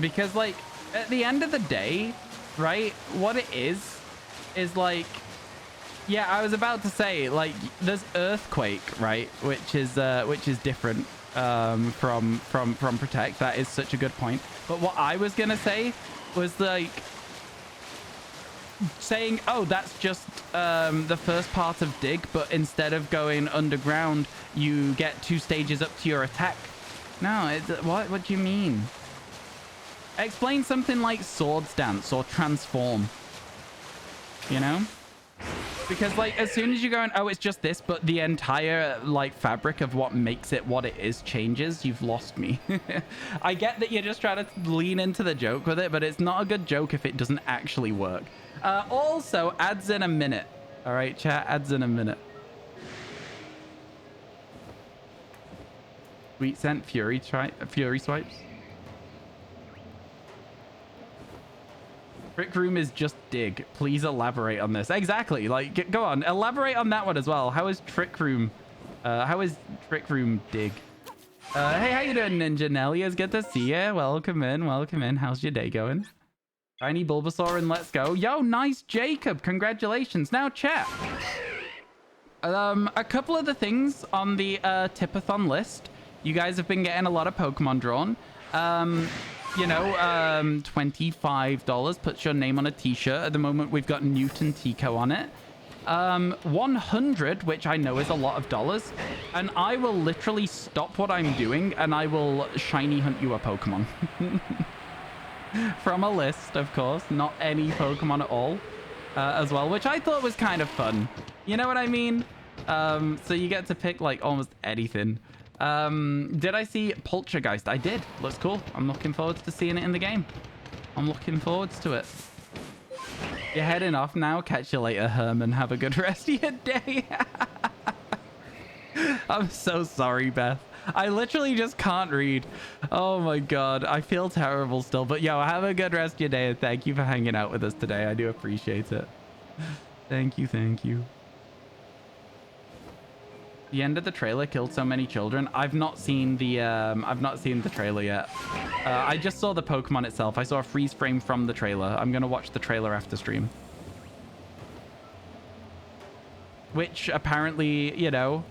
Because, like, at the end of the day, right, what it is like, yeah, I was about to say, like, there's Earthquake, right, which is different from Protect. That is such a good point. But what I was gonna say was, like, saying, oh, that's just the first part of dig, but instead of going underground, you get 2 stages up to your attack. No, what do you mean? Explain something like Swords Dance or Transform. You know? Because, like, as soon as you're going, oh, it's just this, but the entire, like, fabric of what makes it what it is changes, you've lost me. I get that you're just trying to lean into the joke with it, but it's not a good joke if it doesn't actually work. Also, ads in a minute. All right, chat, ads in a minute. Sweet scent, fury swipes. Trick room is just dig. Please elaborate on this. Exactly. Like, go on. Elaborate on that one as well. How is trick room? How is trick room dig? Hey, how you doing, Ninja Nelly? It's good to see you. Welcome in. Welcome in. How's your day going? Tiny Bulbasaur and let's go. Yo, nice, Jacob. Congratulations. Now, chat. A couple of the things on the Tipathon list. You guys have been getting a lot of Pokemon drawn. You know, $25 puts your name on a t-shirt. At the moment, we've got Newton Tico on it. 100, which I know is a lot of dollars. And I will literally stop what I'm doing and I will shiny hunt you a Pokemon. From a list, of course. Not any Pokemon at all as well, which I thought was kind of fun. You know what I mean? So you get to pick like almost anything. Did I see Poltergeist? I did. Looks cool. I'm looking forward to seeing it in the game. I'm looking forward to it. You're heading off now. Catch you later, Herman. Have a good rest of your day. I'm so sorry, Beth. I literally just can't read. Oh my god. I feel terrible still. But yo, have a good rest of your day. And thank you for hanging out with us today. I do appreciate it. Thank you. Thank you. The end of the trailer killed so many children. I've not seen the trailer yet. I just saw the Pokemon itself. I saw a freeze frame from the trailer. I'm gonna watch the trailer after stream. Which apparently, you know.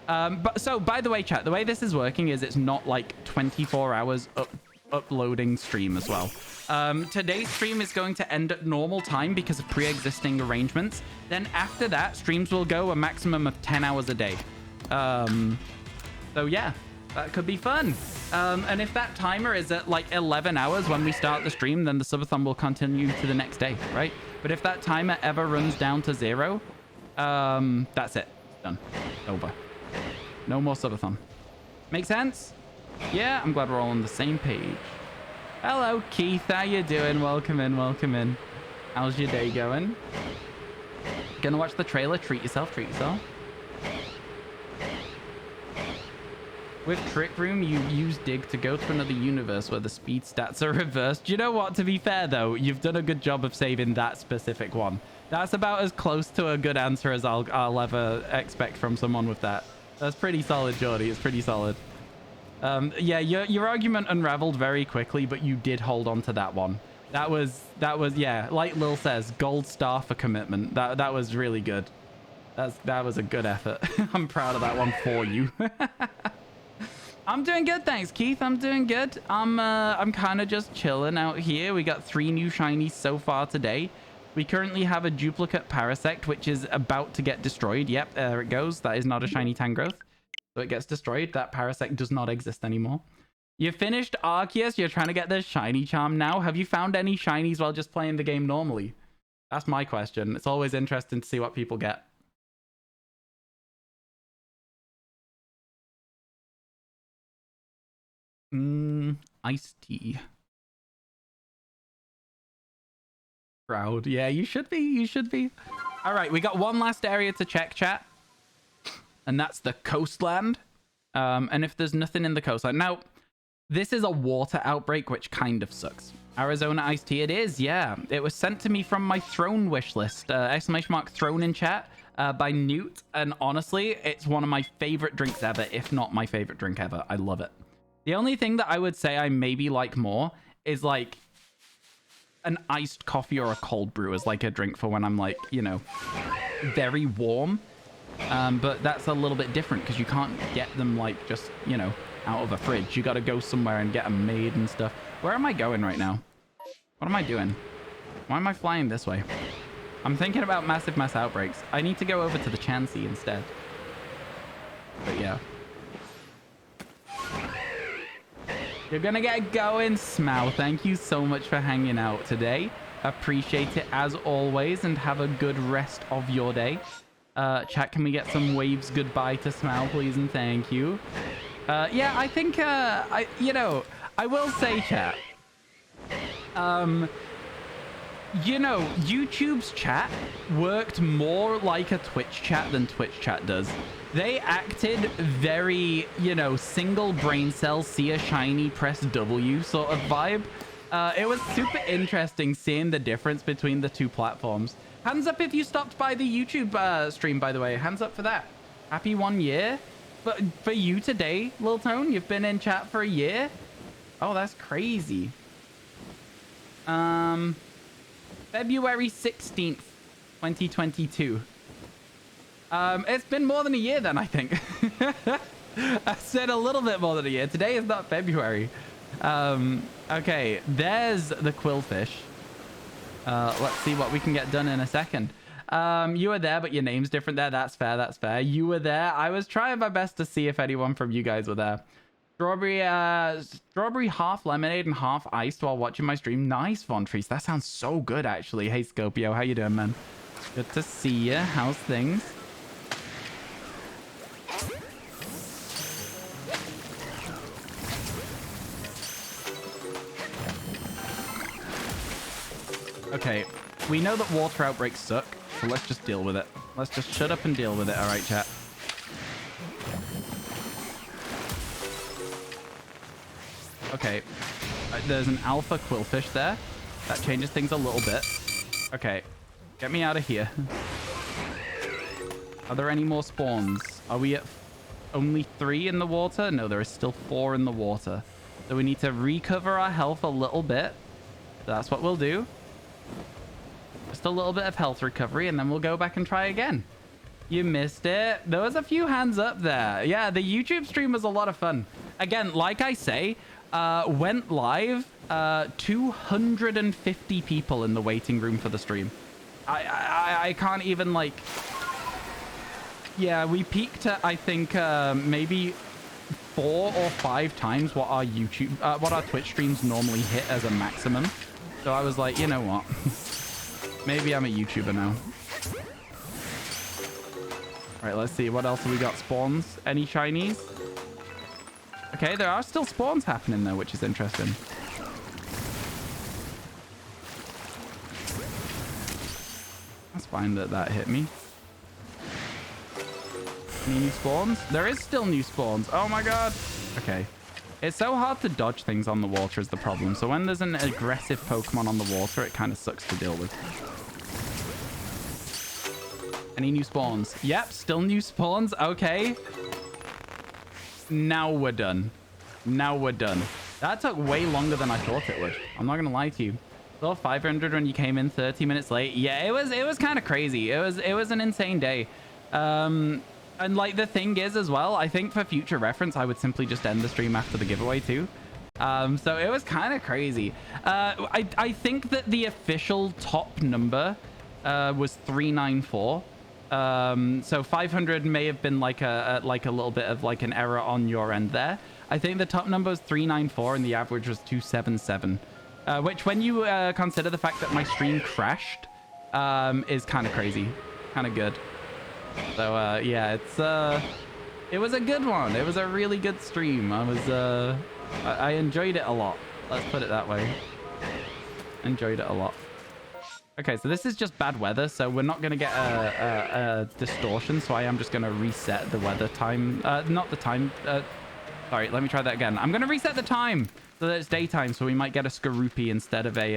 But so by the way, chat, the way this is working is it's not like 24 hours uploading stream as well. Today's stream is going to end at normal time because of pre-existing arrangements. Then after that, streams will go a maximum of 10 hours a day. So yeah, that could be fun. And if that timer is at like 11 hours when we start the stream, then the subathon will continue to the next day, right? But if that timer ever runs down to 0, that's it. Done. Over. No more subathon. Make sense? Yeah, I'm glad we're all on the same page. Hello, Keith. How you doing? Welcome in. Welcome in. How's your day going? Gonna watch the trailer? Treat yourself. Treat yourself. With Trick Room, you use Dig to go to another universe where the speed stats are reversed. Do you know what? To be fair, though, you've done a good job of saving that specific one. That's about as close to a good answer as I'll ever expect from someone with that. That's pretty solid, Jordy. It's pretty solid. Yeah, your argument unraveled very quickly, but you did hold on to that one. That was yeah, like Lil says, gold star for commitment. That was really good. That was a good effort. I'm proud of that one for you. I'm doing good, thanks, Keith. I'm doing good. I'm kind of just chilling out here. We got 3 new shinies so far today. We currently have a duplicate Parasect, which is about to get destroyed. Yep, there it goes. That is not a shiny Tangrowth. So it gets destroyed. That Parasect does not exist anymore. You finished Arceus. You're trying to get the shiny charm now. Have you found any shinies while just playing the game normally? That's my question. It's always interesting to see what people get. Iced tea. Proud. Yeah, you should be. You should be. All right, we got one last area to check, chat. And that's the coastland. And if there's nothing in the coastline. Now, this is a water outbreak, which kind of sucks. Arizona iced tea, it is, yeah. It was sent to me from my throne wish list. Exclamation mark throne in chat by Newt. And honestly, it's one of my favorite drinks ever, if not my favorite drink ever. I love it. The only thing that I would say I maybe like more is like an iced coffee or a cold brew as like a drink for when I'm like, you know, very warm. But that's a little bit different because you can't get them like just, you know, out of a fridge. You got to go somewhere and get them made and stuff. Where am I going right now? What am I doing? Why am I flying this way? I'm thinking about massive mass outbreaks. I need to go over to the Chansey instead. But yeah. You're gonna get going, Smow. Thank you so much for hanging out today. Appreciate it as always, and have a good rest of your day. Chat, can we get some waves goodbye to Smile, please, and thank you. Yeah, I think, I will say, chat, YouTube's chat worked more like a Twitch chat than Twitch chat does. They acted very, single brain cell, see a shiny, press W sort of vibe. It was super interesting seeing the difference between the two platforms. Hands up if you stopped by the YouTube stream, by the way. Hands up for that. Happy 1 year. But for you today, Lil Tone, you've been in chat for a year? Oh, that's crazy. February 16th, 2022. It's been more than a year then, I think. I said a little bit more than a year. Today is not February. Okay, there's the quillfish. Let's see what we can get done in a second. You were there, but your name's different there. That's fair. That's fair. You were there. I was trying my best to see if anyone from you guys were there. Strawberry half lemonade and half iced while watching my stream. Nice, Von Trees. That sounds so good, actually. Hey, Scopio. How you doing, man? Good to see you. How's things? Okay, we know that water outbreaks suck, so let's just deal with it. Let's just shut up and deal with it. All right, chat. Okay, there's an alpha quillfish there. That changes things a little bit. Okay, get me out of here. Are there any more spawns? Are we at only 3 in the water? No, there is still 4 in the water. So we need to recover our health a little bit. That's what we'll do. Just a little bit of health recovery, and then we'll go back and try again. You missed it. There was a few hands up there. Yeah, the YouTube stream was a lot of fun. Again, like I say, went live, 250 people in the waiting room for the stream. I can't even, like... Yeah, we peaked at, I think, maybe 4 or 5 times what our Twitch streams normally hit as a maximum. So I was like, you know what? Maybe I'm a YouTuber now. All right, let's see. What else have we got? Spawns? Any shinies? Okay, there are still spawns happening though, which is interesting. That's fine that that hit me. Any new spawns? There is still new spawns. Oh my god. Okay. It's so hard to dodge things on the water is the problem. So when there's an aggressive Pokemon on the water, it kind of sucks to deal with. Any new spawns? Yep, still new spawns. Okay. Now we're done. Now we're done. That took way longer than I thought it would. I'm not gonna lie to you. Saw 500 when you came in 30 minutes late. Yeah, it was kind of crazy. It was an insane day. And like the thing is as well, I think for future reference, I would simply just end the stream after the giveaway too. So it was kind of crazy. I think that the official top number was 394. So 500 may have been like a little bit of like an error on your end there. I think the top number was 394 and the average was 277. Which when you consider the fact that my stream crashed, is kind of crazy, kind of good. So yeah, it was a good one. It was a really good stream. I enjoyed it a lot. Let's put it that way. Enjoyed it a lot. Okay, so this is just bad weather, so we're not going to get a distortion, so I am just going to reset the weather time. Not the time. Sorry, let me try that again. I'm going to reset the time so that it's daytime, so we might get a Skorupi instead of a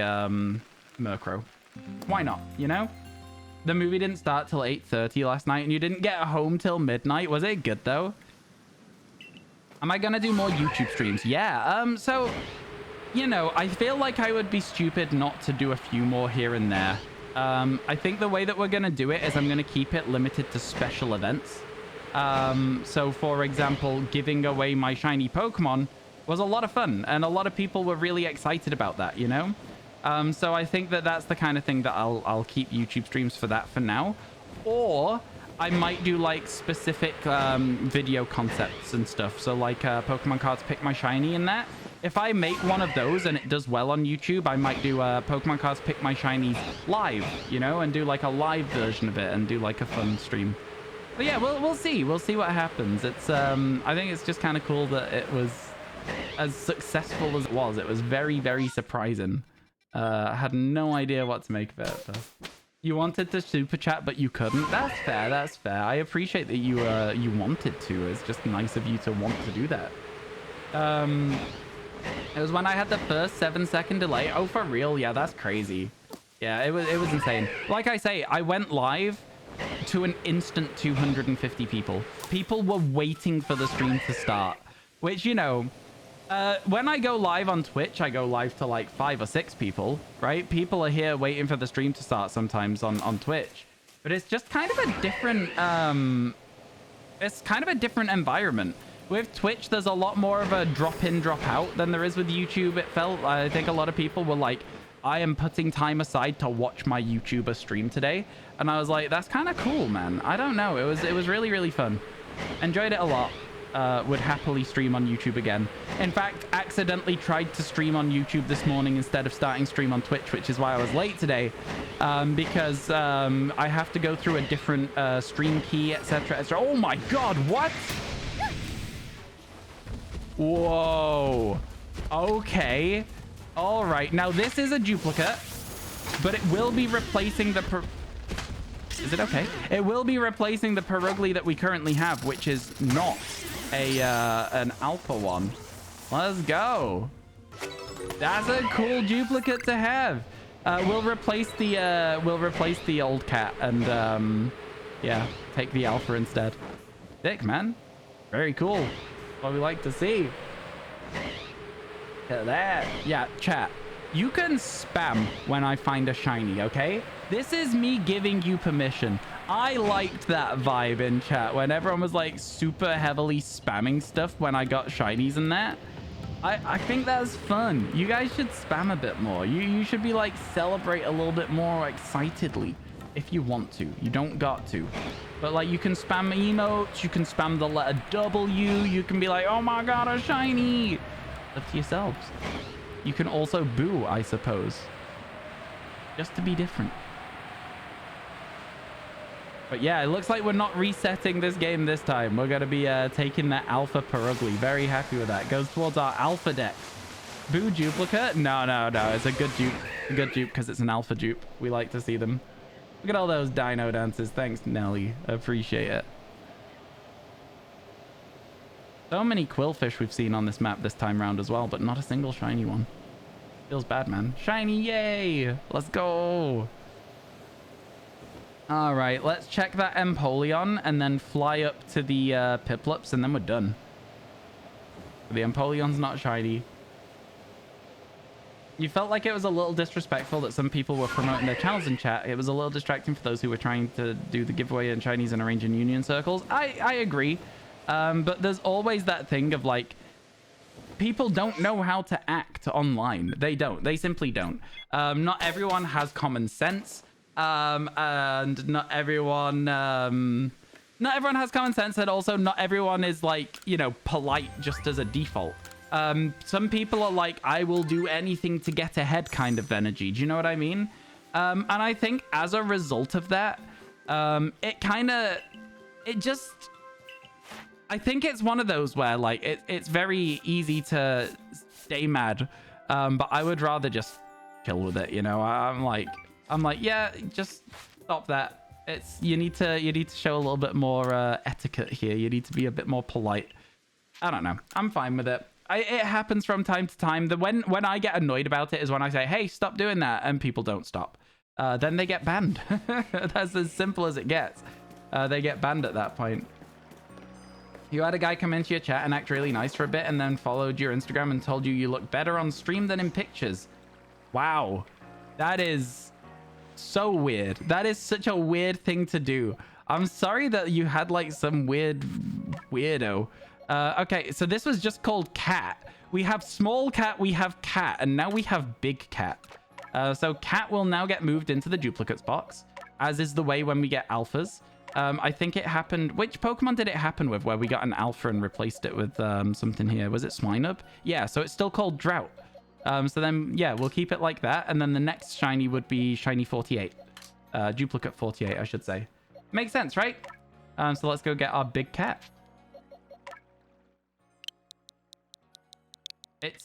Murkrow. Why not, you know? The movie didn't start till 8:30 last night, and you didn't get home till midnight. Was it good, though? Am I going to do more YouTube streams? Yeah, so... You know, I feel like I would be stupid not to do a few more here and there. I think the way that we're going to do it is I'm going to keep it limited to special events. So, for example, giving away my shiny Pokemon was a lot of fun, and a lot of people were really excited about that, you know? So I think that that's the kind of thing that I'll keep YouTube streams for that for now. Or I might do, like, specific video concepts and stuff. So, like, Pokemon cards pick my shiny and that. if I make one of those and it does well on YouTube, I might do Pokemon cards pick my shinies live, you know, and do like a live version of it and do like a fun stream. But yeah, we'll see. We'll see what happens. It's I think it's just kind of cool that it was as successful as it was. It was very, very surprising. I had no idea what to make of it. So. You wanted to super chat, but you couldn't. That's fair. That's fair. I appreciate that you wanted to. It's just nice of you to want to do that. It was when I had the first 7-second delay. Oh, for real? Yeah, that's crazy. Yeah, it was insane. Like I say, I went live to an instant 250 people. People were waiting for the stream to start, which, you know, when I go live on Twitch, I go live to like 5 or 6 people, right? People are here waiting for the stream to start sometimes on Twitch, but it's just kind of a different, it's kind of a different environment. With Twitch, there's a lot more of a drop in, drop out than there is with YouTube. It felt, I think a lot of people were like, I am putting time aside to watch my YouTuber stream today. And I was like, that's kind of cool, man. I don't know. It was really, really fun. Enjoyed it a lot. Would happily stream on YouTube again. In fact, accidentally tried to stream on YouTube this morning instead of starting stream on Twitch, which is why I was late today. Because I have to go through a different stream key, etc., etc. Oh my God, what? Whoa. Okay. All right. Now, this is a duplicate, but it will be replacing the... Is it okay? It will be replacing the Perugly that we currently have, which is not an alpha one. Let's go. That's a cool duplicate to have. We'll replace the old cat and yeah, take the alpha instead. Sick, man. Very cool. What we like to see. Look at that. Yeah, chat. You can spam when I find a shiny, okay? This is me giving you permission. I liked that vibe in chat when everyone was like super heavily spamming stuff when I got shinies and that. I think that's fun. You guys should spam a bit more. You should be like celebrate a little bit more excitedly if you want to. You don't got to. But like you can spam emotes, you can spam the letter W, you can be like, oh my God, a shiny. Up to yourselves. You can also boo, I suppose. Just to be different. But yeah, it looks like we're not resetting this game this time. We're going to be taking that alpha Perugly. Very happy with that. Goes towards our alpha deck. Boo duplicate? No. It's a good dupe. A good dupe because it's an alpha dupe. We like to see them. Look at all those dino dances. Thanks, Nelly. Appreciate it. So many quillfish we've seen on this map this time round as well, but not a single shiny one. Feels bad, man. Shiny, yay! Let's go! All right, let's check that Empoleon and then fly up to the Piplups, and then we're done. The Empoleon's not shiny. You felt like it was a little disrespectful that some people were promoting their channels in chat. It was a little distracting for those who were trying to do the giveaway in Chinese and arrange in union circles. I agree. But there's always that thing of like, people don't know how to act online. They don't. They simply don't. Not everyone has common sense. And not everyone has common sense, and also not everyone is like, you know, polite just as a default. Some people are like, I will do anything to get ahead kind of energy. Do you know what I mean? And I think as a result of that, I think it's one of those where like it's very easy to stay mad, but I would rather just chill with it, you know. I'm like, yeah, just stop that. You need to show a little bit more etiquette here. You need to be a bit more polite. I don't know. I'm fine with it. It happens from time to time. When I get annoyed about it is when I say, hey, stop doing that, and people don't stop. Then they get banned. That's as simple as it gets. They get banned at that point. You had a guy come into your chat and act really nice for a bit and then followed your Instagram and told you look better on stream than in pictures. Wow. That is so weird. That is such a weird thing to do. I'm sorry that you had like some weirdo. Okay, so this was just called cat. We have small cat, we have cat, and now we have big cat. So cat will now get moved into the duplicates box, as is the way when we get alphas. I think it happened... Which Pokemon did it happen with where we got an alpha and replaced it with something here? Was it Swinub? Yeah, so it's still called Drought. So then, yeah, we'll keep it like that. And then the next shiny would be shiny 48. Duplicate 48, I should say. Makes sense, right? So let's go get our big cat. It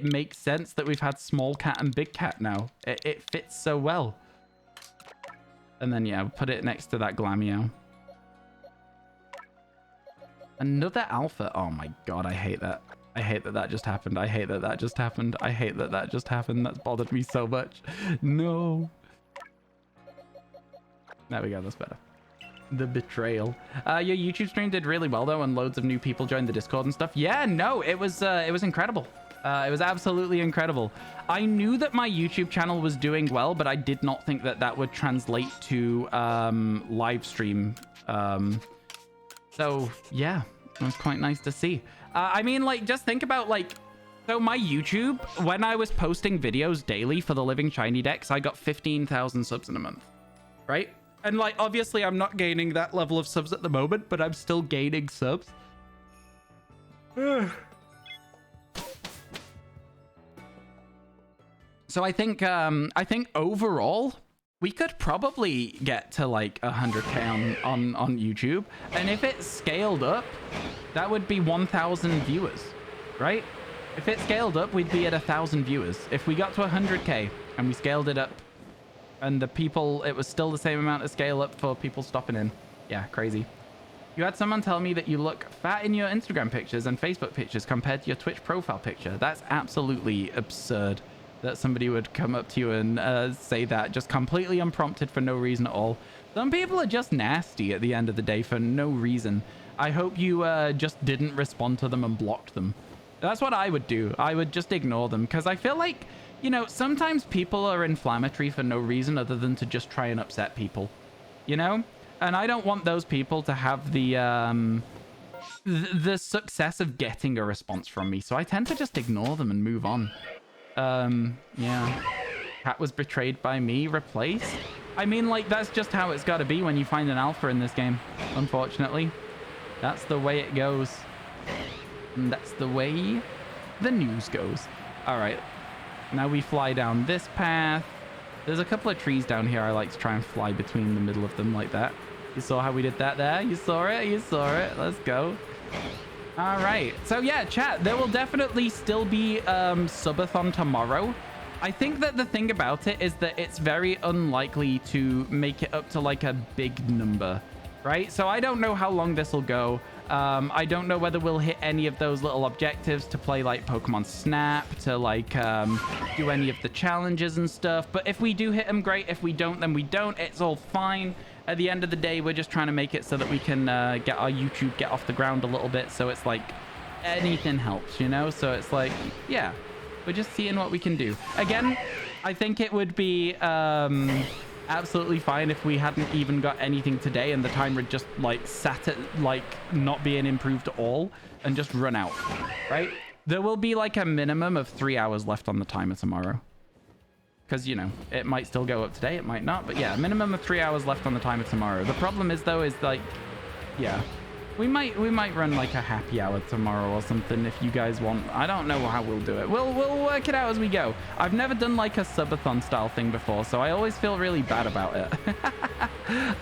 makes sense that we've had small cat and big cat now. It fits so well. And then, yeah, we'll put it next to that Glameow. Another alpha. Oh my god, I hate that. I hate that that just happened. I hate that that just happened. I hate that that just happened. That's bothered me so much. No. There we go. That's better. The betrayal. Your YouTube stream did really well, though, and loads of new people joined the Discord and stuff. Yeah, no, it was incredible. It was absolutely incredible. I knew that my YouTube channel was doing well, but I did not think that that would translate to live stream. So, yeah, it was quite nice to see. I mean, like, just think about, like, so my YouTube, when I was posting videos daily for the Living Shiny decks, I got 15,000 subs in a month, right? And, like, obviously I'm not gaining that level of subs at the moment, but I'm still gaining subs. So I think overall we could probably get to like 100k on YouTube, and if it scaled up, that would be 1,000 viewers, right? If it scaled up, we'd be at 1,000 viewers. If we got to 100k and we scaled it up, and the people, it was still the same amount of scale up for people stopping in. Yeah, crazy. You had someone tell me that you look fat in your Instagram pictures and Facebook pictures compared to your Twitch profile picture. That's absolutely absurd. That somebody would come up to you and say that just completely unprompted for no reason at all. Some people are just nasty at the end of the day for no reason. I hope you just didn't respond to them and blocked them. That's what I would do. I would just ignore them, because I feel like, you know, sometimes people are inflammatory for no reason other than to just try and upset people, you know? And I don't want those people to have the success of getting a response from me. So I tend to just ignore them and move on. Yeah. Cat was betrayed by me, replaced. I mean, like, that's just how it's got to be when you find an alpha in this game, unfortunately. That's the way it goes. And that's the way the news goes. All right. Now we fly down this path. There's a couple of trees down here. I like to try and fly between the middle of them like that. You saw how we did that there? You saw it? You saw it. Let's go. All right. So yeah, chat, there will definitely still be subathon tomorrow. I think that the thing about it is that it's very unlikely to make it up to like a big number, right? So I don't know how long this will go. I don't know whether we'll hit any of those little objectives to play like Pokemon Snap, to like do any of the challenges and stuff. But if we do hit them, great. If we don't, then we don't. It's all fine. At the end of the day, we're just trying to make it so that we can get our YouTube get off the ground a little bit. So it's like anything helps, you know? So it's like, yeah, we're just seeing what we can do. Again, I think it would be absolutely fine if we hadn't even got anything today and the timer just like sat at like not being improved at all and just run out, right? There will be like a minimum of 3 hours left on the timer tomorrow. Because, you know, it might still go up today, it might not. But yeah, minimum of 3 hours left on the timer tomorrow. The problem is, though, is like, yeah, we might run like a happy hour tomorrow or something if you guys want. I don't know how we'll do it. We'll work it out as we go. I've never done like a subathon style thing before, so I always feel really bad about it.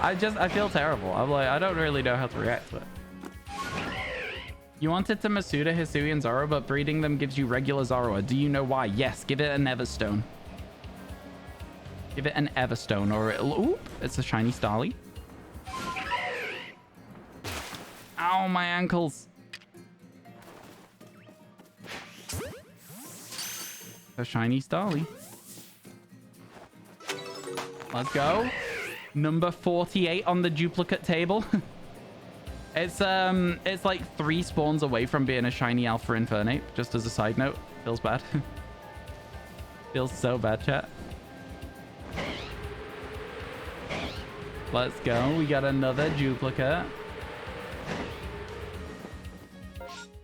I feel terrible. I'm like, I don't really know how to react to it. You wanted to Masuda, Hisui, and Zoro, but breeding them gives you regular Zoroa. Do you know why? Yes, give it an Everstone. Give it an Everstone or it'll... Ooh, it's a shiny Starly. Ow, my ankles. A shiny Starly. Let's go. Number 48 on the duplicate table. It's like 3 spawns away from being a shiny Alpha Infernape, just as a side note. Feels bad. Feels so bad, chat. Let's go. We got another duplicate.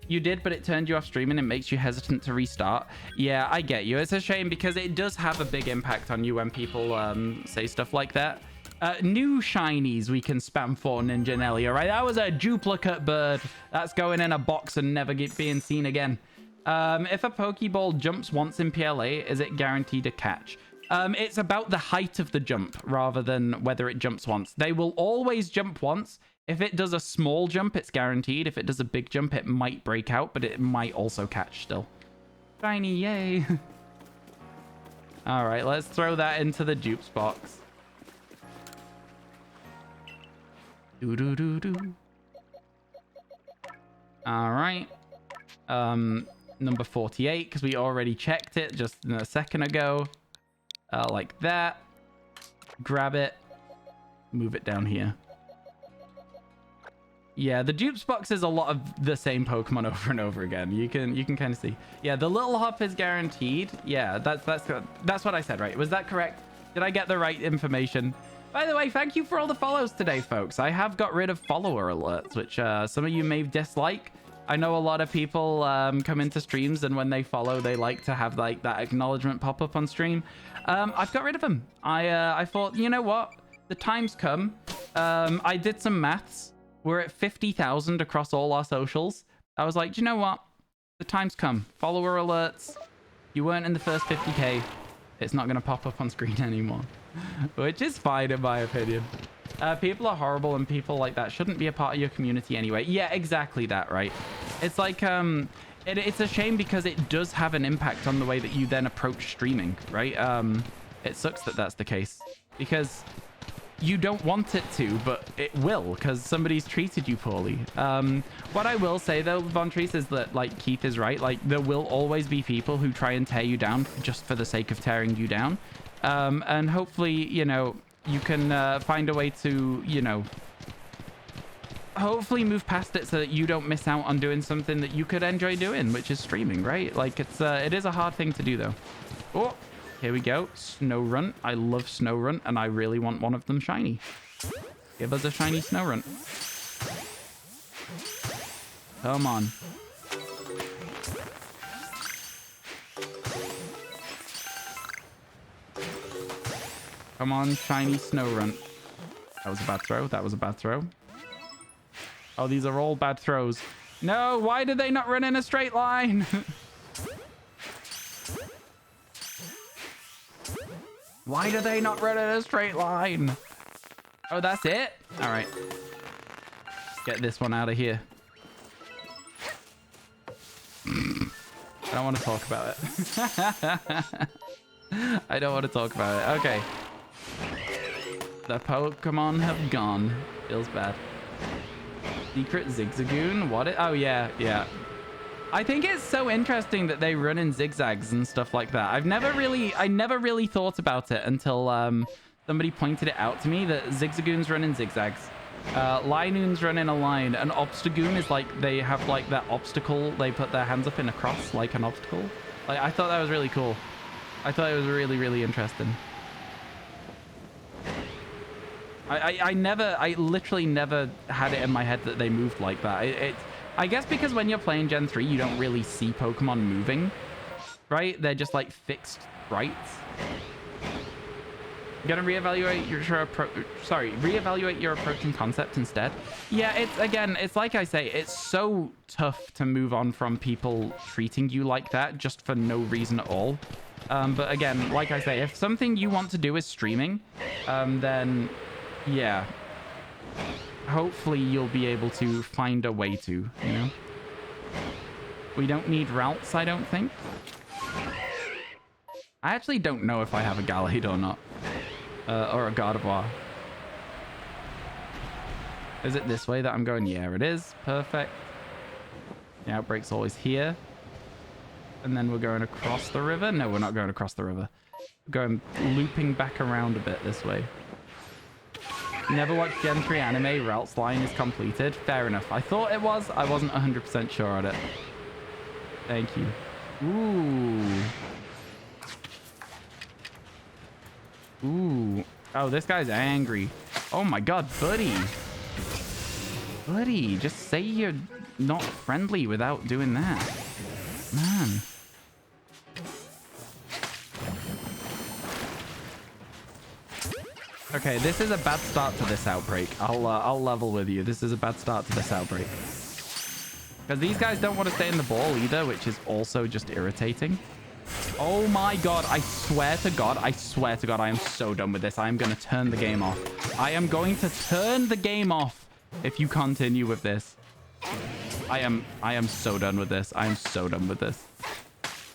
You did, but it turned you off streaming and makes you hesitant to restart. Yeah, I get you. It's a shame because it does have a big impact on you when people say stuff like that. new shinies we can spam for Ninja Nelly. All right, that was a duplicate bird. That's going in a box and never being seen again. If a Pokeball jumps once in PLA, is it guaranteed to catch? It's about the height of the jump rather than whether it jumps once. They will always jump once. If it does a small jump, it's guaranteed. If it does a big jump, it might break out, but it might also catch still. Shiny, yay. All right, let's throw that into the dupes box. Do. All right. Number 48, because we already checked it just a second ago. Like that. Grab it. Move it down here. Yeah, the dupes box is a lot of the same Pokemon over and over again. You can kind of see. Yeah, the little hop is guaranteed. Yeah, that's what I said, right? Was that correct? Did I get the right information? By the way, thank you for all the follows today, folks. I have got rid of follower alerts, which some of you may dislike. I know a lot of people come into streams, and when they follow, they like to have like that acknowledgement pop up on stream. I've got rid of them. I thought, you know what? The time's come. I did some maths. We're at 50,000 across all our socials. I was like, do you know what? The time's come. Follower alerts. You weren't in the first 50k. It's not going to pop up on screen anymore. Which is fine in my opinion. People are horrible and people like that shouldn't be a part of your community anyway. Yeah, exactly that, right? It's like, it's a shame because it does have an impact on the way that you then approach streaming, right? It sucks that that's the case because you don't want it to, but it will because somebody's treated you poorly. What I will say though, Von Treese, is that like Keith is right. Like there will always be people who try and tear you down just for the sake of tearing you down. And hopefully, you know, you can find a way to, you know, hopefully move past it so that you don't miss out on doing something that you could enjoy doing, which is streaming, right? Like it is a hard thing to do though. Oh, here we go. Snorunt. I love Snorunt and I really want one of them shiny. Give us a shiny Snorunt. Come on. Come on, shiny Snorunt. That was a bad throw. That was a bad throw. Oh, these are all bad throws. No, why did they not run in a straight line? Why do they not run in a straight line? Oh, that's it? All right. Get this one out of here. I don't want to talk about it. I don't want to talk about it. Okay. The Pokemon have gone. Feels bad. Secret Zigzagoon? What? Oh, yeah. Yeah. I think it's so interesting that they run in zigzags and stuff like that. I never really thought about it until somebody pointed it out to me that Zigzagoons run in zigzags. Linoons run in a line. An Obstagoon is like they have like that obstacle. They put their hands up in a cross like an obstacle. Like I thought that was really cool. I thought it was really, really interesting. I literally never had it in my head that they moved like that. I guess because when you're playing Gen 3, you don't really see Pokemon moving, right? They're just like fixed sprites. You're gonna reevaluate your approach and concept instead. Yeah, it's like I say, it's so tough to move on from people treating you like that just for no reason at all. But again, like I say, if something you want to do is streaming, then yeah, hopefully you'll be able to find a way to, you know? We don't need routes, I don't think. I actually don't know if I have a Gallade or not. Or a Gardevoir. Is it this way that I'm going? Yeah, it is. Perfect. The outbreak's always here. And then we're going across the river. No, we're not going across the river. We're going looping back around a bit this way. Never watched Gen 3 anime. Routes line is completed. Fair enough. I thought it was. I wasn't 100% sure on it. Thank you. Ooh. Ooh. Oh, this guy's angry. Oh my god, buddy. Buddy, just say you're not friendly without doing that. Man. Okay, this is a bad start to this outbreak. I'll level with you. This is a bad start to this outbreak. Because these guys don't want to stay in the ball either, which is also just irritating. Oh my god, I swear to god, I am so done with this. I am going to turn the game off. I am going to turn the game off if you continue with this. I am so done with this. I am so done with this.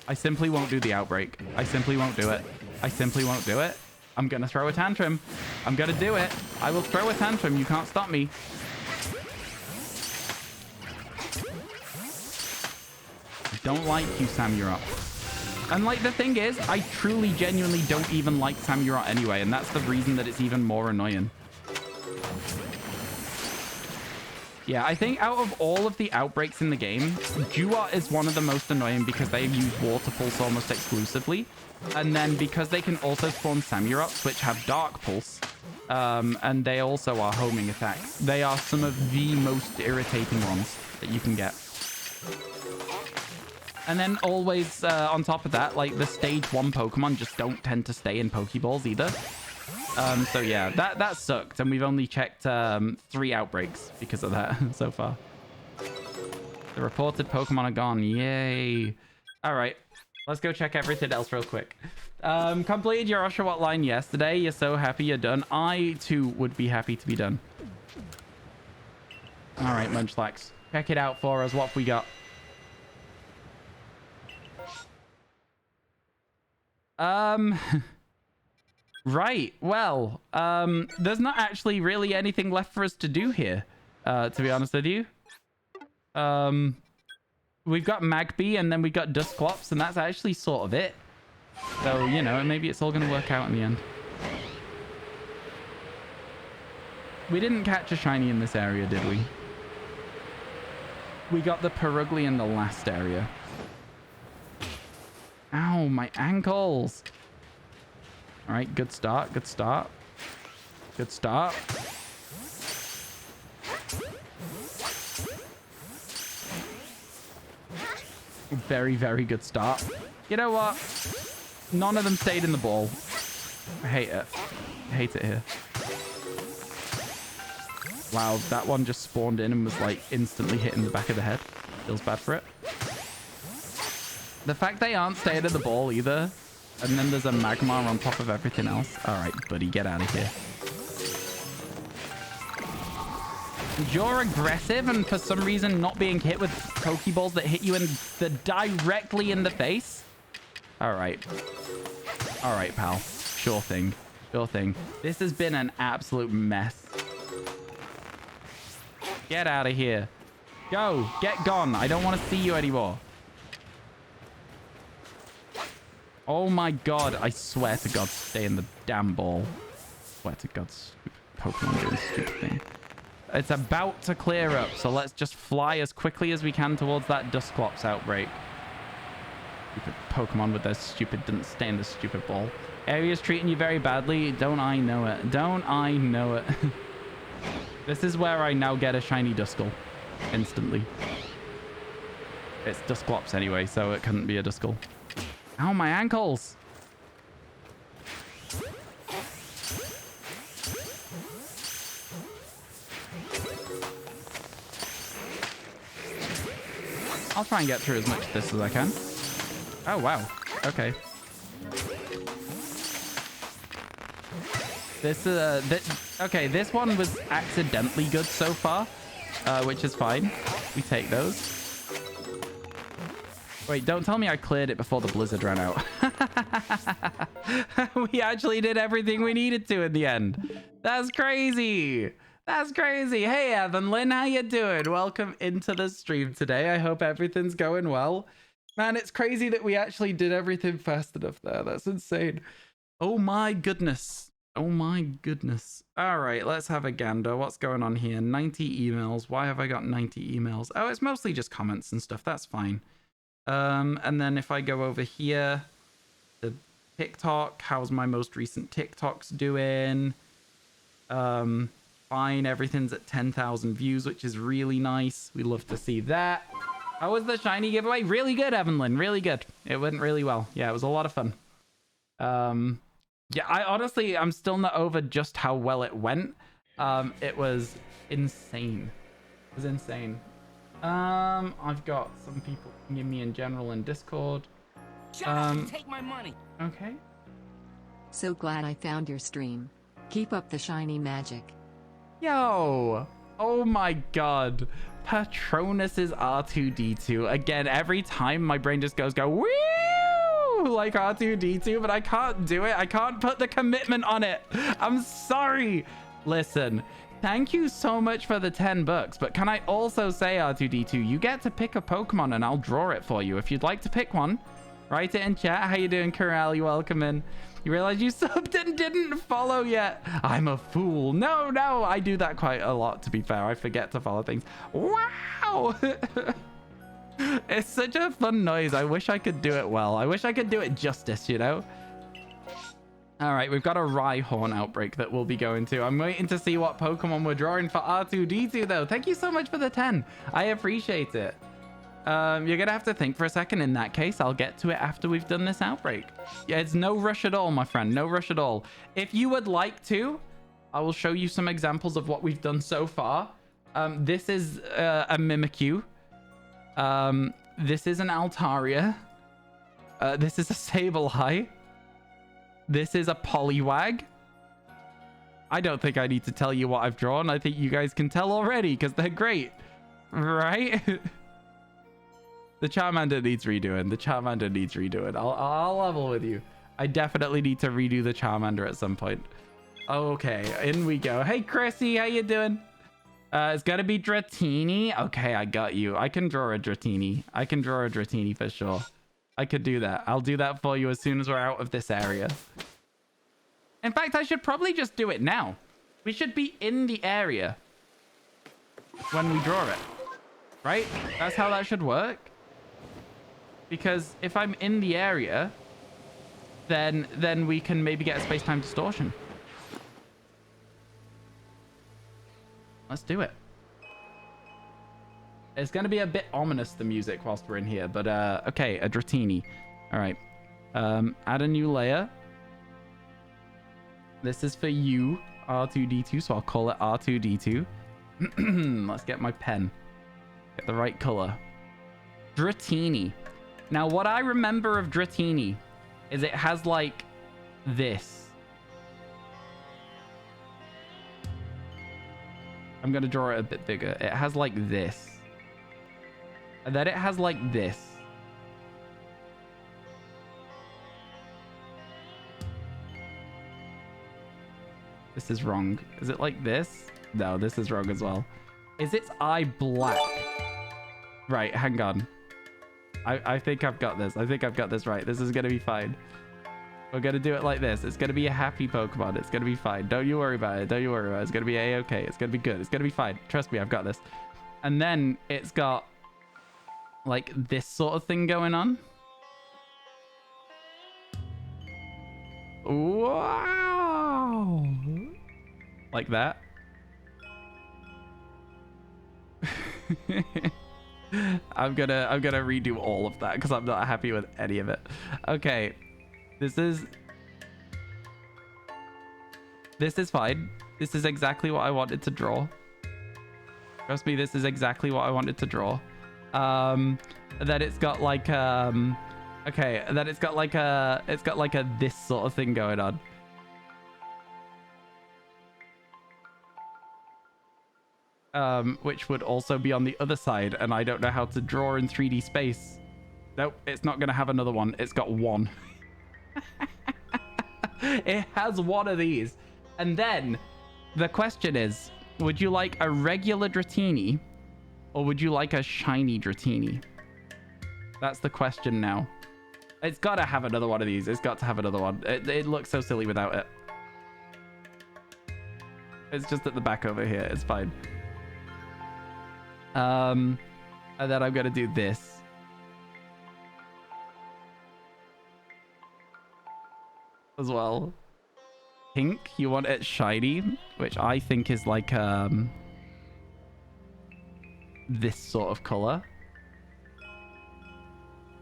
I simply won't do the outbreak. I simply won't do it. I simply won't do it. I'm going to throw a tantrum. I'm going to do it. I will throw a tantrum. You can't stop me. I don't like you, Samurott. And like the thing is, I truly, genuinely don't even like Samurott anyway. And that's the reason that it's even more annoying. Yeah, I think out of all of the outbreaks in the game, Duat is one of the most annoying because they use Water Pulse almost exclusively. And then because they can also spawn Samurotts, which have Dark Pulse, and they also are homing attacks. They are some of the most irritating ones that you can get. And then always on top of that, like the stage 1 Pokemon just don't tend to stay in Pokeballs either. So yeah, that sucked. And we've only checked 3 outbreaks because of that so far. The reported Pokemon are gone. Yay. All right. Let's go check everything else real quick. Completed your Oshawott line yesterday. You're so happy you're done. I, too, would be happy to be done. All right, Munchlax. Check it out for us. What have we got? Right. Well, there's not actually really anything left for us to do here, to be honest with you. We've got Magby and then we got Dusclops, and that's actually sort of it. So, you know, maybe it's all going to work out in the end. We didn't catch a shiny in this area, did we? We got the Perugly in the last area. Ow, my ankles. All right, good start, good start. Good start. Very, very good start. You know what? None of them stayed in the ball. I hate it. I hate it here. Wow, that one just spawned in and was like instantly hitting the back of the head. Feels bad for it. The fact they aren't staying in the ball either. And then there's a Magmar on top of everything else. All right, buddy, get out of here. You're aggressive and for some reason not being hit with Pokeballs that hit you directly in the face. All right. All right, pal. Sure thing. Sure thing. This has been an absolute mess. Get out of here. Go. Get gone. I don't want to see you anymore. Oh my god. I swear to god, stay in the damn ball. Swear to god, Pokemon doing stupid thing. It's about to clear up, so let's just fly as quickly as we can towards that Dusclops outbreak. Stupid Pokemon with their stupid, didn't stay in the stupid ball. Area's treating you very badly. Don't I know it? Don't I know it? This is where I now get a shiny Duskull. Instantly. It's Dusclops anyway, so it couldn't be a Duskull. Ow, my ankles! I'll try and get through as much of this as I can. Oh, wow. Okay. Okay, this one was accidentally good so far, which is fine. We take those. Wait, don't tell me I cleared it before the blizzard ran out. We actually did everything we needed to in the end. That's crazy. That's crazy. Hey, Evan Lynn, how you doing? Welcome into the stream today. I hope everything's going well. Man, it's crazy that we actually did everything fast enough there. That's insane. Oh my goodness. Oh my goodness. All right, let's have a gander. What's going on here? 90 emails. Why have I got 90 emails? Oh, it's mostly just comments and stuff. That's fine. And then if I go over here, the TikTok, how's my most recent TikToks doing? Fine, everything's at 10,000 views, which is really nice. We love to see that. How was the shiny giveaway? Really good, Evan Lynn. Really good. It went really well. Yeah, it was a lot of fun. Yeah, I'm still not over just how well it went. It was insane. It was insane. I've got some people pinging me in general in Discord. Shut up and take my money. Okay. So glad I found your stream. Keep up the shiny magic. Yo! Oh my god. Patronus is R2-D2. Again, every time my brain just goes, woo! Like R2-D2, but I can't do it. I can't put the commitment on it. I'm sorry. Listen, thank you so much for the 10 bucks, but can I also say, R2-D2, you get to pick a Pokemon and I'll draw it for you. If you'd like to pick one, write it in chat. How you doing, Corral? You welcome in. You realize you subbed and didn't follow yet? I'm a fool. No, I do that quite a lot, to be fair. I forget to follow things. Wow! It's such a fun noise. I wish I could do it well. I wish I could do it justice, you know? All right, we've got a Rhyhorn outbreak that we'll be going to. I'm waiting to see what Pokemon we're drawing for R2-D2, though. Thank you so much for the 10. I appreciate it. You're going to have to think for a second in that case. I'll get to it after we've done this outbreak. Yeah, it's no rush at all, my friend. No rush at all. If you would like to, I will show you some examples of what we've done so far. This is a Mimikyu. This is an Altaria. This is a Sableye. This is a Poliwag. I don't think I need to tell you what I've drawn. I think you guys can tell already because they're great. Right? The Charmander needs redoing. The Charmander needs redoing. I'll level with you. I definitely need to redo the Charmander at some point. Okay, in we go. Hey, Chrissy, how you doing? It's gotta be Dratini. Okay, I got you. I can draw a Dratini. I can draw a Dratini for sure. I could do that. I'll do that for you as soon as we're out of this area. In fact, I should probably just do it now. We should be in the area when we draw it. Right? That's how that should work. Because if I'm in the area, then we can maybe get a space-time distortion. Let's do it. It's going to be a bit ominous, the music, whilst we're in here. But, okay, a Dratini. All right. Add a new layer. This is for you, R2-D2, so I'll call it R2-D2. Let's get my pen. Get the right color. Dratini. Now, what I remember of Dratini is it has, like, this. I'm going to draw it a bit bigger. It has, like, this. And then it has, like, this. This is wrong. Is it like this? No, this is wrong as well. Is its eye black? Right, hang on. I think I've got this. I think I've got this right. This is going to be fine. We're going to do it like this. It's going to be a happy Pokemon. It's going to be fine. Don't you worry about it. Don't you worry about it. It's going to be A-okay. It's going to be good. It's going to be fine. Trust me, I've got this. And then it's got like this sort of thing going on. Wow. Like that. I'm gonna redo all of that because I'm not happy with any of it. Okay, this is fine. This is exactly what I wanted to draw. Trust me, this is exactly what I wanted to draw. That it's got like okay, that it's got like a this sort of thing going on. Which would also be on the other side, and I don't know how to draw in 3D space. Nope, it's not gonna have another one. It's got one. It has one of these. And then the question is, would you like a regular Dratini or would you like a shiny Dratini? That's the question now. It's got to have another one of these. It's got to have another one. It looks so silly without it. It's just at the back over here. It's fine. And then I'm going to do this. As well. Pink, you want it shiny, which I think is like this sort of color.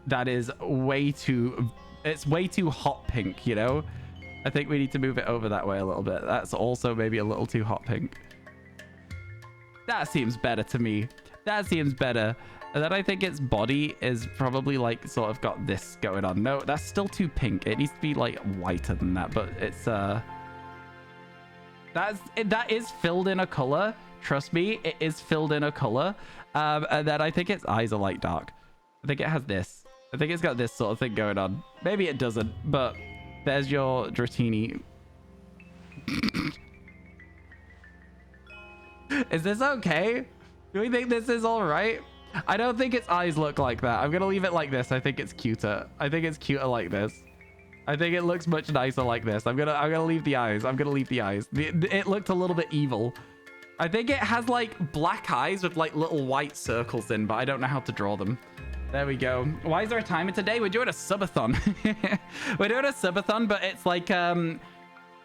That is way too, it's way too hot pink, you know? I think we need to move it over that way a little bit. That's also maybe a little too hot pink. That seems better to me. That seems better. And then I think its body is probably like sort of got this going on. No, that's still too pink. It needs to be like whiter than that, but it's that is filled in a color. Trust me, it is filled in a color. And then I think its eyes are like dark. I think it has this. I think it's got this sort of thing going on. Maybe it doesn't, but there's your Dratini. Is this okay? Do we think this is all right? I don't think its eyes look like that. I'm gonna leave it like this. I think it's cuter. I think it's cuter like this. I think it looks much nicer like this. I'm gonna leave the eyes. I'm gonna leave the eyes. It looked a little bit evil. I think it has like black eyes with like little white circles in, but I don't know how to draw them. There we go. Why is there a timer today? We're doing a subathon. We're doing a subathon, but it's like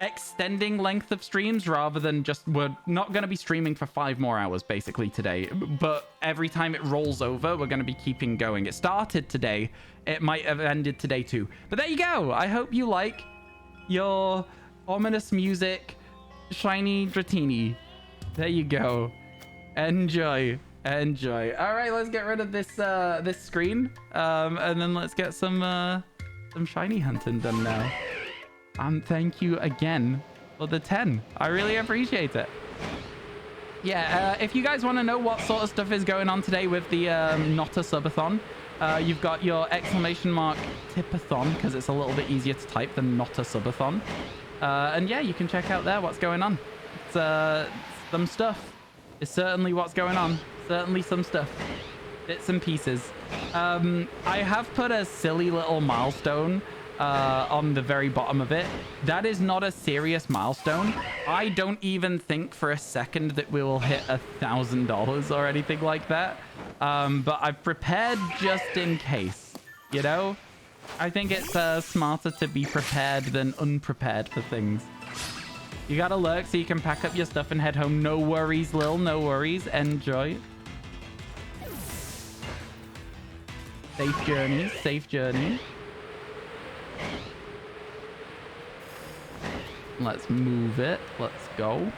extending length of streams rather than just, we're not going to be streaming for 5 more hours basically today, but every time it rolls over, we're going to be keeping going. It started today. It might have ended today too, but there you go. I hope you like your ominous music, shiny Dratini. There you go. Enjoy. Enjoy. All right, let's get rid of this this screen, and then let's get some shiny hunting done now. Thank you again for the 10. I really appreciate it. Yeah, if you guys want to know what sort of stuff is going on today with the not a subathon, you've got your exclamation mark tipathon, because it's a little bit easier to type than not a subathon. And yeah, you can check out there what's going on. It's some stuff. It's certainly what's going on. Certainly some stuff. Bits and pieces. I have put a silly little milestone on the very bottom of it. That is not a serious milestone. I don't even think for a second that we will hit $1,000 or anything like that. But I've prepared just in case, you know? I think it's smarter to be prepared than unprepared for things. You gotta lurk so you can pack up your stuff and head home. No worries, Lil, no worries. Enjoy. Safe journey, safe journey. Let's move it. Let's go.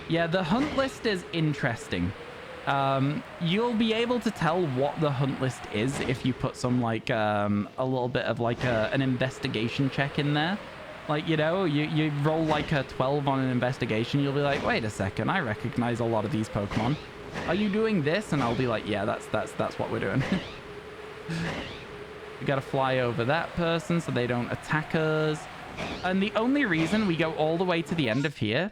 Yeah, the hunt list is interesting. You'll be able to tell what the hunt list is if you put some like a little bit of like an investigation check in there. Like, you know, you roll like a 12 on an investigation, you'll be like, wait a second, I recognize a lot of these Pokemon. Are you doing this? And I'll be like, yeah, that's what we're doing. We gotta fly over that person so they don't attack us. And the only reason we go all the way to the end of here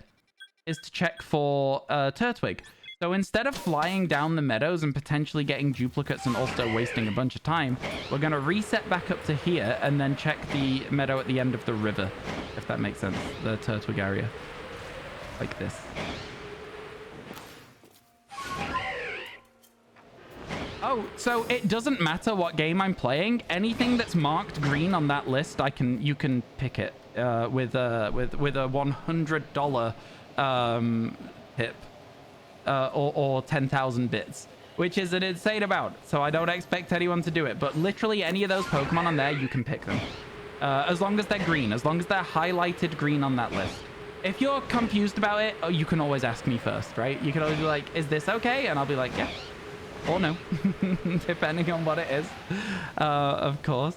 is to check for Turtwig. So instead of flying down the meadows and potentially getting duplicates and also wasting a bunch of time, we're going to reset back up to here and then check the meadow at the end of the river, if that makes sense, the Turtwig area. Like this. Oh, so it doesn't matter what game I'm playing. Anything that's marked green on that list, you can pick it with a $100 tip or 10,000 bits, which is an insane amount. So I don't expect anyone to do it, but literally any of those Pokemon on there, you can pick them as long as they're green, as long as they're highlighted green on that list. If you're confused about it, you can always ask me first, right? You can always be like, is this okay? And I'll be like, yeah. Or no, depending on what it is, of course.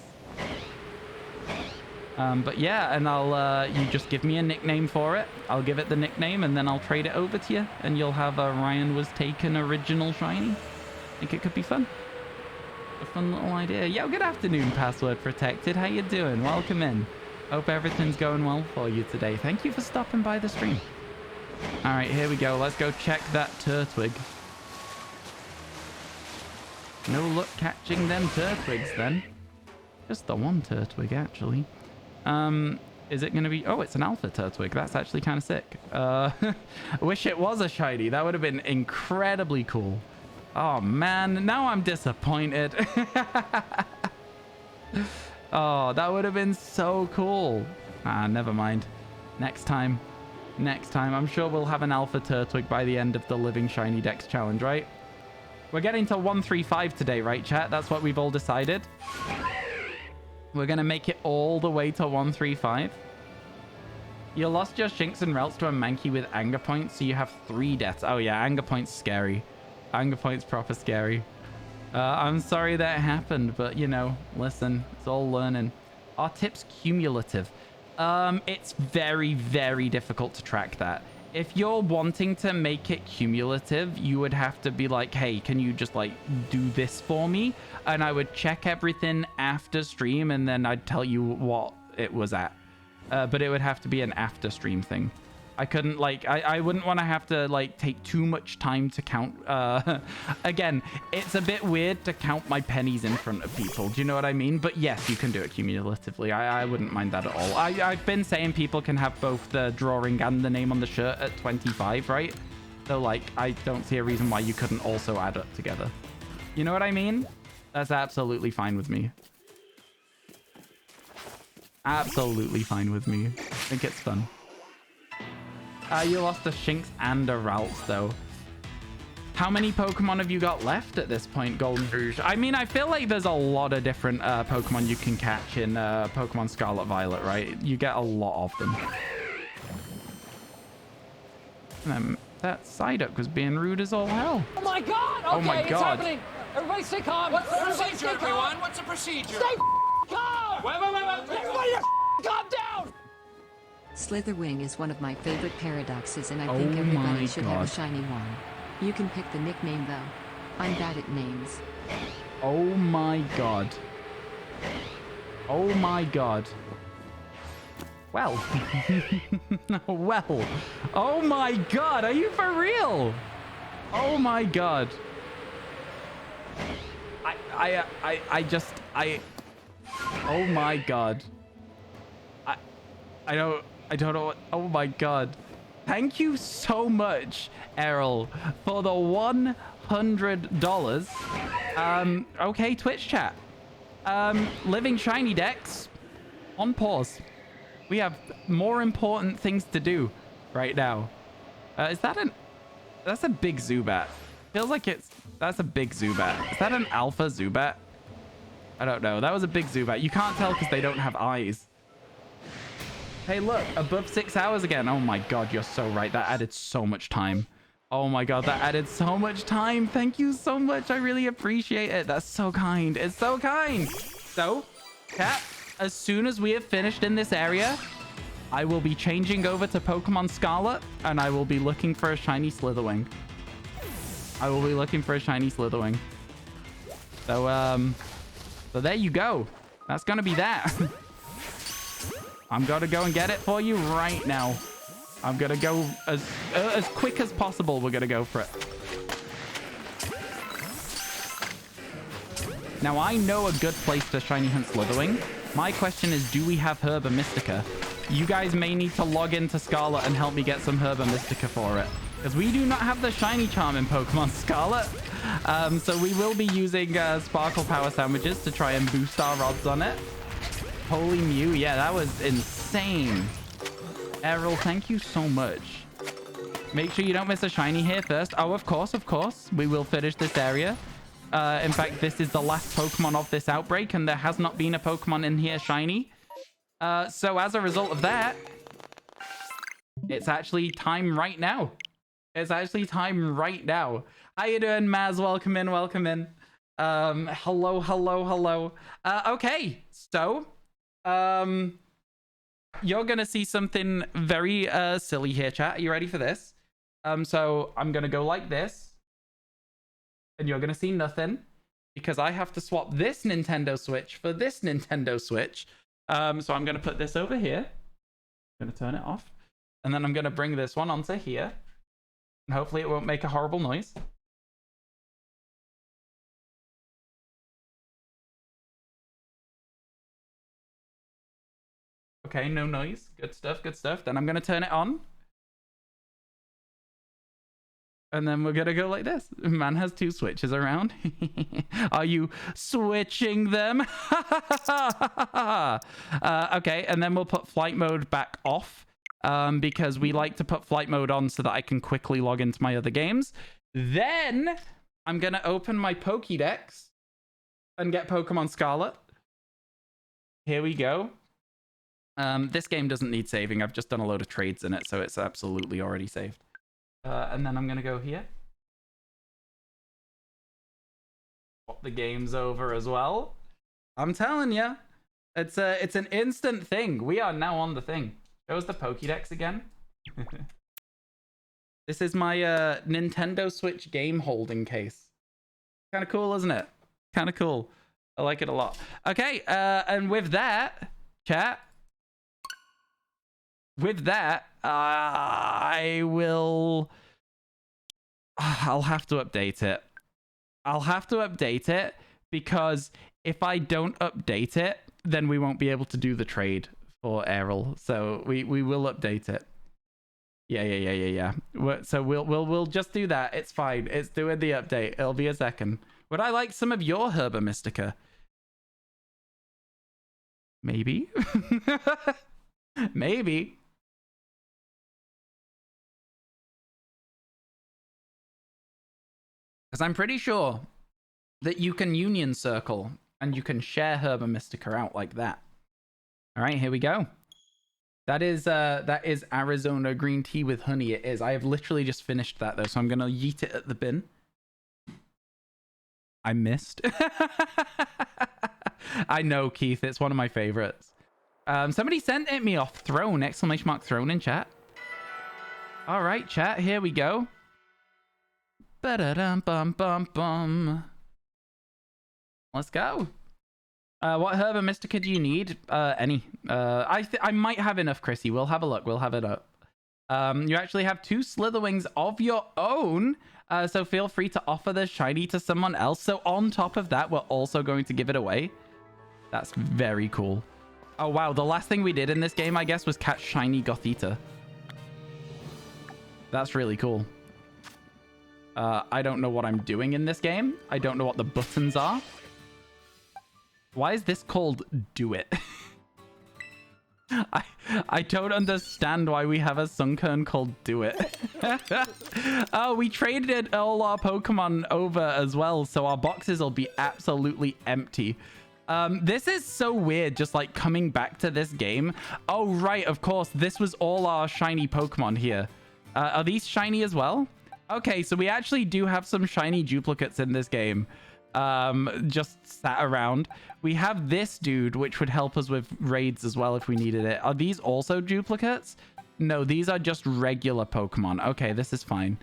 But yeah, and you just give me a nickname for it. I'll give it the nickname, and then I'll trade it over to you, and you'll have a RyanWasTaken original shiny. I think it could be fun. A fun little idea. Yo, good afternoon, password protected. How you doing? Welcome in. Hope everything's going well for you today. Thank you for stopping by the stream. All right, here we go. Let's go check that Turtwig. No luck catching them Turtwigs then. Just the one Turtwig, actually. Is it going to be... Oh, it's an alpha Turtwig. That's actually kind of sick. I wish it was a shiny. That would have been incredibly cool. Oh, man. Now I'm disappointed. Oh, that would have been so cool. Ah, never mind. Next time. Next time. I'm sure we'll have an alpha Turtwig by the end of the Living Shiny Dex challenge, right? We're getting to 135 today, right, chat? That's what we've all decided. We're going to make it all the way to 135. You lost your Shinx and Relts to a Mankey with anger points, so you have 3 deaths. Oh yeah, anger points scary. Anger points proper scary. I'm sorry that happened, but you know, listen, it's all learning. Are tips cumulative? It's very, very difficult to track that. If you're wanting to make it cumulative, you would have to be like, hey, can you just like do this for me? And I would check everything after stream and then I'd tell you what it was at. But it would have to be an after stream thing. I couldn't like, I wouldn't want to have to like take too much time to count. Again, it's a bit weird to count my pennies in front of people. Do you know what I mean? But yes, you can do it cumulatively. I wouldn't mind that at all. I've been saying people can have both the drawing and the name on the shirt at 25, right? So like, I don't see a reason why you couldn't also add up together. You know what I mean? That's absolutely fine with me. Absolutely fine with me. I think it's fun. You lost a Shinx and a Ralts, though. How many Pokemon have you got left at this point, Golden Rouge? I mean, I feel like there's a lot of different Pokemon you can catch in Pokemon Scarlet Violet, right? You get a lot of them. That Psyduck was being rude as all hell. Oh my god! Okay, oh my it's god. happening. Everybody stay calm. What's the procedure, everyone? What's the procedure? Stay calm! Wait. Everybody calm down! Slitherwing is one of my favorite paradoxes, and I think everybody should have a God. shiny one. You can pick the nickname, though. I'm bad at names. Oh my god. Oh my god. Well. Well. Oh my god, are you for real? Oh my god. Oh my god. I don't know what. Oh my god. Thank you so much, Errol, for the $100. Okay, Twitch chat. Living shiny decks on pause. We have more important things to do right now. Is that that's a big Zubat. Feels like that's a big Zubat. Is that an alpha Zubat? I don't know. That was a big Zubat. You can't tell because they don't have eyes. Hey, look, above 6 hours again. Oh my god, you're so right. That added so much time. Oh my god, that added so much time. Thank you so much. I really appreciate it. That's so kind. It's so kind. So, chat, as soon as we have finished in this area, I will be changing over to Pokemon Scarlet, and I will be looking for a shiny Slitherwing. I will be looking for a shiny Slitherwing. So there you go. That's gonna be that. I'm gonna go and get it for you right now. I'm gonna go as quick as possible. We're gonna go for it. Now, I know a good place to shiny hunt Slitherwing. My question is, do we have Herba Mystica? You guys may need to log into Scarlet and help me get some Herba Mystica for it. Because we do not have the shiny charm in Pokemon Scarlet. So we will be using Sparkle Power Sandwiches to try and boost our odds on it. Holy Mew. Yeah, that was insane. Errol, thank you so much. Make sure you don't miss a shiny here first. Oh, of course, of course. We will finish this area. In fact, this is the last Pokemon of this outbreak, and there has not been a Pokemon in here shiny. So as a result of that, it's actually time right now. It's actually time right now. How you doing, Maz? Welcome in, welcome in. Hello, hello, hello. Okay, so you're gonna see something very silly here, chat. Are you ready for this? So I'm gonna go like this, and you're gonna see nothing because I have to swap this Nintendo Switch for this Nintendo Switch. So I'm gonna put this over here. I'm gonna turn it off, and then I'm gonna bring this one onto here, and hopefully it won't make a horrible noise. Okay, no noise. Good stuff, good stuff. Then I'm going to turn it on. And then we're going to go like this. Man has 2 switches around. Are you switching them? Okay, and then we'll put flight mode back off. Because we like to put flight mode on so that I can quickly log into my other games. Then I'm going to open my Pokédex and get Pokemon Scarlet. here we go. This game doesn't need saving. I've just done a load of trades in it, so it's absolutely already saved. And then I'm gonna go here. The game's over as well. I'm telling you, it's an instant thing. We are now on the thing. Show us the Pokédex again. This is my Nintendo Switch game holding case. Kind of cool, isn't it? Kind of cool. I like it a lot. Okay, and with that, chat. With that, I'll have to update it. I'll have to update it because if I don't update it, then we won't be able to do the trade for Errol. So we will update it. Yeah. So we'll just do that. It's fine. It's doing the update. It'll be a second. Would I like some of your Herba Mystica? Maybe. Maybe. Because I'm pretty sure that you can Union Circle and you can share Herba Mystica out like that. All right, here we go. That is Arizona green tea with honey. It is. I have literally just finished that though, so I'm gonna yeet it at the bin. I missed. I know, Keith. It's one of my favorites. Somebody sent it me off throne! Exclamation mark throne in chat. All right, chat. Here we go. Ba-da-dum-bum-bum-bum. Let's go. What Herba Mystica do you need? Any. I might have enough, Chrissy. We'll have a look. We'll have it up. You actually have 2 Slitherwings of your own. So feel free to offer the shiny to someone else. So on top of that, we're also going to give it away. That's very cool. Oh, wow. The last thing we did in this game, I guess, was catch shiny Gothita. That's really cool. I don't know what I'm doing in this game. I don't know what the buttons are. Why is this called Do It? I don't understand why we have a Sunkern called Do It. Oh, we traded all our Pokemon over as well, so our boxes will be absolutely empty. This is so weird, just like coming back to this game. Oh, right, of course. This was all our shiny Pokemon here. Are these shiny as well? Okay, so we actually do have some shiny duplicates in this game. Just sat around. We have this dude, which would help us with raids as well if we needed it. Are these also duplicates? No, these are just regular Pokemon. Okay, this is fine.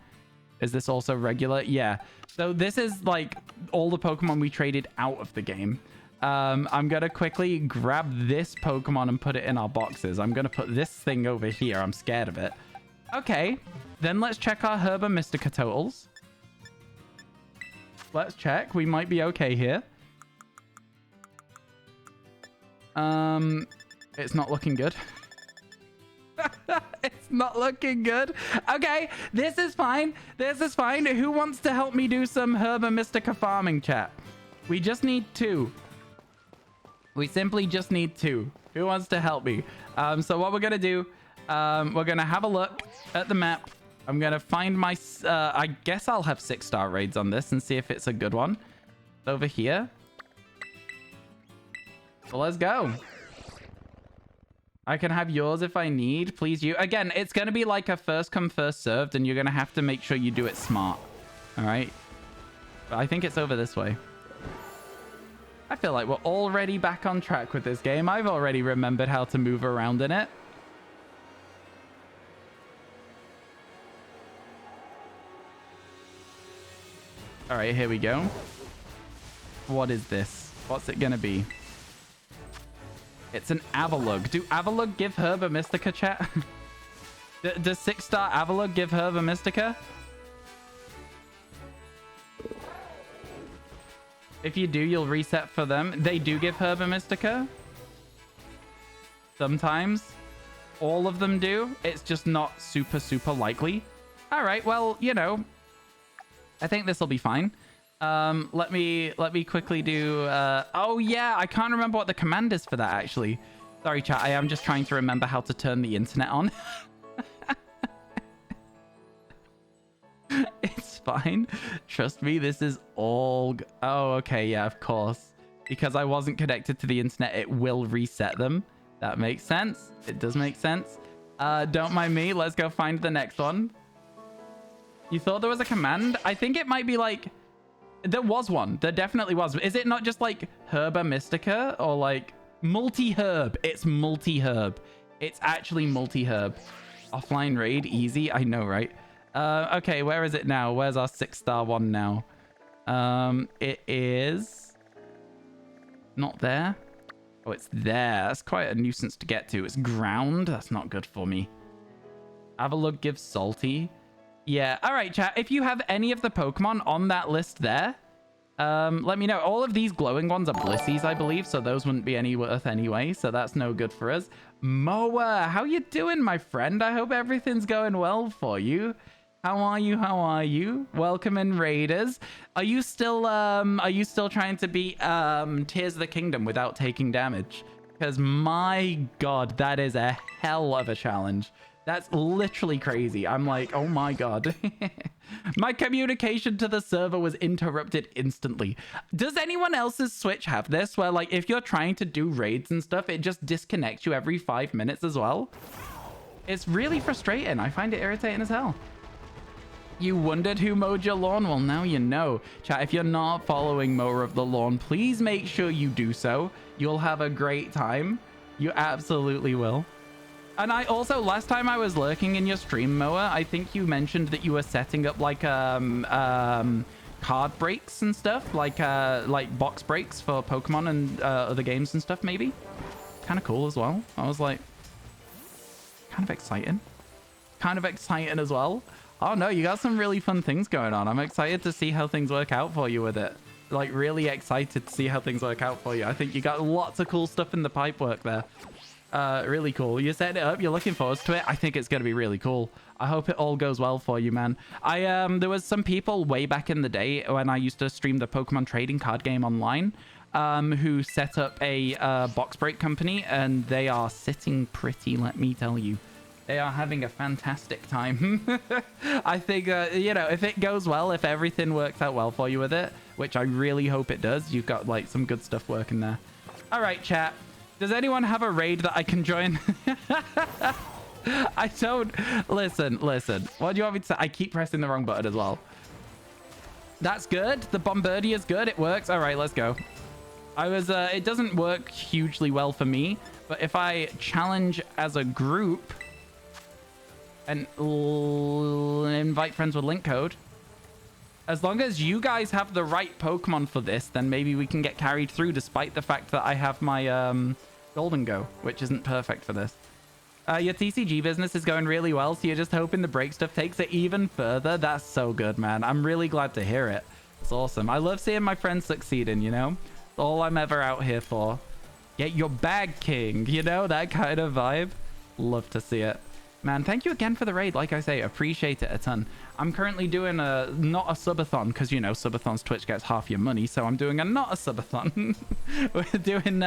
Is this also regular? Yeah. So this is like all the Pokemon we traded out of the game. I'm gonna quickly grab this Pokemon and put it in our boxes. I'm gonna put this thing over here. I'm scared of it. Okay, then let's check our Herba Mystica totals. Let's check. We might be okay here. It's not looking good. It's not looking good. Okay, this is fine. This is fine. Who wants to help me do some Herba Mystica farming, chat? We just need 2. We simply just need 2. Who wants to help me? So what we're gonna do, we're gonna have a look at the map. I'm gonna find my I guess I'll have 6-star raids on this and see if it's a good one. Over here. So let's go. I can have yours if I need. Please, you. Again, it's gonna be like a first come first served, and you're gonna have to make sure you do it smart. All right. But I think it's over this way. I feel like we're already back on track with this game. I've already remembered how to move around in it. All right, here we go. What is this? What's it gonna be? It's an Avalugg. Do Avalugg give Herba Mystica, chat? Does 6-star Avalugg give Herba Mystica? If you do, you'll reset for them. They do give Herba Mystica. Sometimes. All of them do. It's just not super, super likely. All right, well, you know, I think this will be fine. Let me quickly do... oh, yeah, I can't remember what the command is for that, actually. Sorry, chat. I am just trying to remember how to turn the internet on. It's fine. Trust me, this is all... Oh, okay, yeah, of course. because I wasn't connected to the internet, it will reset them. That makes sense. It does make sense. Don't mind me. Let's go find the next one. You thought there was a command? I think it might be like... There was one. There definitely was. Is it not just like Herba Mystica or like multi-herb? It's multi-herb. It's actually multi-herb. Offline raid, easy. I know, right? Okay, where is it now? Where's our 6-star one now? It is not there. Oh, it's there. That's quite a nuisance to get to. It's ground. That's not good for me. Avalug gives salty. Yeah. All right, chat. If you have any of the Pokemon on that list there, let me know. All of these glowing ones are Blissies, I believe, so those wouldn't be any worth anyway, so that's no good for us. Moa, how you doing, my friend? I hope everything's going well for you. How are you? How are you? Welcome in, Raiders. Are you still trying to beat Tears of the Kingdom without taking damage? Because my god, that is a hell of a challenge. That's literally crazy. I'm like, oh my god. My communication to the server was interrupted instantly. Does anyone else's Switch have this? Where like if you're trying to do raids and stuff, it just disconnects you every 5 minutes as well? It's really frustrating. I find it irritating as hell. You wondered who mowed your lawn? Well, now you know. Chat, if you're not following Mower of the Lawn, please make sure you do so. You'll have a great time. You absolutely will. And I also, last time I was lurking in your stream, Moa, I think you mentioned that you were setting up like card breaks and stuff, like box breaks for Pokemon and other games and stuff, maybe. Kind of cool as well. I was like, kind of exciting. Kind of exciting as well. Oh no, you got some really fun things going on. I'm excited to see how things work out for you with it. Like really excited to see how things work out for you. I think you got lots of cool stuff in the pipe work there. Really cool. You're setting it up. You're looking forward to it. I think it's going to be really cool. I hope it all goes well for you, man. There was some people way back in the day when I used to stream the Pokemon trading card game online, who set up a box break company, and they are sitting pretty, let me tell you. They are having a fantastic time. I think, you know, if it goes well, if everything works out well for you with it, which I really hope it does, you've got like some good stuff working there. All right, chat. Does anyone have a raid that I can join? I don't... Listen. What do you want me to say? I keep pressing the wrong button as well. That's good. The Bombardier is good. It works. All right, let's go. It doesn't work hugely well for me, but if I challenge as a group and invite friends with link code, as long as you guys have the right Pokemon for this, then maybe we can get carried through despite the fact that I have my Golden Go, which isn't perfect for this. Your TCG business is going really well, so you're just hoping the break stuff takes it even further. That's so good, man. I'm really glad to hear it. It's awesome. I love seeing my friends succeeding, you know? It's all I'm ever out here for. Get your bag, king. You know, that kind of vibe. Love to see it. Man, thank you again for the raid. Like I say, appreciate it a ton. I'm currently doing not a subathon because, you know, subathons Twitch gets half your money. So I'm doing a not a subathon. We're doing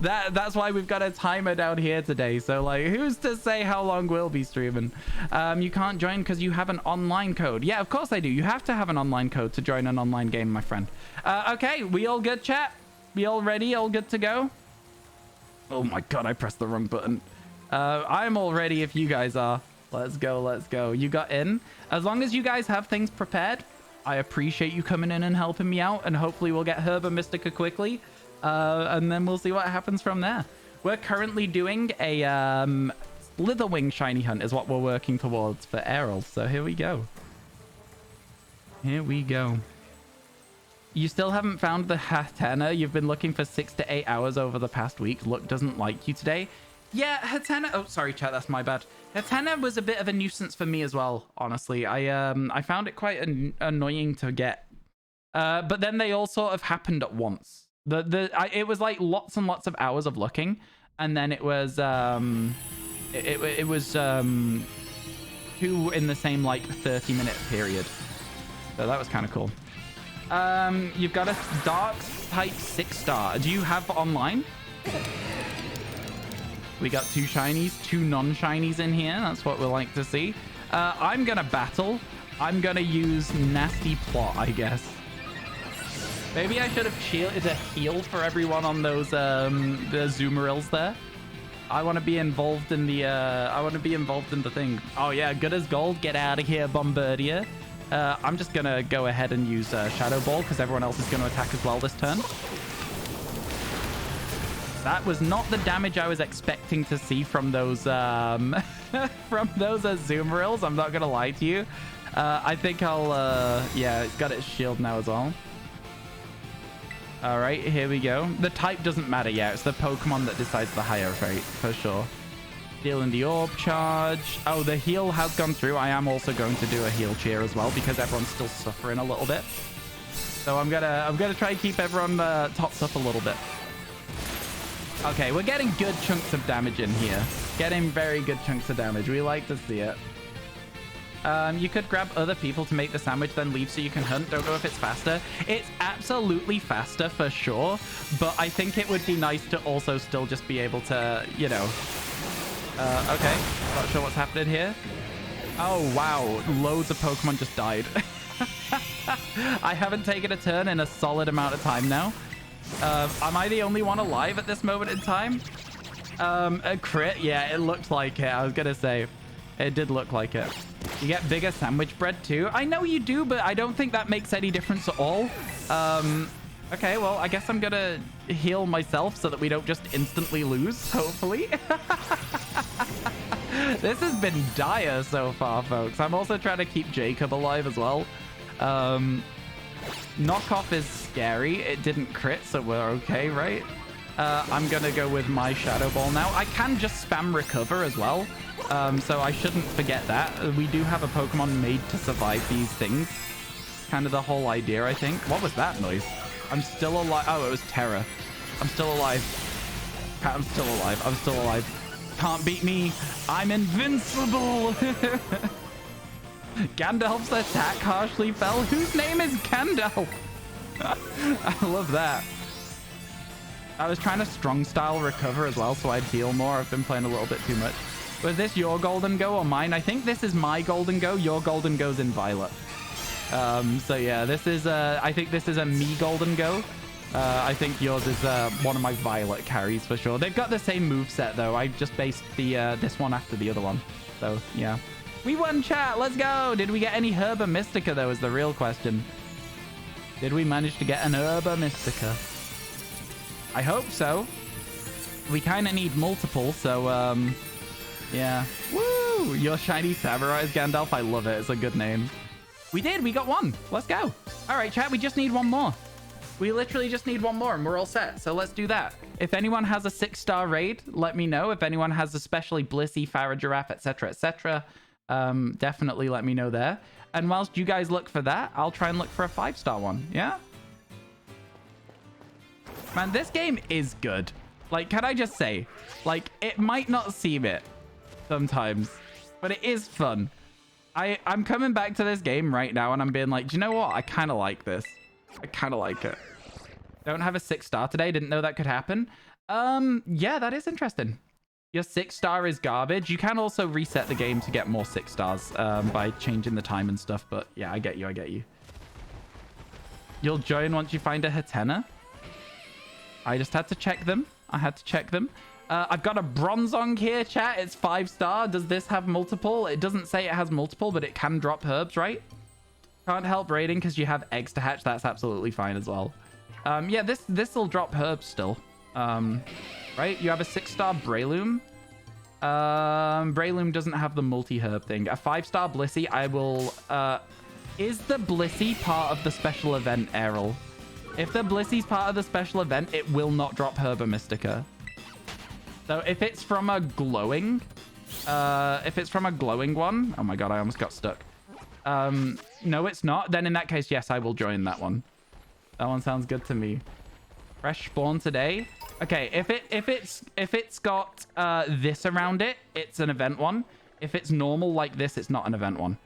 that's why we've got a timer down here today. So like, who's to say how long we'll be streaming? You can't join because you have an online code. Yeah, of course I do. You have to have an online code to join an online game, my friend. Okay, we all good, chat? We all ready? All good to go? Oh my god, I pressed the wrong button. I'm all ready if you guys are. Let's go. You got in. As long as you guys have things prepared, I appreciate you coming in and helping me out, and hopefully we'll get Herba Mystica quickly, and then we'll see what happens from there. We're currently doing a Slitherwing shiny hunt is what we're working towards for Errol, so here we go. You still haven't found the Hatena. You've been looking for 6 to 8 hours over the past week. Luck doesn't like you today. Yeah, Hatena... Oh, sorry, chat. That's my bad. Hatena was a bit of a nuisance for me as well, honestly. I found it quite annoying to get. But then they all sort of happened at once. It was like lots and lots of hours of looking. And then it was... It was 2 in the same, like, 30-minute period. So that was kind of cool. You've got a Dark type 6-star. Do you have online? We got 2 shinies, 2 non-shinies in here. That's what we like to see. I'm going to battle. I'm going to use Nasty Plot, I guess. Maybe I should have cheated a heal for everyone on those the Zoomerils there. I want to be involved in the thing. Oh yeah, good as gold. Get out of here, Bombardier. I'm just gonna go ahead and use Shadow Ball because everyone else is gonna attack as well this turn. That was not the damage I was expecting to see from those from those Zoomerils. I'm not gonna lie to you. I think I'll yeah, it's got its shield now as well. All right, here we go. The type doesn't matter yet. It's the Pokemon that decides the higher rate for sure. Dealing the orb charge. Oh, the heal has gone through. I am also going to do a heal cheer as well because everyone's still suffering a little bit. So I'm gonna try and keep everyone topped up a little bit. Okay, we're getting good chunks of damage in here. Getting very good chunks of damage. We like to see it. You could grab other people to make the sandwich, then leave so you can hunt. Don't know if it's faster. It's absolutely faster for sure, but I think it would be nice to also still just be able to, you know... okay, not sure what's happening here. Oh, wow. Loads of Pokemon just died. I haven't taken a turn in a solid amount of time now. Am I the only one alive at this moment in time? A crit? Yeah, it looked like it. I was going to say, it did look like it. You get bigger sandwich bread too. I know you do, but I don't think that makes any difference at all. Okay, well, I guess I'm going to heal myself so that we don't just instantly lose, hopefully. This has been dire so far, folks. I'm also trying to keep Jacob alive as well. Knockoff is scary. It didn't crit, so we're okay, right? I'm going to go with my Shadow Ball now. I can just spam recover as well. So I shouldn't forget that. We do have a Pokemon made to survive these things. Kind of the whole idea, I think. What was that noise? I'm still alive. Oh, it was Terra. I'm still alive. I'm still alive. I'm still alive. Can't beat me. I'm invincible. Gandalf's attack harshly fell. Whose name is Gandalf? I love that. I was trying to strong style recover as well, so I'd heal more. I've been playing a little bit too much. Was this your golden go or mine? I think this is my golden go. Your golden go's in Violet. So yeah, this is I think this is a me golden go. I think yours is one of my Violet carries for sure. They've got the same moveset though. I just based the this one after the other one. So yeah. We won, chat. Let's go. Did we get any Herba Mystica though is the real question. Did we manage to get an Herba Mystica? I hope so. We kind of need multiple, so yeah. Woo! Your shiny Samurai is Gandalf. I love it. It's a good name. We did. We got one. Let's go. All right, chat. We just need one more. We literally just need one more and we're all set. So let's do that. If anyone has a 6-star raid, let me know. If anyone has especially Blissey, Farah, Giraffe, etc., definitely let me know there. And whilst you guys look for that, I'll try and look for a 5-star one. Yeah? Man, this game is good. Like, can I just say, like, it might not seem it sometimes, but it is fun. I'm coming back to this game right now and I'm being like, do you know what? I kind of like this. I kind of like it. Don't have a 6-star today. Didn't know that could happen. Yeah, that is interesting. Your 6-star is garbage. You can also reset the game to get more 6-stars by changing the time and stuff. But yeah, I get you. I get you. You'll join once you find a Hatena. I just had to check them. I had to check them. I've got a Bronzong here, chat. It's 5-star. Does this have multiple? It doesn't say it has multiple, but it can drop herbs, right? Can't help raiding because you have eggs to hatch. That's absolutely fine as well. Yeah, this'll drop herbs still. Right? You have a 6-star Breloom. Breloom doesn't have the multi-herb thing. A 5-star Blissey, I will... is the Blissey part of the special event, Errol? If the Blissey's part of the special event, it will not drop Herba Mystica. So if it's from a glowing... if it's from a glowing one... Oh my god, I almost got stuck. No, it's not. Then in that case, yes, I will join that one. That one sounds good to me. Fresh spawn today. Okay, if it's got this around it, it's an event one. If it's normal like this, it's not an event one.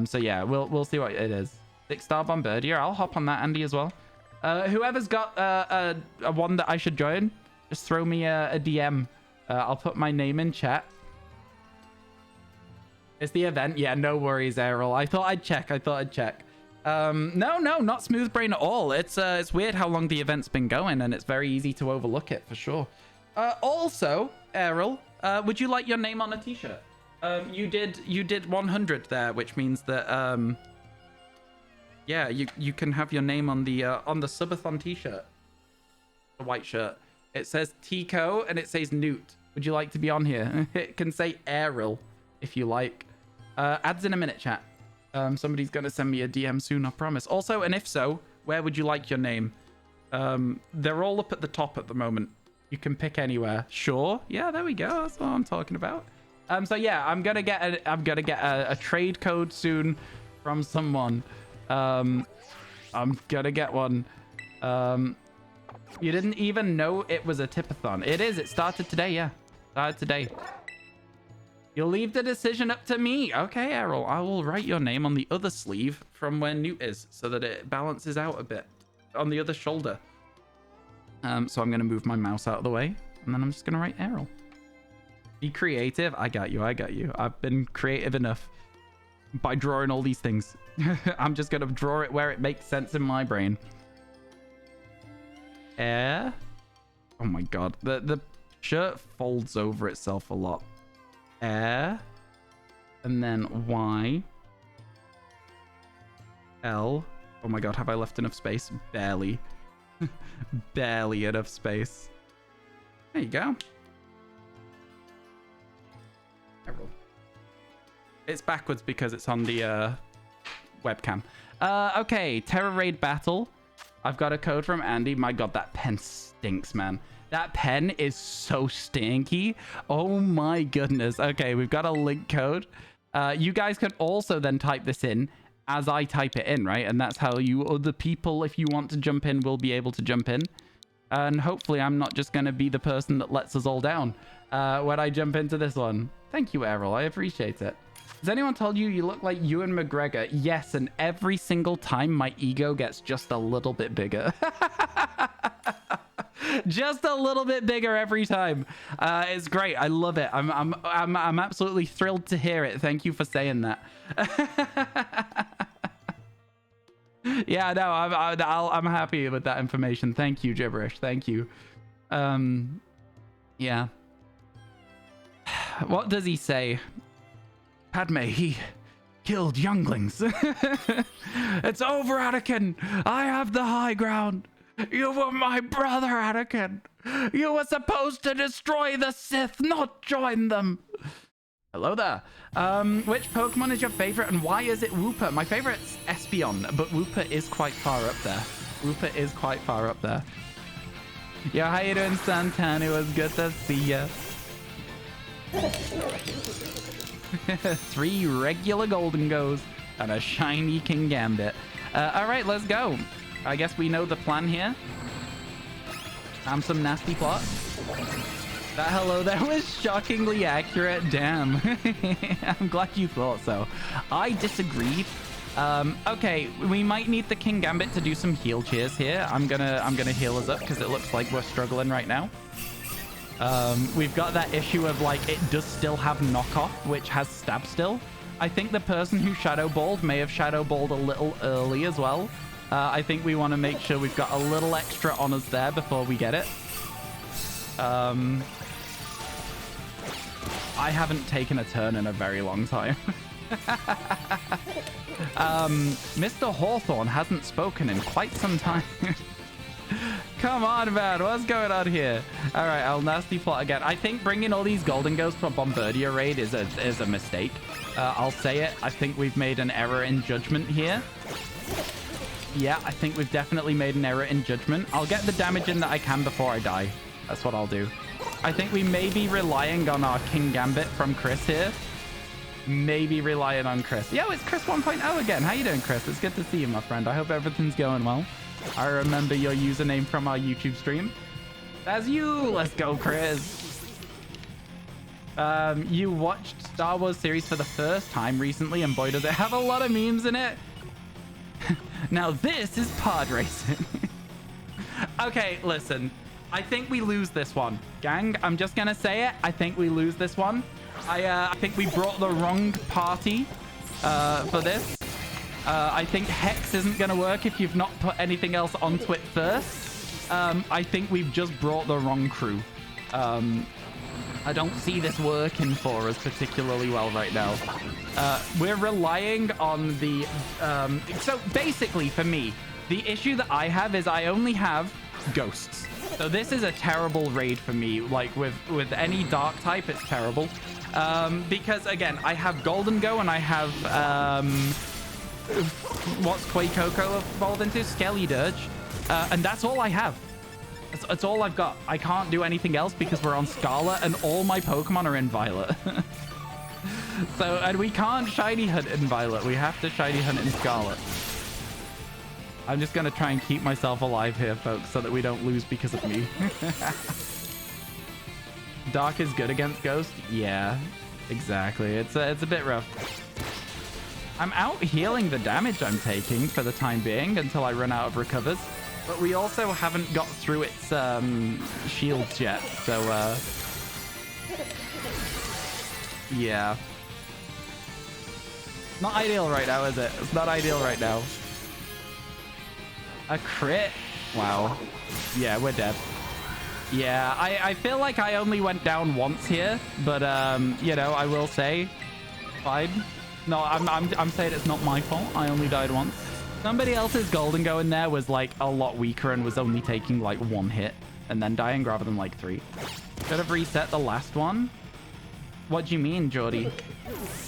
So yeah, we'll see what it is. 6-star Bombardier. I'll hop on that, Andy, as well. Whoever's got a one that I should join, just throw me a DM. I'll put my name in chat. It's the event. Yeah, no worries, Errol. I thought I'd check. No, not smooth brain at all. It's weird how long the event's been going, and it's very easy to overlook it for sure. Also, Errol, would you like your name on a t-shirt? You did 100 there, which means that yeah, you can have your name on the subathon t-shirt, the white shirt. It says Tico and it says Newt. Would you like to be on here? It can say Errol if you like. Ads in a minute, chat. Somebody's gonna send me a DM soon, I promise. Also, and if so, where would you like your name? They're all up at the top at the moment. You can pick anywhere. Sure. Yeah, there we go. That's what I'm talking about. So yeah, I'm gonna get a trade code soon from someone. I'm gonna get one. You didn't even know it was a tipathon. It is. It started today. Yeah, started today. You'll leave the decision up to me. Okay, Errol. I will write your name on the other sleeve from where Newt is so that it balances out a bit on the other shoulder. So I'm going to move my mouse out of the way, and then I'm just going to write Errol. Be creative. I got you. I got you. I've been creative enough by drawing all these things. I'm just going to draw it where it makes sense in my brain. Air. Oh my god. The shirt folds over itself a lot. Air, and then Y, L. Oh my god, have I left enough space? Barely. Barely enough space. There you go. It's backwards because it's on the webcam. Okay, Terror Raid Battle. I've got a code from Andy. My god, that pen stinks, man. That pen is so stinky. Oh my goodness. Okay, we've got a link code. You guys can also then type this in as I type it in, right? And that's how you other people, if you want to jump in, will be able to jump in. And hopefully I'm not just going to be the person that lets us all down when I jump into this one. Thank you, Errol. I appreciate it. Has anyone told you you look like Ewan McGregor? Yes, and every single time my ego gets just a little bit bigger. Just a little bit bigger every time. It's great. I love it. I'm absolutely thrilled to hear it. Thank you for saying that. Yeah, no, I'm happy with that information. Thank you, Gibberish. Thank you. Yeah. What does he say? Padme, he killed younglings. It's over, Anakin. I have the high ground. You were my brother, Anakin. You were supposed to destroy the Sith, not join them. Hello there. Which Pokemon is your favorite and why is it Wooper? My favorite's Espeon, but Wooper is quite far up there. Wooper is quite far up there. Yo, how you doing, Santana? It was good to see ya. 3 regular Golden Goes and a shiny King Gambit. All right, let's go. I guess we know the plan here. Some nasty plot. That hello there was shockingly accurate. Damn. I'm glad you thought so. I disagreed. Okay, we might need the King Gambit to do some heal cheers here. I'm gonna heal us up because it looks like we're struggling right now. We've got that issue of like it does still have knockoff, which has stab still. I think the person who shadow balled may have shadow balled a little early as well. I think we want to make sure we've got a little extra on us there before we get it. I haven't taken a turn in a very long time. Mr. Hawthorne hasn't spoken in quite some time. Come on, man. What's going on here? All right, I'll nasty plot again. I think bringing all these Golden Ghosts for Bombardier raid is a mistake. I'll say it. I think we've made an error in judgment here. Yeah, I think we've definitely made an error in judgment. I'll get the damage in that I can before I die. That's what I'll do. I think we may be relying on our King Gambit from Chris here. Maybe relying on Chris. Yo, it's Chris 1.0 again. How you doing, Chris? It's good to see you, my friend. I hope everything's going well. I remember your username from our YouTube stream. That's you. Let's go, Chris. You watched Star Wars series for the first time recently, and boy, does it have a lot of memes in it. Now, this is pod racing. Okay, listen. I think we lose this one. Gang, I'm just going to say it. I think we lose this one. I think we brought the wrong party for this. I think Hex isn't going to work if you've not put anything else onto it first. I think we've just brought the wrong crew. I don't see this working for us particularly well right now. We're relying on the... so basically, for me, the issue that I have is I only have ghosts. So this is a terrible raid for me. Like, with any dark type, it's terrible. Because, again, I have Golden Go and I have... what's Quacoco evolved into? Skelly Dirge. And that's all I have. That's all I've got. I can't do anything else because we're on Scarlet and all my Pokemon are in Violet. So, and we can't Shiny Hunt in Violet. We have to Shiny Hunt in Scarlet. I'm just going to try and keep myself alive here, folks, so that we don't lose because of me. Dark is good against Ghost? Yeah, exactly. It's a bit rough. I'm out healing the damage I'm taking for the time being until I run out of recovers. But we also haven't got through its shields yet, so yeah. Not ideal right now, is it? It's not ideal right now. A crit? Wow. Yeah, we're dead. Yeah, I feel like I only went down once here, but you know, I will say, fine. No, I'm saying it's not my fault. I only died once. Somebody else's Golden Go in there was like a lot weaker and was only taking like 1 hit and then dying rather than like 3. Should have reset the last one. What do you mean, Geordie?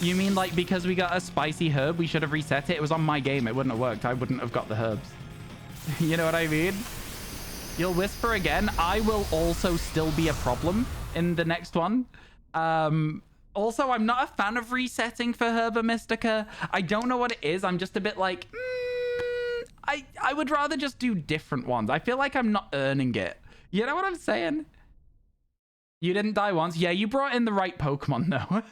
You mean like because we got a spicy herb, we should have reset it? It was on my game. It wouldn't have worked. I wouldn't have got the herbs. You know what I mean? You'll whisper again. I will also still be a problem in the next one. Also, I'm not a fan of resetting for Herba Mystica. I don't know what it is. I'm just a bit like... I would rather just do different ones. I feel like I'm not earning it. You know what I'm saying? You didn't die once. Yeah, you brought in the right Pokemon, though.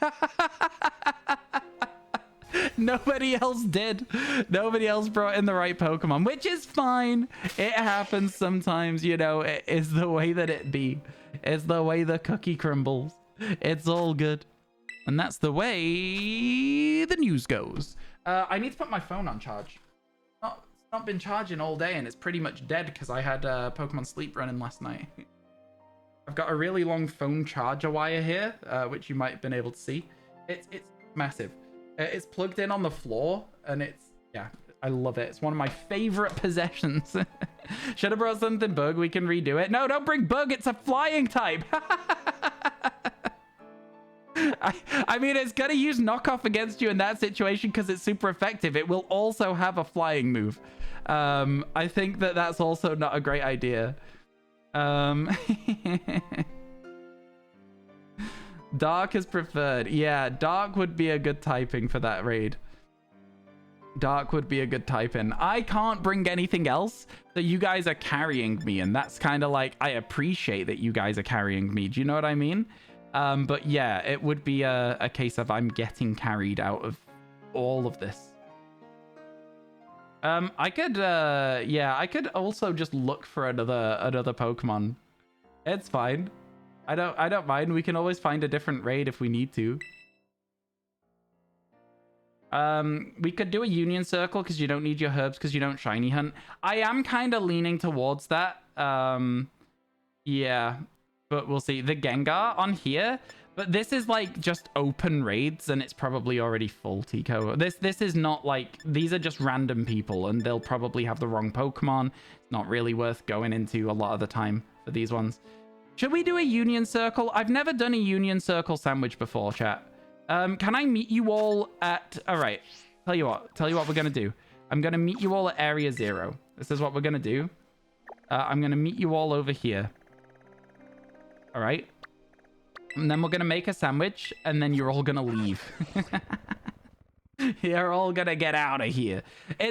Nobody else did. Nobody else brought in the right Pokemon, which is fine. It happens sometimes, you know. It is the way that it be. It's the way the cookie crumbles. It's all good. And that's the way the news goes. I need to put my phone on charge. It's not been charging all day and it's pretty much dead because I had Pokemon Sleep running last night. I've got a really long phone charger wire here, which you might have been able to see. It's massive. It's plugged in on the floor and it's, yeah, I love it. It's one of my favorite possessions. Should have brought something Bug. We can redo it. No, don't bring Bug. It's a flying type. I mean, it's going to use knockoff against you in that situation because it's super effective. It will also have a flying move. I think that that's also not a great idea. Dark is preferred. Yeah, Dark would be a good typing for that raid. Dark would be a good typing. I can't bring anything else, so you guys are carrying me, and that's kind of like, I appreciate that you guys are carrying me. Do you know what I mean? But yeah, it would be a case of I'm getting carried out of all of this. I could, yeah, I could also just look for another Pokemon. It's fine. I don't mind. We can always find a different raid if we need to. We could do a Union Circle because you don't need your herbs because you don't Shiny Hunt. I am kind of leaning towards that. Yeah, but we'll see. The Gengar on here, but this is like just open raids and it's probably already full, Tico. This is not like, these are just random people and they'll probably have the wrong Pokemon. It's not really worth going into a lot of the time for these ones. Should we do a Union Circle? I've never done a Union Circle sandwich before, chat. Can I meet you all at... All right. Tell you what we're going to do. I'm going to meet you all at Area 0. This is what we're going to do. I'm going to meet you all over here. All right. And then we're going to make a sandwich, and then you're all going to leave. You're all going to get out of here.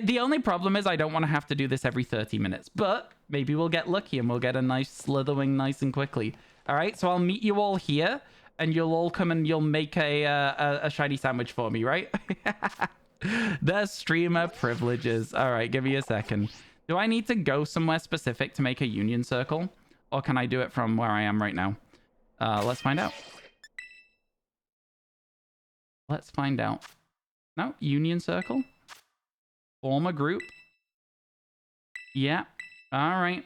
The only problem is I don't want to have to do this every 30 minutes, but maybe we'll get lucky and we'll get a nice slithering nice and quickly. All right, so I'll meet you all here, and you'll all come and you'll make a shiny sandwich for me, right? The streamer privileges. All right, give me a second. Do I need to go somewhere specific to make a Union Circle, or can I do it from where I am right now? Let's find out. Let's find out. No, Union Circle. Form a group. Yeah. All right.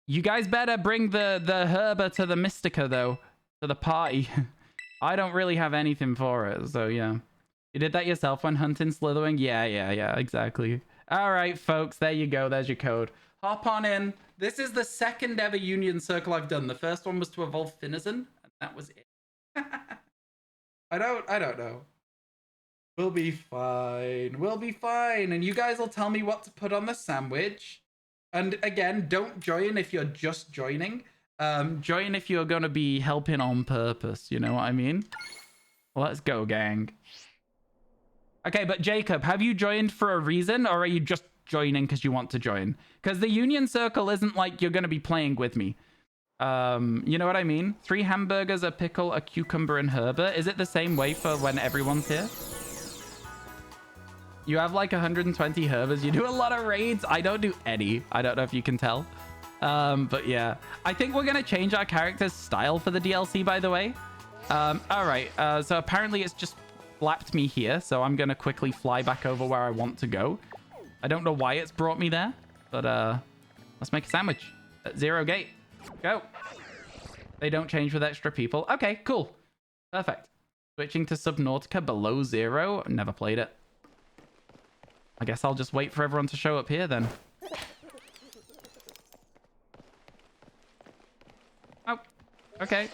You guys better bring the herba to the Mystica, though. To the party. I don't really have anything for it, so yeah. You did that yourself when hunting Slithering? Yeah, exactly. All right, folks. There you go. There's your code. Hop on in. This is the second ever Union Circle I've done. The first one was to evolve Finizen, and that was it. I don't know. We'll be fine. We'll be fine. And you guys will tell me what to put on the sandwich. And again, don't join if you're just joining. Join if you're going to be helping on purpose. You know what I mean? Let's go, gang. Okay, but Jacob, have you joined for a reason, or are you just joining because you want to join? Because the Union Circle isn't like you're going to be playing with me. You know what I mean? 3 hamburgers, a pickle, a cucumber, and herba. Is it the same way for when everyone's here? You have like 120 herbers. You do a lot of raids. I don't do any. I don't know if you can tell. But yeah, I think we're going to change our character's style for the DLC, by the way. All right. So apparently it's just flapped me here. So I'm going to quickly fly back over where I want to go. I don't know why it's brought me there, but let's make a sandwich at 0 gate. Go. They don't change with extra people. Okay, cool. Perfect. Switching to Subnautica below 0. Never played it. I guess I'll just wait for everyone to show up here then. Oh, okay.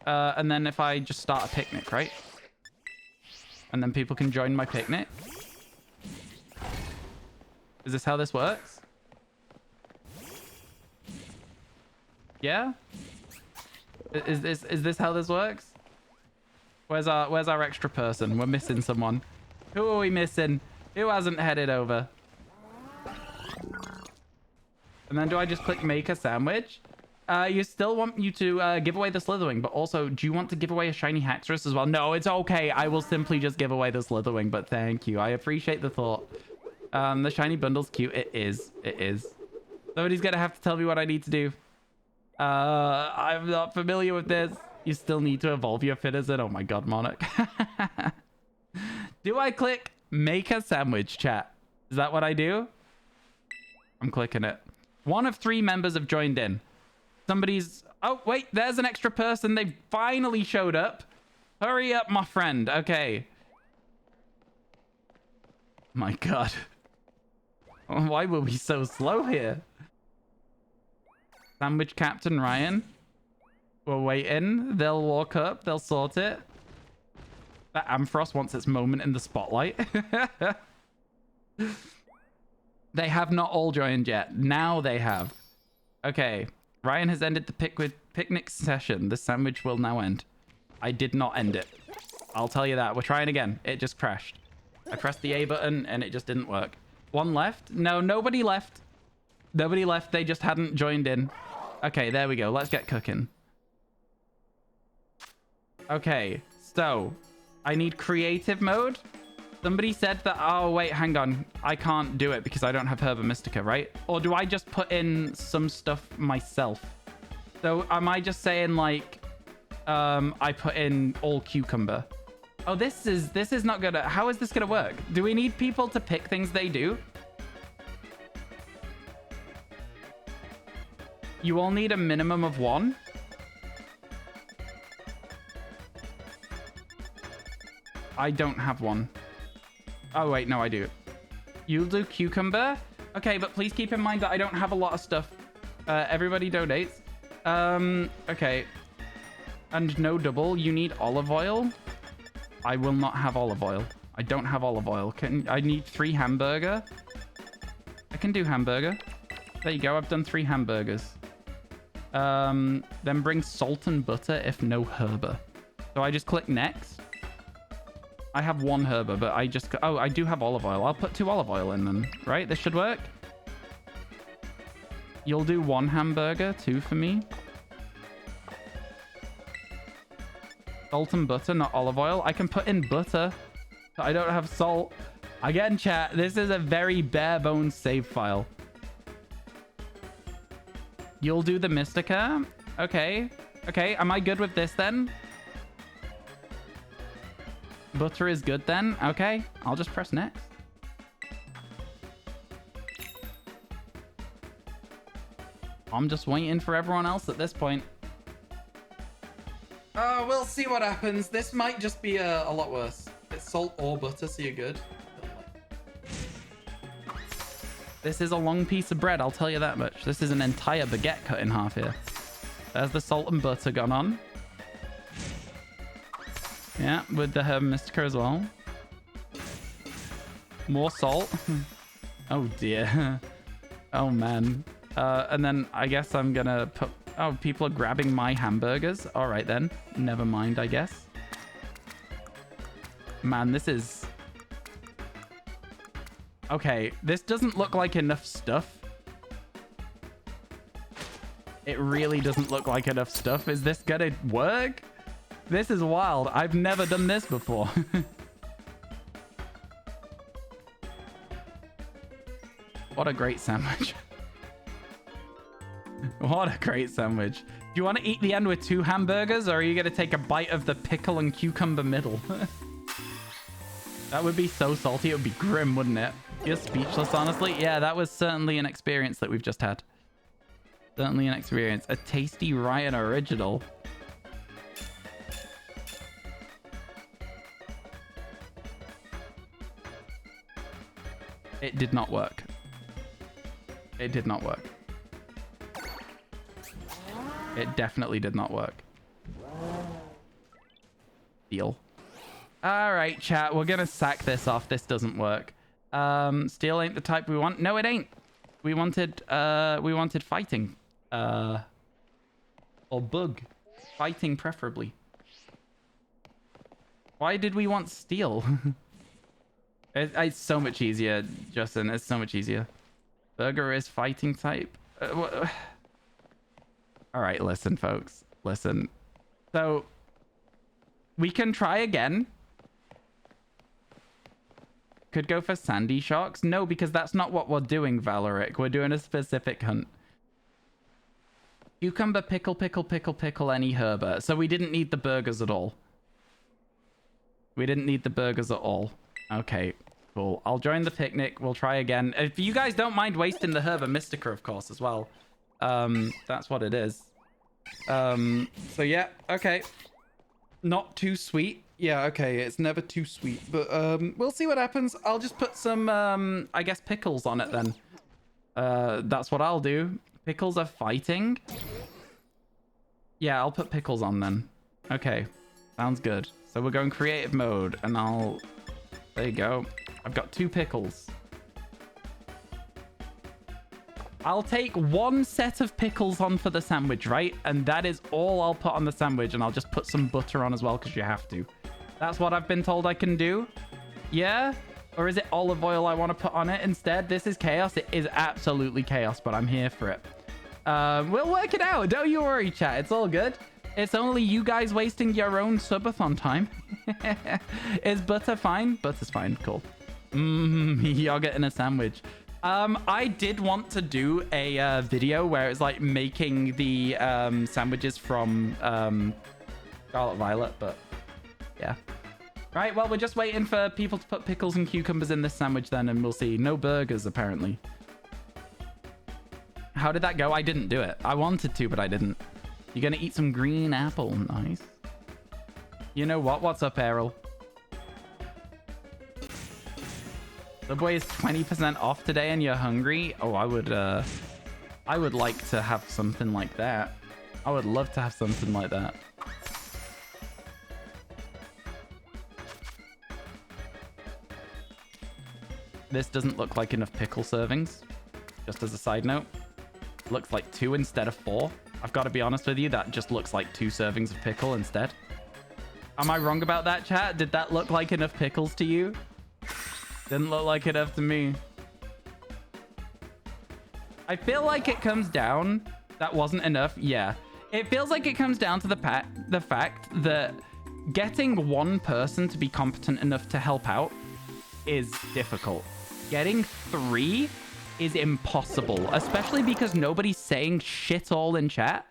And then if I just start a picnic, right? And then people can join my picnic. Is this how this works? Yeah? Is this how this works? Where's our extra person? We're missing someone. Who are we missing? Who hasn't headed over? And then do I just click make a sandwich? You still want you to give away the Slitherwing, but also, do you want to give away a shiny Haxorus as well? No, it's okay. I will simply just give away the Slitherwing, but thank you. I appreciate the thought. The shiny bundle's cute. It is. It is. Somebody's gonna have to tell me what I need to do. I'm not familiar with this. You still need to evolve your Finizen. Oh my god, Monarch. Do I click make a sandwich, chat? Is that what I do? I'm clicking it. 1 of 3 members have joined in. Somebody's... Oh, wait. There's an extra person. They finally showed up. Hurry up, my friend. Okay. My god. Why were we so slow here? Sandwich Captain Ryan. We're waiting. They'll walk up. They'll sort it. That Ampharos wants its moment in the spotlight. They have not all joined yet. Now they have. Okay. Ryan has ended the picnic session. The sandwich will now end. I did not end it. I'll tell you that. We're trying again. It just crashed. I pressed the A button and it just didn't work. 1 left? No, nobody left. Nobody left. They just hadn't joined in. Okay, there we go. Let's get cooking. Okay, so I need creative mode. Somebody said that... Oh, wait, hang on. I can't do it because I don't have Herba Mystica, right? Or do I just put in some stuff myself? So am I just saying, like, I put in all cucumber? Oh, this is not gonna... How is this gonna work? Do we need people to pick things they do? You all need a minimum of 1. I don't have 1. Oh, wait, no, I do. You'll do cucumber? Okay, but please keep in mind that I don't have a lot of stuff. Everybody donates. Okay. And no double. You need olive oil? I will not have olive oil. I don't have olive oil. I need 3 hamburger? I can do hamburger. There you go. I've done 3 hamburgers. Then bring salt and butter if no herba. So I just click next. I have 1 herba, but I just... Oh, I do have olive oil. I'll put 2 olive oil in then. Right? This should work. You'll do 1 hamburger, 2 for me. Salt and butter, not olive oil. I can put in butter, but I don't have salt. Again, chat, this is a very bare bones save file. You'll do the Mystica. Okay. Okay, am I good with this then? Butter is good then. Okay, I'll just press next. I'm just waiting for everyone else at this point. We'll see what happens. This might just be a lot worse. It's salt or butter, so you're good. This is a long piece of bread, I'll tell you that much. This is an entire baguette cut in half here. There's the salt and butter gone on. Yeah, with the herb mystica as well. More salt. Oh dear. Oh man. And then I guess I'm gonna put... Oh, people are grabbing my hamburgers. All right then. Never mind, I guess. Man, this is... Okay, this doesn't look like enough stuff. It really doesn't look like enough stuff. Is this gonna work? This is wild. I've never done this before. What a great sandwich. What a great sandwich. Do you want to eat the end with 2 hamburgers, or are you going to take a bite of the pickle and cucumber middle? That would be so salty. It would be grim, wouldn't it? You're speechless, honestly. Yeah, that was certainly an experience that we've just had. Certainly an experience. A tasty Ryan original. It did not work. It did not work. It definitely did not work. Deal. All right, chat. We're going to sack this off. This doesn't work. Steel ain't the type we want. No, it ain't. We wanted fighting. Or bug. Fighting preferably. Why did we want steel? It's so much easier, Justin. It's so much easier. Burger is fighting type. All right, listen, folks. Listen. So, we can try again. Could go for Sandy Sharks. No, because that's not what we're doing, Valeric. We're doing a specific hunt. Cucumber, pickle, pickle, pickle, pickle, any herber. So we didn't need the burgers at all. We didn't need the burgers at all. Okay, cool. I'll join the picnic. We'll try again. If you guys don't mind wasting the herba mystica, of course, as well. That's what it is. So yeah, okay. Not too sweet. Yeah, okay, it's never too sweet. But we'll see what happens. I'll just put some, I guess, pickles on it then. That's what I'll do. Pickles are fighting. Yeah, I'll put pickles on then. Okay, sounds good. So we're going creative mode, and I'll... There you go. I've got 2 pickles. I'll take 1 set of pickles on for the sandwich, right? And that is all I'll put on the sandwich, and I'll just put some butter on as well, because you have to. That's what I've been told I can do. Yeah? Or is it olive oil I want to put on it instead? This is chaos. It is absolutely chaos, but I'm here for it. We'll work it out. Don't you worry, chat. It's all good. It's only you guys wasting your own subathon time. Is butter fine? Butter's fine. Cool. Yogurt in a sandwich. I did want to do a video where it's like making the sandwiches from Scarlet Violet, but yeah. Right, well, we're just waiting for people to put pickles and cucumbers in this sandwich then, and we'll see. No burgers, apparently. How did that go? I didn't do it. I wanted to, but I didn't. You're gonna eat some green apple. Nice. You know what? What's up, Errol? Subway is 20% off today and you're hungry? Oh, I would like to have something like that. I would love to have something like that. This doesn't look like enough pickle servings. Just as a side note. Looks like 2 instead of 4. I've got to be honest with you, that just looks like 2 servings of pickle instead. Am I wrong about that, chat? Did that look like enough pickles to you? Didn't look like enough to me. I feel like it comes down... That wasn't enough. Yeah. It feels like it comes down to the fact that getting 1 person to be competent enough to help out is difficult. Getting 3 is impossible, especially because nobody's saying shit all in chat.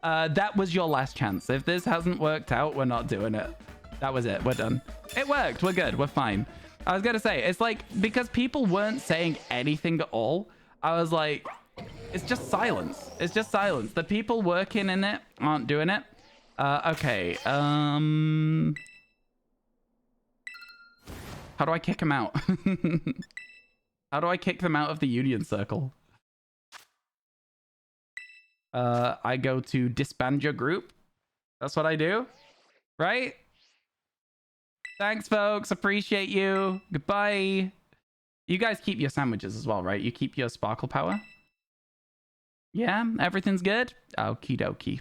That was your last chance. If this hasn't worked out, we're not doing it. That was it. We're done. It worked. We're good. We're fine. I was gonna say, it's like, because people weren't saying anything at all, I was like, It's just silence. It's just silence. The people working in it aren't doing it. Okay. How do I kick them out? How do I kick them out of the union circle? I go to disband your group. That's what I do, right? Thanks, folks. Appreciate you. Goodbye. You guys keep your sandwiches as well, right? You keep your sparkle power? Yeah, everything's good? Okie dokie.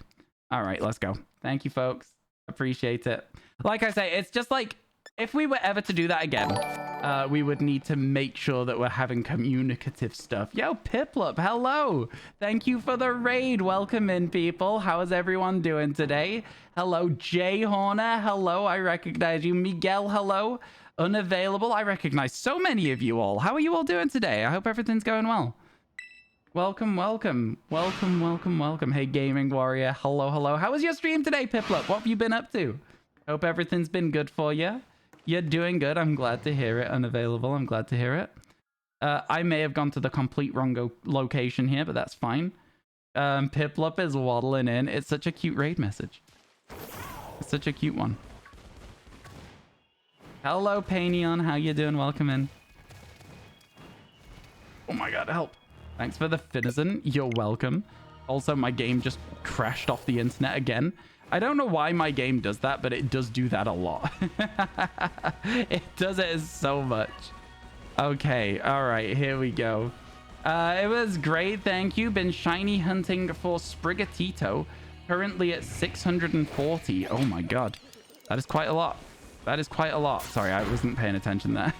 All right, let's go. Thank you, folks. Appreciate it. Like I say, it's just like, if we were ever to do that again, we would need to make sure that we're having communicative stuff. Yo, Piplup, hello. Thank you for the raid. Welcome in, people. How is everyone doing today? Hello, Jay Horner. Hello, I recognize you. Miguel, hello. Unavailable. I recognize so many of you all. How are you all doing today? I hope everything's going well. Welcome, welcome. Welcome, welcome, welcome. Hey, Gaming Warrior. Hello, hello. How was your stream today, Piplup? What have you been up to? Hope everything's been good for you. You're doing good. I'm glad to hear it. Unavailable. I'm glad to hear it. I may have gone to the complete wrong location here, but that's fine. Piplup is waddling in. It's such a cute raid message. It's such a cute one. Hello, Painion. How you doing? Welcome in. Oh my god, help. Thanks for the Finizen. You're welcome. Also, my game just crashed off the internet again. I don't know why my game does that, but it does do that a lot. It does it so much. Okay, all right, here we go. It was great, thank you. Been shiny hunting for Sprigatito. Currently at 640. Oh my god. That is quite a lot. That is quite a lot. Sorry, I wasn't paying attention there.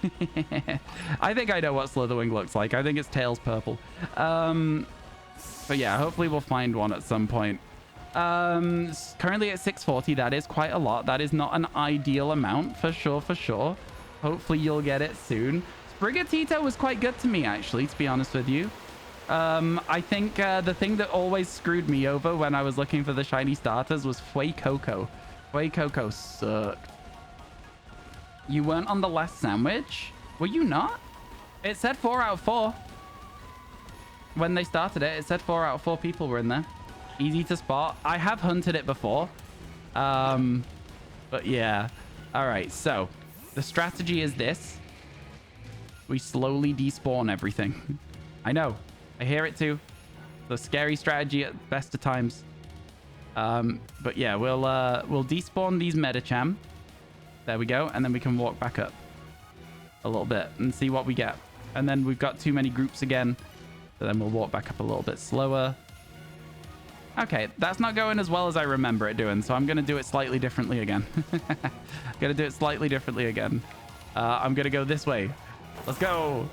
I think I know what Slitherwing looks like. I think its tail's purple. But yeah, hopefully we'll find one at some point. Currently at 640. That is quite a lot. That is not an ideal amount, for sure, for sure. Hopefully you'll get it soon. Sprigatito was quite good to me, actually, to be honest with you. I think the thing that always screwed me over when I was looking for the shiny starters was Fuecoco. Fuecoco sucked. You weren't on the last sandwich? Were you not? It said 4 out of 4. When they started it, it said 4 out of 4 people were in there. Easy to spot. I have hunted it before. But yeah. All right, so the strategy is this. We slowly despawn everything. I know. I hear it too. The scary strategy at best of times. But yeah, we'll despawn these Medicham. There we go. And then we can walk back up a little bit and see what we get. And then we've got too many groups again. So then we'll walk back up a little bit slower. Okay, that's not going as well as I remember it doing. So I'm going to do it slightly differently again. Going to do it slightly differently again. I'm going to go this way. Let's go.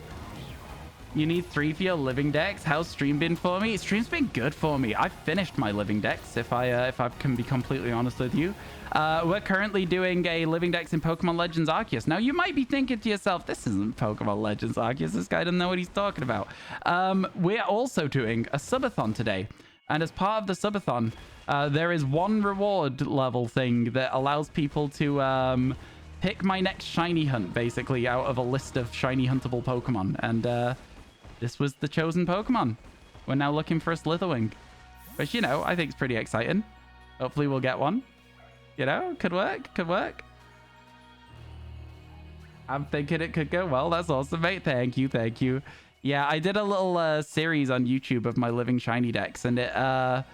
You need 3 for your living decks. How's stream been for me? Stream's been good for me. I've finished my living decks, if I can be completely honest with you. We're currently doing a living decks in Pokemon Legends Arceus. Now, you might be thinking to yourself, this isn't Pokemon Legends Arceus. This guy doesn't know what he's talking about. We're also doing a subathon today. And as part of the subathon, there is one reward level thing that allows people to pick my next shiny hunt, basically, out of a list of shiny huntable Pokemon. And this was the chosen Pokemon. We're now looking for a Slitherwing. Which, you know, I think is pretty exciting. Hopefully we'll get one. You know, could work, could work. I'm thinking it could go well. That's awesome, mate. Thank you, thank you. Yeah, I did a little series on YouTube of my living shiny decks, and I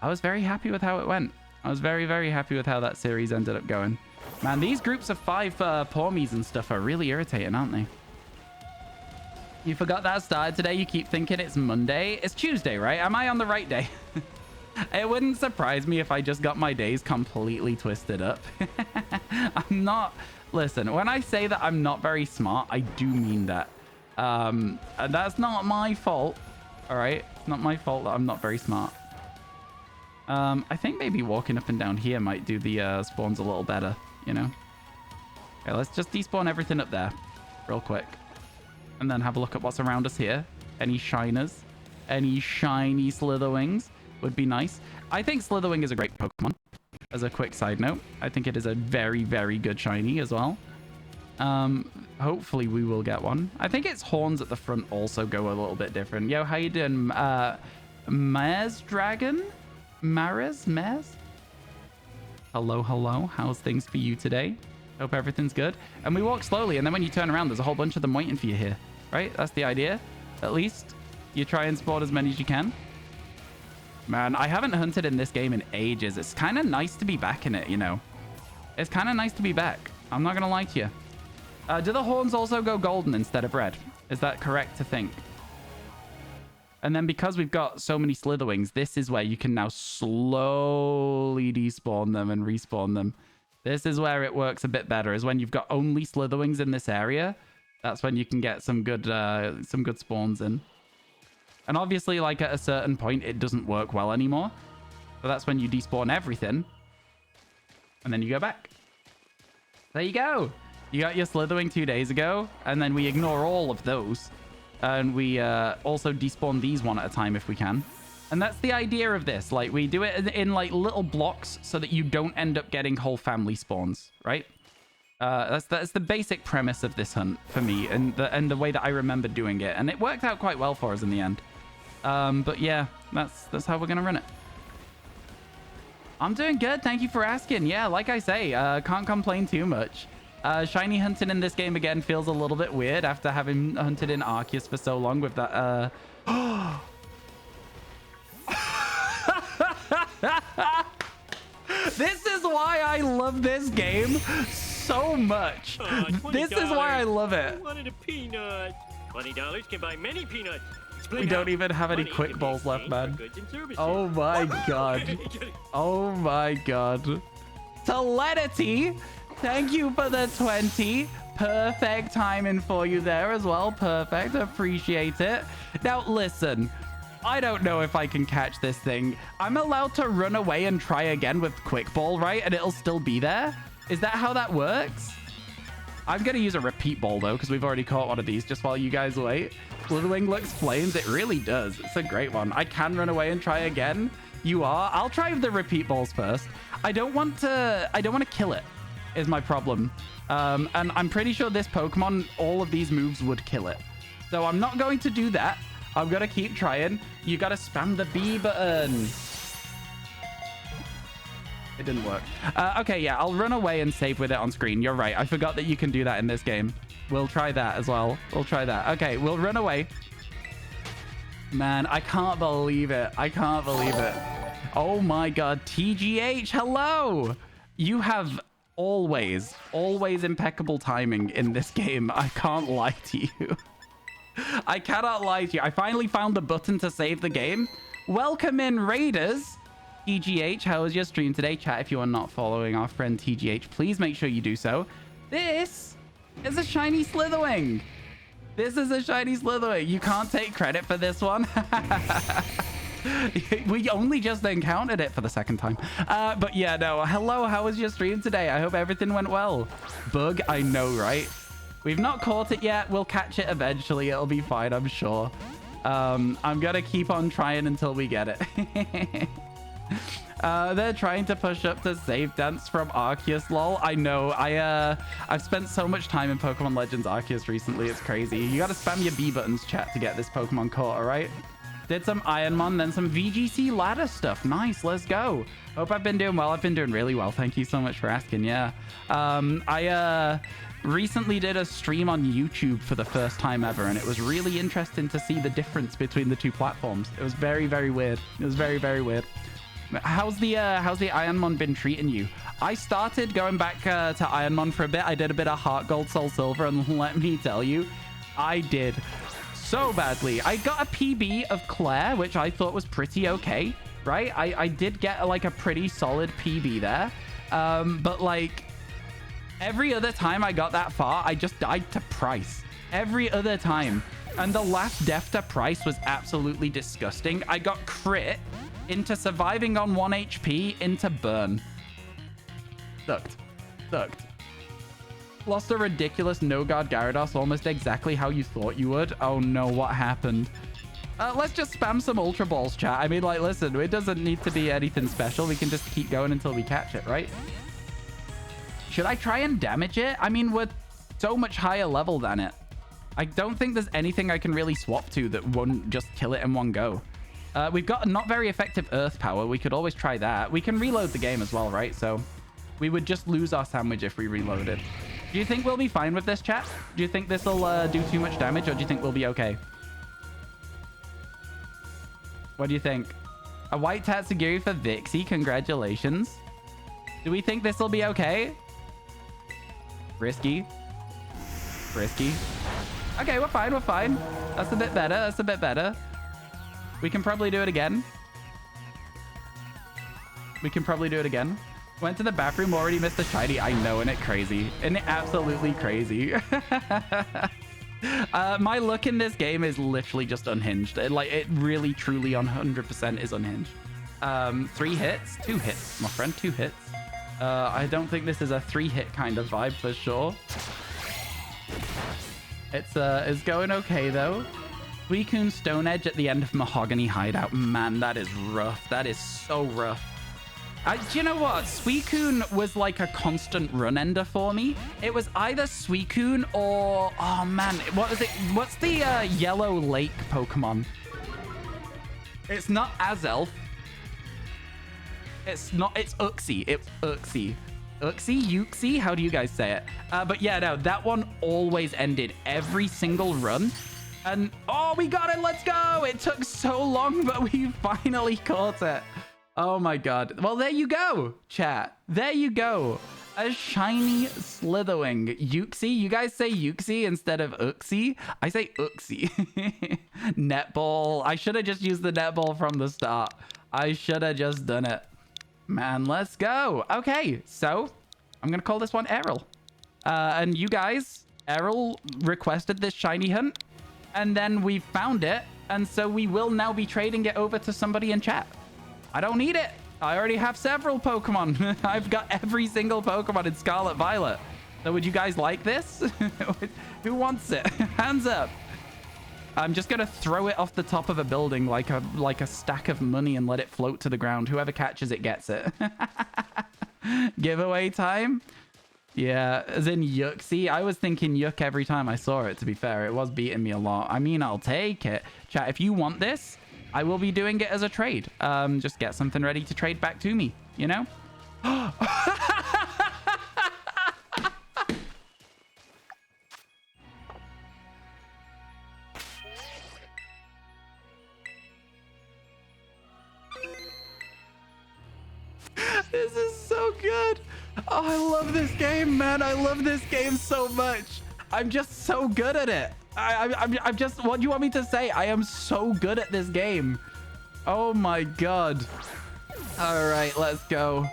was very happy with how it went. I was very, very happy with how that series ended up going. Man, these groups of 5 Pormies and stuff are really irritating, aren't they? You forgot that started today. You keep thinking it's Monday. It's Tuesday, right? Am I on the right day? It wouldn't surprise me if I just got my days completely twisted up. I'm not... Listen, when I say that I'm not very smart, I do mean that. And that's not my fault. All right? It's not my fault that I'm not very smart. I think maybe walking up and down here might do the spawns a little better, you know? Okay, let's just despawn everything up there real quick. And then have a look at what's around us here. Any shiners? Any shiny Slitherwings would be nice. I think Slitherwing is a great Pokemon. As a quick side note, I think it is a very, very good shiny as well. Hopefully we will get one. I think its horns at the front also go a little bit different. Yo, how you doing? Maz Dragon? Maz? Hello, hello. How's things for you today? Hope everything's good. And we walk slowly, and then when you turn around, there's a whole bunch of them waiting for you here. Right? That's the idea. At least you try and spawn as many as you can. Man, I haven't hunted in this game in ages. It's kind of nice to be back in it, you know. It's kind of nice to be back. I'm not going to lie to you. Do the horns also go golden instead of red? Is that correct to think? And then because we've got so many Slitherwings, this is where you can now slowly despawn them and respawn them. This is where it works a bit better, is when you've got only Slitherwings in this area. That's when you can get some good spawns in. And obviously, like at a certain point, it doesn't work well anymore. So that's when you despawn everything. And then you go back. There you go. You got your Slitherwing 2 days ago. And then we ignore all of those. And we also despawn these one at a time if we can. And that's the idea of this. Like, we do it in like little blocks so that you don't end up getting whole family spawns, right? That's the basic premise of this hunt for me, and the way that I remember doing it. And it worked out quite well for us in the end. But yeah, that's how we're gonna run it. I'm doing good. Thank you for asking. Yeah, like I say, can't complain too much. Shiny hunting in this game again feels a little bit weird after having hunted in Arceus for so long with that. This is why I love this game so much. This is why I love it. I wanted a peanut. $20 can buy many peanuts. Split We don't out. even have any Money quick can be balls left, exchanged man. for goods and services. Oh my god. Oh my god. Teledity, thank you for the 20. Perfect timing for you there as well. Perfect. Appreciate it. Now, listen. I don't know if I can catch this thing. I'm allowed to run away and try again with quick ball, right? And it'll still be there? Is that how that works? I'm going to use a repeat ball, though, because we've already caught one of these just while you guys wait. Slitherwing looks flames. It really does. It's a great one. I can run away and try again. You are. I'll try the repeat balls first. I don't want to kill it, is my problem. And I'm pretty sure this Pokemon, all of these moves would kill it. So I'm not going to do that. I'm going to keep trying. You got to spam the B button. It didn't work. Okay, yeah, I'll run away and save with it on screen. You're right. I forgot that you can do that in this game. We'll try that as well. We'll try that. Okay, we'll run away. Man, I can't believe it. I can't believe it. Oh my god. TGH, hello. You have always impeccable timing in this game. I can't lie to you. I cannot lie to you. I finally found the button to save the game. Welcome in, Raiders. TGH, how was your stream today? Chat, if you are not following our friend TGH, please make sure you do so. This is a shiny Slitherwing. This is a shiny Slitherwing. You can't take credit for this one. We only just encountered it for the second time. But yeah, no. Hello, how was your stream today? I hope everything went well. Bug, I know, right? We've not caught it yet. We'll catch it eventually. It'll be fine, I'm sure. I'm gonna keep on trying until we get it. They're trying to push up to save dance from Arceus, lol. I know. I've spent so much time in Pokemon Legends Arceus recently. It's crazy. You gotta spam your B buttons, chat, to get this Pokemon caught, all right? Did some Ironmon, then some VGC ladder stuff. Nice, let's go. Hope I've been doing well. I've been doing really well. Thank you so much for asking. Yeah. I recently did a stream on YouTube for the first time ever, and it was really interesting to see the difference between the two platforms. It was very, very weird. It was very, very weird. How's the Ironmon been treating you? I started going back to Ironmon for a bit. I did a bit of Heart Gold, Soul Silver, and let me tell you, I did so badly. I got a PB of Claire, which I thought was pretty okay, right? I did get like a pretty solid PB there. But like every other time I got that far, I just died to Price. Every other time. And the last death to Price was absolutely disgusting. I got crit into surviving on 1 HP into burn. Sucked. Lost a ridiculous no-guard Gyarados almost exactly how you thought you would. Oh no, what happened? Let's just spam some Ultra Balls, chat. I mean, like, listen, it doesn't need to be anything special. We can just keep going until we catch it, right? Should I try and damage it? I mean, we're so much higher level than it. I don't think there's anything I can really swap to that won't just kill it in one go. We've got a not very effective earth power. We could always try that. We can reload the game as well, right? So we would just lose our sandwich if we reloaded. Do you think we'll be fine with this, chat? Do you think this will do too much damage, or do you think we'll be okay? What do you think? A white Tatsugiri for Vixie. Congratulations. Do we think this will be okay? Risky. Risky. Okay, we're fine. We're fine. That's a bit better. That's a bit better. We can probably do it again. We can probably do it again. Went to the bathroom, already missed the shiny. I know, isn't it crazy? Isn't it absolutely crazy? My luck in this game is literally just unhinged. It really, truly 100% is unhinged. 3 hits? 2 hits, my friend. 2 hits. I don't think this is a 3-hit kind of vibe for sure. It's going okay, though. Suicune Stone Edge at the end of Mahogany Hideout. Man, that is rough. That is so rough. Do you know what? Suicune was like a constant run ender for me. It was either Suicune or... Oh, man. What is it? What's the yellow lake Pokemon? It's not Azelf. It's not... It's Uxie. It's Uxie. Uxie? Uxie? How do you guys say it? But yeah, no. That one always ended every single run. And... Oh, we got it. Let's go. It took so long, but we finally caught it. Oh my god. Well, there you go, chat. There you go. A shiny Slitherwing. Uxie. You guys say Uxie instead of Uxie. I say Uxie. Netball. I should have just used the netball from the start. I should have just done it. Man, let's go. Okay, so I'm going to call this one Errol. And you guys, Errol requested this shiny hunt. And then we found it. And so we will now be trading it over to somebody in chat. I don't need it. I already have several Pokemon. I've got every single Pokemon in Scarlet Violet. So would you guys like this? Who wants it? Hands up. I'm just going to throw it off the top of a building like a stack of money and let it float to the ground. Whoever catches it gets it. Giveaway time? Yeah, as in Yuxie. I was thinking Yuck every time I saw it, to be fair. It was beating me a lot. I mean, I'll take it. Chat, if you want this... I will be doing it as a trade. Just get something ready to trade back to me, you know? This is so good. Oh, I love this game, man. I love this game so much. I'm just so good at it. I'm just, what do you want me to say? I am so good at this game. Oh my god. All right, let's go.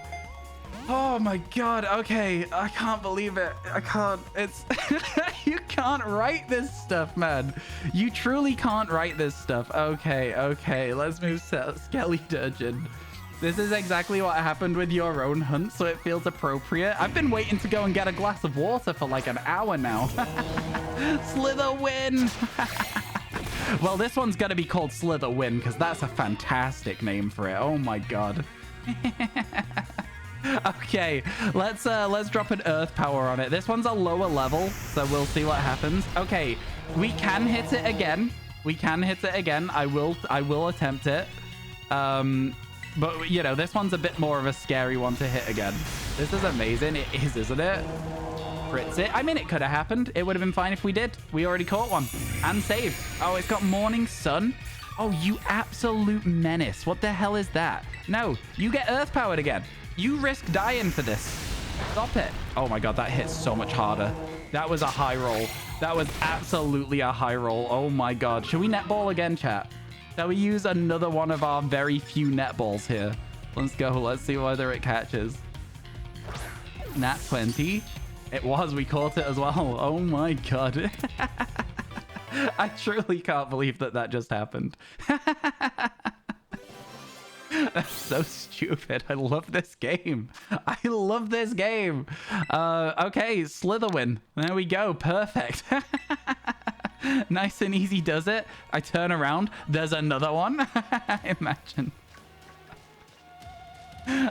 Oh my god. Okay, I can't believe it. I can't. It's you can't write this stuff, man. You truly can't write this stuff. Okay, let's move Skelly Durgeon. This is exactly what happened with your own hunt, so it feels appropriate. I've been waiting to go and get a glass of water for like an hour now. Slither win. Well, this one's gonna be called Slither Win because that's a fantastic name for it. Oh my god. Okay, let's drop an earth power on it. This one's a lower level, so we'll see what happens. Okay, we can hit it again. We can hit it again. I will attempt it. But, you know, this one's a bit more of a scary one to hit again. This is amazing. It is, isn't it? Crits it. I mean, it could have happened. It would have been fine if we did. We already caught one. And saved. Oh, it's got Morning Sun. Oh, you absolute menace. What the hell is that? No, you get Earth Powered again. You risk dying for this. Stop it. Oh my god, that hits so much harder. That was a high roll. That was absolutely a high roll. Oh my god. Should we netball again, chat? Shall we use another one of our very few netballs here? Let's go. Let's see whether it catches. Nat 20. It was. We caught it as well. Oh my god. I truly can't believe that just happened. That's so stupid. I love this game. I love this game. Okay, Slitherwin. There we go. Perfect. Nice and easy does it. I turn around. There's another one. Imagine.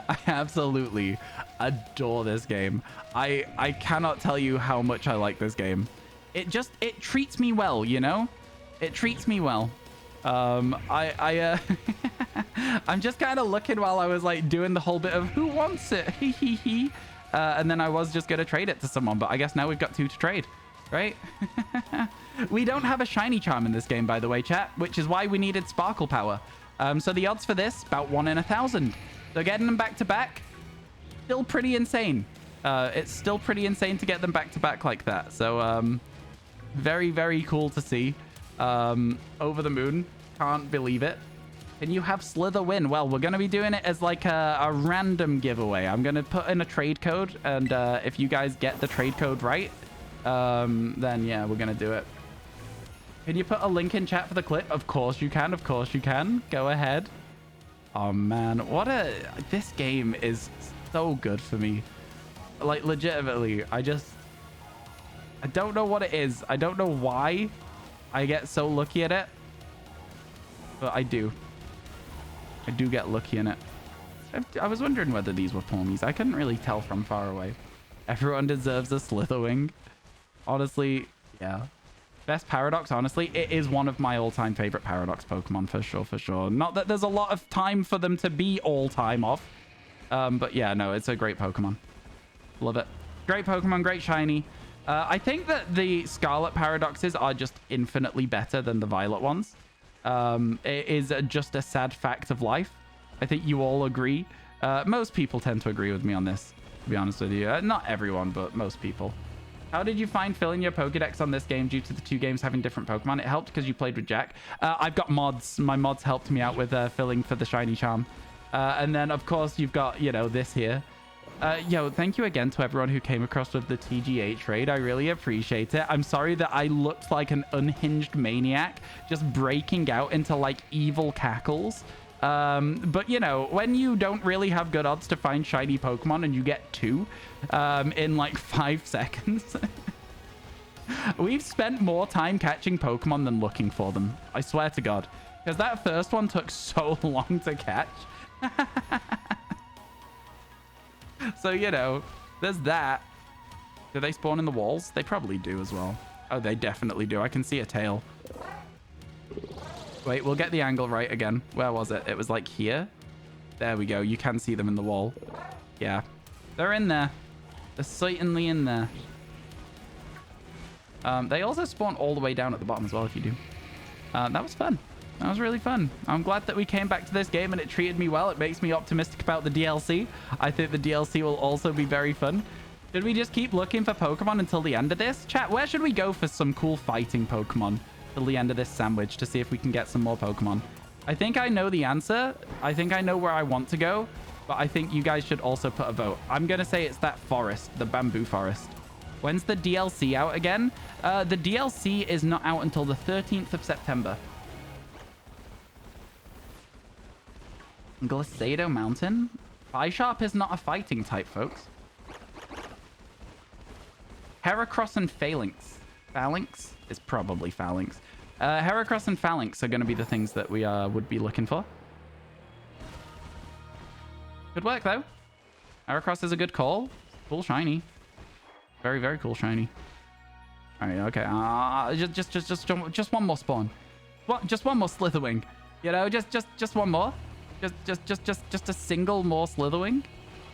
I absolutely adore this game. I cannot tell you how much I like this game. It treats me well, you know? It treats me well. I'm just kind of looking while I was like doing the whole bit of who wants it, and then I was just gonna trade it to someone, but I guess now we've got 2 to trade, right? We don't have a shiny charm in this game, by the way, chat, which is why we needed sparkle power. So the odds for this, about 1 in 1,000. So getting them back to back, still pretty insane. It's still pretty insane to get them back to back like that. So very, very cool to see. Over the moon. Can't believe it. Can you have Slither win? Well, we're going to be doing it as like a random giveaway. I'm going to put in a trade code, and if you guys get the trade code right, then yeah, we're going to do it. Can you put a link in chat for the clip? Of course you can. Of course you can. Go ahead. Oh man, this game is so good for me. Like legitimately, I don't know what it is. I don't know why I get so lucky at it, but I do. I do get lucky in it. I was wondering whether these were Pawmies. I couldn't really tell from far away. Everyone deserves a Slitherwing. Honestly, yeah. Best Paradox, honestly, it is one of my all-time favorite Paradox Pokemon, for sure, for sure. Not that there's a lot of time for them to be all-time off. But yeah, no, it's a great Pokemon. Love it. Great Pokemon, great shiny. I think that the Scarlet Paradoxes are just infinitely better than the Violet ones. It is just a sad fact of life. I think you all agree. Most people tend to agree with me on this, to be honest with you. Not everyone, but most people. How did you find filling your Pokedex on this game due to the 2 games having different Pokemon? It helped because you played with Jack. I've got mods. My mods helped me out with filling for the shiny charm. And then, of course, you've got, you know, this here. Yo, thank you again to everyone who came across with the TGH trade. I really appreciate it. I'm sorry that I looked like an unhinged maniac, just breaking out into, like, evil cackles. But, you know, when you don't really have good odds to find shiny Pokemon and you get 2 in, like, 5 seconds... We've spent more time catching Pokemon than looking for them. I swear to God. Because that first one took so long to catch. So, you know, there's that. Do they spawn in the walls? They probably do as well. Oh, they definitely do. I can see a tail. Wait, we'll get the angle right again. Where was it? It was like here. There we go. You can see them in the wall. Yeah. They're in there. They're certainly in there. They also spawn all the way down at the bottom as well if you do. That was fun. That was really fun. I'm glad that we came back to this game and it treated me well. It makes me optimistic about the DLC. I think the DLC will also be very fun. Should we just keep looking for Pokemon until the end of this? Chat, where should we go for some cool fighting Pokemon till the end of this sandwich to see if we can get some more Pokemon? I think I know the answer. I think I know where I want to go, but I think you guys should also put a vote. I'm going to say it's that forest, the bamboo forest. When's the DLC out again? The DLC is not out until the 13th of September. Glisado Mountain? Bisharp is not a fighting type, folks. Heracross and Phalanx. Phalanx is probably Phalanx. Heracross and Phalanx are going to be the things that we would be looking for. Good work, though. Heracross is a good call. Cool shiny. Very, very cool shiny. All right, okay. Just one more spawn. What? Just one more Slitherwing. You know, just one more. Just a single more Slitherwing.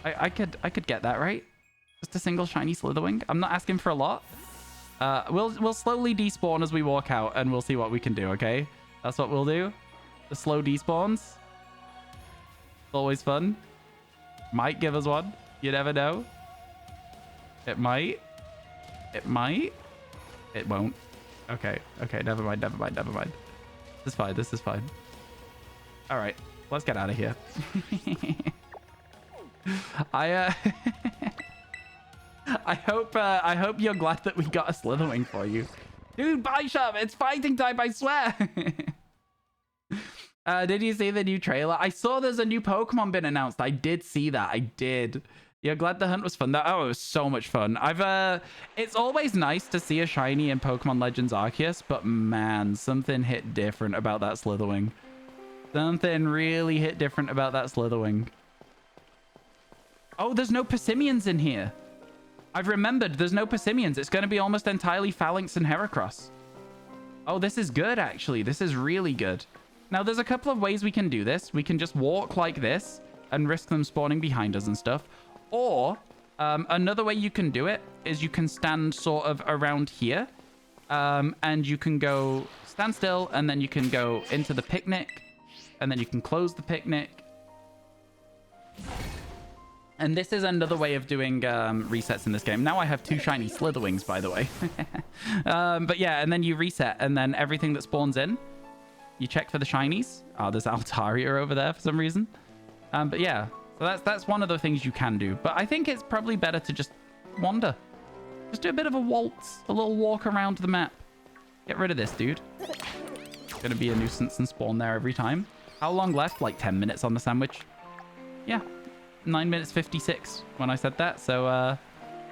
I could get that, right? Just a single shiny Slitherwing. I'm not asking for a lot. We'll slowly despawn as we walk out, and we'll see what we can do. Okay, that's what we'll do. The slow despawns. Always fun. Might give us one. You never know. It might. It might. It won't. Okay. Okay. Never mind. Never mind. Never mind. This is fine. This is fine. All right. Let's get out of here. I hope you're glad that we got a Slitherwing for you. Dude, Bisharp, it's fighting time, I swear. Did you see the new trailer? I saw there's a new Pokemon been announced. I did see that. I did. You're glad the hunt was fun. Oh, it was so much fun. It's always nice to see a shiny in Pokemon Legends Arceus, but man, something hit different about that Slitherwing. Something really hit different about that Slitherwing. Oh, there's no Persimmons in here. I've remembered there's no Persimmons. It's going to be almost entirely Phalanx and Heracross. Oh, this is good, actually. This is really good. Now, there's a couple of ways we can do this. We can just walk like this and risk them spawning behind us and stuff. Or another way you can do it is you can stand sort of around here. And you can go stand still, and then you can go into the picnic. And then you can close the picnic. And this is another way of doing resets in this game. Now I have 2 shiny Slitherwings, by the way. But yeah, and then you reset, and then everything that spawns in, you check for the shinies. Oh, there's Altaria over there for some reason. But yeah, so that's one of the things you can do. But I think it's probably better to just wander. Just do a bit of a waltz, a little walk around the map. Get rid of this, dude. Gonna be a nuisance and spawn there every time. How long left? Like 10 minutes on the sandwich. Yeah. 9 minutes 56 when I said that, so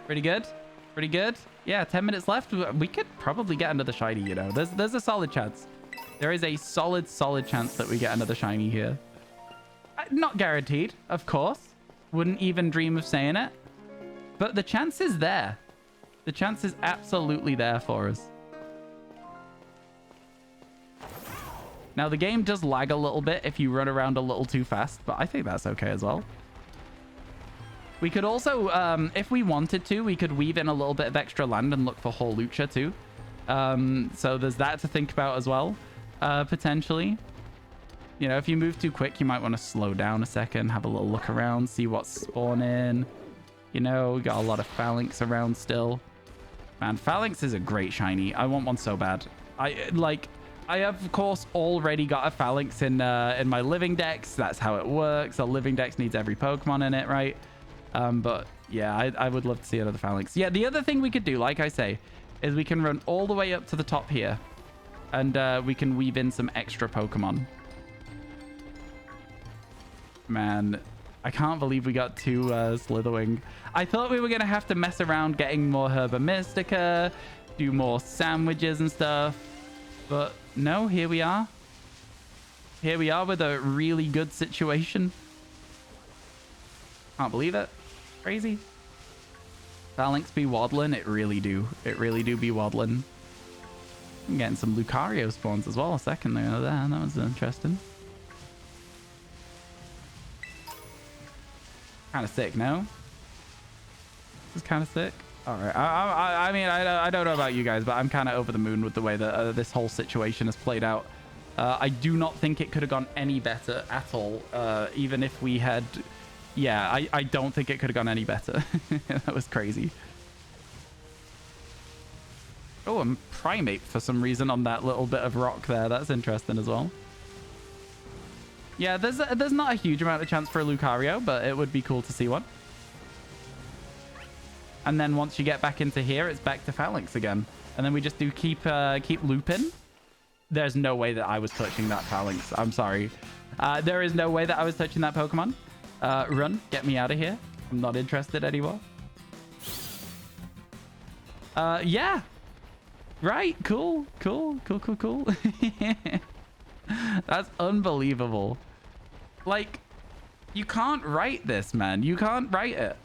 pretty good. Pretty good. Yeah, 10 minutes left. We could probably get another shiny, you know. There's a solid chance. There is a solid chance that we get another shiny here. Not guaranteed, of course. Wouldn't even dream of saying it. But the chance is there. The chance is absolutely there for us. Now, the game does lag a little bit if you run around a little too fast, but I think that's okay as well. We could also, if we wanted to, we could weave in a little bit of extra land and look for Horlucha too. So there's that to think about as well, potentially. You know, if you move too quick, you might want to slow down a second, have a little look around, see what's spawning. You know, we got a lot of Phalanx around still. Man, Phalanx is a great shiny. I want one so bad. I have, of course, already got a Phalanx in my living decks. That's how it works. A living dex needs every Pokemon in it, right? But yeah, I would love to see another Phalanx. Yeah, the other thing we could do, like I say, is we can run all the way up to the top here. And we can weave in some extra Pokemon. Man, I can't believe we got 2 Slitherwing. I thought we were going to have to mess around getting more Herba Mystica, do more sandwiches and stuff. But no, here we are. Here we are with a really good situation. Can't believe it. Crazy. Phalanx be waddling. It really do. It really do be waddling. I'm getting some Lucario spawns as well a second ago there. That was interesting. Kind of sick, no? This is kind of sick. All right. I mean, I don't know about you guys, but I'm kind of over the moon with the way that this whole situation has played out. I do not think it could have gone any better at all. Even if we had... Yeah, I don't think it could have gone any better. That was crazy. Oh, and Primate for some reason on that little bit of rock there. That's interesting as well. Yeah, there's not a huge amount of chance for a Lucario, but it would be cool to see one. And then once you get back into here, it's back to Phalanx again. And then we just do keep looping. There's no way that I was touching that Phalanx. I'm sorry. There is no way that I was touching that Pokemon. Run. Get me out of here. I'm not interested anymore. Yeah. Right. Cool. Cool. Cool, cool, cool. That's unbelievable. Like, you can't write this, man. You can't write it.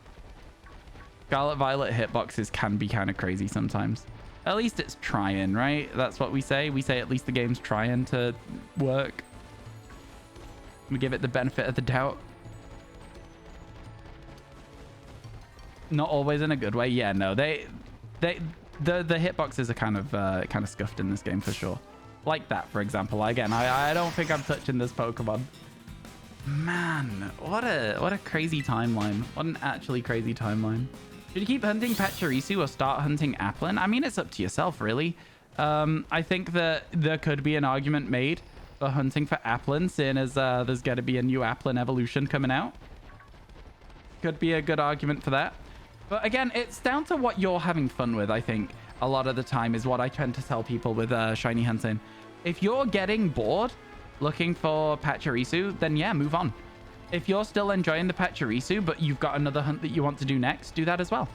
Scarlet Violet hitboxes can be kind of crazy sometimes. At least it's trying, right? That's what we say. We say at least the game's trying to work. We give it the benefit of the doubt. Not always in a good way. Yeah, no, the hitboxes are kind of scuffed in this game for sure. Like that, for example. Again, I don't think I'm touching this Pokemon. Man, what a crazy timeline. What an actually crazy timeline. Should you keep hunting Pachirisu or start hunting Applin? I mean, it's up to yourself, really. I think that there could be an argument made for hunting for Applin, seeing as there's going to be a new Applin evolution coming out. Could be a good argument for that. But again, it's down to what you're having fun with, I think. A lot of the time is what I tend to tell people with shiny hunting. If you're getting bored looking for Pachirisu, then yeah, move on. If you're still enjoying the Pachirisu, but you've got another hunt that you want to do next, do that as well.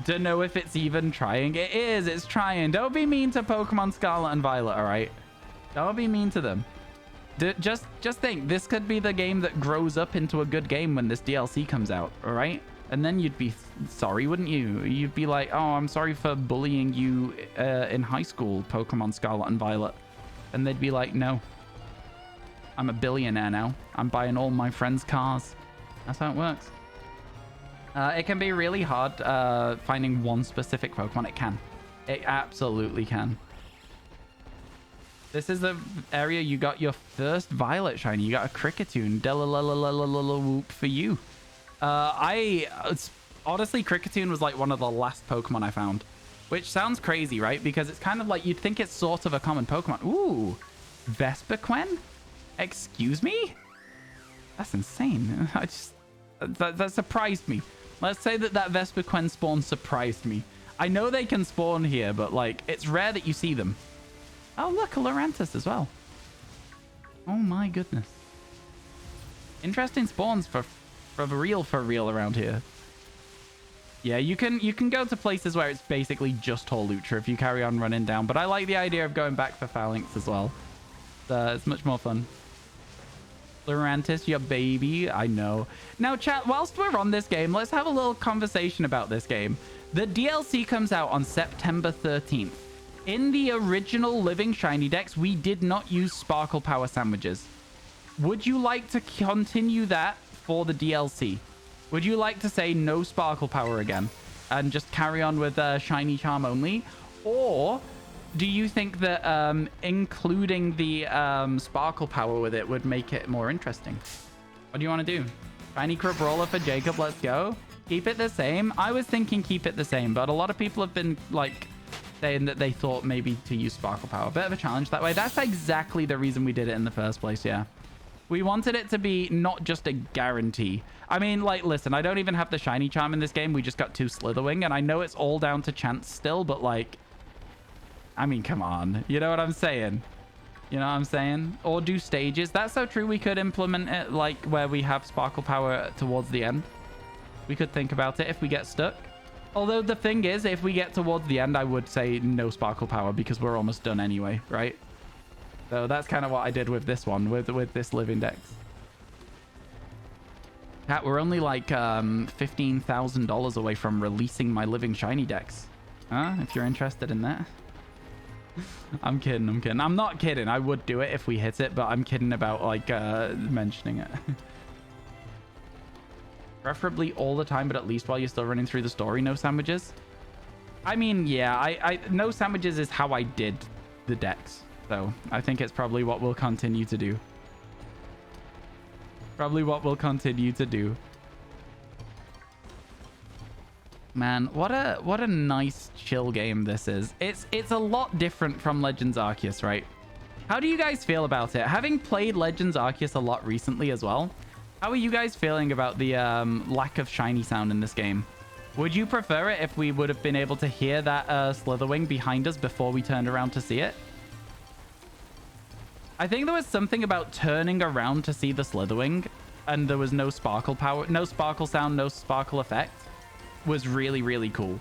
Don't know if it's even trying. It is. It's trying. Don't be mean to Pokemon Scarlet and Violet, all right? Don't be mean to them. Just think, this could be the game that grows up into a good game when this DLC comes out, all right? And then you'd be sorry, wouldn't you? You'd be like, oh, I'm sorry for bullying you in high school, Pokemon Scarlet and Violet. And they'd be like, no. I'm a billionaire now. I'm buying all my friends' cars. That's how it works. It can be really hard finding one specific Pokemon. It can. It absolutely can. This is the area you got your first Violet shiny. You got a Kricketune. Whoop for you. Honestly, Kricketune was like one of the last Pokemon I found. Which sounds crazy, right? Because it's kind of like, you'd think it's sort of a common Pokemon. Ooh. Vespiquen? Excuse me? That's insane. That surprised me. Let's say that Vespiquen spawn surprised me. I know they can spawn here, but like, it's rare that you see them. Oh, look, a Lurantis as well. Oh my goodness. Interesting spawns for real around here. Yeah, you can go to places where it's basically just Hawlucha if you carry on running down, but I like the idea of going back for Phalanx as well. It's much more fun. Lurantis, your baby. I know. Now, chat, whilst we're on this game, let's have a little conversation about this game. The DLC comes out on September 13th. In the original Living Shiny Dex, we did not use Sparkle Power Sandwiches. Would you like to continue that for the DLC? Would you like to say no Sparkle Power again and just carry on with Shiny Charm only? Or do you think that including the Sparkle Power with it would make it more interesting? What do you want to do? Shiny Crabrawler for Jacob, let's go. Keep it the same. I was thinking keep it the same, but a lot of people have been like saying that they thought maybe to use Sparkle Power. Bit of a challenge that way. That's exactly the reason we did it in the first place, yeah. We wanted it to be not just a guarantee. I mean, like, listen, I don't even have the Shiny Charm in this game. We just got 2 Slitherwing, and I know it's all down to chance still, but, like, I mean, come on. You know what I'm saying? You know what I'm saying? Or do stages. That's so true. We could implement it, like, where we have Sparkle Power towards the end. We could think about it if we get stuck. Although the thing is, if we get towards the end, I would say no Sparkle Power because we're almost done anyway, right? So that's kind of what I did with this one, with this Living Dex. Cat, we're only like $15,000 away from releasing my Living Shiny Dex. Huh? If you're interested in that. I'm kidding, I'm kidding. I'm not kidding. I would do it if we hit it, but I'm kidding about like mentioning it. Preferably all the time, but at least while you're still running through the story, no sandwiches. I mean, yeah, no sandwiches is how I did the Dex. So I think it's probably what we'll continue to do. Probably what we'll continue to do. Man, what a nice chill game this is. It's a lot different from Legends Arceus, right? How do you guys feel about it? Having played Legends Arceus a lot recently as well, how are you guys feeling about the lack of shiny sound in this game? Would you prefer it if we would have been able to hear that Slitherwing behind us before we turned around to see it? I think there was something about turning around to see the Slitherwing and there was no Sparkle Power, no Sparkle sound, no Sparkle effect was really, really cool.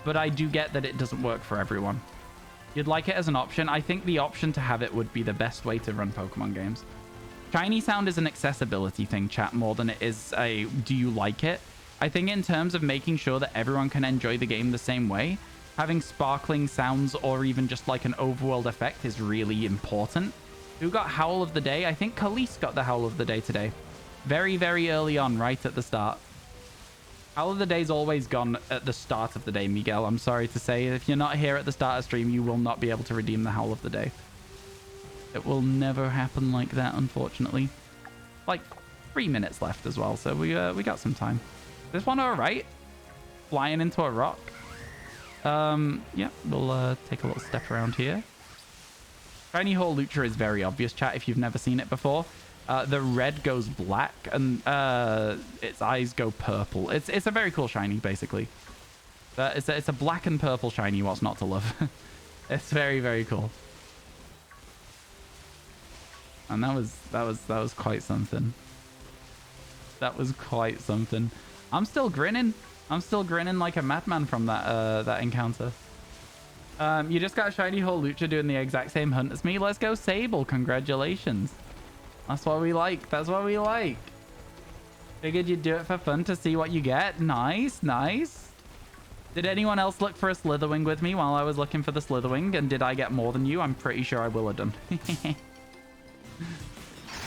But I do get that it doesn't work for everyone. You'd like it as an option. I think the option to have it would be the best way to run Pokemon games. Shiny sound is an accessibility thing, chat, more than it is a do you like it? I think in terms of making sure that everyone can enjoy the game the same way, having sparkling sounds or even just like an overworld effect is really important. Who got Howl of the Day? I think Khalees got the Howl of the Day today. Very, very early on, right at the start. Howl of the Day's always gone at the start of the day, Miguel. I'm sorry to say. If you're not here at the start of stream, you will not be able to redeem the Howl of the Day. It will never happen like that, unfortunately. Like 3 minutes left as well, so we got some time. This one all right? Flying into a rock. Yeah, we'll take a little step around here. Shiny Hawlucha is very obvious, chat, if you've never seen it before. The red goes black and its eyes go purple. It's a very cool shiny, basically. It's a black and purple shiny, what's not to love? It's very, very cool. And that was quite something. That was quite something. I'm still grinning. I'm still grinning like a madman from that encounter. You just got a shiny Hawlucha doing the exact same hunt as me. Let's go, Sable. Congratulations. That's what we like. That's what we like. Figured you'd do it for fun to see what you get. Nice, nice. Did anyone else look for a Slitherwing with me while I was looking for the Slitherwing? And did I get more than you? I'm pretty sure I will have done.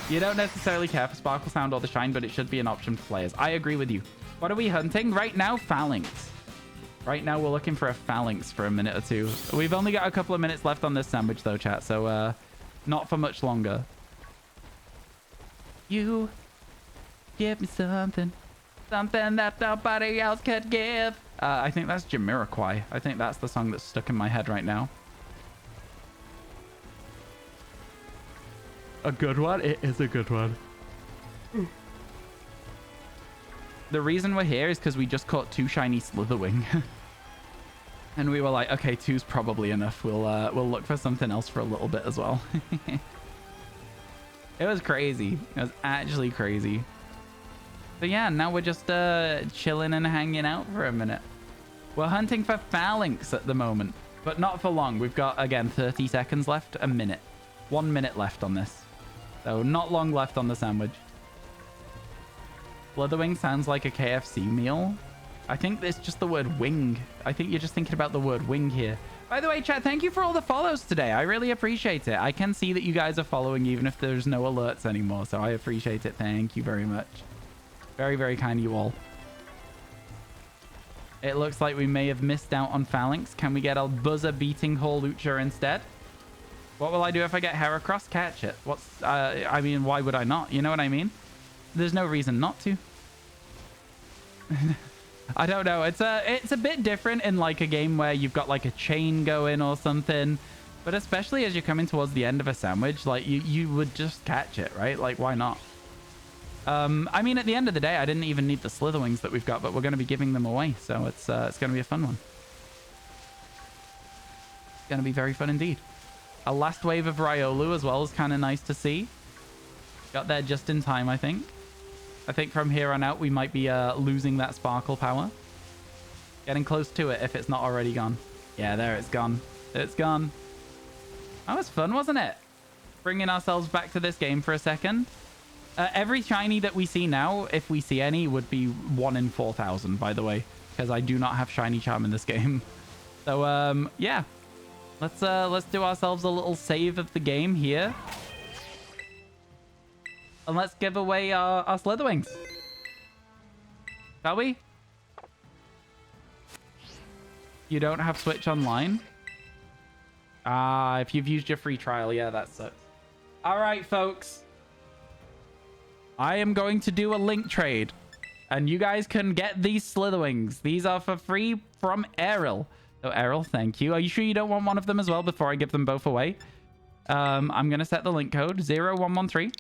You don't necessarily care for Sparkle Sound or the Shine, but it should be an option for players. I agree with you. What are we hunting? Right now, Phalanx. Right now, we're looking for a Phalanx for a minute or two. We've only got a couple of minutes left on this sandwich, though, chat. So, not for much longer. You give me something. Something that nobody else could give. I think that's Jamiroquai. I think that's the song that's stuck in my head right now. A good one? It is a good one. The reason we're here is because we just caught 2 shiny Slitherwing. And we were like, okay, 2's probably enough. We'll look for something else for a little bit as well. It was crazy. It was actually crazy. But yeah, now we're just chilling and hanging out for a minute. We're hunting for Phalanx at the moment, but not for long. We've got, again, 30 seconds left, a minute. 1 minute left on this. So not long left on the sandwich. Slitherwing sounds like a KFC meal. I think it's just the word wing. I think you're just thinking about the word wing here. By the way, chat, thank you for all the follows today. I really appreciate it. I can see that you guys are following even if there's no alerts anymore. So I appreciate it. Thank you very much. Very, very kind of you all. It looks like we may have missed out on Phalanx. Can we get a buzzer-beating Holucha instead? What will I do if I get Heracross? Catch it. What's... I mean, why would I not? You know what I mean? There's no reason not to. I don't know. It's a bit different in like a game where you've got like a chain going or something. But especially as you're coming towards the end of a sandwich, like you would just catch it, right? Like, why not? I mean, at the end of the day, I didn't even need the Slitherwings that we've got, but we're going to be giving them away. So it's going to be a fun one. It's going to be very fun indeed. A last wave of Riolu as well is kind of nice to see. Got there just in time, I think. I think from here on out, we might be losing that sparkle power. Getting close to it if it's not already gone. Yeah, there it's gone. It's gone. That was fun, wasn't it? Bringing ourselves back to this game for a second. Every shiny that we see now, if we see any, would be 1 in 4,000, by the way. Because I do not have shiny charm in this game. So, yeah. Let's do ourselves a little save of the game here. And let's give away our Slitherwings. Shall we? You don't have Switch Online? If you've used your free trial, yeah, that sucks. All right, folks. I am going to do a link trade. And you guys can get these Slitherwings. These are for free from Errol. So, Errol, thank you. Are you sure you don't want one of them as well before I give them both away? I'm going to set the link code 0113.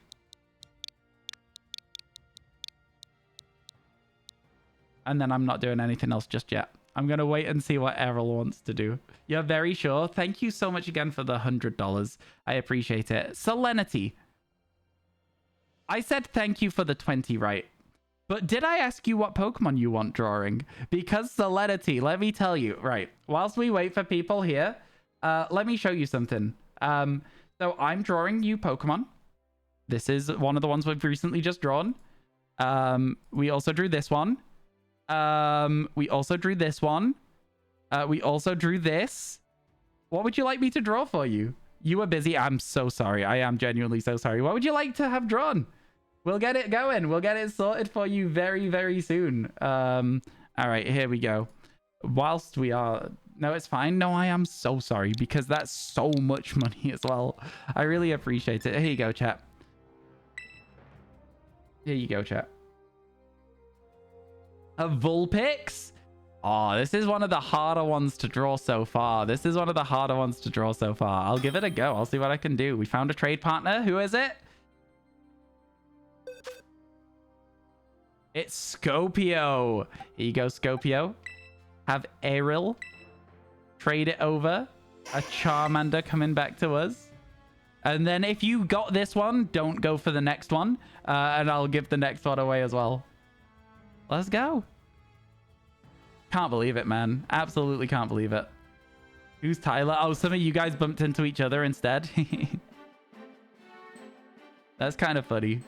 And then I'm not doing anything else just yet. I'm going to wait and see what Errol wants to do. You're very sure? Thank you so much again for the $100. I appreciate it. Selenity. I said thank you for the 20, right? But did I ask you what Pokemon you want drawing? Because Selenity, let me tell you. Right. Whilst we wait for people here, let me show you something. So I'm drawing you Pokemon. This is one of the ones we've recently just drawn. We also drew this one. We also drew this one. We also drew this. What would you like me to draw for you? You were busy. I'm so sorry. I am genuinely so sorry. What would you like to have drawn? We'll get it going. We'll get it sorted for you very, very soon. All right, here we go. Whilst we are... No, it's fine. No, I am so sorry because that's so much money as well. I really appreciate it. Here you go, chat. Here you go, chat. A Vulpix? Oh, this is one of the harder ones to draw so far. This is one of the harder ones to draw so far. I'll give it a go. I'll see what I can do. We found a trade partner. Who is it? It's Scopio. Here you go, Scopio. Have Ariel. Trade it over. A Charmander coming back to us. And then if you got this one, don't go for the next one. And I'll give the next one away as well. Let's go. Can't believe it, man. Absolutely can't believe it. Who's Tyler? Oh, some of you guys bumped into each other instead. That's kind of funny.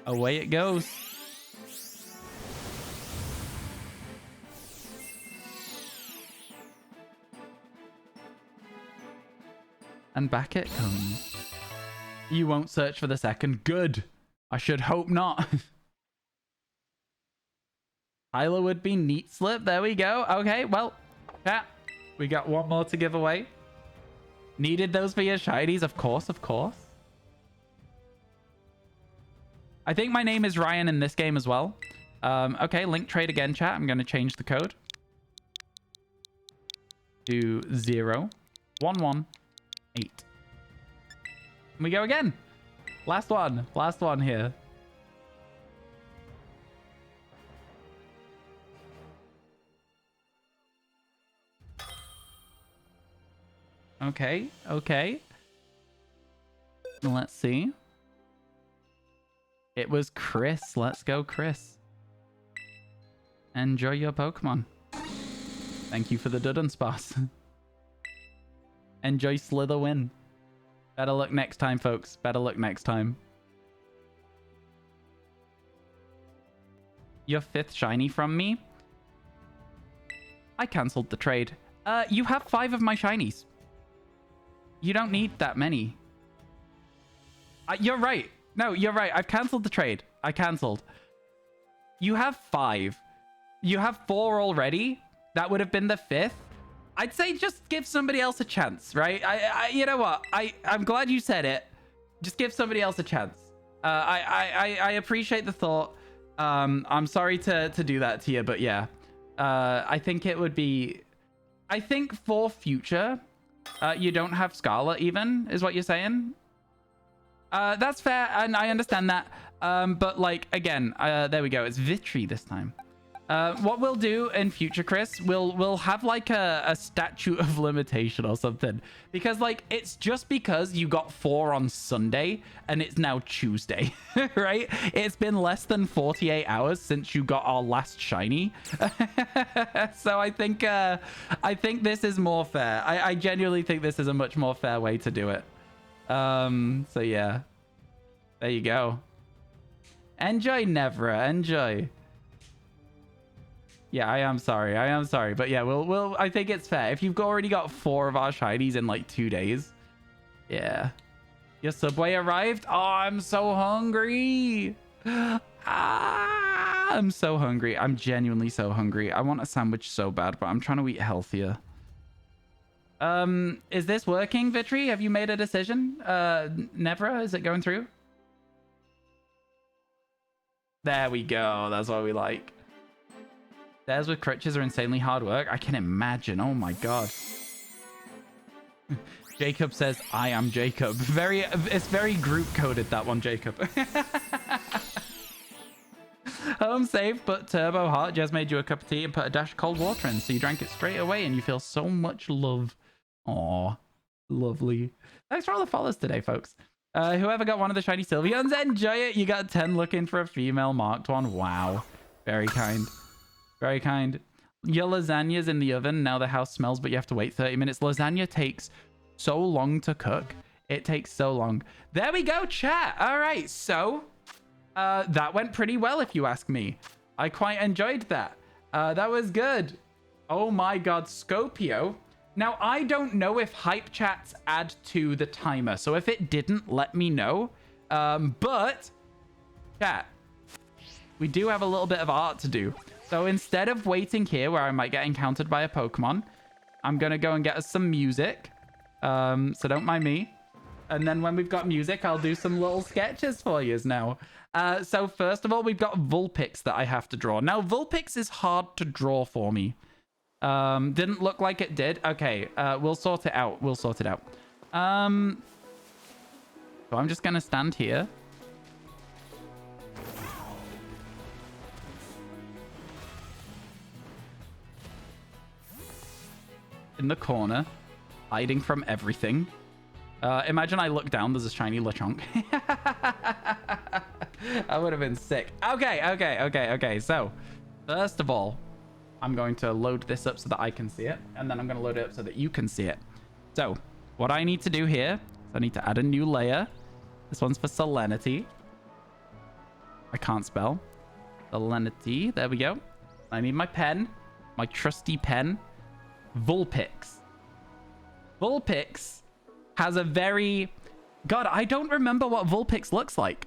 Away it goes. And back it comes. You won't search for the second. Good. I should hope not. Tyler would be neat slip. There we go. Okay, well, chat. We got one more to give away. Needed those for your shinies, of course, of course. I think my name is Ryan in this game as well. Okay, link trade again, chat. I'm going to change the code to 0118. We go again. Last one here. Okay, okay. Let's see. It was Chris. Let's go, Chris. Enjoy your Pokemon. Thank you for the Dudunsparce. Enjoy Slither win. Better luck next time, folks. Better luck next time. Your 5th shiny from me? I cancelled the trade. You have 5 of my shinies. You don't need that many. You're right. No, you're right. I've cancelled the trade. I cancelled. You have 5. You have 4 already. That would have been the 5th. I'd say just give somebody else a chance, right? You know what? I'm glad you said it. Just give somebody else a chance. I appreciate the thought. I'm sorry to do that to you, but yeah. I think it would be... I think for future, you don't have Scarlet even, is what you're saying? That's fair, and I understand that. But like, again, there we go. It's Vitry this time. What we'll do in future, Chris, we'll have like a statute of limitation or something, because like it's just because you got 4 on Sunday and it's now Tuesday, right? It's been less than 48 hours since you got our last shiny. So I think this is more fair. I genuinely think this is a much more fair way to do it. So yeah, there you go. Enjoy, Nevra, enjoy. Yeah, I am sorry, but yeah, we'll I think it's fair if you've already got 4 of our shinies in like 2 days. Yeah, your Subway arrived. Oh, I'm so hungry. I'm so hungry. I'm genuinely so hungry. I want a sandwich so bad, but I'm trying to eat healthier. Is this working, Vitry? Have you made a decision? Nevra, is it going through? There we go. That's what we like. Stairs with crutches are insanely hard work. I can imagine. Oh my god. Jacob says, I am Jacob. It's very group coded, that one, Jacob. Home safe, but turbo hot. Jez made you a cup of tea and put a dash of cold water in, so you drank it straight away and you feel so much love. Aw, lovely. Thanks for all the follows today, folks. Whoever got one of the shiny Sylveons, enjoy it. You got 10 looking for a female marked one. Wow. Very kind. Very kind. Your lasagna's in the oven. Now the house smells, but you have to wait 30 minutes. Lasagna takes so long to cook. It takes so long. There we go, chat. All right, so that went pretty well, if you ask me. I quite enjoyed that. That was good. Oh my god, Scopio. Now, I don't know if hype chats add to the timer, so if it didn't, let me know. But, chat, we do have a little bit of art to do. So instead of waiting here where I might get encountered by a Pokemon, I'm going to go and get us some music. So don't mind me. And then when we've got music, I'll do some little sketches for you now. So first of all, we've got Vulpix that I have to draw. Now, Vulpix is hard to draw for me. Didn't look like it did. Okay, we'll sort it out. We'll sort it out. So I'm just going to stand here. In the corner, hiding from everything. Imagine I look down, there's a shiny Lechonk. That would have been sick. Okay. So, first of all, I'm going to load this up so that I can see it. And then I'm going to load it up so that you can see it. So, what I need to do here is I need to add a new layer. This one's for Salinity. I can't spell. Salinity. There we go. I need my pen. My trusty pen. Vulpix. Vulpix has a very... God, I don't remember what Vulpix looks like.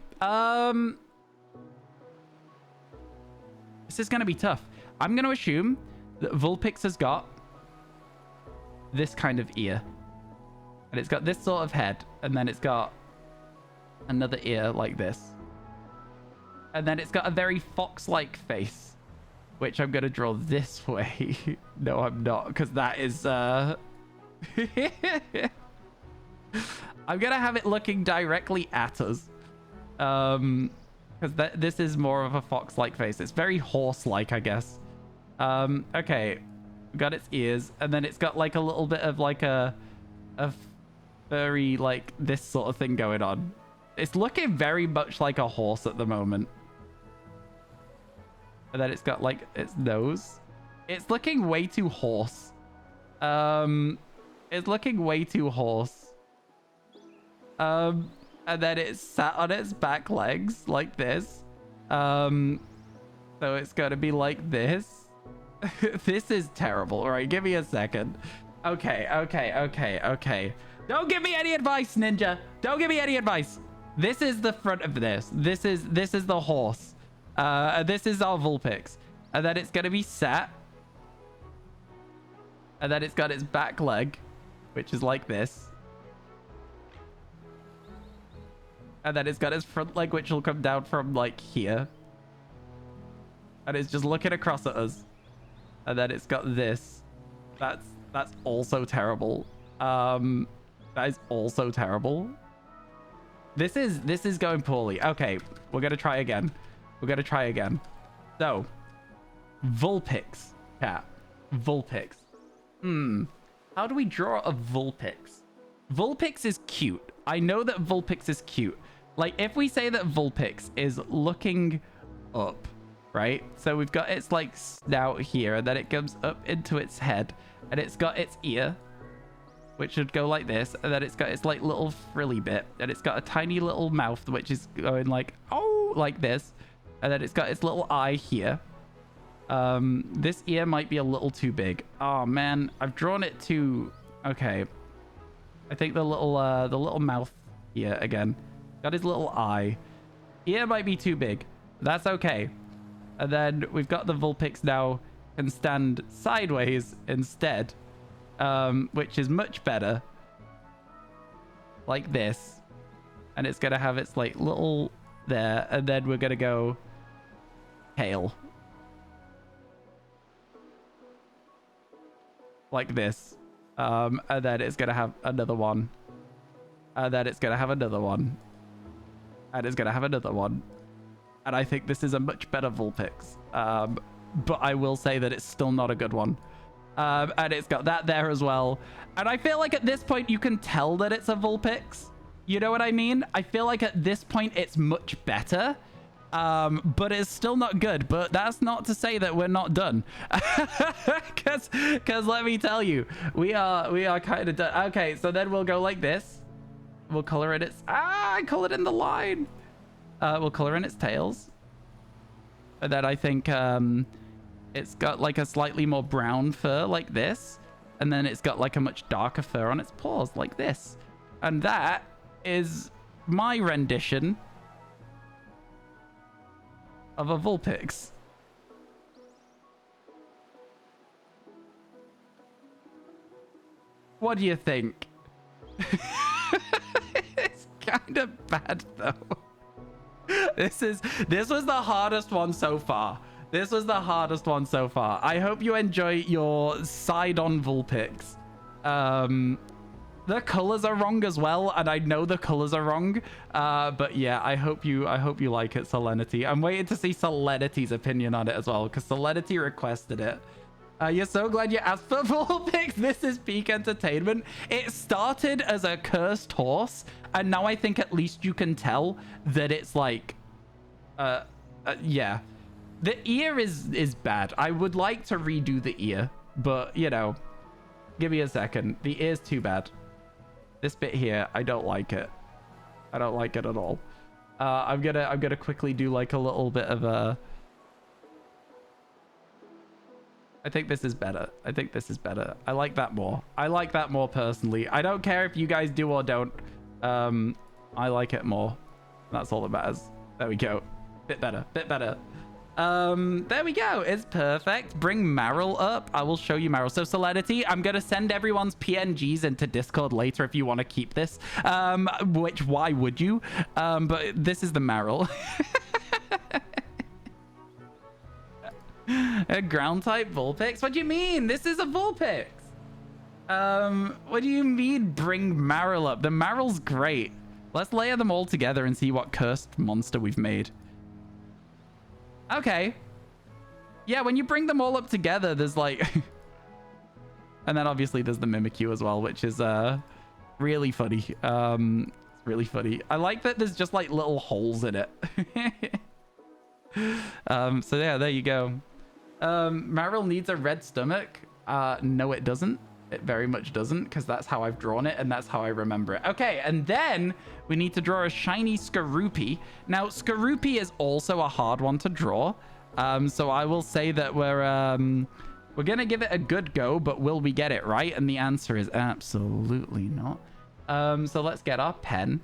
This is going to be tough. I'm going to assume that Vulpix has got this kind of ear. And it's got this sort of head. And then it's got another ear like this. And then it's got a very fox-like face. Which I'm going to draw this way. No, I'm not. Because that is... I'm going to have it looking directly at us. Because this is more of a fox-like face. It's very horse-like, I guess. Okay. We've got its ears. And then it's got like a little bit of like a furry, like this sort of thing going on. It's looking very much like a horse at the moment. And then it's got like its nose. It's looking way too horse. It's looking way too horse. And then it's sat on its back legs like this. So it's going to be like this. This is terrible. All right, give me a second. Okay. Don't give me any advice, Ninja. Don't give me any advice. This is the front of this. This is the horse. This is our Vulpix. And then it's going to be sat. And then it's got its back leg, which is like this. And then it's got its front leg, which will come down from like here. And it's just looking across at us. And then it's got this. That's also terrible. That is also terrible. This is going poorly. Okay, we're gonna try again. So, Vulpix. Cat. Vulpix. How do we draw a Vulpix? Vulpix is cute. I know that Vulpix is cute. Like, if we say that Vulpix is looking up, right? So we've got its, like, snout here, and then it comes up into its head, and it's got its ear, which should go like this, and then it's got its, like, little frilly bit, and it's got a tiny little mouth, which is going, like, oh, like this, and then it's got its little eye here. This ear might be a little too big. Oh, man, I've drawn it too... Okay. I think the little mouth here again. Got his little eye. Ear might be too big. That's okay. And then we've got the Vulpix now can stand sideways instead, which is much better. Like this. And it's going to have its like little there. And then we're going to go tail. Like this. And then it's going to have another one. And then it's going to have another one. And it's going to have another one. And I think this is a much better Vulpix. But I will say that it's still not a good one. And it's got that there as well. And I feel like at this point, you can tell that it's a Vulpix. You know what I mean? I feel like at this point, it's much better. But it's still not good. But that's not to say that we're not done. Because let me tell you, we are kind of done. Okay, so then we'll go like this. We'll color in its... I color it in the line. We'll color in its tails. And then I think it's got like a slightly more brown fur like this. And then it's got like a much darker fur on its paws like this. And that is my rendition of a Vulpix. What do you think? It's kind of bad though. This was the hardest one so far. I hope you enjoy your side-on Vulpix. The colors are wrong as well, and I know the colors are wrong. But yeah, I hope you like it, Salinity. I'm waiting to see Salinity's opinion on it as well, because Salinity requested it. You're so glad you asked for Vulpix. This is peak entertainment. It started as a cursed horse, and now I think at least you can tell that it's like, yeah. The ear is bad. I would like to redo the ear, but you know, give me a second. The ear's too bad. This bit here, I don't like it. I don't like it at all. I'm gonna quickly do like a little bit of a... I think this is better. I think this is better. I like that more. I like that more personally. I don't care if you guys do or don't. I like it more. That's all that matters. There we go. Bit better. Bit better. There we go. It's perfect. Bring Meryl up. I will show you Meryl. So Solidity, I'm going to send everyone's PNGs into Discord later if you want to keep this. Which, why would you? But this is the Meryl. A ground type Vulpix? What do you mean? This is a Vulpix. What do you mean bring Meryl up? The Meryl's great. Let's layer them all together and see what cursed monster we've made. Okay. Yeah, when you bring them all up together, there's like... and then obviously there's the Mimikyu as well, which is really funny. It's really funny. I like that there's just like little holes in it. So yeah, there you go. Meryl needs a red stomach. No, it doesn't. It very much doesn't, because that's how I've drawn it and that's how I remember it. Okay, and then we need to draw a shiny Skorupi. Now, Skorupi is also a hard one to draw. So I will say that we're gonna give it a good go, but will we get it right? And the answer is absolutely not. So let's get our pen.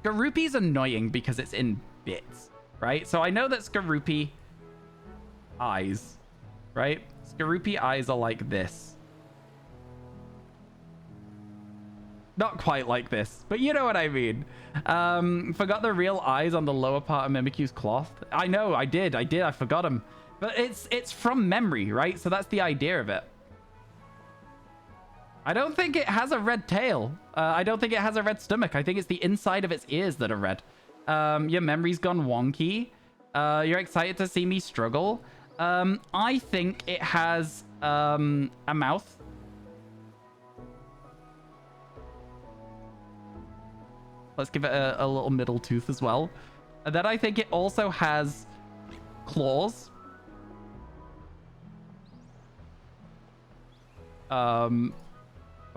Skorupi's annoying because it's in bits, right? So I know that Skorupi eyes, right? Skorupi eyes are like this. Not quite like this, but you know what I mean. Forgot the real eyes on the lower part of Mimikyu's cloth. I know, I did, I forgot them. But it's from memory, right? So that's the idea of it. I don't think it has a red tail. I don't think it has a red stomach. I think it's the inside of its ears that are red. Your memory's gone wonky. You're excited to see me struggle. I think it has a mouth. Let's give it a little middle tooth as well. And then I think it also has claws. I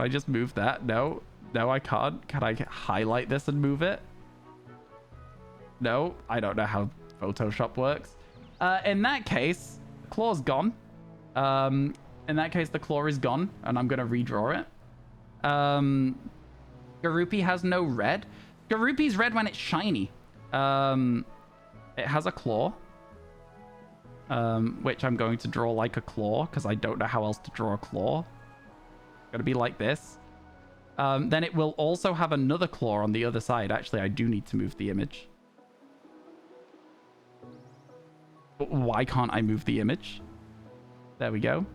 just move that? No, I can't. Can I highlight this and move it? No, I don't know how Photoshop works. In that case, claw's gone. In that case, the claw is gone, and I'm gonna redraw it. Skorupi has no red. Skorupi's red when it's shiny. It has a claw. Which I'm going to draw like a claw, because I don't know how else to draw a claw. It's gonna be like this. Then it will also have another claw on the other side. Actually, I do need to move the image. But why can't I move the image? There we go.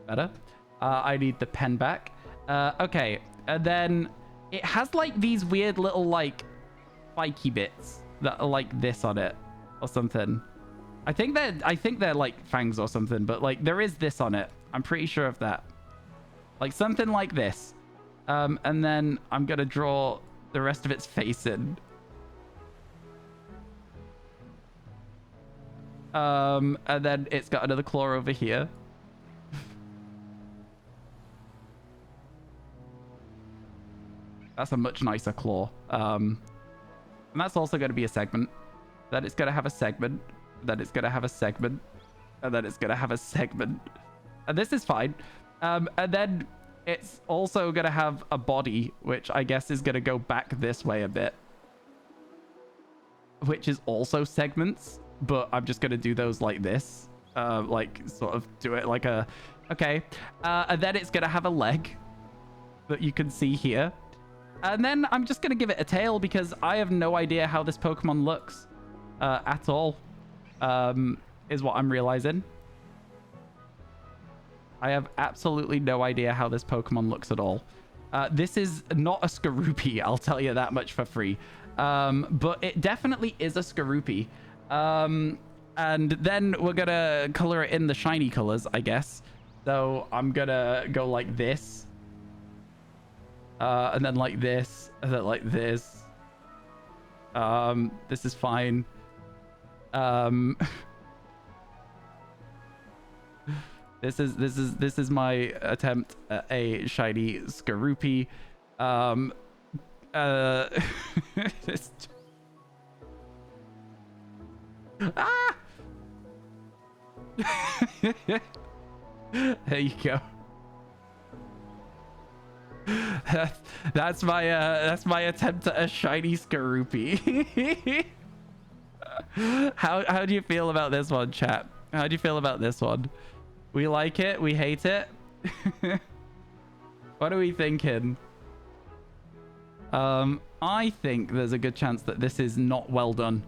Better. I need the pen back. Okay, and then it has like these weird little like spiky bits that are like this on it or something. I think they're like fangs or something, but like there is this on it. I'm pretty sure of that. Like something like this. And then I'm gonna draw the rest of its face in. And then it's got another claw over here. That's a much nicer claw. And that's also going to be a segment. Then it's going to have a segment. Then it's going to have a segment. And then it's going to have a segment. And this is fine. And then it's also going to have a body, which I guess is going to go back this way a bit. Which is also segments. But I'm just going to do those like this. Like, sort of do it like a... Okay. And then it's going to have a leg that you can see here. And then I'm just going to give it a tail because I have no idea how this Pokemon looks at all, is what I'm realizing. I have absolutely no idea how this Pokemon looks at all. This is not a Skorupi, I'll tell you that much for free. But it definitely is a Skorupi. And then we're going to color it in the shiny colors, I guess. So I'm going to go like this. And then like this, and then like this. This is fine. This is my attempt at a shiny Skorupi. it's- ah! There you go. That's my attempt at a shiny Skorupi. How do you feel about this one, chat? How do you feel about this one? We like it, we hate it. What are we thinking? I think there's a good chance that this is not well done.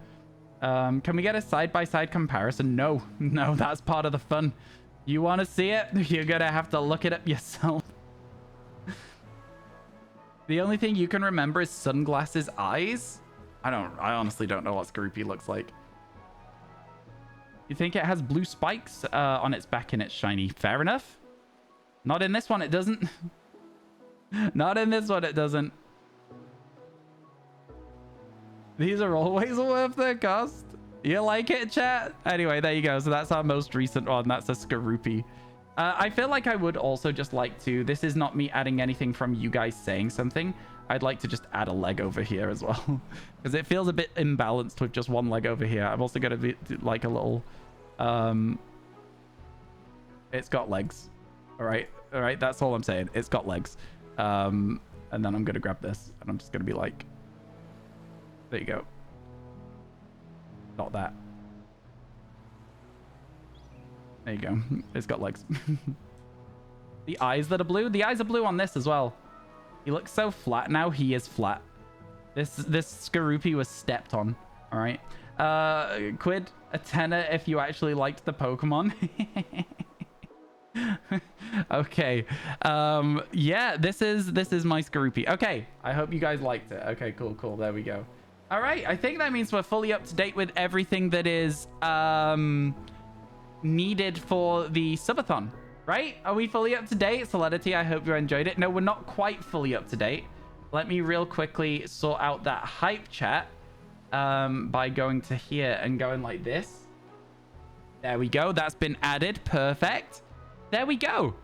Can we get a side-by-side comparison? No, that's part of the fun. You want to see it? You're gonna have to look it up yourself. The only thing you can remember is Sunglasses eyes. I honestly don't know what Skorupi looks like. You think it has blue spikes on its back and it's shiny? Fair enough. Not in this one, it doesn't. Not in this one, it doesn't. These are always worth their cost. You like it, chat? Anyway, there you go. So that's our most recent one. That's a Skorupi. I feel like I would also just like to... This is not me adding anything from you guys saying something. I'd like to just add a leg over here as well. Because it feels a bit imbalanced with just one leg over here. I'm also going to be like a little... It's got legs. All right. That's all I'm saying. It's got legs. And then I'm going to grab this. And I'm just going to be like... There you go. Not that. There you go. It's got legs. The eyes that are blue. The eyes are blue on this as well. He looks so flat now. He is flat. This Skorupi was stepped on. All right. Quid, a tenner if you actually liked the Pokemon. Okay. Yeah, this is my Skorupi. Okay. I hope you guys liked it. Okay, cool. There we go. All right. I think that means we're fully up to date with everything that is needed for the subathon, right? Are we fully up to date? Solidity, I hope you enjoyed it. No, we're not quite fully up to date. Let me real quickly sort out that hype chat by going to here and going like this. There we go. That's been added. Perfect. There we go.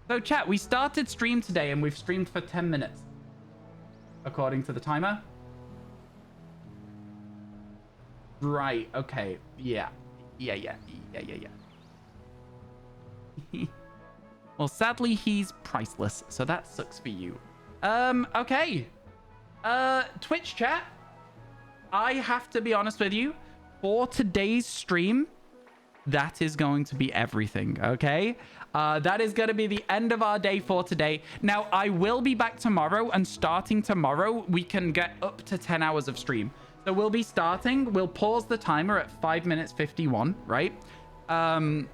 So chat, we started stream today and we've streamed for 10 minutes according to the timer. Right. Okay. Yeah. Well, sadly, he's priceless, so that sucks for you. Okay. Twitch chat, I have to be honest with you. For today's stream, that is going to be everything, okay? That is going to be the end of our day for today. Now, I will be back tomorrow, and starting tomorrow, we can get up to 10 hours of stream. So we'll be starting, we'll pause the timer at 5 minutes 51, right? And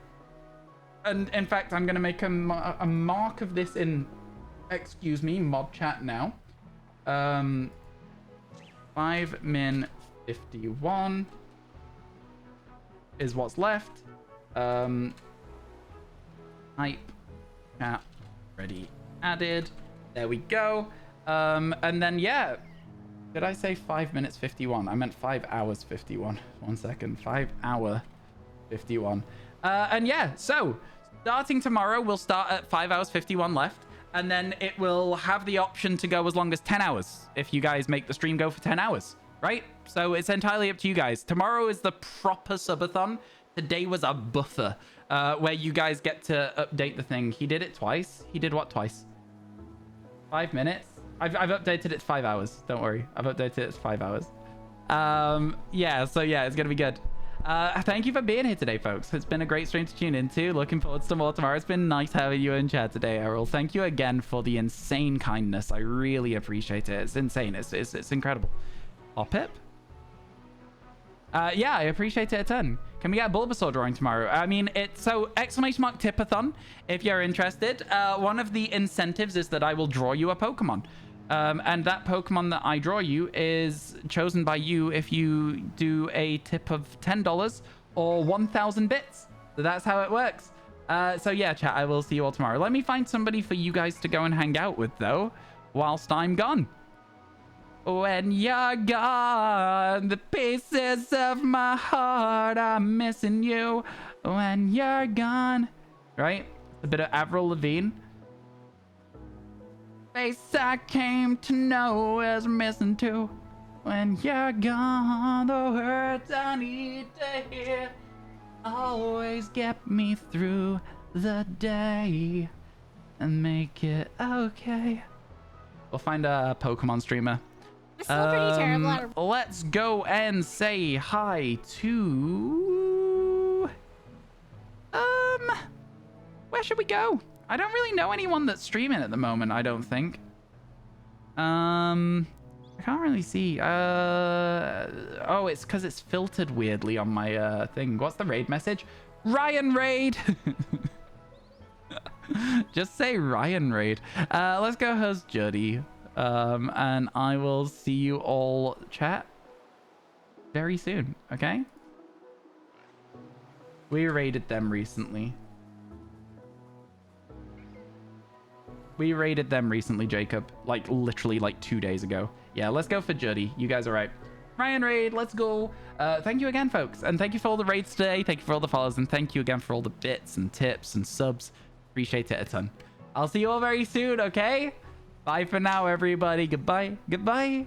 in fact, I'm going to make a mark of this in, excuse me, mod chat now. 5 min 51 is what's left. Hype chat ready added. There we go. And then, yeah. Did I say 5 minutes 51? I meant 5 hours 51. 1 second. 5 hour 51. And yeah, so starting tomorrow, we'll start at 5 hours 51 left. And then it will have the option to go as long as 10 hours if you guys make the stream go for 10 hours, right? So it's entirely up to you guys. Tomorrow is the proper subathon. Today was a buffer where you guys get to update the thing. He did it twice. He did what twice? 5 minutes? I've updated it to 5 hours. Don't worry. I've updated it to 5 hours. Yeah, so yeah, it's going to be good. Thank you for being here today, folks. It's been a great stream to tune into. Looking forward to more tomorrow. It's been nice having you in chat today, Errol. Thank you again for the insane kindness. I really appreciate it. It's insane. It's incredible. Pip? Yeah, I appreciate it a ton. Can we get a Bulbasaur drawing tomorrow? I mean, it's so exclamation mark Tipathon if you're interested. One of the incentives is that I will draw you a Pokemon. And that Pokemon that I draw you is chosen by you if you do a tip of $10 or 1,000 bits. So that's how it works. So yeah, chat, I will see you all tomorrow. Let me find somebody for you guys to go and hang out with, though, whilst I'm gone. When you're gone, the pieces of my heart are missing you. When you're gone. Right? A bit of Avril Lavigne. Face I came to know is missing too. When you're gone, the words I need to hear always get me through the day and make it okay. We'll find a Pokemon streamer. It's still pretty terrible. Let's go and say hi to... Where should we go? I don't really know anyone that's streaming at the moment, I don't think. I can't really see. Oh, it's because it's filtered weirdly on my thing. What's the raid message? Ryan Raid! Just say Ryan Raid. Let's go host Juddy. And I will see you all chat very soon, okay? We raided them recently. We raided them recently, Jacob. Like, literally, like 2 days ago. Yeah, let's go for Juddy. You guys are right. Ryan Raid, let's go. Thank you again, folks. And thank you for all the raids today. Thank you for all the follows. And thank you again for all the bits and tips and subs. Appreciate it a ton. I'll see you all very soon, okay? Bye for now, everybody. Goodbye. Goodbye.